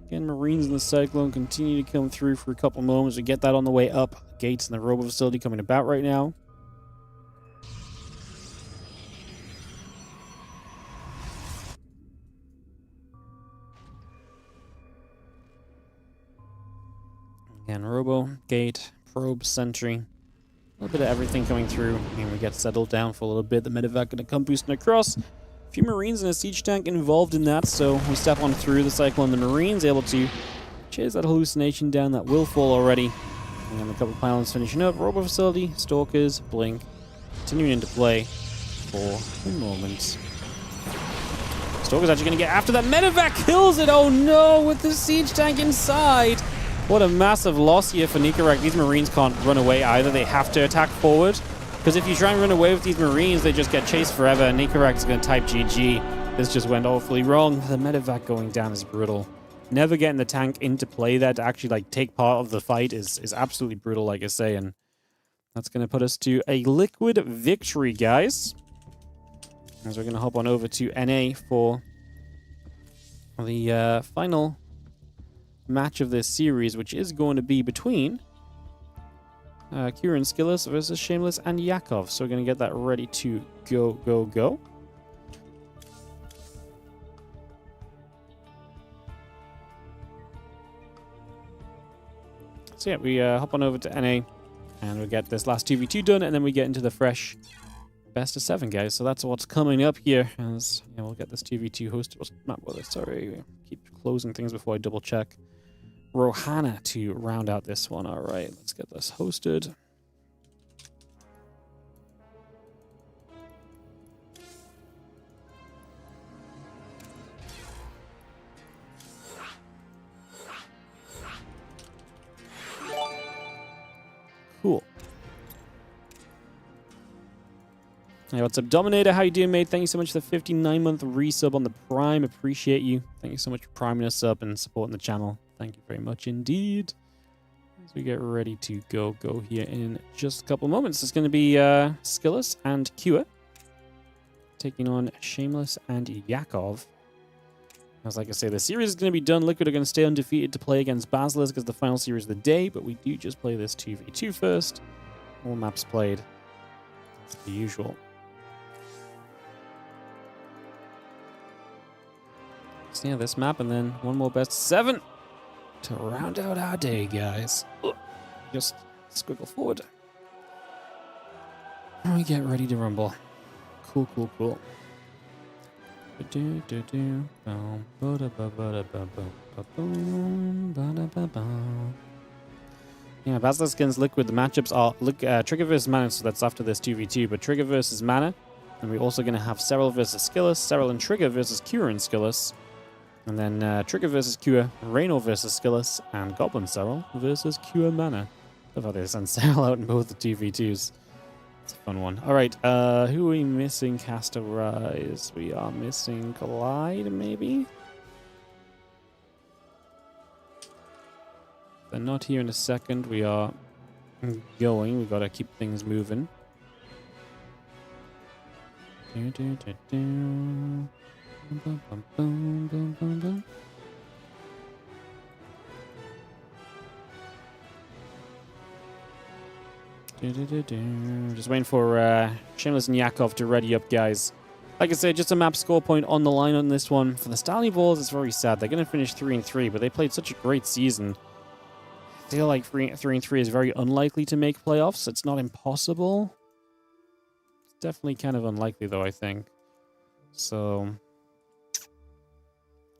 Again, Marines in the Cyclone continue to come through for a couple moments. We get that on the way up. Gates in the Robo Facility coming about right now. Again, Robo, Gate, Probe, Sentry. A little bit of everything coming through. And we get settled down for a little bit. The medevac going to come boosting across. A few Marines and a siege tank involved in that, so we step on through the Cyclone. The Marines able to chase that hallucination down. That will fall already. And then a couple of pylons finishing up. Robo Facility, Stalkers, Blink. Continuing into play for a moment. Stalker's actually going to get after that. Medevac kills it! Oh no, with the siege tank inside! What a massive loss here for Nicorach. These Marines can't run away either. They have to attack forward. Because if you try and run away with these Marines, they just get chased forever. Nicorach is going to type GG. This just went awfully wrong. The medevac going down is brutal. Never getting the tank into play there to actually like take part of the fight is absolutely brutal, like I say. And that's going to put us to a liquid victory, guys. As we're going to hop on over to NA for the final match of this series, which is going to be between Kieran Skillis versus Shameless and Yakov. So we're going to get that ready to go. So yeah, we hop on over to NA and we get this last 2v2 done, and then we get into the fresh best of 7, guys. So that's what's coming up here. As yeah, we'll get this 2v2 hosted. Sorry, keep closing things before I double check. Rohana to round out this one. All right, let's get this hosted. Cool. Hey, what's up, Dominator? How you doing, mate? Thank you so much for the 59-month resub on the Prime. Appreciate you. Thank you so much for priming us up and supporting the channel. Thank you very much indeed. As we get ready to go here in just a couple moments. It's going to be Skillis and Kua taking on Shameless and Yakov. As like I say, the series is going to be done. Liquid are going to stay undefeated to play against Basilisk as the final series of the day, but we do just play this 2v2 first. All maps played as the usual. So yeah, this map and then one more best of 7 to round out our day, guys. Just squiggle forward. And we get ready to rumble. Cool. Yeah, Basilisk against Liquid. The matchups are Trigger versus Mana, so that's after this 2v2, but Trigger versus Mana. And we're also going to have Serral versus Skillis, Serral and Trigger versus Kura and Skillis. And then Trigger versus Kua, Raynor versus Skillis, and Goblin Serral versus Kua Mana. Love how they send Serral out in both the 2v2s. It's a fun one. Alright, who are we missing? Caster Rise. We are missing Glide, maybe? They're not here in a second. We are going. We've got to keep things moving. Just waiting for Shameless and Yakov to ready up, guys. Like I said, just a map score point on the line on this one. For the Stanley Balls, it's very sad. They're going to finish 3-3, but they played such a great season. I feel like 3-3 is very unlikely to make playoffs. It's not impossible. It's definitely kind of unlikely, though, I think. So,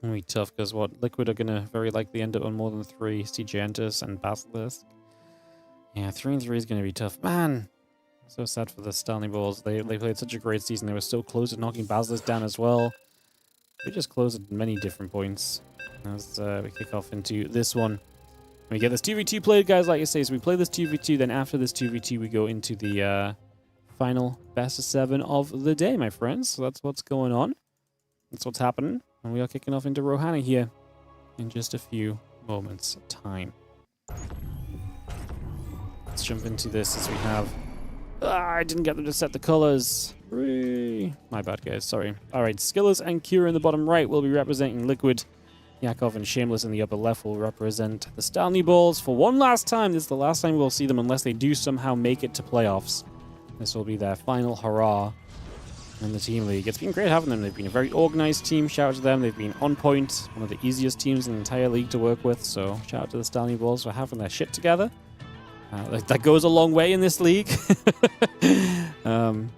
it'll be tough, because Liquid are going to very likely end up on more than 3. Seagentus and Basilisk. Yeah, 3-3 is going to be tough. Man! So sad for the Stanley Balls. They played such a great season. They were so close at knocking Basilisk down as well. They just closed at many different points as we kick off into this one. We get this 2v2 played, guys, like I say. So we play this 2v2, then after this 2v2, we go into the final best of 7 of the day, my friends. So that's what's going on. That's what's happening. And we are kicking off into Rohana here in just a few moments' time. Let's jump into this as we have... I didn't get them to set the colors. My bad, guys. Sorry. All right, Skillers and Kira in the bottom right will be representing Liquid. Yakov and Shameless in the upper left will represent the Stanley Balls. For one last time, this is the last time we'll see them unless they do somehow make it to playoffs. This will be their final hurrah in the team league. It's been great having them. They've been a very organized team. Shout out to them. They've been on point. One of the easiest teams in the entire league to work with. So shout out to the Stanley Balls for having their shit together. That goes a long way in this league. And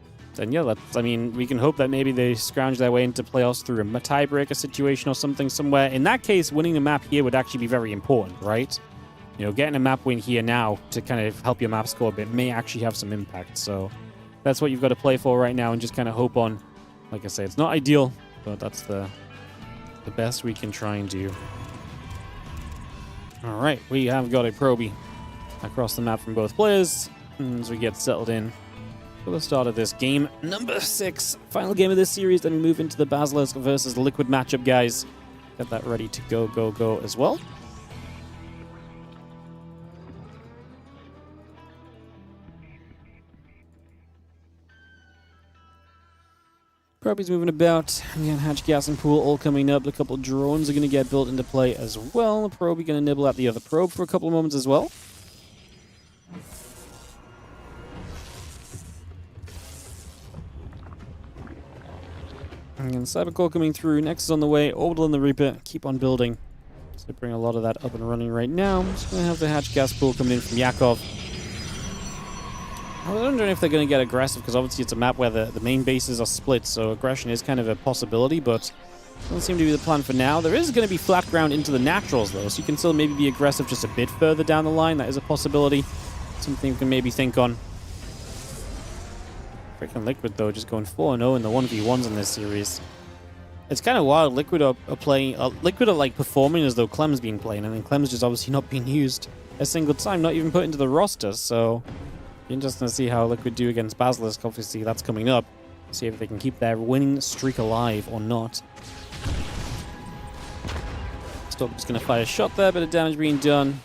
yeah, I mean, we can hope that maybe they scrounge their way into playoffs through a tiebreaker situation or something somewhere. In that case, winning the map here would actually be very important, right? You know, getting a map win here now to kind of help your map score a bit may actually have some impact. So that's what you've got to play for right now and just kind of hope on. Like I say, it's not ideal, but that's the best we can try and do. All right, we have got a Proby across the map from both players as we get settled in for the start of this game number 6, final game of this series. Then we move into the Basilisk versus Liquid matchup, guys. Get that ready to go as well. Proby's moving about. Again, Hatch, Gas, and Pool all coming up. A couple of drones are going to get built into play as well. The Proby going to nibble at the other probe for a couple of moments as well. Again, Cybercore coming through. Nexus on the way. Orbital and the Reaper. Keep on building. So bring a lot of that up and running right now. I'm just going to have the Hatch Gas Pool coming in from Yakov. I was wondering if they're going to get aggressive, because obviously it's a map where the main bases are split, so aggression is kind of a possibility, but doesn't seem to be the plan for now. There is going to be flat ground into the naturals, though, so you can still maybe be aggressive just a bit further down the line. That is a possibility. Something we can maybe think on. Freaking Liquid, though, just going 4-0 in the 1v1s in this series. It's kind of wild. Liquid are playing... Liquid are, like, performing as though Clem's been playing, and then Clem's just obviously not being used a single time, not even put into the roster, so... Interesting to see how Liquid do against Basilisk. Obviously, that's coming up. See if they can keep their winning streak alive or not. Stalker's going to fire a shot there, bit of damage being done.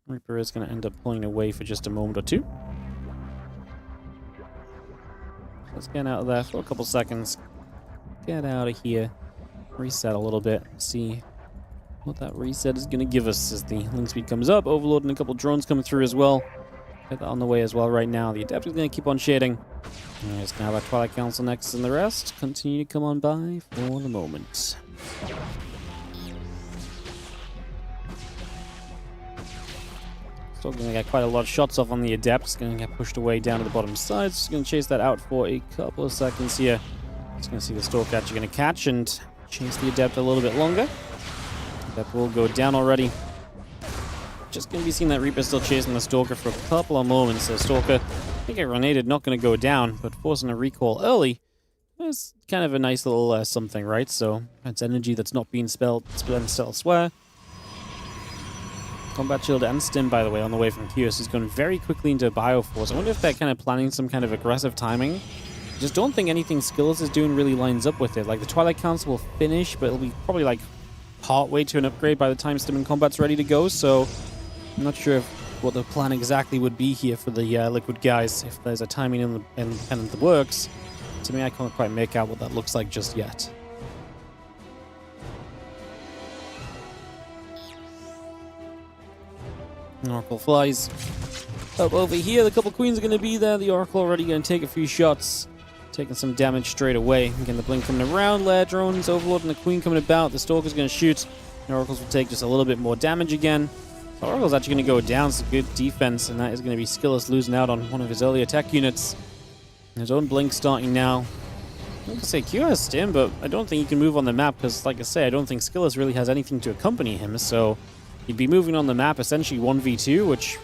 Reaper is going to end up pulling away for just a moment or two. Let's get out of there for a couple seconds. Get out of here. Reset a little bit. See what that reset is going to give us as the link speed comes up. Overload and a couple drones coming through as well. Get that on the way as well right now. The Adept is going to keep on shading. It's going to have our Twilight Council next, and the rest continue to come on by for the moment. Still going to get quite a lot of shots off on the Adept. It's going to get pushed away down to the bottom side. Just going to chase that out for a couple of seconds here. Just going to see the Stalker actually going to catch and chase the Adept a little bit longer. That will go down already. Just going to be seeing that Reaper still chasing the Stalker for a couple of moments. So Stalker, I think it grenaded, not going to go down, but forcing a recall early is kind of a nice little something, right? So it's energy that's not being spent elsewhere. Combat Shield and Stim, by the way, on the way from Kios is going very quickly into Bioforce. I wonder if they're kind of planning some kind of aggressive timing. I just don't think anything Skills is doing really lines up with it. Like, the Twilight Council will finish, but it'll be probably like partway to an upgrade by the time Stim and Combat's ready to go, so I'm not sure what the plan exactly would be here for the Liquid guys, if there's a timing in the works. To me, I can't quite make out what that looks like just yet. Oracle flies. Up over here, the couple queens are going to be there. The Oracle already going to take a few shots, taking some damage straight away. Again, the Blink coming around, Lair drones, Overlord and the Queen coming about. The Stalker's going to shoot. The Oracles will take just a little bit more damage again. The Oracle's actually going to go down. It's a good defense, and that is going to be Skillous losing out on one of his early attack units. His own Blink starting now. I'm going to say Q has Stim, but I don't think he can move on the map because, like I say, I don't think Skillous really has anything to accompany him, so he'd be moving on the map essentially 1v2, which,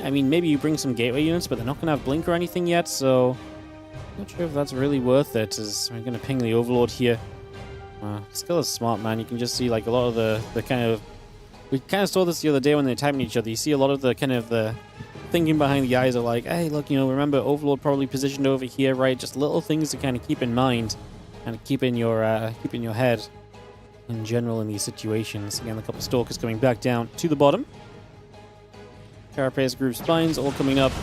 I mean, maybe you bring some gateway units, but they're not going to have Blink or anything yet, so I'm not sure if that's really worth it, as we're going to ping the Overlord here. Skillous is smart, man. You can just see, like, a lot of the kind of... We kind of saw this the other day when they're typing each other. You see a lot of the kind of the thinking behind the eyes are like, hey, look, you know, remember Overlord probably positioned over here, right? Just little things to kind of keep in mind and keep in your head in general in these situations. Again, a couple of Stalkers coming back down to the bottom. Carapace group spines all coming up.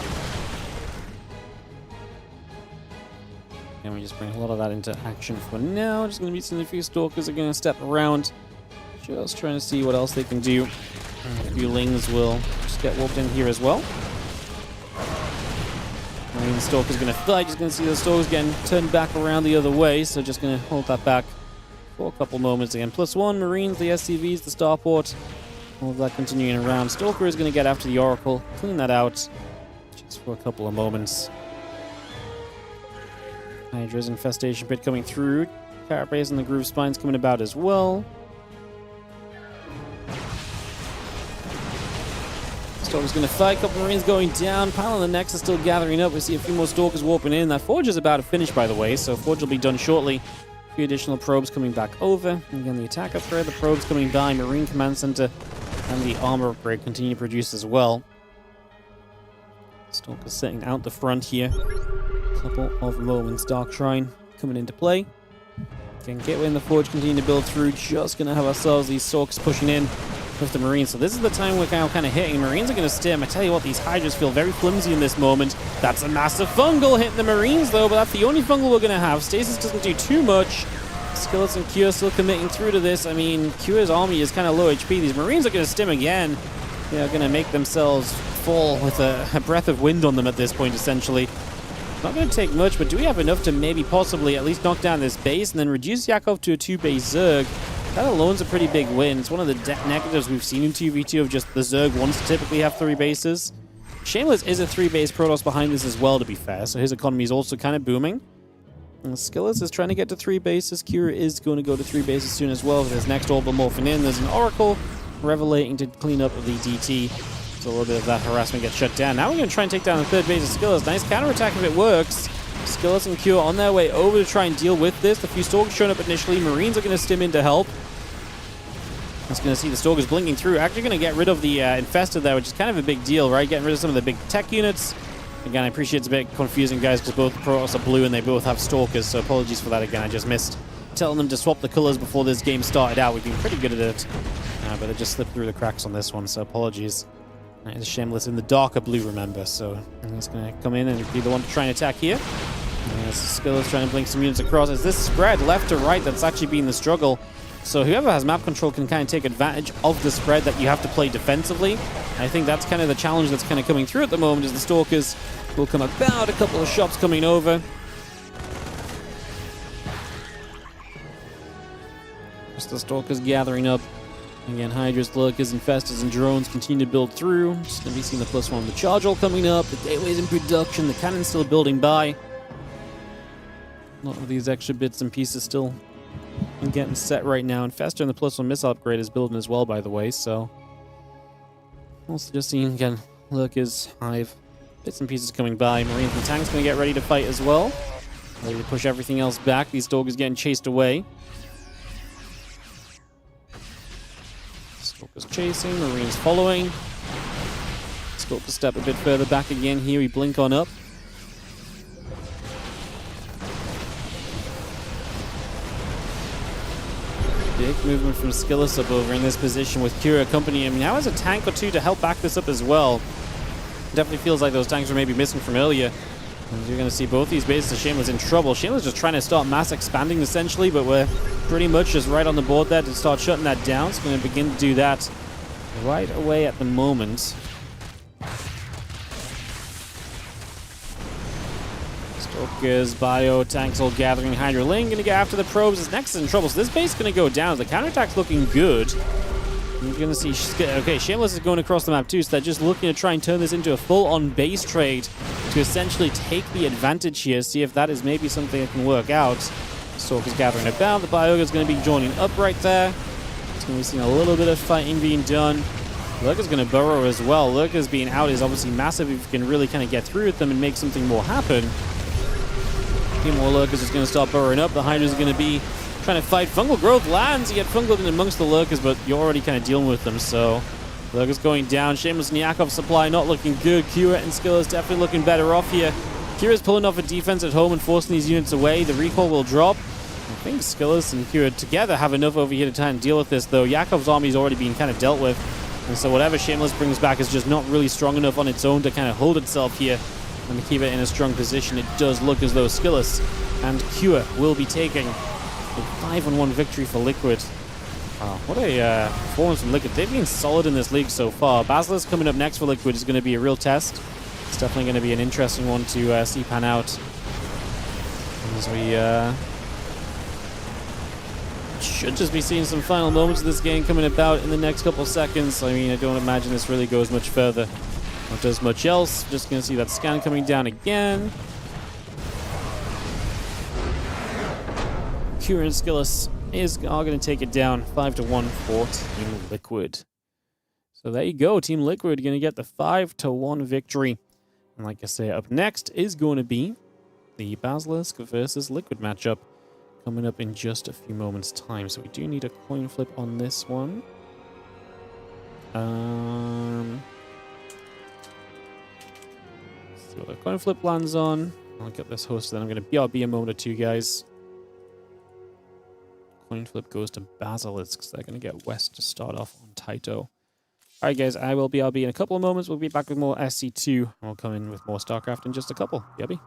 And we just bring a lot of that into action for now. Just going to be seeing a few Stalkers are going to step around. Just trying to see what else they can do. A few Lings will just get warped in here as well. I mean, the Stalker's going to fight. Just going to see the Stalkers getting turned back around the other way. So just going to hold that back for a couple moments again. +1, Marines, the SCVs, the Starport. All of that continuing around. Stalker is going to get after the Oracle. Clean that out just for a couple of moments. Hydra's Infestation Pit coming through. Carapace and the Groove Spines coming about as well. Stalker's going to fight. A couple Marines going down. Pile on the Nexus still gathering up. We see a few more Stalkers warping in. That Forge is about to finish, by the way, so Forge will be done shortly. A few additional probes coming back over. And again, the attack upgrade, the probes coming by. Marine Command Center and the armor upgrade continue to produce as well. Stalker's sitting out the front here. Couple of moments. Dark Shrine coming into play. Again, Gateway and the Forge continue to build through. Just going to have ourselves these Stalkers pushing in with the Marines. So this is the time we're kind of hitting. Marines are going to stim. I tell you what, these Hydras feel very flimsy in this moment. That's a massive fungal hitting the Marines, though, but that's the only fungal we're going to have. Stasis doesn't do too much. Skillets and Cure still committing through to this. I mean, Cure's army is kind of low HP. These Marines are going to stim again. They're going to make themselves fall with a breath of wind on them at this point, essentially. Not going to take much, but do we have enough to maybe possibly at least knock down this base and then reduce Yakov to a 2-base Zerg? That alone's a pretty big win. It's one of the negatives we've seen in 2v2 of just the Zerg wants to typically have 3 bases. Shameless is a 3-base Protoss behind this as well, to be fair, so his economy is also kind of booming. And Skillous is trying to get to 3 bases. Cure is going to go to 3 bases soon as well. With his next Orbital morphing in, there's an Oracle revelating to clean up the DT. So a little bit of that harassment gets shut down. Now we're going to try and take down the 3rd base of Skillous. Nice counterattack if it works. Skillous and Cure on their way over to try and deal with this. A few Stalkers showing up initially. Marines are going to stim in to help. Just going to see the Stalkers blinking through. Actually going to get rid of the Infestor there, which is kind of a big deal, right? Getting rid of some of the big tech units. Again, I appreciate it's a bit confusing, guys, because both Protoss are blue and they both have Stalkers, so apologies for that again. I just missed telling them to swap the colors before this game started out. We've been pretty good at it, but it just slipped through the cracks on this one, so apologies. It's Shameless in the darker blue, remember, so he's going to come in and be the one to try and attack here. Skillous trying to blink some units across. As this spread left to right, that's actually been the struggle. So whoever has map control can kind of take advantage of the spread that you have to play defensively. I think that's kind of the challenge that's kind of coming through at the moment, is the Stalkers will come about. A couple of shops coming over. Just the Stalkers gathering up. Again, Hydras, Lurkers, Infestors, and Drones continue to build through. Just going to be seeing the +1 of the Charge Roll coming up. The Gateway's in production. The Cannon's still building by. A lot of these extra bits and pieces still getting set right now. Infestor and the +1 missile upgrade is building as well, by the way, so also just seeing, again, Lurkers, Hive, bits and pieces coming by. Marines and tanks going to get ready to fight as well. Ready to push everything else back. These Stalkers getting chased away. Stalkers chasing, Marines following. Stalkers step a bit further back again here. We blink on up. Big movement from Skillous up over in this position with Cure accompanying him. Now has a tank or two to help back this up as well. Definitely feels like those tanks were maybe missing from earlier. And you're going to see both these bases of Shameless in trouble. Shameless just trying to start mass expanding essentially, but we're pretty much just right on the board there to start shutting that down. So going to begin to do that right away at the moment. Stalkers, bio, tanks all gathering. Hydra Lane gonna get after the probes. His Nexus in trouble, so this base is gonna go down. The counterattack's looking good. You're gonna see, okay, Shameless is going across the map too, so they're just looking to try and turn this into a full-on base trade to essentially take the advantage here, see if that is maybe something that can work out. Stalker's gathering about. The Bioga's gonna be joining up right there. It's gonna be seeing a little bit of fighting being done. Lurker's going to burrow as well. Lurker's being out is obviously massive if you can really kind of get through with them and make something more happen. A few more Lurkers is going to start burrowing up. The Hydra's going to be trying to fight. Fungal Growth lands. You get Fungal in amongst the Lurkers, but you're already kind of dealing with them, so... Lurker's going down. Shameless and Yakov's supply not looking good. Kira and Skiller's definitely looking better off here. Kira's pulling off a defense at home and forcing these units away. The recall will drop. I think Skillers and Kira together have enough over here to try and deal with this, though. Yakov's army's already been kind of dealt with. And so whatever Shameless brings back is just not really strong enough on its own to kind of hold itself here and to keep it in a strong position. It does look as though Skillers and Cure will be taking a 5-on-1 victory for Liquid. Wow, what a performance from Liquid. They've been solid in this league so far. Basilisk coming up next for Liquid is going to be a real test. It's definitely going to be an interesting one to see pan out. As we should just be seeing some final moments of this game coming about in the next couple seconds. I mean, I don't imagine this really goes much further. Not does much else. Just going to see that scan coming down again. Kira and Skillus are going to take it down 5-1 for Team Liquid. So there you go. Team Liquid going to get the 5-1 victory. And like I say, up next is going to be the Basilisk versus Liquid matchup, coming up in just a few moments' time. So we do need a coin flip on this one. See what the coin flip lands on. I'll get this hosted, then I'm going to BRB a moment or two, guys. Coin flip goes to Basilisk, so they're going to get West to start off on Taito. Alright, guys, I will BRB in a couple of moments. We'll be back with more SC2, and we'll come in with more StarCraft in just a couple. BRB.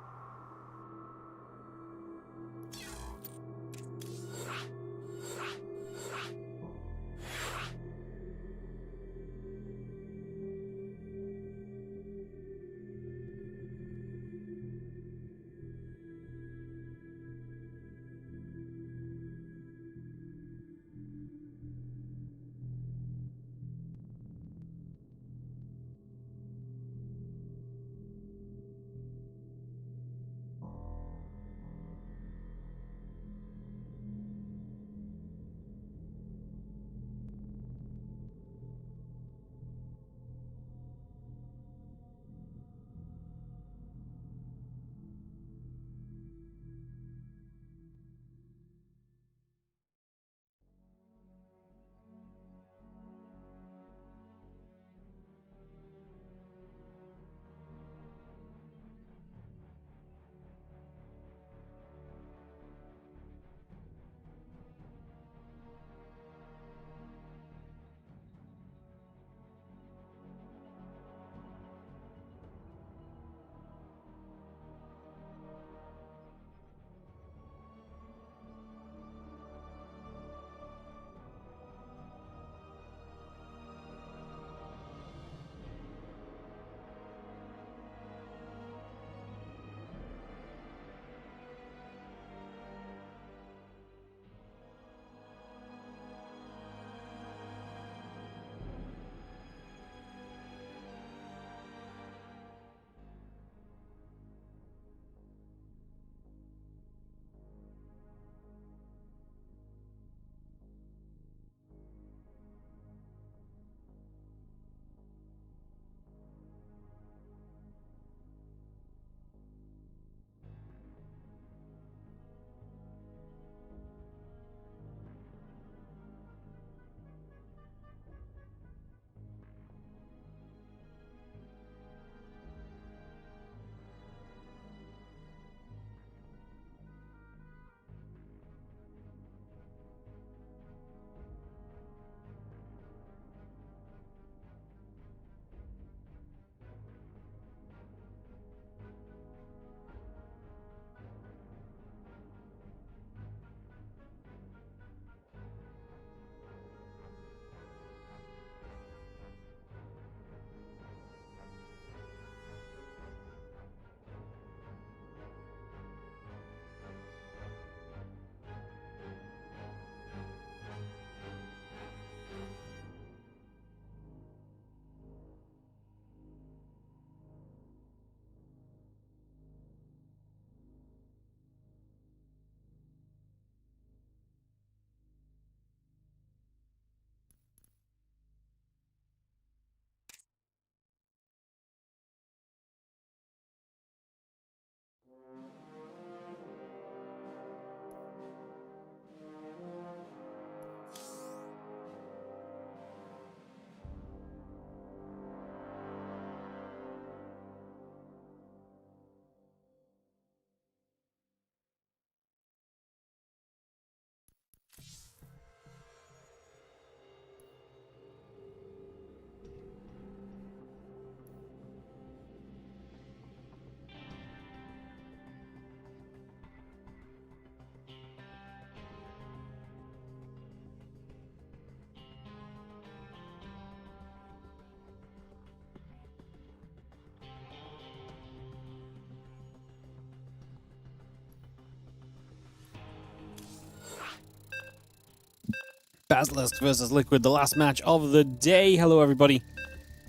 Basilisk versus Liquid, the last match of the day. Hello, everybody.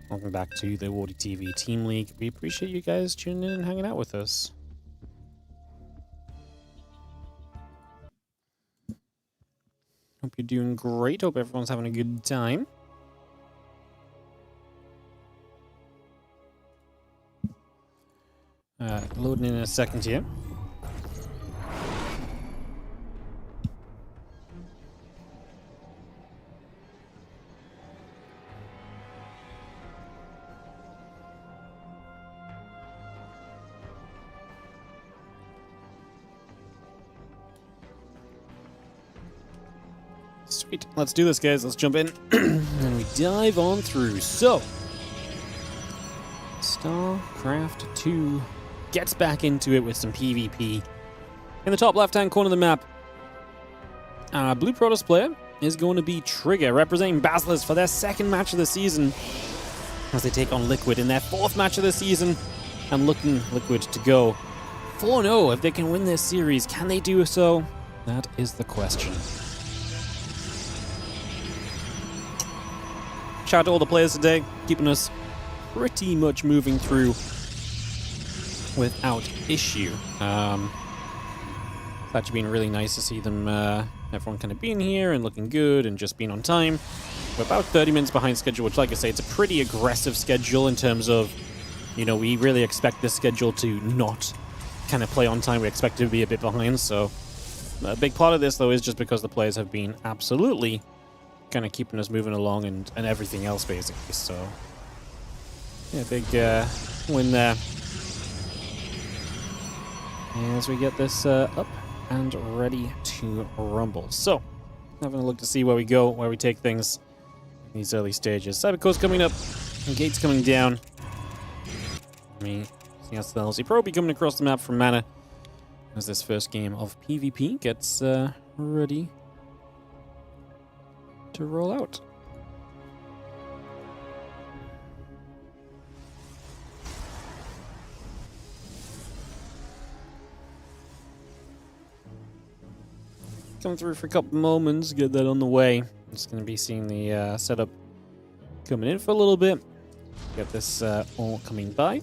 Welcome back to the WardiTV Team League. We appreciate you guys tuning in and hanging out with us. Hope you're doing great. Hope everyone's having a good time. Loading in a second here. Sweet. Let's do this, guys. Let's jump in and we dive on through. So, StarCraft 2 gets back into it with some PvP. In the top left-hand corner of the map, Blue Protoss player is going to be Trigger, representing Basilisk for their second match of the season as they take on Liquid in their fourth match of the season, and looking Liquid to go 4-0. If they can win this series, can they do so? That is the question. Shout out to all the players today, keeping us pretty much moving through without issue. It's actually been really nice to see them, everyone kind of being here and looking good and just being on time. We're about 30 minutes behind schedule, which, like I say, it's a pretty aggressive schedule in terms of, you know, we really expect this schedule to not kind of play on time. We expect it to be a bit behind, so a big part of this, though, is just because the players have been absolutely kind of keeping us moving along and everything else, basically. So, yeah, big win there. As we get this up and ready to rumble. So, having a look to see where we go, where we take things in these early stages. Cybercore's coming up, and Gate's coming down. Me, seeing ourselves. He probably coming across the map from Mana as this first game of PvP gets ready to roll out. Come through for a couple moments, get that on the way. I'm just going to be seeing the setup coming in for a little bit. Get this all coming by.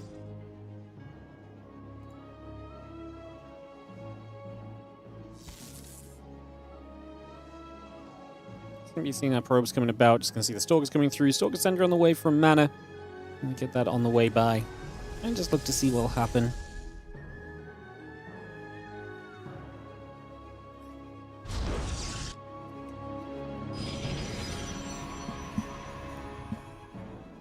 Gonna be seeing our probes coming about. Just gonna see the Stalkers coming through. Stalker Sender on the way from Mana. Gonna get that on the way by. And just look to see what'll happen.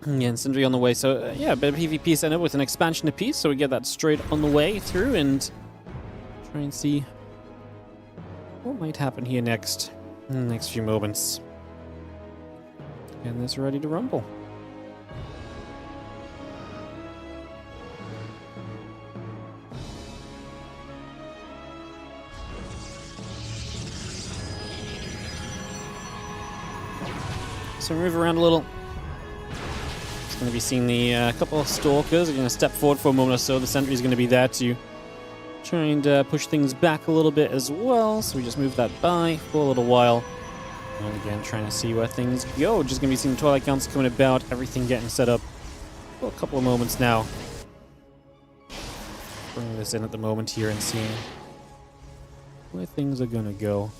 Yeah, and Sindri on the way. So, yeah, a bit of PvP set up with an expansion apiece. So we get that straight on the way through and try and see what might happen here next. In the next few moments. And this ready to rumble. So move around a little. It's going to be seeing the couple of Stalkers. They're going to step forward for a moment or so. The sentry is going to be there to try and push things back a little bit as well, so we just move that by for a little while. And again, trying to see where things go. Just going to be seeing the Twilight Council coming about, everything getting set up for a couple of moments now. Bringing this in at the moment here and seeing where things are going to go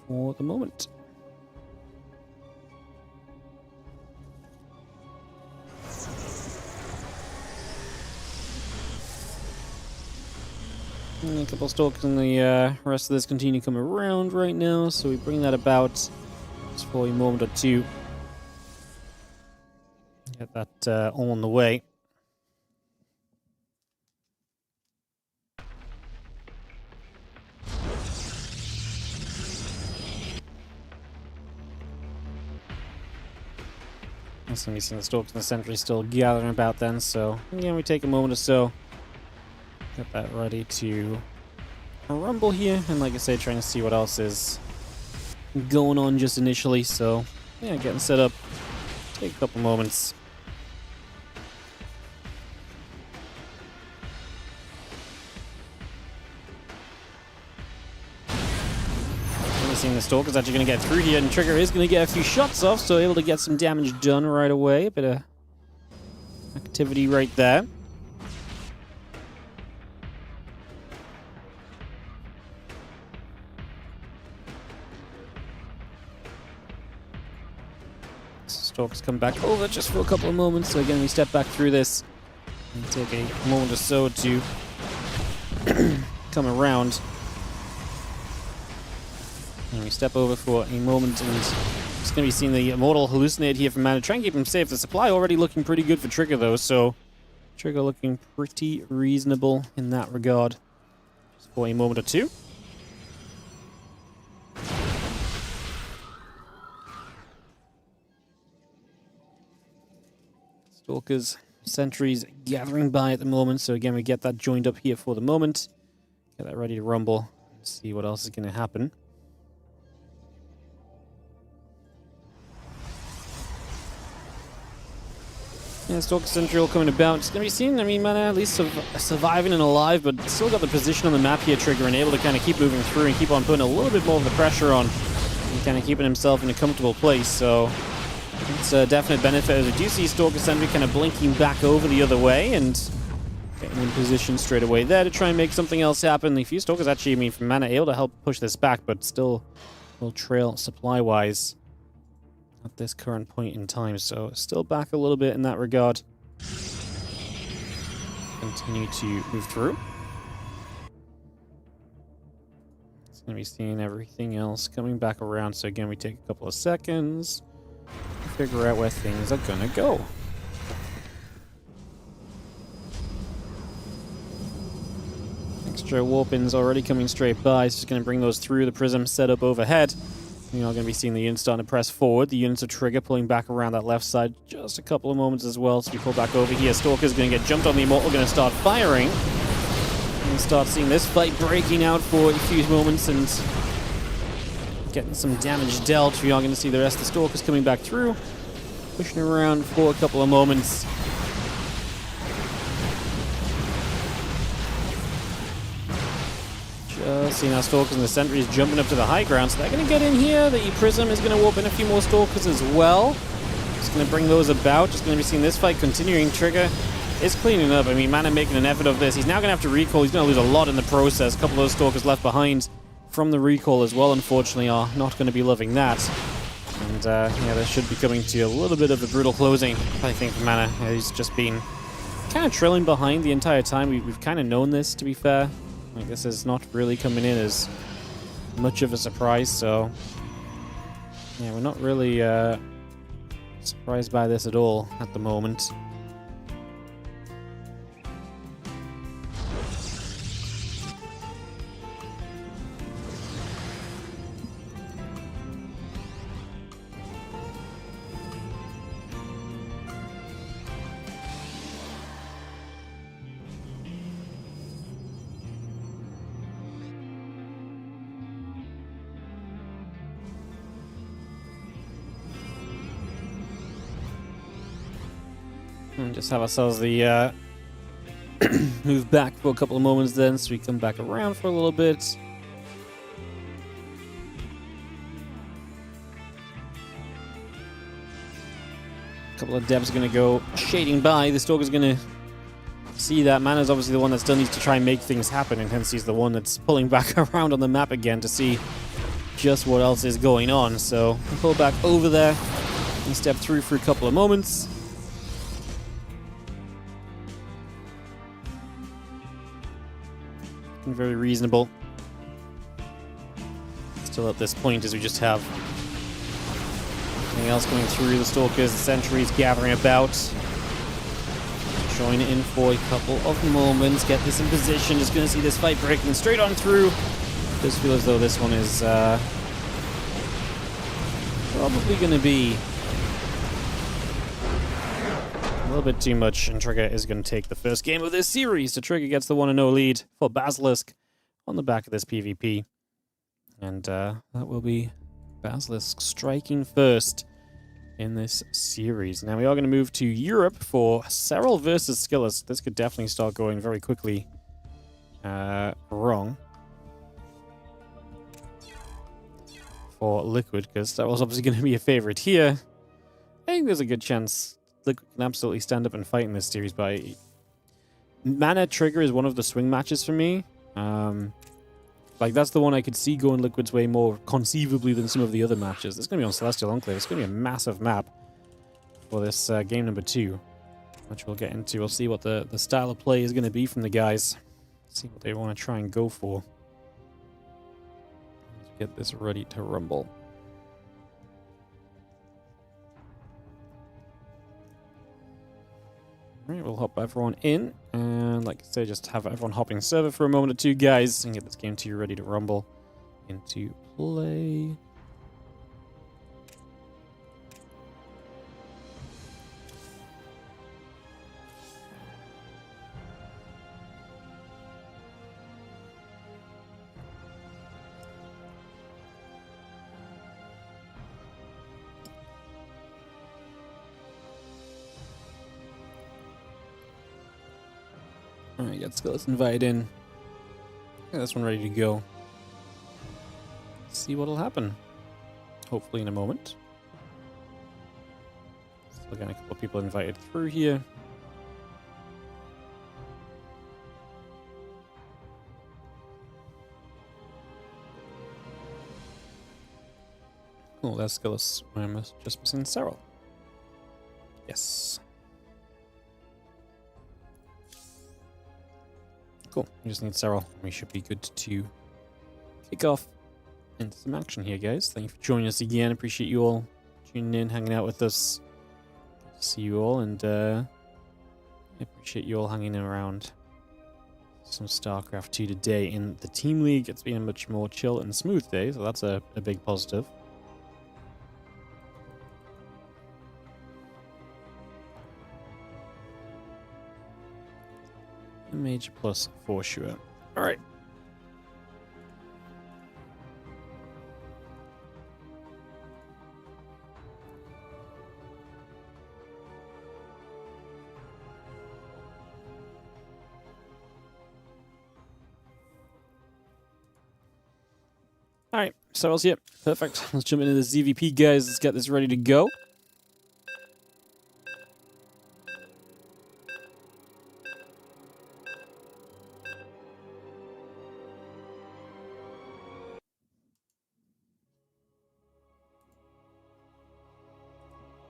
for the moment. And a couple of Stalkers and the rest of this continue to come around right now, so we bring that about just for a moment or two. Get that all on the way. Also, we see the Stalkers and the Sentry still gathering about then, so again, we take a moment or so. Get that ready to rumble here, and like I say, trying to see what else is going on just initially. So, yeah, getting set up. Take a couple moments. We're seeing the Stalker's actually going to get through here, and Trigger is going to get a few shots off, so able to get some damage done right away. A bit of activity right there. Stalkers come back over just for a couple of moments, so again we step back through this and take a moment or so to come around. And we step over for a moment, and it's going to be seeing the Immortal hallucinate here from Mana. Try and keep him safe. The supply already looking pretty good for Trigger though, so Trigger looking pretty reasonable in that regard. Just for a moment or two. Stalkers, sentries gathering by at the moment, so again we get that joined up here for the moment. Get that ready to rumble. See what else is going to happen. Yeah, Stalker Sentry all coming about. It's going to be seen, I mean, Mana at least surviving and alive, but still got the position on the map here, Trigger, and able to kind of keep moving through and keep on putting a little bit more of the pressure on and kind of keeping himself in a comfortable place, so it's a definite benefit as we do see Stalker Sentry kind of blinking back over the other way and getting in position straight away there to try and make something else happen. The few Stalkers actually, I mean, from Mana able to help push this back, but still will trail supply-wise at this current point in time, so still back a little bit in that regard. Continue to move through. It's going to be seeing everything else coming back around, so again we take a couple of seconds to figure out where things are going to go. Extra warpins already coming straight by, it's just going to bring those through the prism set up overhead. You're not going to be seeing the units starting to press forward. The units of Trigger pulling back around that left side just a couple of moments as well. So we pull back over here. Stalker's going to get jumped on. The Immortal going to start firing. And start seeing this fight breaking out for a few moments and getting some damage dealt. We are going to see the rest of the Stalkers coming back through. Pushing around for a couple of moments. Seeing our Stalkers and the Sentries jumping up to the high ground, so they're going to get in here. The Prism is going to warp in a few more Stalkers as well. Just going to bring those about. Just going to be seeing this fight continuing. Trigger is cleaning up. I mean, Mana making an effort of this. He's now going to have to recall. He's going to lose a lot in the process. A couple of those Stalkers left behind from the recall as well, unfortunately, are not going to be loving that. And, yeah, there should be coming to a little bit of a brutal closing, I think, for Mana. He's just been kind of trailing behind the entire time. We've kind of known this, to be fair. I guess it's not really coming in as much of a surprise, so yeah, we're not really surprised by this at all at the moment. And just have ourselves the move back for a couple of moments then, so we come back around for a little bit. A couple of devs are going to go shading by. The Stalker's going to see that. Mana's obviously the one that's done these to try and make things happen, and hence he's the one that's pulling back around on the map again to see just what else is going on. So we'll pull back over there and step through for a couple of moments. Very reasonable. Still at this point, as we just have anything else coming through. The Stalkers, the Sentries gathering about. Join in for a couple of moments. Get this in position. Just going to see this fight breaking straight on through. Does feel as though this one is probably going to be a little bit too much, and Trigger is going to take the first game of this series. So Trigger gets the 1-0 lead for Basilisk on the back of this PvP. And that will be Basilisk striking first in this series. Now we are going to move to Europe for Serral versus Skillus. This could definitely start going very quickly wrong. for Liquid, because that was obviously going to be a favorite here. I think there's a good chance Liquid can absolutely stand up and fight in this series, but Mana Trigger is one of the swing matches for me. Like, that's the one I could see going Liquid's way more conceivably than some of the other matches. It's going to be on Celestial Enclave. It's going to be a massive map for this game number 2, which we'll get into. We'll see what the style of play is going to be from the guys. See what they want to try and go for. Let's get this ready to rumble. Alright, we'll hop everyone in, and like I say, just have everyone hopping server for a moment or two, guys, and get this game 2 ready to rumble into play. Alright, let's invite in. Get this one ready to go. See what'll happen. Hopefully in a moment. Still getting a couple of people invited through here. Oh, that's Skillus. I'm just missing Serral. Yes. Cool. We just need Serral. We should be good to kick off into some action here, guys. Thank you for joining us again. Appreciate you all tuning in, hanging out with us. Good to see you all, and I appreciate you all hanging around some StarCraft 2 today in the Team League. It's been a much more chill and smooth day, so that's a big positive. A major plus for sure. Alright. Alright, Serral's here. Perfect. Let's jump into the ZVP, guys. Let's get this ready to go.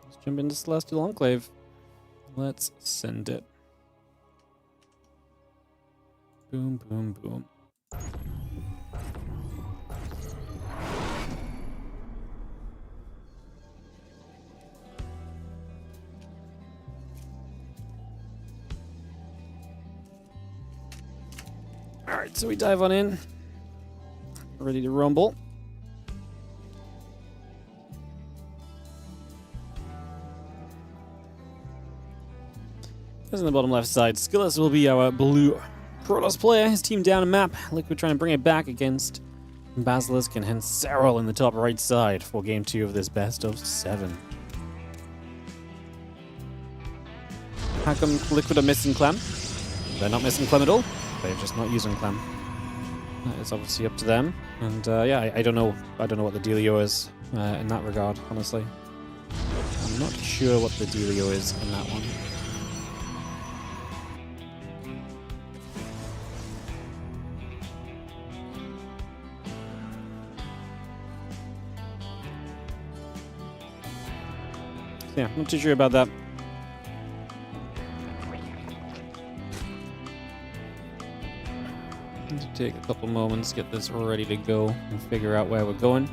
Let's jump into Celestial Enclave. Let's send it. Boom, boom, boom. Alright, so we dive on in. Ready to rumble. As in the bottom left side, Skillus will be our blue Protoss player. His team down a map. Liquid trying to bring it back against Basilisk, and hence Serral in the top right side for game 2 of this best of 7. How come Liquid are missing Clem? They're not missing Clem at all. They're just not using Clem. That is obviously up to them. And yeah, I don't know what the dealio is in that regard, honestly. I'm not sure what the dealio is in that one. Yeah, I'm not too sure about that. Let's take a couple moments, get this ready to go, and figure out where we're going.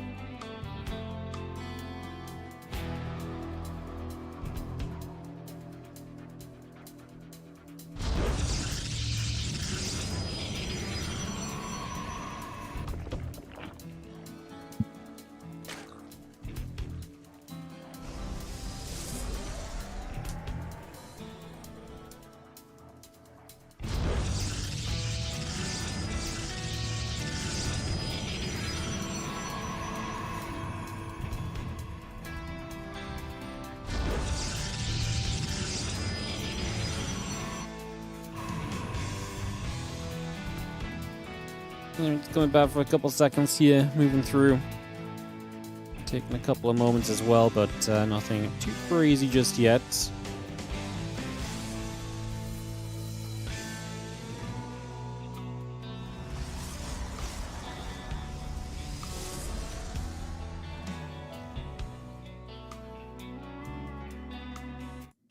It's going back for a couple seconds here, moving through. taking a couple of moments as well, but nothing too crazy just yet.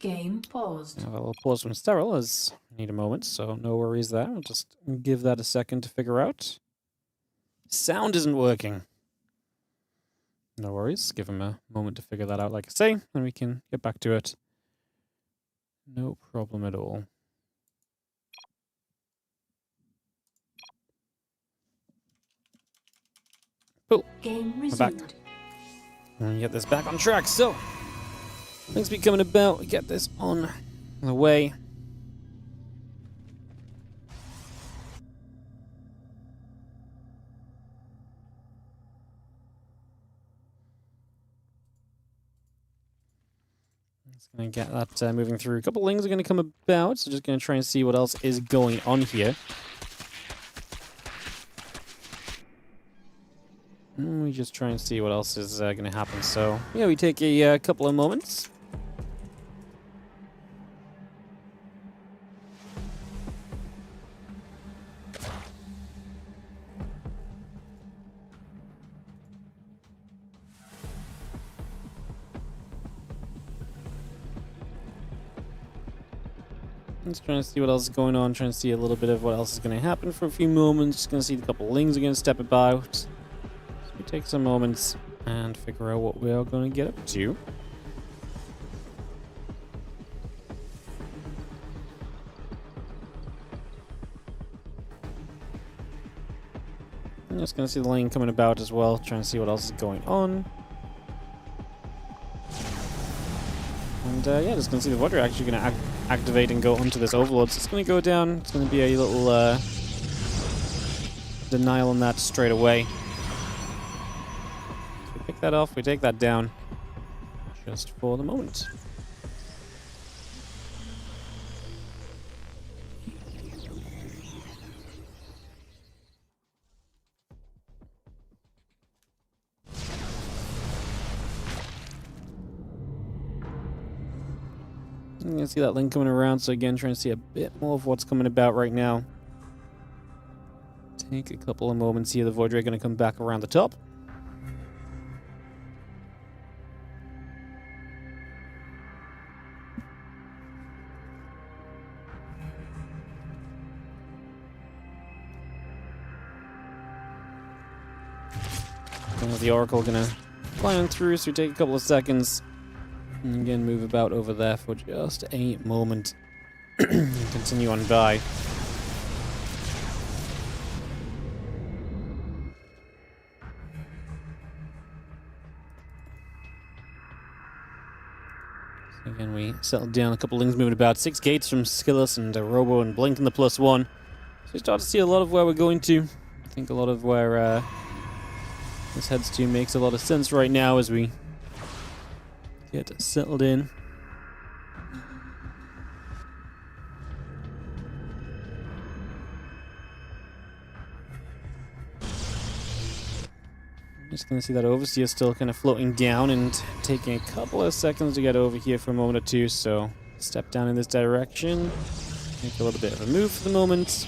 Game paused. Have a little pause from Serral as I need a moment, so no worries there. I'll just give that a second to figure out. Sound isn't working. No worries. Give him a moment to figure that out, like I say, and we can get back to it. No problem at all. Cool. Game We're back. resumed. And get this back on track. So, things be coming about. We get this on the way. Just going to get that moving through. A couple things are going to come about, so just going to try and see what else is going on here. And we just try and see what else is going to happen. So, yeah, we take a couple of moments. Just trying to see what else is going on, trying to see a little bit of what else is going to happen for a few moments. Just going to see a couple of lings are going to step about. So we take some moments and figure out what we are going to get up to. I'm just going to see the lane coming about as well, trying to see what else is going on. And yeah, just going to see the water actually going to activate and go onto this overlord. So it's going to go down. It's going to be a little denial on that straight away. So we pick that off, we take that down. Just for the moment. You can see that link coming around, so again, trying to see a bit more of what's coming about right now. Take a couple of moments here. The Void Ray going to come back around the top. And the Oracle going to fly on through, so we take a couple of seconds. And again, move about over there for just a moment. Continue on by. So again, we settled down. A couple of things moving about. 6 gates from Skillus and Robo and Blink in the +1. So we start to see a lot of where we're going to. I think a lot of where this heads to makes a lot of sense right now as we get settled in. I'm just going to see that Overseer still kind of floating down and taking a couple of seconds to get over here for a moment or two. So step down in this direction. Make a little bit of a move for the moment.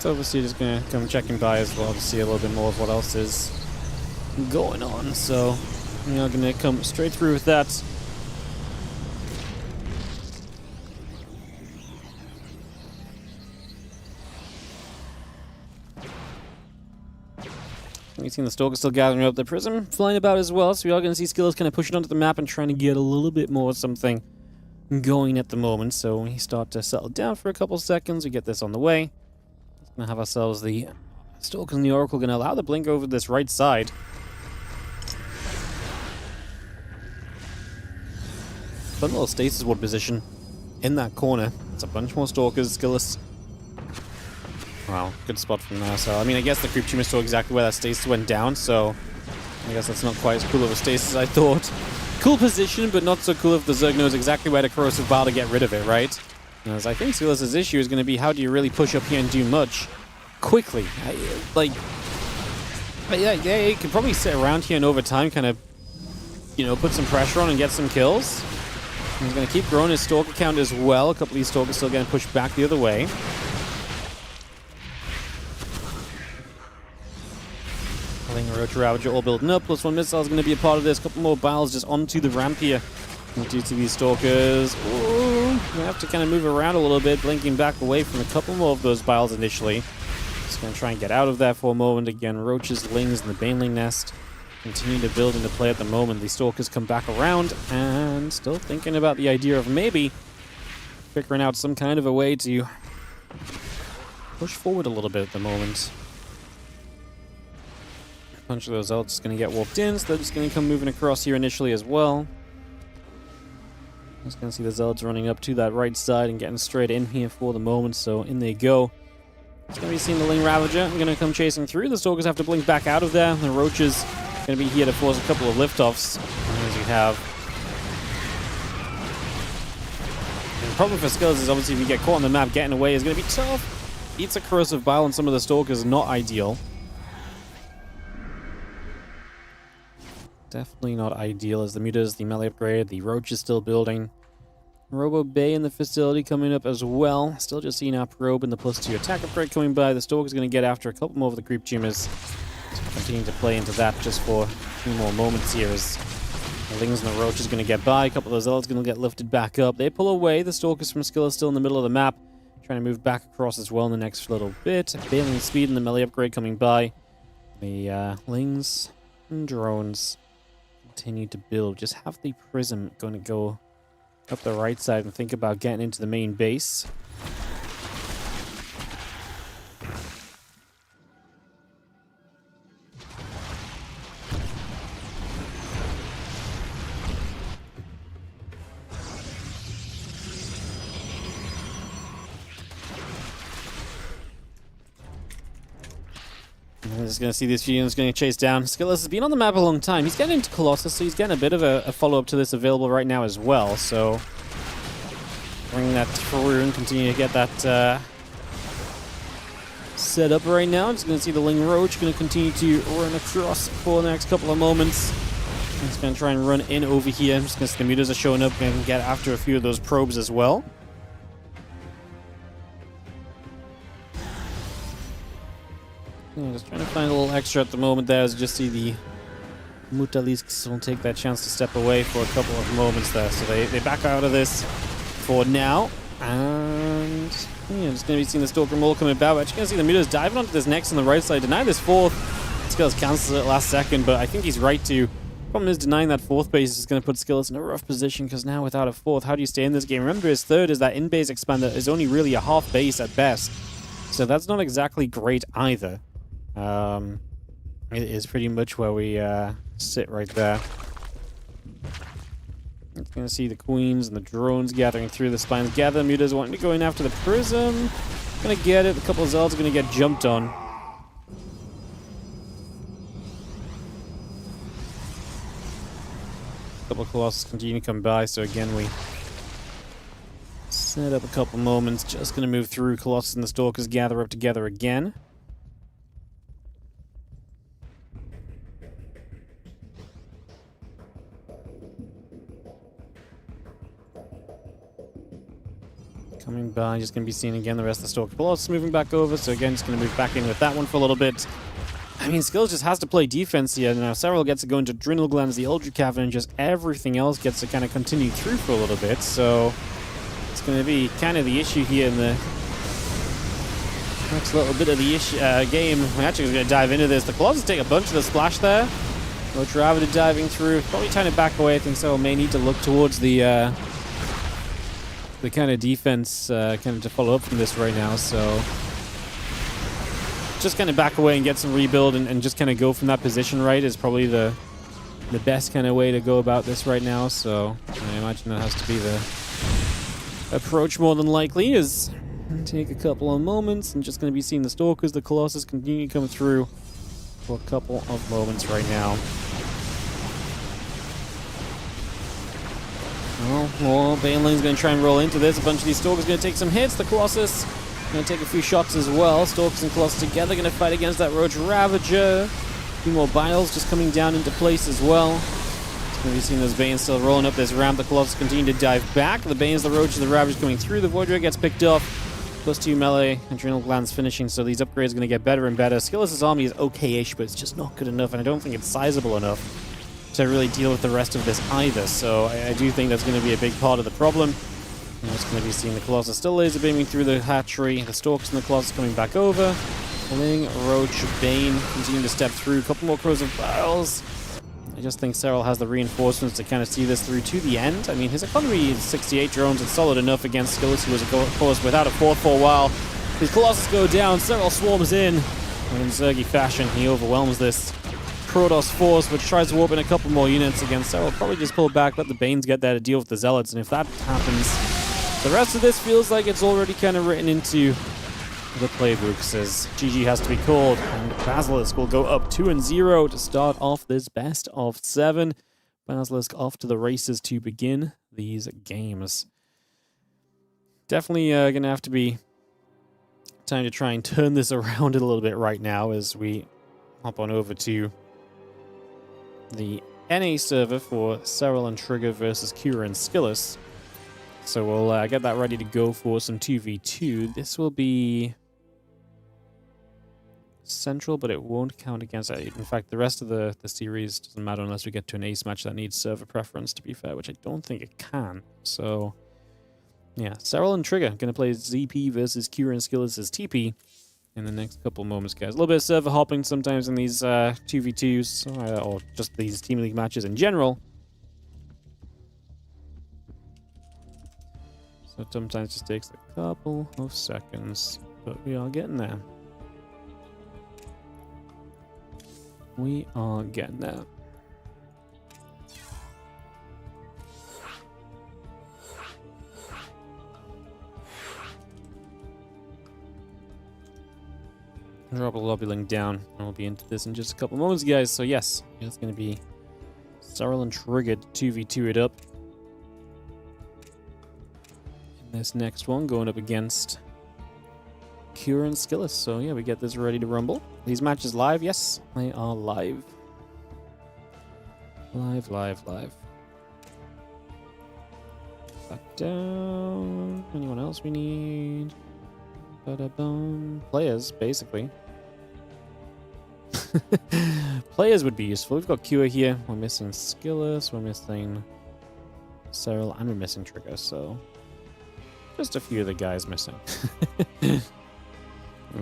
Overseer just gonna come checking by as well to see a little bit more of what else is going on. So we are gonna come straight through with that. We've seen the Stalker still gathering up the Prism, flying about as well. So we are gonna see Skillers kind of pushing onto the map and trying to get a little bit more something going at the moment. So we start to settle down for a couple seconds. We get this on the way. Gonna have ourselves the Stalker and the Oracle. Gonna allow the blink over this right side. Fun little stasis ward position in that corner. It's a bunch more Stalkers. Skillus. Wow, good spot from there. So I mean, I guess the creep tumor saw exactly where that stasis went down. So I guess that's not quite as cool of a stasis as I thought. Cool position, but not so cool if the Zerg knows exactly where to corrosive bile to get rid of it, right? As I think Silas's issue is going to be how do you really push up here and do much quickly. Yeah, you can probably sit around here and over time kind of, put some pressure on and get some kills. He's going to keep growing his Stalker count as well. A couple of these Stalkers still getting pushed back the other way. Ling, Roach, Ravager all building up. +1 missile is going to be a part of this. A couple more battles just onto the ramp here. Due to these Stalkers. Ooh, we have to kind of move around a little bit, blinking back away from a couple more of those biles initially. Just going to try and get out of there for a moment. Again, Roaches, Lings, and the Baneling Nest continue to build into play at the moment. The Stalkers come back around and still thinking about the idea of maybe figuring out some kind of a way to push forward a little bit at the moment. A bunch of those Elves going to get warped in, so they're just going to come moving across here initially as well. Just going to see the Zealots running up to that right side and getting straight in here for the moment, so in they go. It's going to be seeing the Ling Ravager going to come chasing through. The Stalkers have to blink back out of there. The Roaches going to be here to force a couple of liftoffs. As you have. And the problem for Skills is obviously if you get caught on the map, getting away is going to be tough. Eats a corrosive bile on some of the Stalkers, not ideal. Definitely not ideal as the Mutas, the melee upgrade, the Roach is still building. Robo Bay in the facility coming up as well. Still just seeing our probe and the +2 attack upgrade coming by. The Stalker's going to get after a couple more of the creep tumors. Continuing to play into that just for a few more moments here as the Lings and the Roach is going to get by. A couple of those Zealots going to get lifted back up. They pull away. The Stalkers from Skill is still in the middle of the map. Trying to move back across as well in the next little bit. Bailing speed and the melee upgrade coming by. The Lings and drones continue to build. Just have the Prism going to go up the right side and think about getting into the main base. I'm just going to see this unit's going to chase down. Skillless has been on the map a long time. He's getting into Colossus, so he's getting a bit of a follow-up to this available right now as well. So, bring that through and continue to get that set up right now. I'm just going to see the Ling Roach going to continue to run across for the next couple of moments. I'm just going to try and run in over here. I'm just going to see the Mutas are showing up and get after a few of those probes as well. Yeah, just trying to find a little extra at the moment there as you just see the Mutalisks will take that chance to step away for a couple of moments there. So they back out of this for now. And yeah, just going to be seeing the Stalker Mole coming about. We're actually going to see the Mutas diving onto this next on the right side. Deny this fourth. Skills cancels it last second, but I think he's right to. Problem is denying that fourth base is going to put Skills in a rough position because now without a fourth, how do you stay in this game? Remember his third is that in-base expander is only really a half base at best. So that's not exactly great either. It is pretty much where we sit right there. It's going to see the Queens and the drones gathering through the spine together. Mutas wanting to go in after the Prism. Going to get it. A couple of Zealots are going to get jumped on. A couple of Colossus continue to come by, so again we set up a couple moments. Just going to move through. Colossus and the Stalkers gather up together again. Coming by, just going to be seeing again the rest of the Stalker Colossus moving back over, so again, just going to move back in with that one for a little bit. I mean, Skills just has to play defense here. Now, Serral gets to go into Adrenal Glands, the Ultra Cavern, and just everything else gets to kind of continue through for a little bit, so it's going to be kind of the issue here in the next little bit of the game. We're actually going to dive into this. The Colossus take a bunch of the splash there. Roach Ravager diving through. Probably trying to back away. I think Serral may need to look towards the kind of defense kind of to follow up from this right now, so just kind of back away and get some rebuild and just kind of go from that position right is probably the best kind of way to go about this right now, so I imagine that has to be the approach more than likely is take a couple of moments and just going to be seeing the Stalkers, the Colossus continue to come through for a couple of moments right now. Well, Baneling's going to try and roll into this. A bunch of these Stalkers going to take some hits. The Colossus going to take a few shots as well. Stalkers and Colossus together going to fight against that Roach Ravager. A few more Biles just coming down into place as well. It's going to be seeing those Banes still rolling up this ramp. The Colossus continue to dive back. The Banes, the Roaches, the Ravagers going through. The Void Ray gets picked up. +2 melee, Adrenal Glands finishing, so these upgrades are going to get better and better. Skillless's army is okay-ish, but it's just not good enough, and I don't think it's sizable enough to really deal with the rest of this either. So I do think that's going to be a big part of the problem. And it's going to be seeing the Colossus still laser beaming through the hatchery. The Stalkers and the Colossus coming back over. Ling, Roach, Bane continuing to step through. A couple more Crows of Biles. I just think Serral has the reinforcements to kind of see this through to the end. I mean, his economy is 68 drones. It's solid enough against Skillless, who was, of course, without a fourth for a while. His Colossus go down. Serral swarms in. And in Zergy fashion, he overwhelms this Protoss force, which tries to warp in a couple more units against Serral. Probably just pull back, let the Banes get there to deal with the Zealots. And if that happens, the rest of this feels like it's already kind of written into the playbook. Says GG has to be called, and Basilisk will go up 2-0 to start off this best of 7. Basilisk off to the races to begin these games. Definitely gonna have to be time to try and turn this around a little bit right now as we hop on over to the NA server for Serral and Trigger versus Kira and Skillless. So we'll get that ready to go for some 2v2. This will be central, but it won't count against it. In fact, the rest of the series doesn't matter unless we get to an ace match that needs server preference, to be fair, which I don't think it can. So, yeah, Serral and Trigger going to play ZP versus Kira and Skillless' TP in the next couple moments, guys. A little bit of server hopping sometimes in these 2v2s, or just these Team League matches in general. So sometimes it just takes a couple of seconds, but we are getting there. We are getting there. Drop a lobby link down, and we'll be into this in just a couple moments, guys. So yes, it's going to be Serral and Trigger 2v2 it up. In this next one, going up against Kira and Skillless. So yeah, we get this ready to rumble. These matches live? Yes, they are live. Live. Back down. Anyone else we need? Ba-da-bum. Players, basically. Players would be useful. We've got Kira here. We're missing Skillless. We're missing Serral, and we're missing Trigger. So just a few of the guys missing. In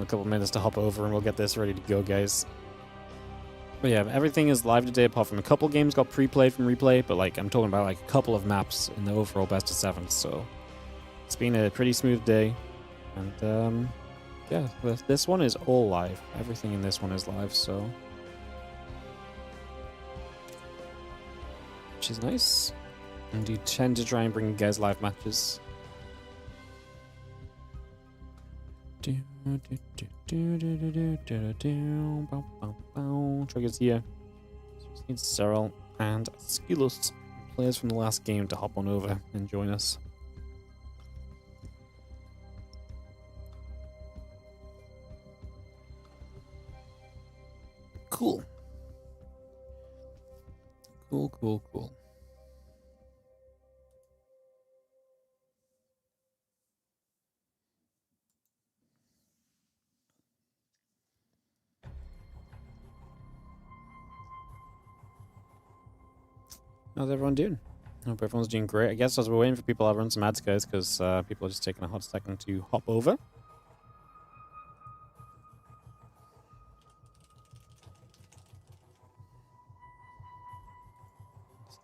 a couple minutes to hop over and we'll get this ready to go, guys. But yeah, everything is live today apart from a couple games got pre-played from replay, but like I'm talking about like a couple of maps in the overall best of 7. So it's been a pretty smooth day. And yeah, this one is all live. Everything in this one is live, so which is nice. And you tend to try and bring you guys live matches. Triggers here. So just need Serral and Skillless, players from the last game, to hop on over and join us. Cool. Cool. How's everyone doing? I hope everyone's doing great. I guess as we're waiting for people, I'll run some ads, guys, because people are just taking a hot second to hop over.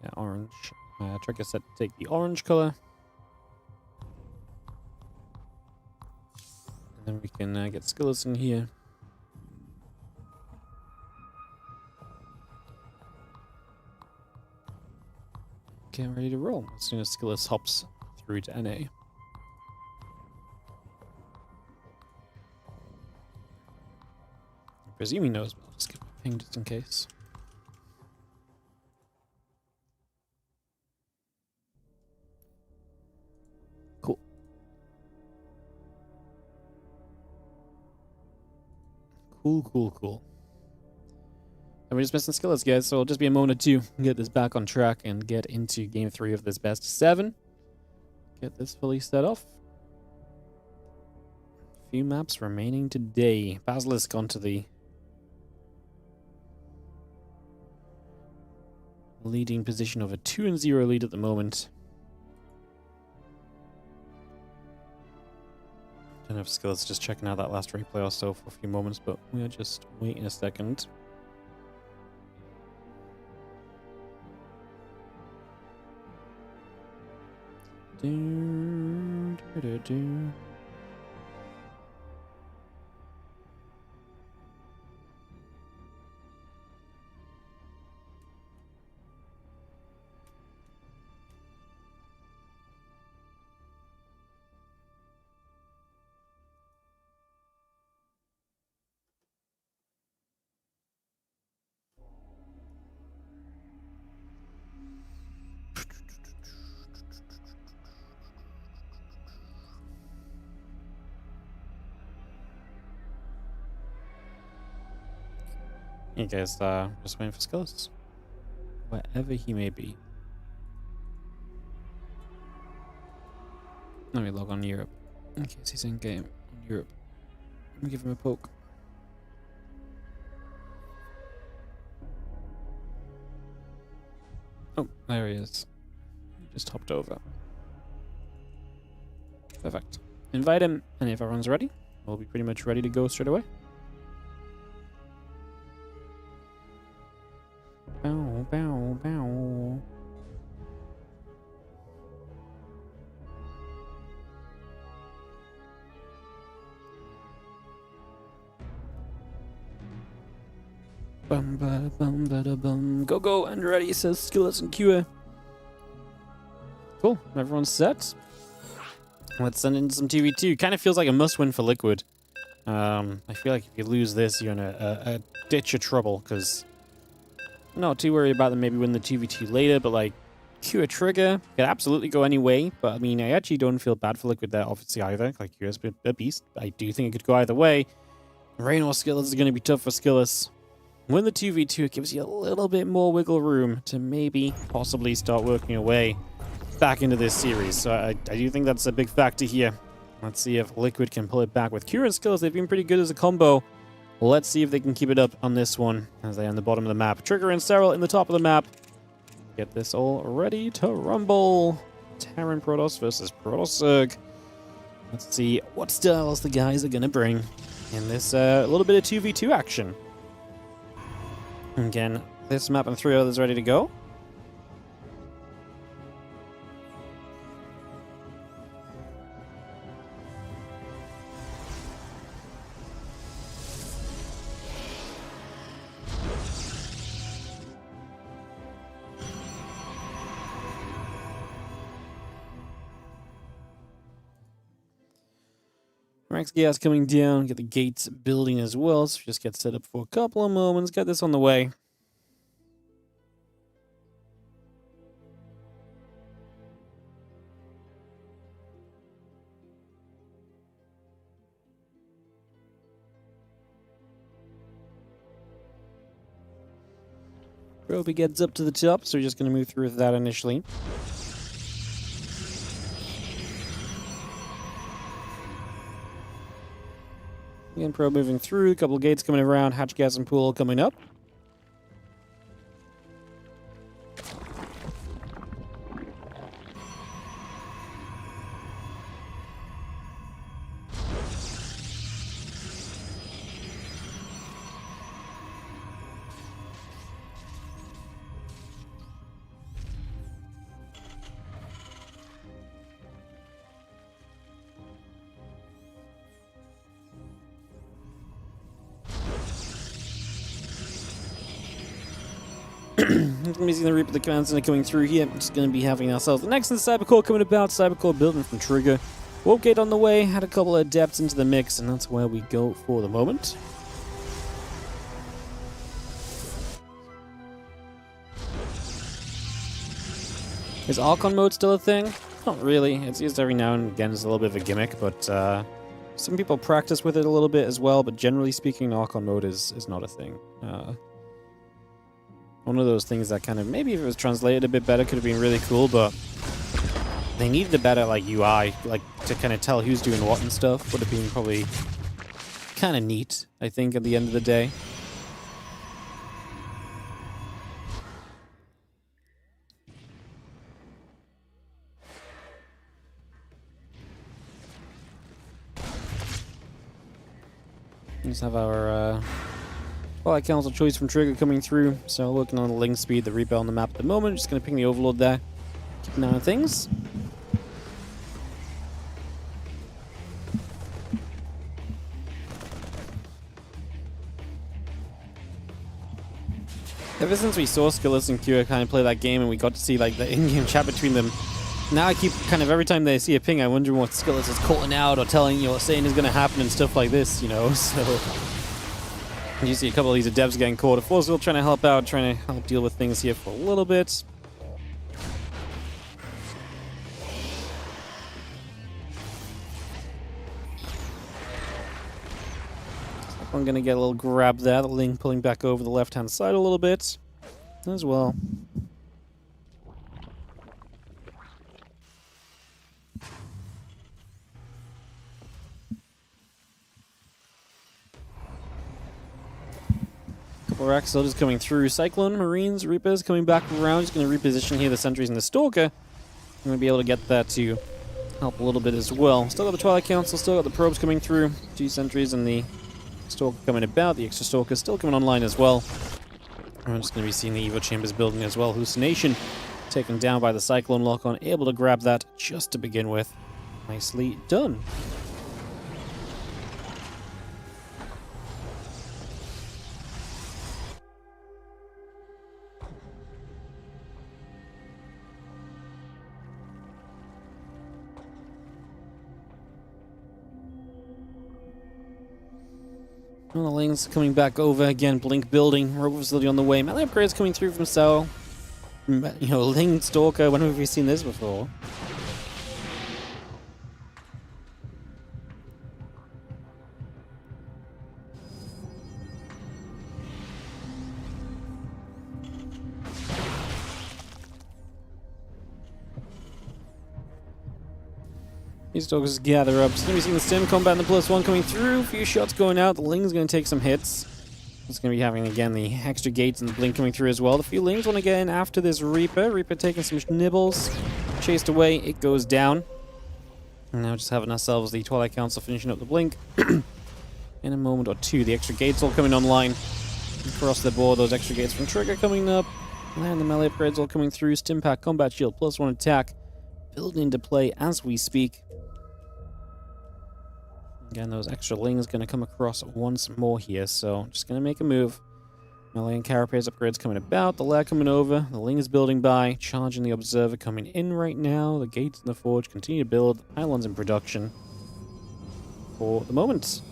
Yeah, orange. Trigger set to take the orange color. And then we can get Skillless in here. Okay, I'm ready to roll as soon as Skillless hops through to NA. I presume he knows, but I'll just give him a ping just in case. Cool. And we're just missing skillets, guys, so it'll just be a moment or two to get this back on track and get into game 3 of this best of 7. Get this fully set off. Few maps remaining today. Basilisk onto the leading position of a 2-0 lead at the moment. Don't know if skillets just checking out that last replay or so for a few moments, but we'll just wait in a second. Hey guys, just waiting for skills. Wherever he may be. Let me log on Europe. In case he's in game on Europe. Let me give him a poke. Oh, there he is. He just hopped over. Perfect. Invite him, and if everyone's ready, we'll be pretty much ready to go straight away. Bow, bow, bow. Bum, bada, bum, bada, bum. Go, and ready, says Skillets and QA. Cool, everyone's set. Let's send in some TV2. Kind of feels like a must-win for Liquid. I feel like if you lose this, you're in a ditch of trouble, because not too worried about them maybe win the 2v2 later, but like Q a trigger could absolutely go any way. But I mean, I actually don't feel bad for Liquid there, obviously, either. Like, Q's a beast. I do think it could go either way. Rain or Skillets is going to be tough for Skillets. Win the 2v2, it gives you a little bit more wiggle room to maybe, possibly start working your way back into this series. So I do think that's a big factor here. Let's see if Liquid can pull it back. With Q and Skillets, they've been pretty good as a combo. Let's see if they can keep it up on this one as they are on the bottom of the map. Trigger and Serral in the top of the map. Get this all ready to rumble. Terran Protoss versus Protoss. Let's see what styles the guys are going to bring in this little bit of 2v2 action. Again, this map and 3 others ready to go. Ranks gas coming down, get the gates building as well, so just get set up for a couple of moments, get this on the way. Proby gets up to the top, so we're just going to move through with that initially. Again, Probe moving through, a couple of gates coming around, hatch gas and pool coming up. Amazing the Reaper, the command center coming through here. I'm just going to be having ourselves the next in the Cybercore coming about. Cybercore building from Trigger. Warp Gate on the way. Had a couple of adepts into the mix, and that's where we go for the moment. Is Archon mode still a thing? Not really. It's used every now and again as a little bit of a gimmick, but Some people practice with it a little bit as well, but generally speaking, Archon mode is not a thing. One of those things that kind of, maybe if it was translated a bit better, could have been really cool, but they needed a better, like, UI, like, to kind of tell who's doing what and stuff. Would have been probably kind of neat, I think, at the end of the day. Let's have our Twilight Council choice from Trigger coming through. So working on the link speed, the Reaper on the map at the moment. Just going to ping the Overlord there. Keep an eye on things. Ever since we saw Skillers and Kira kind of play that game and we got to see like the in-game chat between them, now I keep kind of, every time they see a ping, I wonder what Skillers is calling out or telling, you know, saying is going to happen and stuff like this, you know, so... You see a couple of these devs getting caught. Of course, we're trying to help out, trying to help deal with things here for a little bit. I'm going to get a little grab there. The Ling pulling back over the left-hand side a little bit as well. Couple soldiers coming through. Cyclone, Marines, Reapers coming back around. Just going to reposition here the sentries and the Stalker. I'm going to be able to get that to help a little bit as well. Still got the Twilight Council, still got the probes coming through. 2 sentries and the Stalker coming about. The extra Stalker still coming online as well. I'm just going to be seeing the Evo Chambers building as well. Hallucination taken down by the Cyclone lock-on. Able to grab that just to begin with. Nicely done. Well, the Ling's coming back over again. Blink building. Rover facility on the way. Melee upgrades coming through from Serral. You know, Ling Stalker. When have we seen this before? These Stalkers gather up. Just going to be seeing the Stim combat and the +1 coming through. A few shots going out. The Ling's going to take some hits. It's going to be having, again, the extra gates and the Blink coming through as well. The few Lings want to get in after this Reaper. Reaper taking some nibbles. Chased away. It goes down. And now just having ourselves the Twilight Council finishing up the Blink. In a moment or two. The extra gates all coming online. Across the board, those extra gates from Trigger coming up. And then the melee upgrades all coming through. Stim pack, combat shield, +1 attack. Building into play as we speak. Again, those extra Lings going to come across once more here, so just going to make a move. Melee and Carapace upgrades coming about, the Lair coming over, the Ling is building by, charging the Observer coming in right now, the Gates and the Forge continue to build, the Pylons in production for the moment.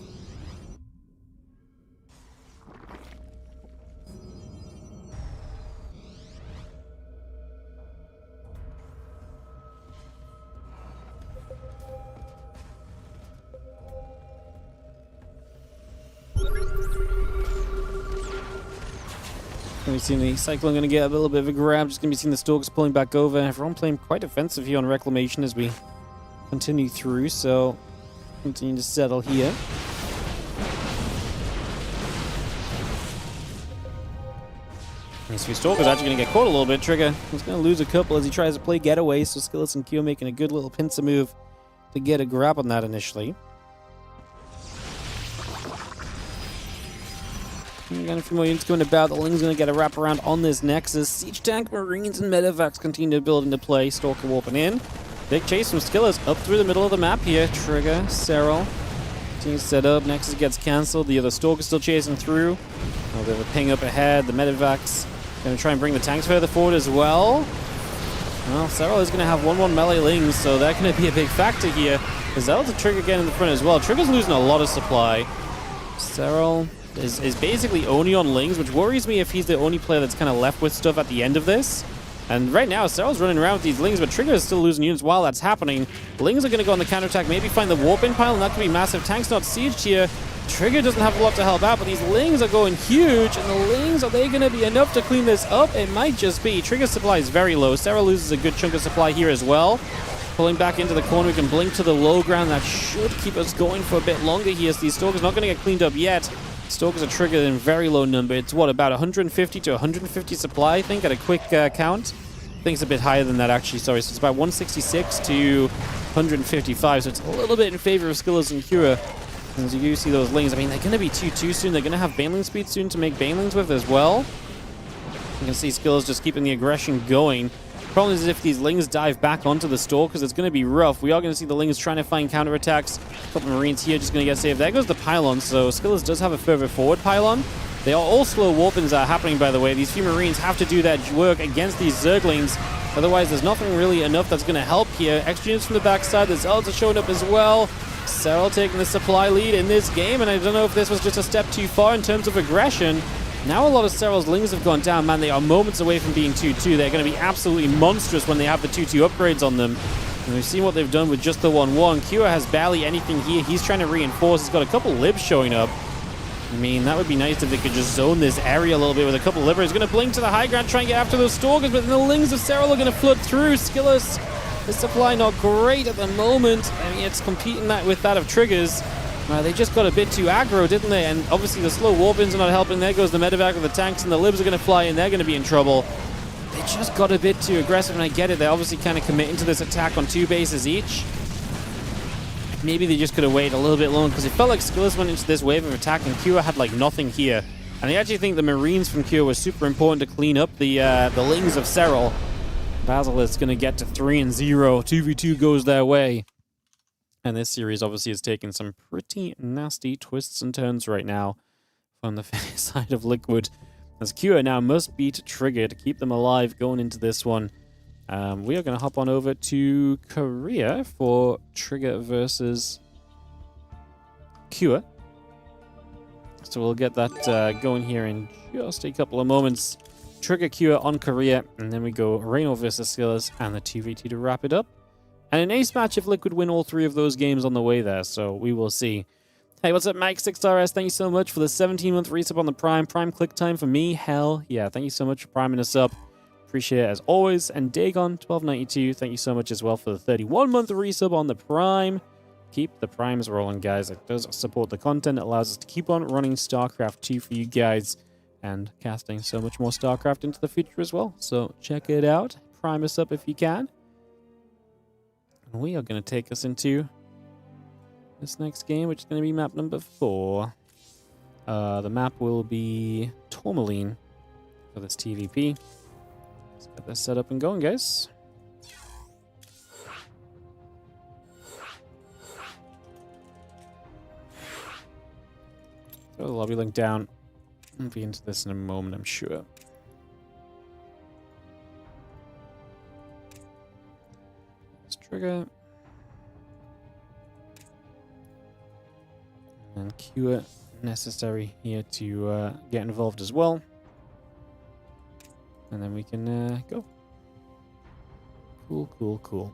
We've seen the Cyclone going to get a little bit of a grab. Just going to be seeing the Stalkers pulling back over. Everyone playing quite offensive here on Reclamation as we continue through. So, continue to settle here. These few Stalkers actually going to get caught a little bit. Trigger is going to lose a couple as he tries to play getaway. So, Skillets and Kyo making a good little pincer move to get a grab on that initially. Got a few more units going about. The Ling's going to get a wrap around on this Nexus. Siege Tank, Marines, and Medevacs continue to build into play. Stalker warping in. Big chase from Skillers up through the middle of the map here. Trigger, Serral. Team set up. Nexus gets cancelled. The other Stalker still chasing through. Oh, they have a ping up ahead. The Medevacs going to try and bring the tanks further forward as well. Well, Serral is going to have 1-1 melee Lings, so that's going to be a big factor here. Because that'll the Trigger again in the front as well. Trigger's losing a lot of supply. Serral is basically only on Lings, which worries me if he's the only player that's kind of left with stuff at the end of this. And right now, Serral's running around with these Lings, but Trigger is still losing units while that's happening. Lings are going to go on the counterattack, maybe find the warp-in pile, and that could be massive. Tank's not sieged here. Trigger doesn't have a lot to help out, but these Lings are going huge, and the Lings, are they going to be enough to clean this up? It might just be. Trigger's supply is very low. Serral loses a good chunk of supply here as well. Pulling back into the corner, we can blink to the low ground. That should keep us going for a bit longer here. These Stalkers not going to get cleaned up yet. Stalkers are triggered in very low number. It's what, about 150 to 150 supply, I think, at a quick count. I think it's a bit higher than that, actually. Sorry, so it's about 166 to 155. So it's a little bit in favor of Skillers and Cura. As you see those Lings, I mean, they're going to be 2-2 soon. They're going to have Baneling speed soon to make Banelings with as well. You can see Skillers just keeping the aggression going. Problem is if these Lings dive back onto the Stalkers, it's going to be rough. We are going to see the Lings trying to find counterattacks. A couple Marines here just going to get saved. There goes the pylon, so Skillers does have a further forward pylon. They are all slow warpins that are happening, by the way. These few Marines have to do that work against these Zerglings. Otherwise, there's nothing really enough that's going to help here. Extra units from the backside. The Zealots are showing up as well. Serral taking the supply lead in this game, and I don't know if this was just a step too far in terms of aggression. Now a lot of Serral's Lings have gone down. Man, they are moments away from being 2-2. They're going to be absolutely monstrous when they have the 2-2 upgrades on them. And we've seen what they've done with just the 1-1. Kua has barely anything here. He's trying to reinforce. He's got a couple libs showing up. I mean, that would be nice if they could just zone this area a little bit with a couple libers. He's going to blink to the high ground, try and get after those Stalkers, but then the Lings of Serral are going to flood through. Skillers, the supply not great at the moment. I mean, it's competing that with that of Triggers. They just got a bit too aggro, didn't they? And obviously the slow warpins are not helping. There goes the medevac with the tanks, and the libs are going to fly in. They're going to be in trouble. They just got a bit too aggressive, and I get it. They're obviously kind of committing to this attack on 2 bases each. Maybe they just could have waited a little bit longer, because it felt like Skillers went into this wave of attack, and Kua had like nothing here. And I actually think the Marines from Kua were super important to clean up the Lings of Serral. Basilisk going to get to 3-0. 2v2 goes their way. And this series obviously is taking some pretty nasty twists and turns right now from the side of Liquid. As Kua now must beat Trigger to keep them alive going into this one. We are going to hop on over to Korea for Trigger versus Kua. So we'll get that going here in just a couple of moments. Trigger Kua on Korea, and then we go Reno versus Skillers and the 2v2 to wrap it up. And an ace match if Liquid win all 3 of those games on the way there, so we will see. Hey, what's up, Mike6RS? Thank you so much for the 17-month resub on the Prime. Prime click time for me? Hell yeah. Thank you so much for priming us up. Appreciate it as always. And Dagon1292, thank you so much as well for the 31-month resub on the Prime. Keep the Primes rolling, guys. It does support the content. It allows us to keep on running StarCraft 2 for you guys and casting so much more StarCraft into the future as well. So check it out. Prime us up if you can. And we are going to take us into this next game, which is going to be map number 4. The map will be Tourmaline for this TVP. Let's get this set up and going, guys. Throw the lobby link down. I'll be into this in a moment, I'm sure. Trigger. And Kua necessary here to get involved as well. And then we can go. Cool, cool, cool.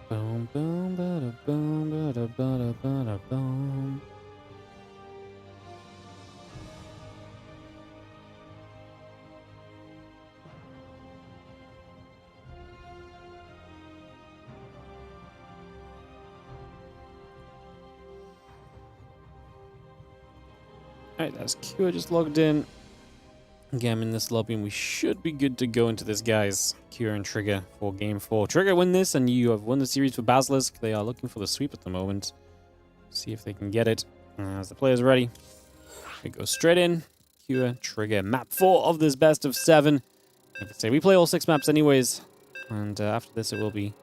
Boom, boom, bada, boom, bada, bada, bada, boom. Alright, that's Kua just logged in. Again, I'm in this lobby, and we should be good to go into this, guys. Kua and Trigger for Game 4. Trigger win this, and you have won the series for Basilisk. They are looking for the sweep at the moment. See if they can get it. As the player's ready, we go straight in. Kua, Trigger, map 4 of this best of 7. Like I say, we play all 6 maps anyways. And after this, it will be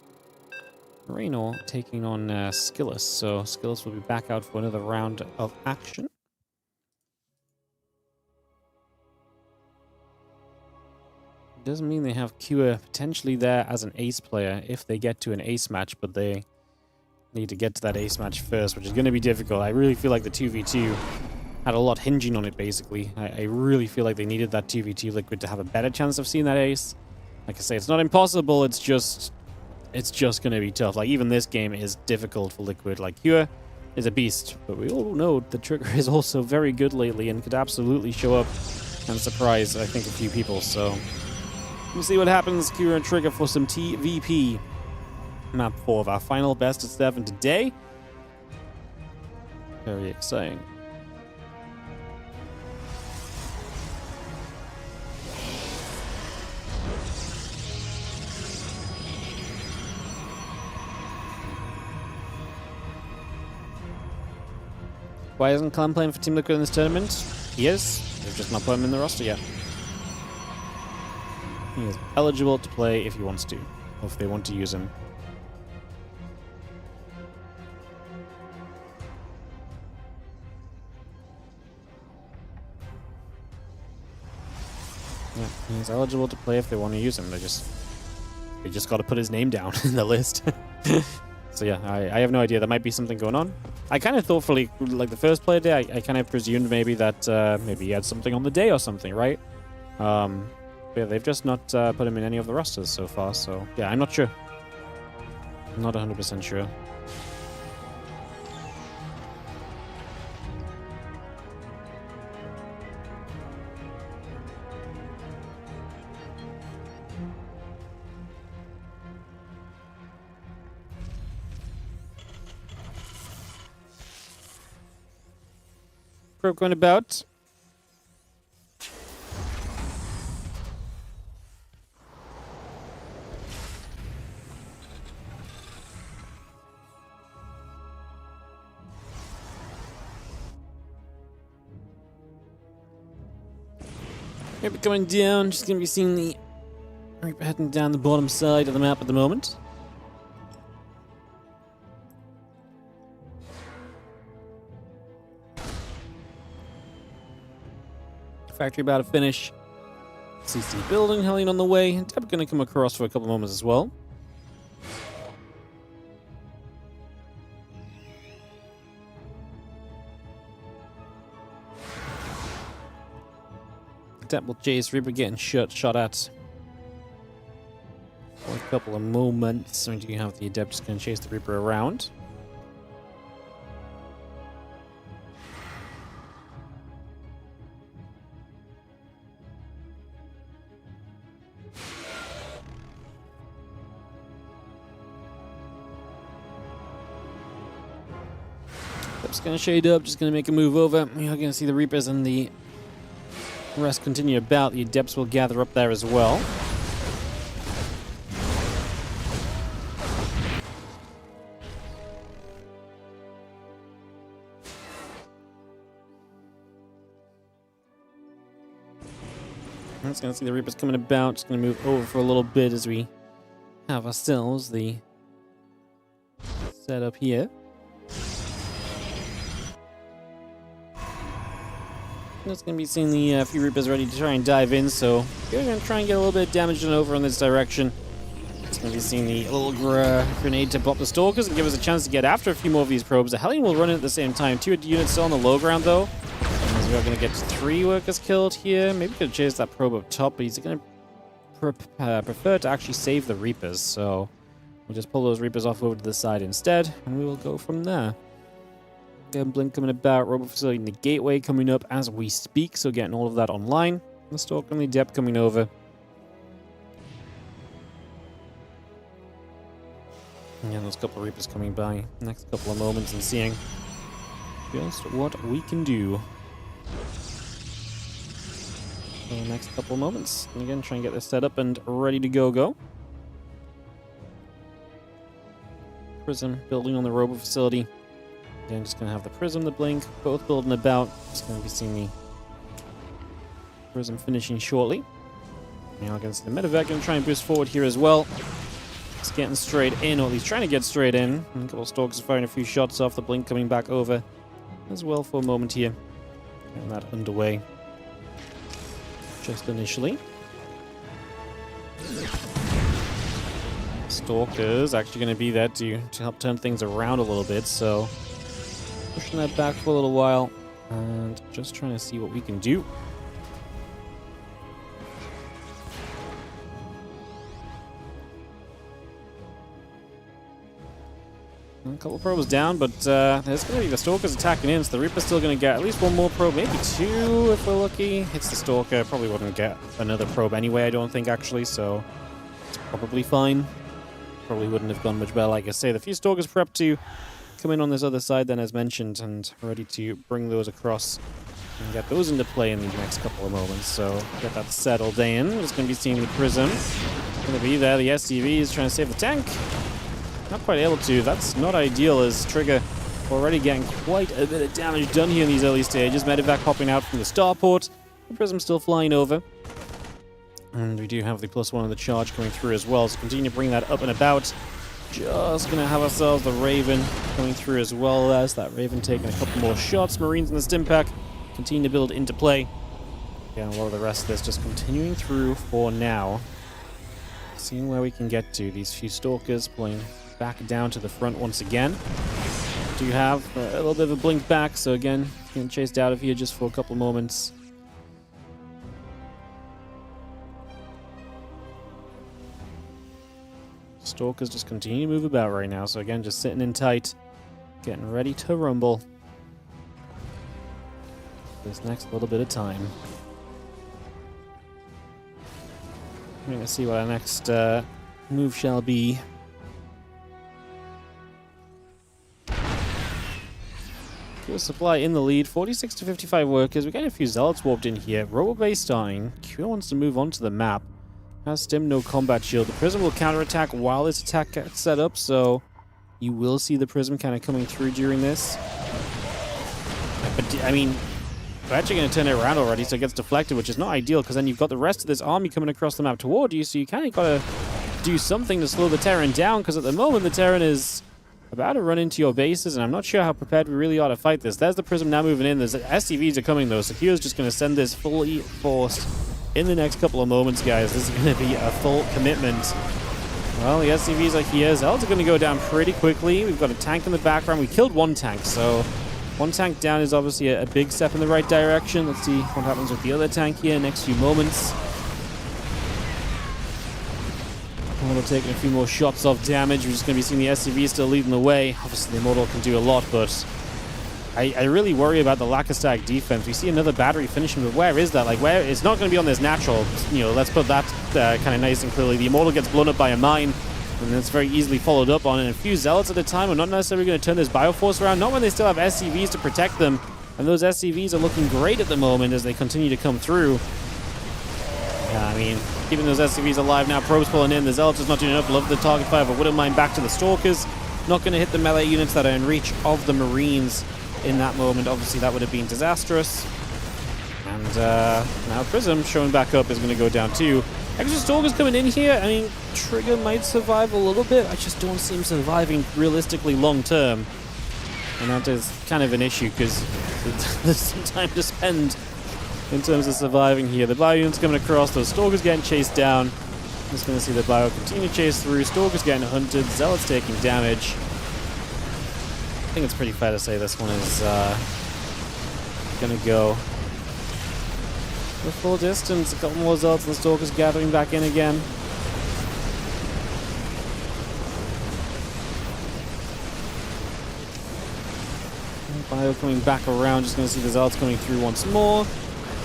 Raynor taking on Skillus. So Skillus will be back out for another round of action. Doesn't mean they have Cure potentially there as an ace player if they get to an ace match, but they need to get to that ace match first, which is going to be difficult. I really feel like the 2v2 had a lot hinging on it, basically. I really feel like they needed that 2v2 Liquid to have a better chance of seeing that ace. Like I say, it's not impossible, it's just going to be tough. Like, even this game is difficult for Liquid. Like, Cure is a beast, but we all know the Trigger is also very good lately and could absolutely show up and surprise, I think, a few people. So, we'll see what happens. Cure and Trigger for some TVP. Map 4 of our final best of 7 today. Very exciting. Why isn't Clan playing for Team Liquid in this tournament? He is. They've just not put him in the roster yet. He is eligible to play if he wants to, or if they want to use him. Yeah, he's eligible to play if they want to use him. They just got to put his name down in the list. So yeah, I have no idea. There might be something going on. I kind of thought for like the first play day, I kind of presumed maybe that maybe he had something on the day or something, right? But yeah, they've just not put him in any of the rosters so far. So yeah, I'm not sure. I'm not 100% sure. Going about. Maybe coming down, just gonna be seeing the Reaper heading down the bottom side of the map at the moment. Factory about to finish. CC building, Hellion on the way. Deb going to come across for a couple moments as well. Deb will chase Reaper getting shot at for a couple of moments. So you have the Adept just going to chase the Reaper around. Just going to shade up, just going to make a move over. We are going to see the Reapers and the rest continue about. The Adepts will gather up there as well. Just going to see the Reapers coming about. Just going to move over for a little bit as we have ourselves the setup here. It's going to be seeing the few Reapers ready to try and dive in, so we're going to try and get a little bit of damage done over in this direction. It's going to be seeing the little grenade to pop the Stalkers and give us a chance to get after a few more of these probes. The Hellion will run in at the same time. 2 units still on the low ground, though. As we are going to get 3 workers killed here. Maybe we could chase that probe up top, but he's going to prefer to actually save the Reapers, so we'll just pull those Reapers off over to the side instead, and we will go from there. Blink coming about, robot facility in the gateway coming up as we speak, so getting all of that online. The Stalker and the Adept coming over. And those couple of Reapers coming by next couple of moments and seeing just what we can do. So next couple of moments, and again, try and get this set up and ready to go. Prism building on the robot facility. Again, just going to have the Prism, the Blink, both building about. Just going to be seeing the Prism finishing shortly. Now against the Medevac, going to try and boost forward here as well. Just getting straight in, or at least trying to get straight in. And a couple of Stalkers firing a few shots off, the Blink coming back over as well for a moment here. Getting that underway just initially. Stalker's actually going to be there to help turn things around a little bit, so pushing that back for a little while and just trying to see what we can do. A couple probes down, but there's going to be the Stalkers attacking in, so the Reaper's still going to get at least one more probe, maybe two if we're lucky. Hits the Stalker, probably wouldn't get another probe anyway, I don't think, actually, so it's probably fine. Probably wouldn't have gone much better. Like I say, the few Stalkers prepped to come in on this other side then, as mentioned, and ready to bring those across and get those into play in the next couple of moments. So get that settled in. Just going to be seeing the Prism. Going to be there. The SCV is trying to save the tank. Not quite able to. That's not ideal, as Trigger already getting quite a bit of damage done here in these early stages. Medivac popping out from the starport. The Prism still flying over. And we do have the +1 on the charge coming through as well, so continue to bring that up and about. Just going to have ourselves the Raven coming through as well. There's that Raven taking a couple more shots. Marines in the stim pack continue to build into play. Yeah, a lot of the rest of this just continuing through for now. Seeing where we can get to. These few Stalkers pulling back down to the front once again. Do have a little bit of a blink back, so again, getting chased out of here just for a couple moments. Stalkers just continue to move about right now, so again, just sitting in tight, getting ready to rumble. This next little bit of time. We're going to see what our next move shall be. Fuel supply in the lead, 46 to 55 workers. We're getting a few Zealots warped in here. Robo-base starting. Q wants to move on to the map. Has Stim, no combat shield. The Prism will counterattack while this attack gets set up, so you will see the Prism kind of coming through during this. But, I mean, we're actually going to turn it around already, so it gets deflected, which is not ideal, because then you've got the rest of this army coming across the map toward you, so you kind of got to do something to slow the Terran down, because at the moment the Terran is about to run into your bases, and I'm not sure how prepared we really ought to fight this. There's the Prism now moving in. The SCVs are coming, though, so Kyo's just going to send this fully forced in the next couple of moments, guys. This is going to be a full commitment. Well, the SCVs are here. Zealots are going to go down pretty quickly. We've got a tank in the background. We killed one tank, so one tank down is obviously a big step in the right direction. Let's see what happens with the other tank here next few moments. We're taking a few more shots off damage. We're just going to be seeing the SCV still leading the way. Obviously, the Immortal can do a lot, but I really worry about the lack of static defense. We see another battery finishing, but where is that? Like, where? It's not going to be on this natural. You know, let's put that kind of nice and clearly. The Immortal gets blown up by a mine, and it's very easily followed up on. And a few Zealots at a time are not necessarily going to turn this Bioforce around. Not when they still have SCVs to protect them. And those SCVs are looking great at the moment as they continue to come through. Yeah, I mean, keeping those SCVs alive now. Probes pulling in. The Zealots is not doing enough. Love the target fire, but wouldn't mind back to the Stalkers. Not going to hit the melee units that are in reach of the Marines in that moment. Obviously, that would have been disastrous. And now Prism showing back up is going to go down too. Extra Stalkers coming in here. I mean, Trigger might survive a little bit. I just don't see him surviving realistically long term. And that is kind of an issue because there's some time to spend in terms of surviving here. The bio unit's coming across. Those Stalkers getting chased down. Just going to see the bio continue to chase through. Stalkers getting hunted. Zealots taking damage. I think it's pretty fair to say this one is going to go the full distance. A couple more Zealots and the Stalkers gathering back in again. Bio coming back around. Just going to see the Zealots coming through once more.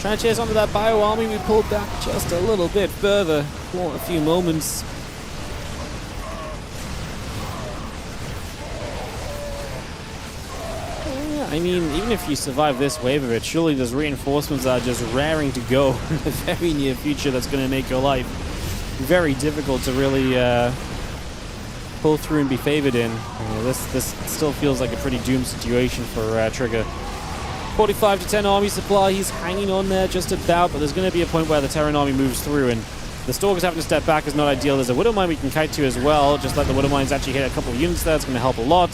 Trying to chase onto that bio army. We pulled back just a little bit further for a few moments. I mean, even if you survive this wave of it, surely there's reinforcements that are just raring to go in the very near future that's going to make your life very difficult to really pull through and be favored in. This still feels like a pretty doomed situation for Trigger. 45 to 10 army supply. He's hanging on there just about, but there's going to be a point where the Terran army moves through, and the Stalkers having to step back is not ideal. There's a Widow Mine we can kite to as well. Just let the Widow Mines actually hit a couple of units there. It's going to help a lot.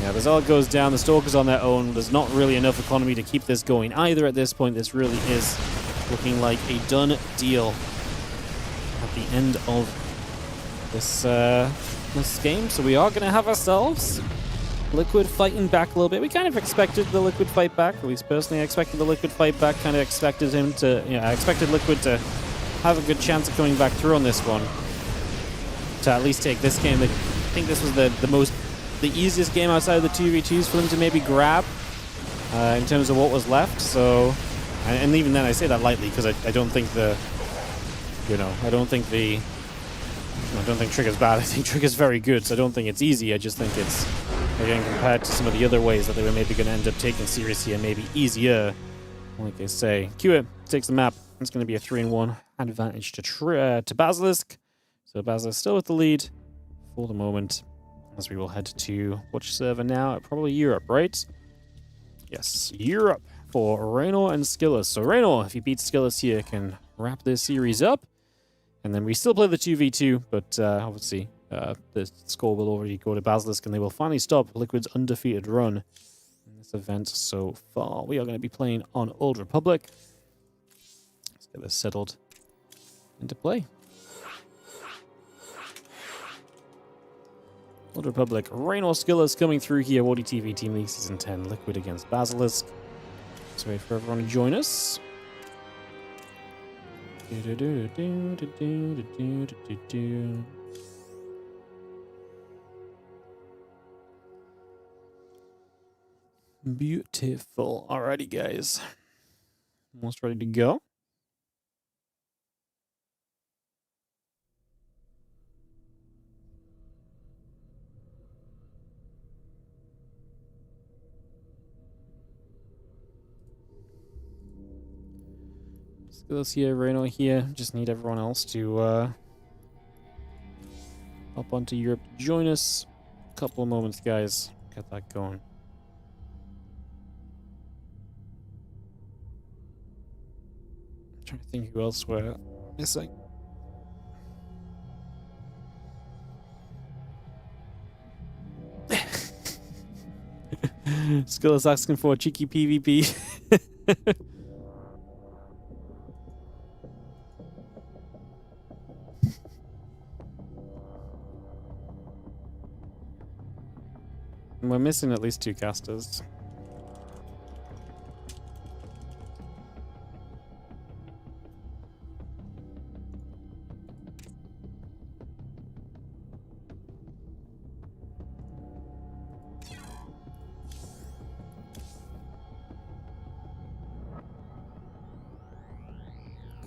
Yeah, the Zealot goes down. The Stalkers on their own. There's not really enough economy to keep this going either at this point. This really is looking like a done deal. at the end of this this game. So we are going to have ourselves Liquid fighting back a little bit. We kind of expected the Liquid fight back. At least personally, I expected the Liquid fight back. Kind of expected him to, I expected Liquid to have a good chance of coming back through on this one. To at least take this game. I think this was the easiest game outside of the 2v2s for them to maybe grab in terms of what was left. So, and even then I say that lightly because I don't think I don't think Trigger's bad. I think Trigger's very good, so I don't think it's easy. I just think it's, again, compared to some of the other ways that they were maybe going to end up taking seriously and maybe easier, like they say. Q takes the map. It's going to be a 3-1 advantage to Basilisk. So Basilisk still with the lead for the moment, as we will head to which server now? Probably Europe, right? Yes, Europe for Raynor and Skillus. So Raynor, if he beats Skillus here, can wrap this series up. And then we still play the 2v2, but obviously the score will already go to Basilisk, and they will finally stop Liquid's undefeated run in this event so far. We are going to be playing on Old Republic. Let's get this settled into play. Old Republic, Raynor Skillus coming through here. WardiTV Team League Season 10, Liquid against Basilisk. Let's wait for everyone to join us. Beautiful. Alrighty, guys. Almost ready to go. Skillus here, Raynor here. Just need everyone else to hop onto Europe to join us. Couple of moments, guys. Get that going. I'm trying to think who else we're missing. Skillus asking for a cheeky PvP. We're missing at least 2 casters.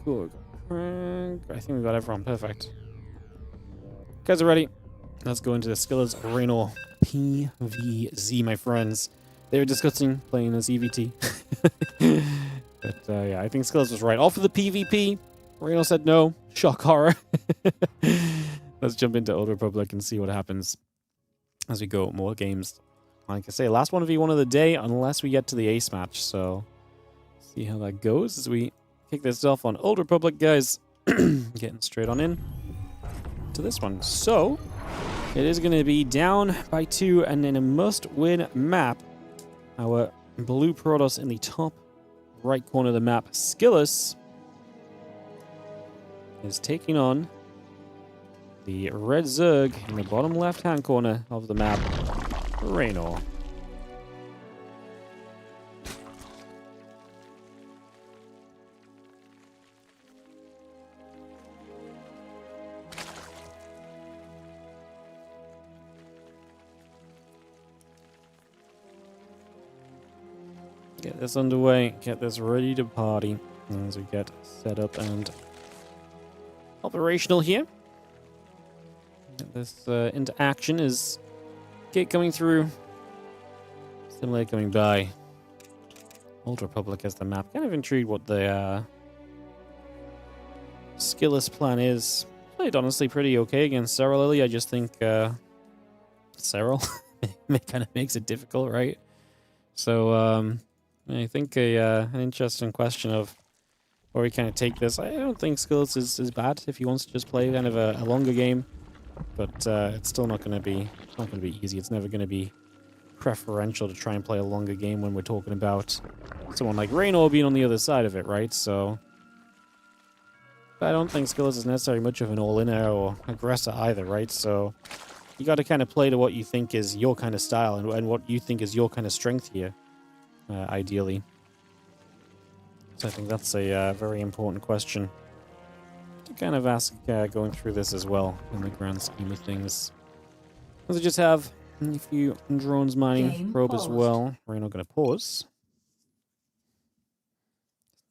Cool. I think we got everyone. Perfect. Guys are ready. Let's go into the Skillus Raynor PVZ, my friends. They were discussing playing as EVT. But yeah, I think Skillus was right. All for the PvP. Raynor said no. Shock horror. Let's jump into Old Republic and see what happens as we go more games. Like I say, last 1v1 of the day, unless we get to the ace match. So, see how that goes as we kick this off on Old Republic, guys. Getting straight on in to this one. So, it is going to be down by 2 and in a must-win map. Our blue Protoss in the top right corner of the map, Skillus, is taking on the red Zerg in the bottom left-hand corner of the map, Raynor. Get this underway, get this ready to party as we get set up and operational here. Get this into action as gate coming through, Simulator coming by. Old Republic as the map. Kind of intrigued what the Skillus plan is. Played honestly pretty okay against Serral early. I just think Serral kind of makes it difficult, right? So I think an interesting question of where we kind of take this. I don't think Skillus is bad if he wants to just play kind of a longer game, but it's still not going to be easy. It's never going to be preferential to try and play a longer game when we're talking about someone like Raynor being on the other side of it, right? So I don't think Skills is necessarily much of an all-inner or aggressor either, right? So you got to kind of play to what you think is your kind of style and what you think is your kind of strength here, ideally. So I think that's a very important question to kind of ask going through this as well in the grand scheme of things. Because I just have a few drones mining probe as well. We're not going to pause.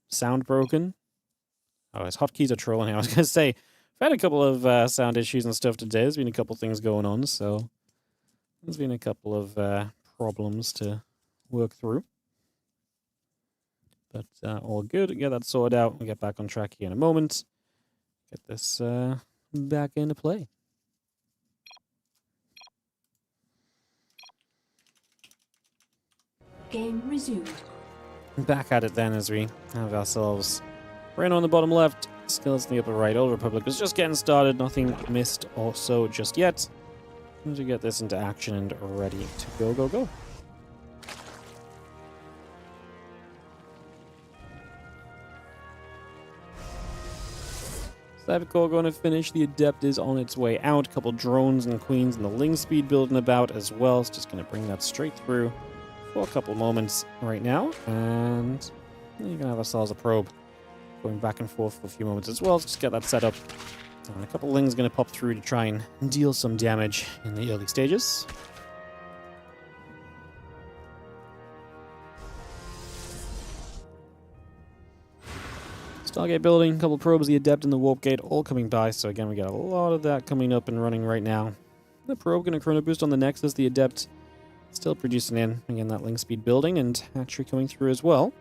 Sound broken. Oh, his hotkeys are trolling. I was going to say, I've had a couple of sound issues and stuff today. There's been a couple things going on, so there's been a couple of problems to work through. But all good. Get that sorted out. We'll get back on track here in a moment. Get this back into play. Game resumed. Back at it then as we have ourselves Reno on the bottom left, Skills in the upper right. Old Republic was just getting started. Nothing missed or so just yet. Need to get this into action and ready to go, go, go. Cybercore going to finish. The Adept is on its way out. A couple drones and queens and the Ling speed building about as well. It's just going to bring that straight through for a couple moments right now. And you're going to have ourselves a probe going back and forth for a few moments as well. Let's just get that set up. And a couple Lings going to pop through to try and deal some damage in the early stages. Stargate building, a couple probes, the Adept and the Warp Gate all coming by. So again, we got a lot of that coming up and running right now. The probe going to chrono boost on the Nexus. The Adept still producing in. Again, that Link speed building and hatchery coming through as well.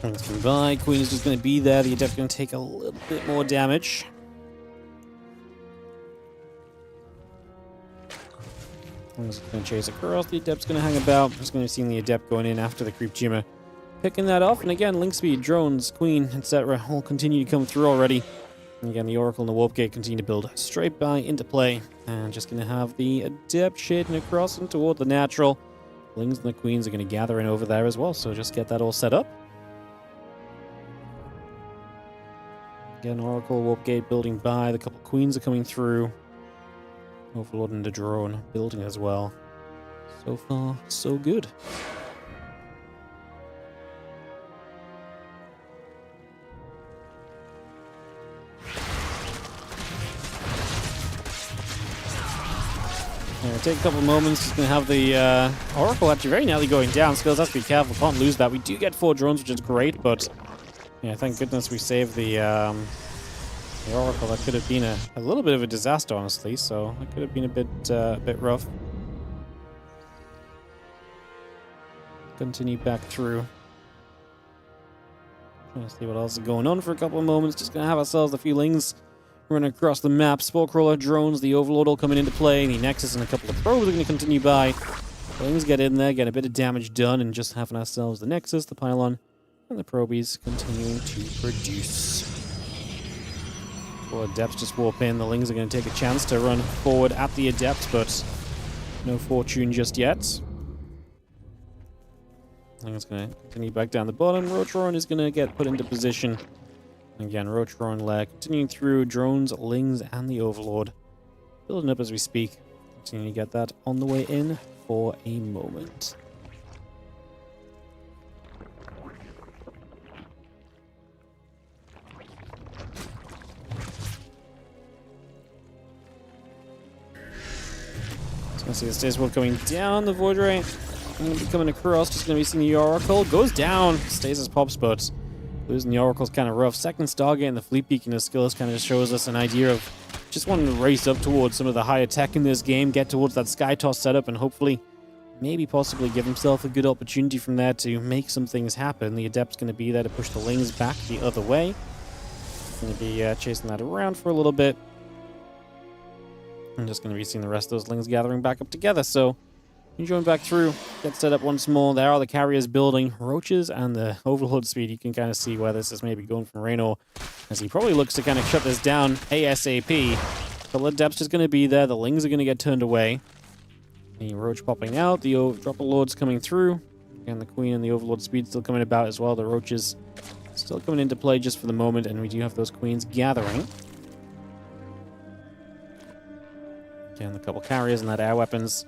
Things coming by. Queen is just going to be there. The Adept going to take a little bit more damage. I'm just going to chase across. The Adept's going to hang about. I'm just going to see the Adept going in after the Creep Jimmer. Picking that off. And again, Link speed, drones, Queen, etc. all continue to come through already. And again, the Oracle and the Warp Gate continue to build straight by into play. And just going to have the Adept shading across and toward the natural. Lings and the Queens are going to gather in over there as well. So just get that all set up. Again, Oracle, Warp Gate building by. The couple Queens are coming through. Overlord and the drone building as well. So far, so good. Take a couple of moments. Just going to have the Oracle actually very nearly going down. Skills has to be careful. Can't lose that. We do get 4 drones, which is great, but yeah, thank goodness we saved the Oracle. That could have been a little bit of a disaster, honestly, so that could have been a bit rough. Continue back through. Trying to see what else is going on for a couple of moments. Just going to have ourselves a few Lings running across the map. Spore Crawler, drones, the Overlord all coming into play. The Nexus and a couple of probes are going to continue by. Lings get in there, get a bit of damage done, and just having ourselves the Nexus, the Pylon, and the probies continuing to produce. Well, Adepts just warp in. The Lings are going to take a chance to run forward at the Adept, but no fortune just yet. I think it's going to continue back down the bottom. Rotoron is going to get put into position. Again, Rotoron lair continuing through. Drones, Lings, and the Overlord building up as we speak. Continue to get that on the way in for a moment. Gonna see the Stays Wolf coming down, the Void Ray. Gonna be coming across, just gonna be seeing the Oracle. Goes down. Stays as pops, but losing the Oracle's kind of rough. Second Stargate and the Fleet Beacon of Skills kind of shows us an idea of just wanting to race up towards some of the higher tech in this game, get towards that Sky Toss setup, and hopefully, maybe possibly give himself a good opportunity from there to make some things happen. The Adept's gonna be there to push the Lings back the other way. Gonna be chasing that around for a little bit. I'm just going to be seeing the rest of those Lings gathering back up together, so you join back through, get set up once more. There are the carriers building, Roaches and the Overlord speed. You can kind of see where this is maybe going from Reno, as he probably looks to kind of shut this down ASAP. The Adept's just going to be there, the Lings are going to get turned away. The Roach popping out. The Dropper Lord's coming through. And the Queen and the Overlord Speed still coming about as well. The Roaches still coming into play just for the moment. And we do have those Queens gathering. And a couple carriers and that air weapons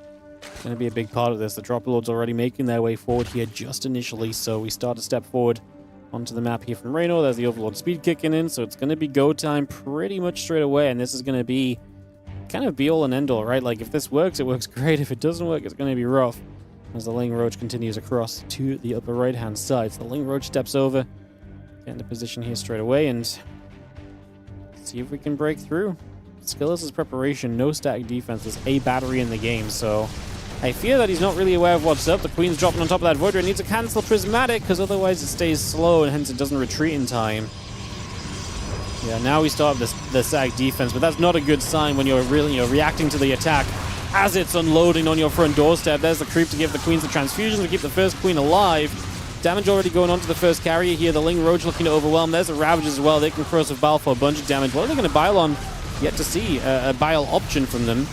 going to be a big part of this. The Dropper Lord's already making their way forward here just initially. So we start to step forward onto the map here from Reno. There's the Overlord Speed kicking in. So it's going to be go time pretty much straight away. And this is going to be kind of be all and end all, right? Like if this works, it works great. If it doesn't work, it's going to be rough. As the Ling Roach continues across to the upper right-hand side. So the Ling Roach steps over, get into position here straight away, and see if we can break through. Skillis' preparation, no static defense. There's a battery in the game, so I fear that he's not really aware of what's up. The Queen's dropping on top of that Void Ray. It needs to cancel Prismatic, because otherwise it stays slow, and hence it doesn't retreat in time. Yeah, now we start the static defense, but that's not a good sign when you're really reacting to the attack as it's unloading on your front doorstep. There's the creep to give the Queens the transfusion to keep the first Queen alive. Damage already going on to the first carrier here. The Ling Roach looking to overwhelm. There's the Ravagers as well. They can cross with Bile for a bunch of damage. What are they going to Bile on? Yet to see a Bile option from them.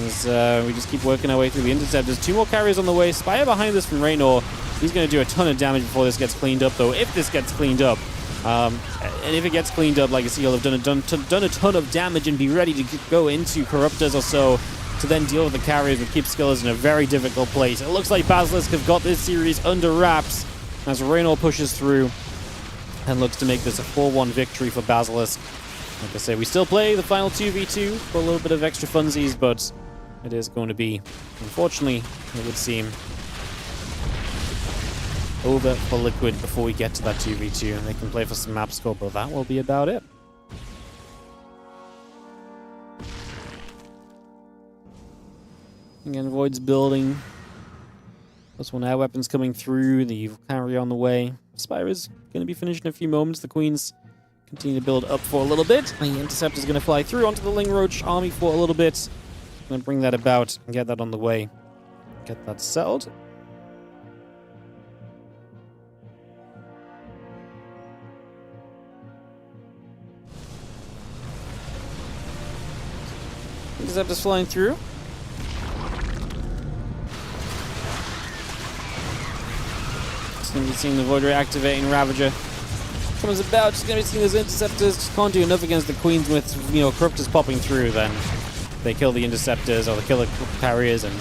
As we just keep working our way through the Interceptors. 2 more carriers on the way. Spire behind this from Raynor. He's going to do a ton of damage before this gets cleaned up, though. If this gets cleaned up, and if it gets cleaned up, like I see, he'll have done a ton of damage and be ready to go into Corruptors or so to then deal with the carriers and keep Skillers in a very difficult place. It looks like Basilisk have got this series under wraps as Raynor pushes through and looks to make this a 4-1 victory for Basilisk. Like I say, we still play the final 2v2 for a little bit of extra funsies, but it is going to be, unfortunately, it would seem, over for Liquid before we get to that 2v2, and they can play for some map score, but that will be about it. Again, Void's building. +1 air weapons coming through. The evil carrier on the way. Spire is going to be finished in a few moments. The Queens continue to build up for a little bit. The Intercept is going to fly through onto the Ling Roach army for a little bit. Going to bring that about and get that on the way. Get that settled. Intercept is flying through. Going to be seeing the Void Ray activating Ravager. Comes about, just going to be seeing those Interceptors. Just can't do enough against the Queens with, Corruptors popping through. Then they kill the Interceptors or they kill the carriers, and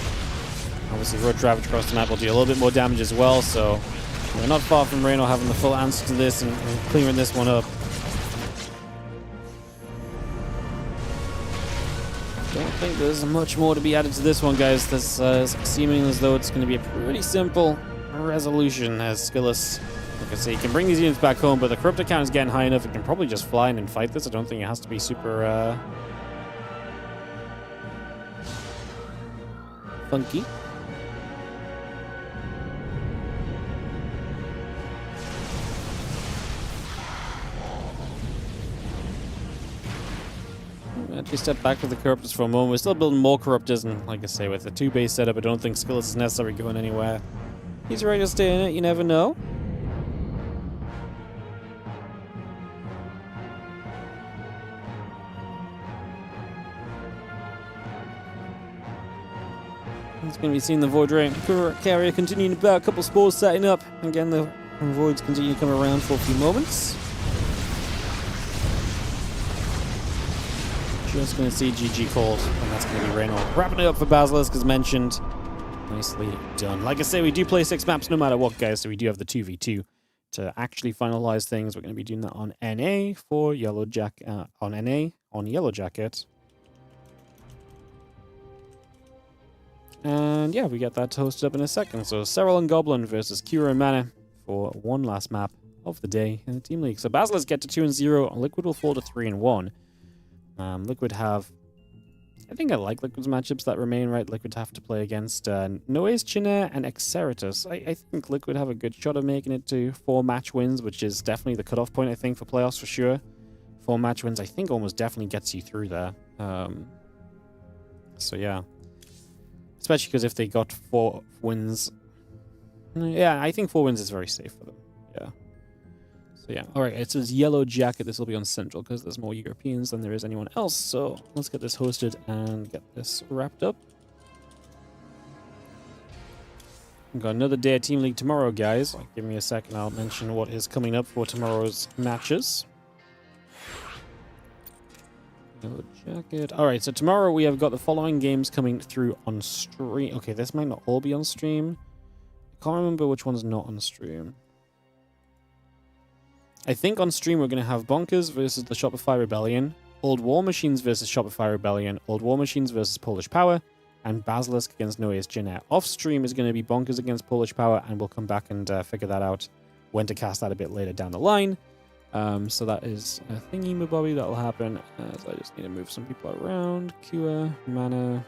obviously Roach Ravage across the map will do a little bit more damage as well. So we're not far from Reno having the full answer to this and clearing this one up. Don't think there's much more to be added to this one, guys. This is seeming as though it's going to be a pretty simple resolution, as Skillus, like I say, you can bring these units back home, but the Corruptor count is getting high enough. It can probably just fly in and fight this. I don't think it has to be super funky. Actually step back with the Corruptors for a moment. We're still building more Corruptors, and like I say, with the 2-base setup, I don't think Skillus is necessarily going anywhere. He's ready to stay in it, you never know. He's going to be seeing the Void Ray carrier continuing about, a couple spores setting up. Again, the Voids continue to come around for a few moments. Just going to see GG called, and that's going to be Raynor. Wrapping it up for Basilisk, as mentioned. Nicely done. Like I say, we do play 6 maps no matter what, guys, so we do have the 2v2 to actually finalize things. We're going to be doing that on NA for Yellow Jacket, on NA on Yellow Jacket. And yeah, we get that hosted up in a second. So Serral and Goblin versus Kira and Mana for one last map of the day in the Team League. So Basilisk get to 2-0, Liquid will fall to 3-1. Liquid have, I think I like Liquid's matchups that remain, right? Liquid have to play against Noes, Chinair, and Exeritus. I think Liquid have a good shot of making it to 4 match wins, which is definitely the cutoff point, I think, for playoffs for sure. 4 match wins, I think, almost definitely gets you through there. So yeah. Especially because if they got 4 wins... Yeah, I think 4 wins is very safe for them. Yeah. So yeah, all right, it says Yellow Jacket. This will be on Central because there's more Europeans than there is anyone else. So let's get this hosted and get this wrapped up. We've got another day of Team League tomorrow, guys. Give me a second, I'll mention what is coming up for tomorrow's matches. Yellow jacket. Alright, so tomorrow we have got the following games coming through on stream. Okay, this might not all be on stream. I can't remember which one's not on stream. I think on stream we're going to have Bonkers versus the Shopify Rebellion, Old War Machines versus Shopify Rebellion, Old War Machines versus Polish Power, and Basilisk against Noe's Jin. Off stream is going to be Bonkers against Polish Power, and we'll come back and figure that out when to cast that a bit later down the line. So that is a thingy, Bobby, that'll happen. So I just need to move some people around. Kua, Mana.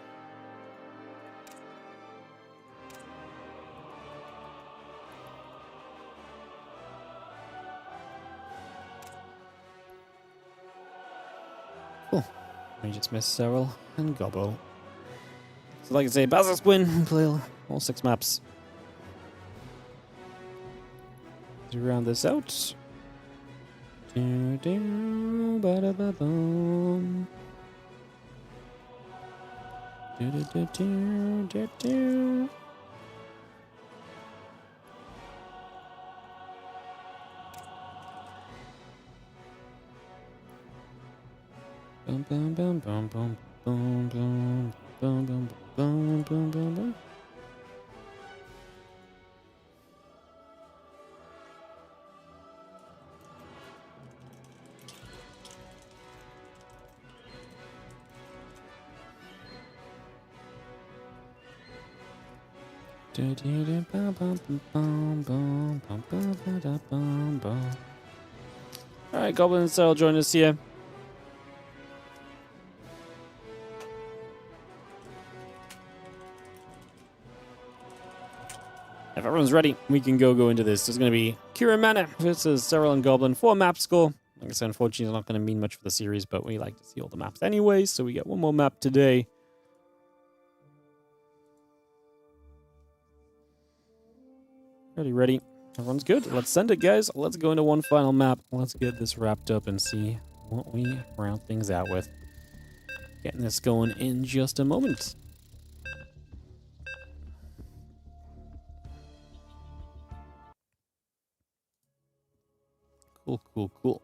Cool. We just missed Serral and Gobbo. So like I say, Basilisk win, play all 6 maps. To round this out. Do, do, ba da ba boom. Do, do, do, do, do, do. Boom, boom, boom, boom, boom, boom, boom, boom, boom, boom, boom, boom, boom. Alright, Goblin and Serral join us here. If everyone's ready, we can go into this. There's going to be Kira Mana versus Serral and Goblin for map score. Like I said, unfortunately, it's not going to mean much for the series, but we like to see all the maps anyway, so we get one more map today. Ready. Everyone's good. Let's send it, guys. Let's go into one final map. Let's get this wrapped up and see what we round things out with. Getting this going in just a moment. Cool.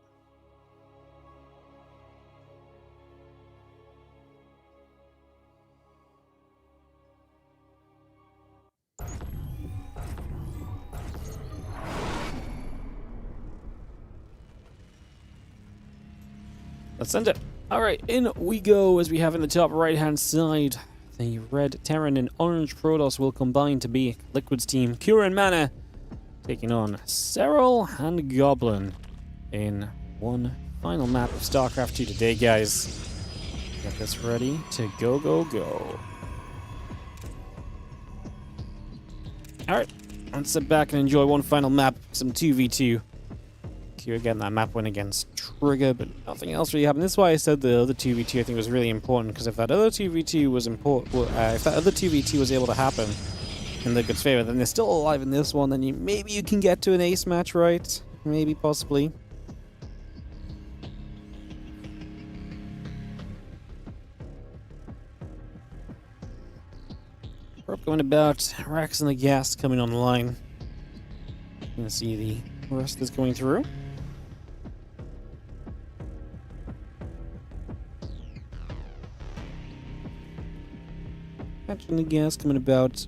Let's send it. Alright, in we go as we have in the top right-hand side. The red Terran and orange Protoss will combine to be Liquid's team. Kira and Mana taking on Serral and Goblin in one final map of StarCraft 2 today, guys. Get this ready to go. Alright, let's sit back and enjoy one final map, some 2v2. Kira getting that map win against Trigger, but nothing else really happened. This is why I said the other 2v2 I think was really important, because if that other 2v2 was if that other 2v2 was able to happen in Liquid's favor, then they're still alive in this one, then maybe you can get to an ace match, right? Maybe, possibly. We're going about Rax and the Gas coming on the line. You can see the rest is going through. Catching the Gas coming about.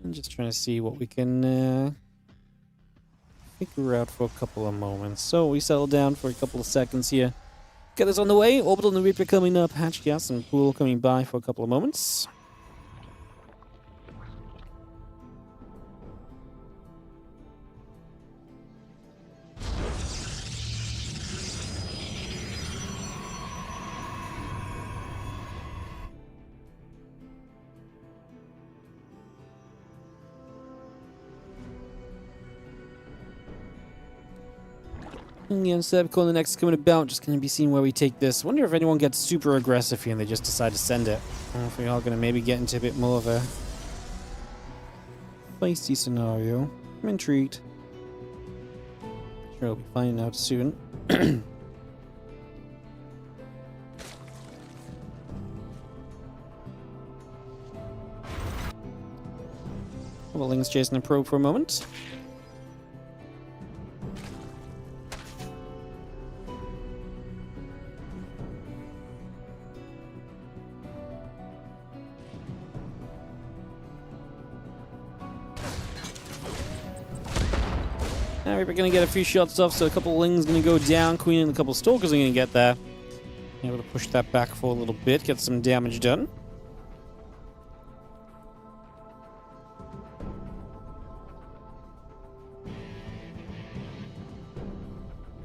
I'm just trying to see what we can figure out for a couple of moments. So we settle down for a couple of seconds here. Get this on the way. Orbital and the Reaper coming up. Hatch Gas and Pool coming by for a couple of moments. Yeah, Sebco the next coming about, just going to be seeing where we take this. Wonder if anyone gets super aggressive here and they just decide to send it. Or if we are going to maybe get into a bit more of a feisty scenario. I'm intrigued. Sure, we'll be finding out soon. Couple of Lings chasing the probe for a moment. Now we're going to get a few shots off, so a couple of Lings going to go down. Queen and a couple of Stalkers are going to get there. Able to push that back for a little bit, get some damage done.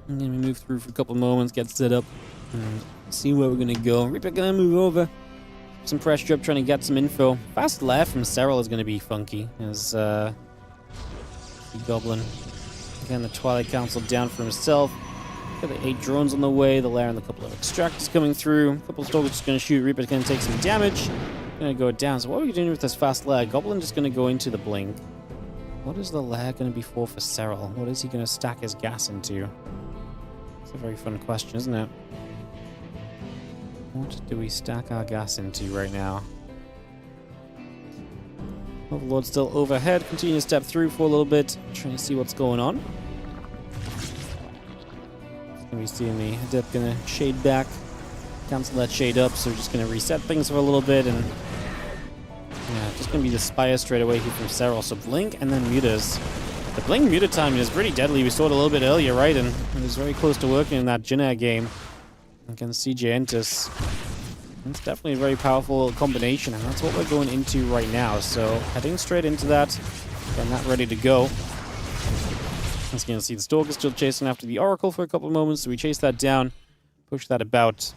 And then we move through for a couple of moments, get set up, and see where we're going to go. Reaper going to move over. Some pressure up, trying to get some info. Fast left from Serral is going to be funky, as the Goblin. Again, the Twilight Council down for himself. Got the 8 drones on the way, the lair and a couple of extractors coming through. A couple of Stalkers just going to shoot. Reaper's going to take some damage. Going to go down. So what are we doing with this fast lair? Goblin just going to go into the blink. What is the lair going to be for Serral? What is he going to stack his gas into? It's a very fun question, isn't it? What do we stack our gas into right now? Overlord still overhead. Continue to step through for a little bit. Trying to see what's going on. Going to be seeing the Adept going to shade back. Cancel that shade up. So we're just going to reset things for a little bit. And yeah, just going to be the Spire straight away here from Serral. So Blink and then Mutas. The Blink Muta timing is pretty deadly. We saw it a little bit earlier, right? And it was very close to working in that Jin game against CJ Entus. It's definitely a very powerful combination, and that's what we're going into right now. So heading straight into that, getting that ready to go. As you can see, the Stalker still chasing after the Oracle for a couple of moments, so we chase that down, push that about,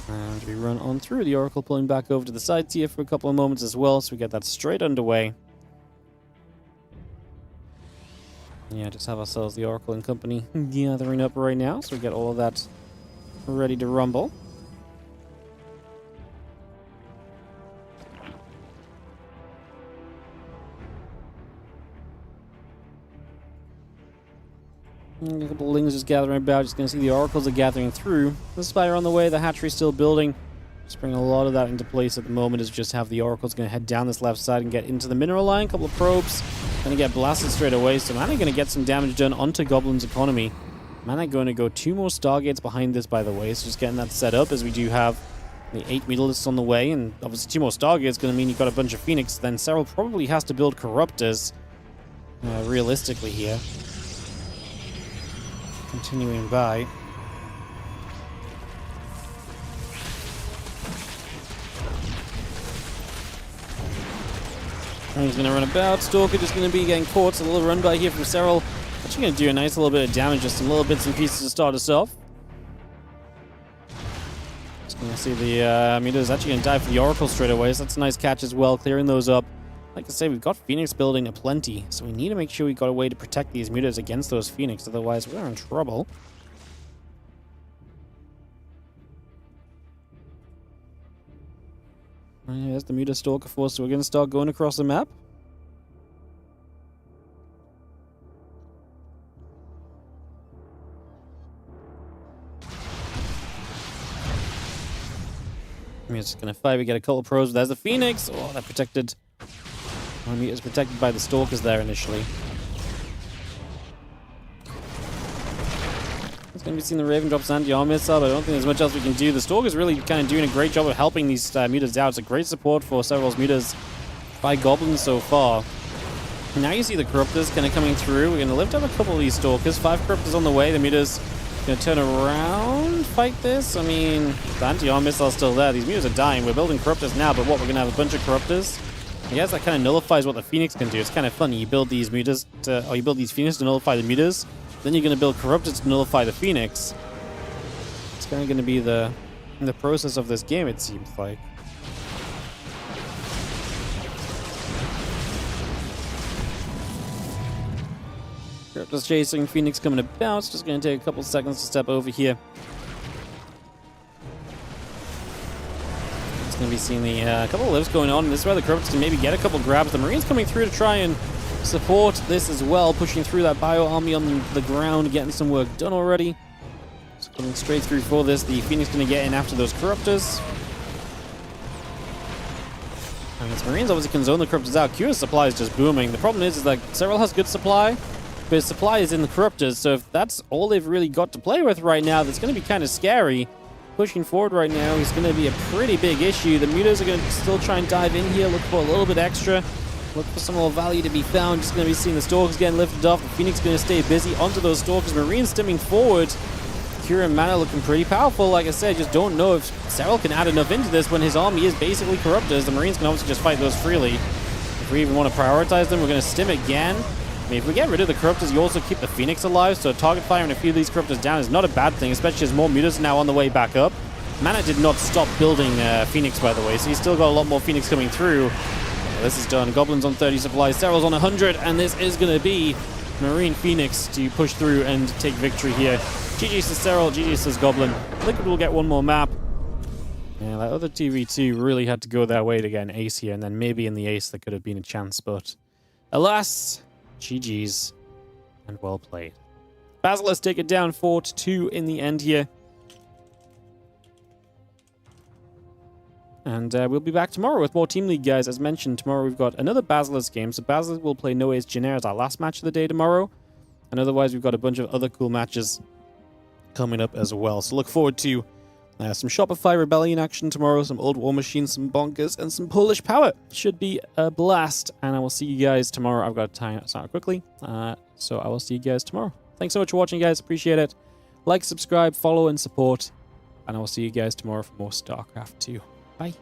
and we run on through. The Oracle pulling back over to the sides here for a couple of moments as well, so we get that straight underway. Yeah, just have ourselves the Oracle and company gathering up right now, so we get all of that ready to rumble. A couple of Lings just gathering about. Just going to see the Oracles are gathering through. The Spire on the way. The hatchery still building. Just bring a lot of that into place at the moment. Is just have the Oracles going to head down this left side and get into the mineral line. A couple of probes. Going to get blasted straight away. So Mana going to get some damage done onto Goblin's economy. Mana going to go 2 more Stargates behind this, by the way. So just getting that set up, as we do have the 8 Mutalisks on the way. And obviously 2 more Stargates going to mean you've got a bunch of Phoenix. Then Serral probably has to build Corruptors realistically here. Continuing by. And he's going to run about. Stalker just going to be getting caught. So a little run by here from Serral. Actually going to do a nice little bit of damage. Just some little bits and pieces to start us off. Just going to see the Muta is actually going to die for the Oracle straight away. So that's a nice catch as well. Clearing those up. Like I say, we've got Phoenix building aplenty, so we need to make sure we got a way to protect these Mutas against those Phoenix, otherwise we're in trouble. There's the Muta Stalker force, so we're going to start going across the map. We're just going to fight, we get a couple of pros, there's the Phoenix! Oh, that protected. It was protected by the Stalkers there initially. It's going to be seeing the Raven drops anti-armor missile, but I don't think there's much else we can do. The Stalker's really kind of doing a great job of helping these Mutas out. It's a great support for Serral's Mutas by Goblins so far. Now you see the Corruptors kind of coming through. We're going to lift up a couple of these Stalkers. 5 Corruptors on the way. The Mutas going to turn around, fight this. I mean, the anti-armor missile's still there. These Mutas are dying. We're building Corruptors now, but what, we're going to have a bunch of Corruptors? I guess that kind of nullifies what the Phoenix can do. It's kind of funny. You build these Mutas, or you build these Phoenix to nullify the Mutas. Then you're going to build Corruptors to nullify the Phoenix. It's kind of going to be the process of this game, it seems like. Corruptors chasing, Phoenix coming to bounce. Just going to take a couple seconds to step over here. Going to be seeing the couple of lives going on, and this is where the Corruptors can maybe get a couple grabs. The Marines coming through to try and support this as well, pushing through that bio army on the ground, getting some work done already. Just coming straight through for this. The Phoenix going to get in after those Corruptors. And his Marines obviously can zone the Corruptors out. Q's supply is just booming. The problem is that Serral has good supply, but his supply is in the Corruptors, so if that's all they've really got to play with right now, that's going to be kind of scary. Pushing forward right now is going to be a pretty big issue. The Mutas are going to still try and dive in here, look for a little bit extra, look for some more value to be found. Just going to be seeing the Stalkers getting lifted off. The Phoenix going to stay busy onto those Stalkers. Marines stimming forward. Cure and Mana looking pretty powerful. Like I said, just don't know if Serral can add enough into this when his army is basically Corruptors. The Marines can obviously just fight those freely. If we even want to prioritize them, we're going to stim again. I mean, if we get rid of the Corruptors, you also keep the Phoenix alive, so target firing a few of these Corruptors down is not a bad thing, especially as more Mutas are now on the way back up. Mana did not stop building Phoenix, by the way, so he's still got a lot more Phoenix coming through. This is done. Goblins on 30 supplies, Serral's on 100, and this is going to be Marine Phoenix to push through and take victory here. GG says Serral, GG says Goblin. Liquid will get one more map. Yeah, that other TV2 really had to go their way to get an ace here, and then maybe in the ace there could have been a chance, but alas, GG's, and well played. Basilisk take it down 4-2 in the end here. And we'll be back tomorrow with more Team League, guys. As mentioned, tomorrow we've got another Basilisk game. So Basilisk will play No Ace Janair as our last match of the day tomorrow. And otherwise, we've got a bunch of other cool matches coming up as well. So look forward to some Shopify Rebellion action tomorrow, some Old War Machine, some Bonkers, and some Polish Power. Should be a blast. And I will see you guys tomorrow. I've got to time it out quickly. So I will see you guys tomorrow. Thanks so much for watching, guys. Appreciate it. Like, subscribe, follow, and support. And I will see you guys tomorrow for more StarCraft 2. Bye.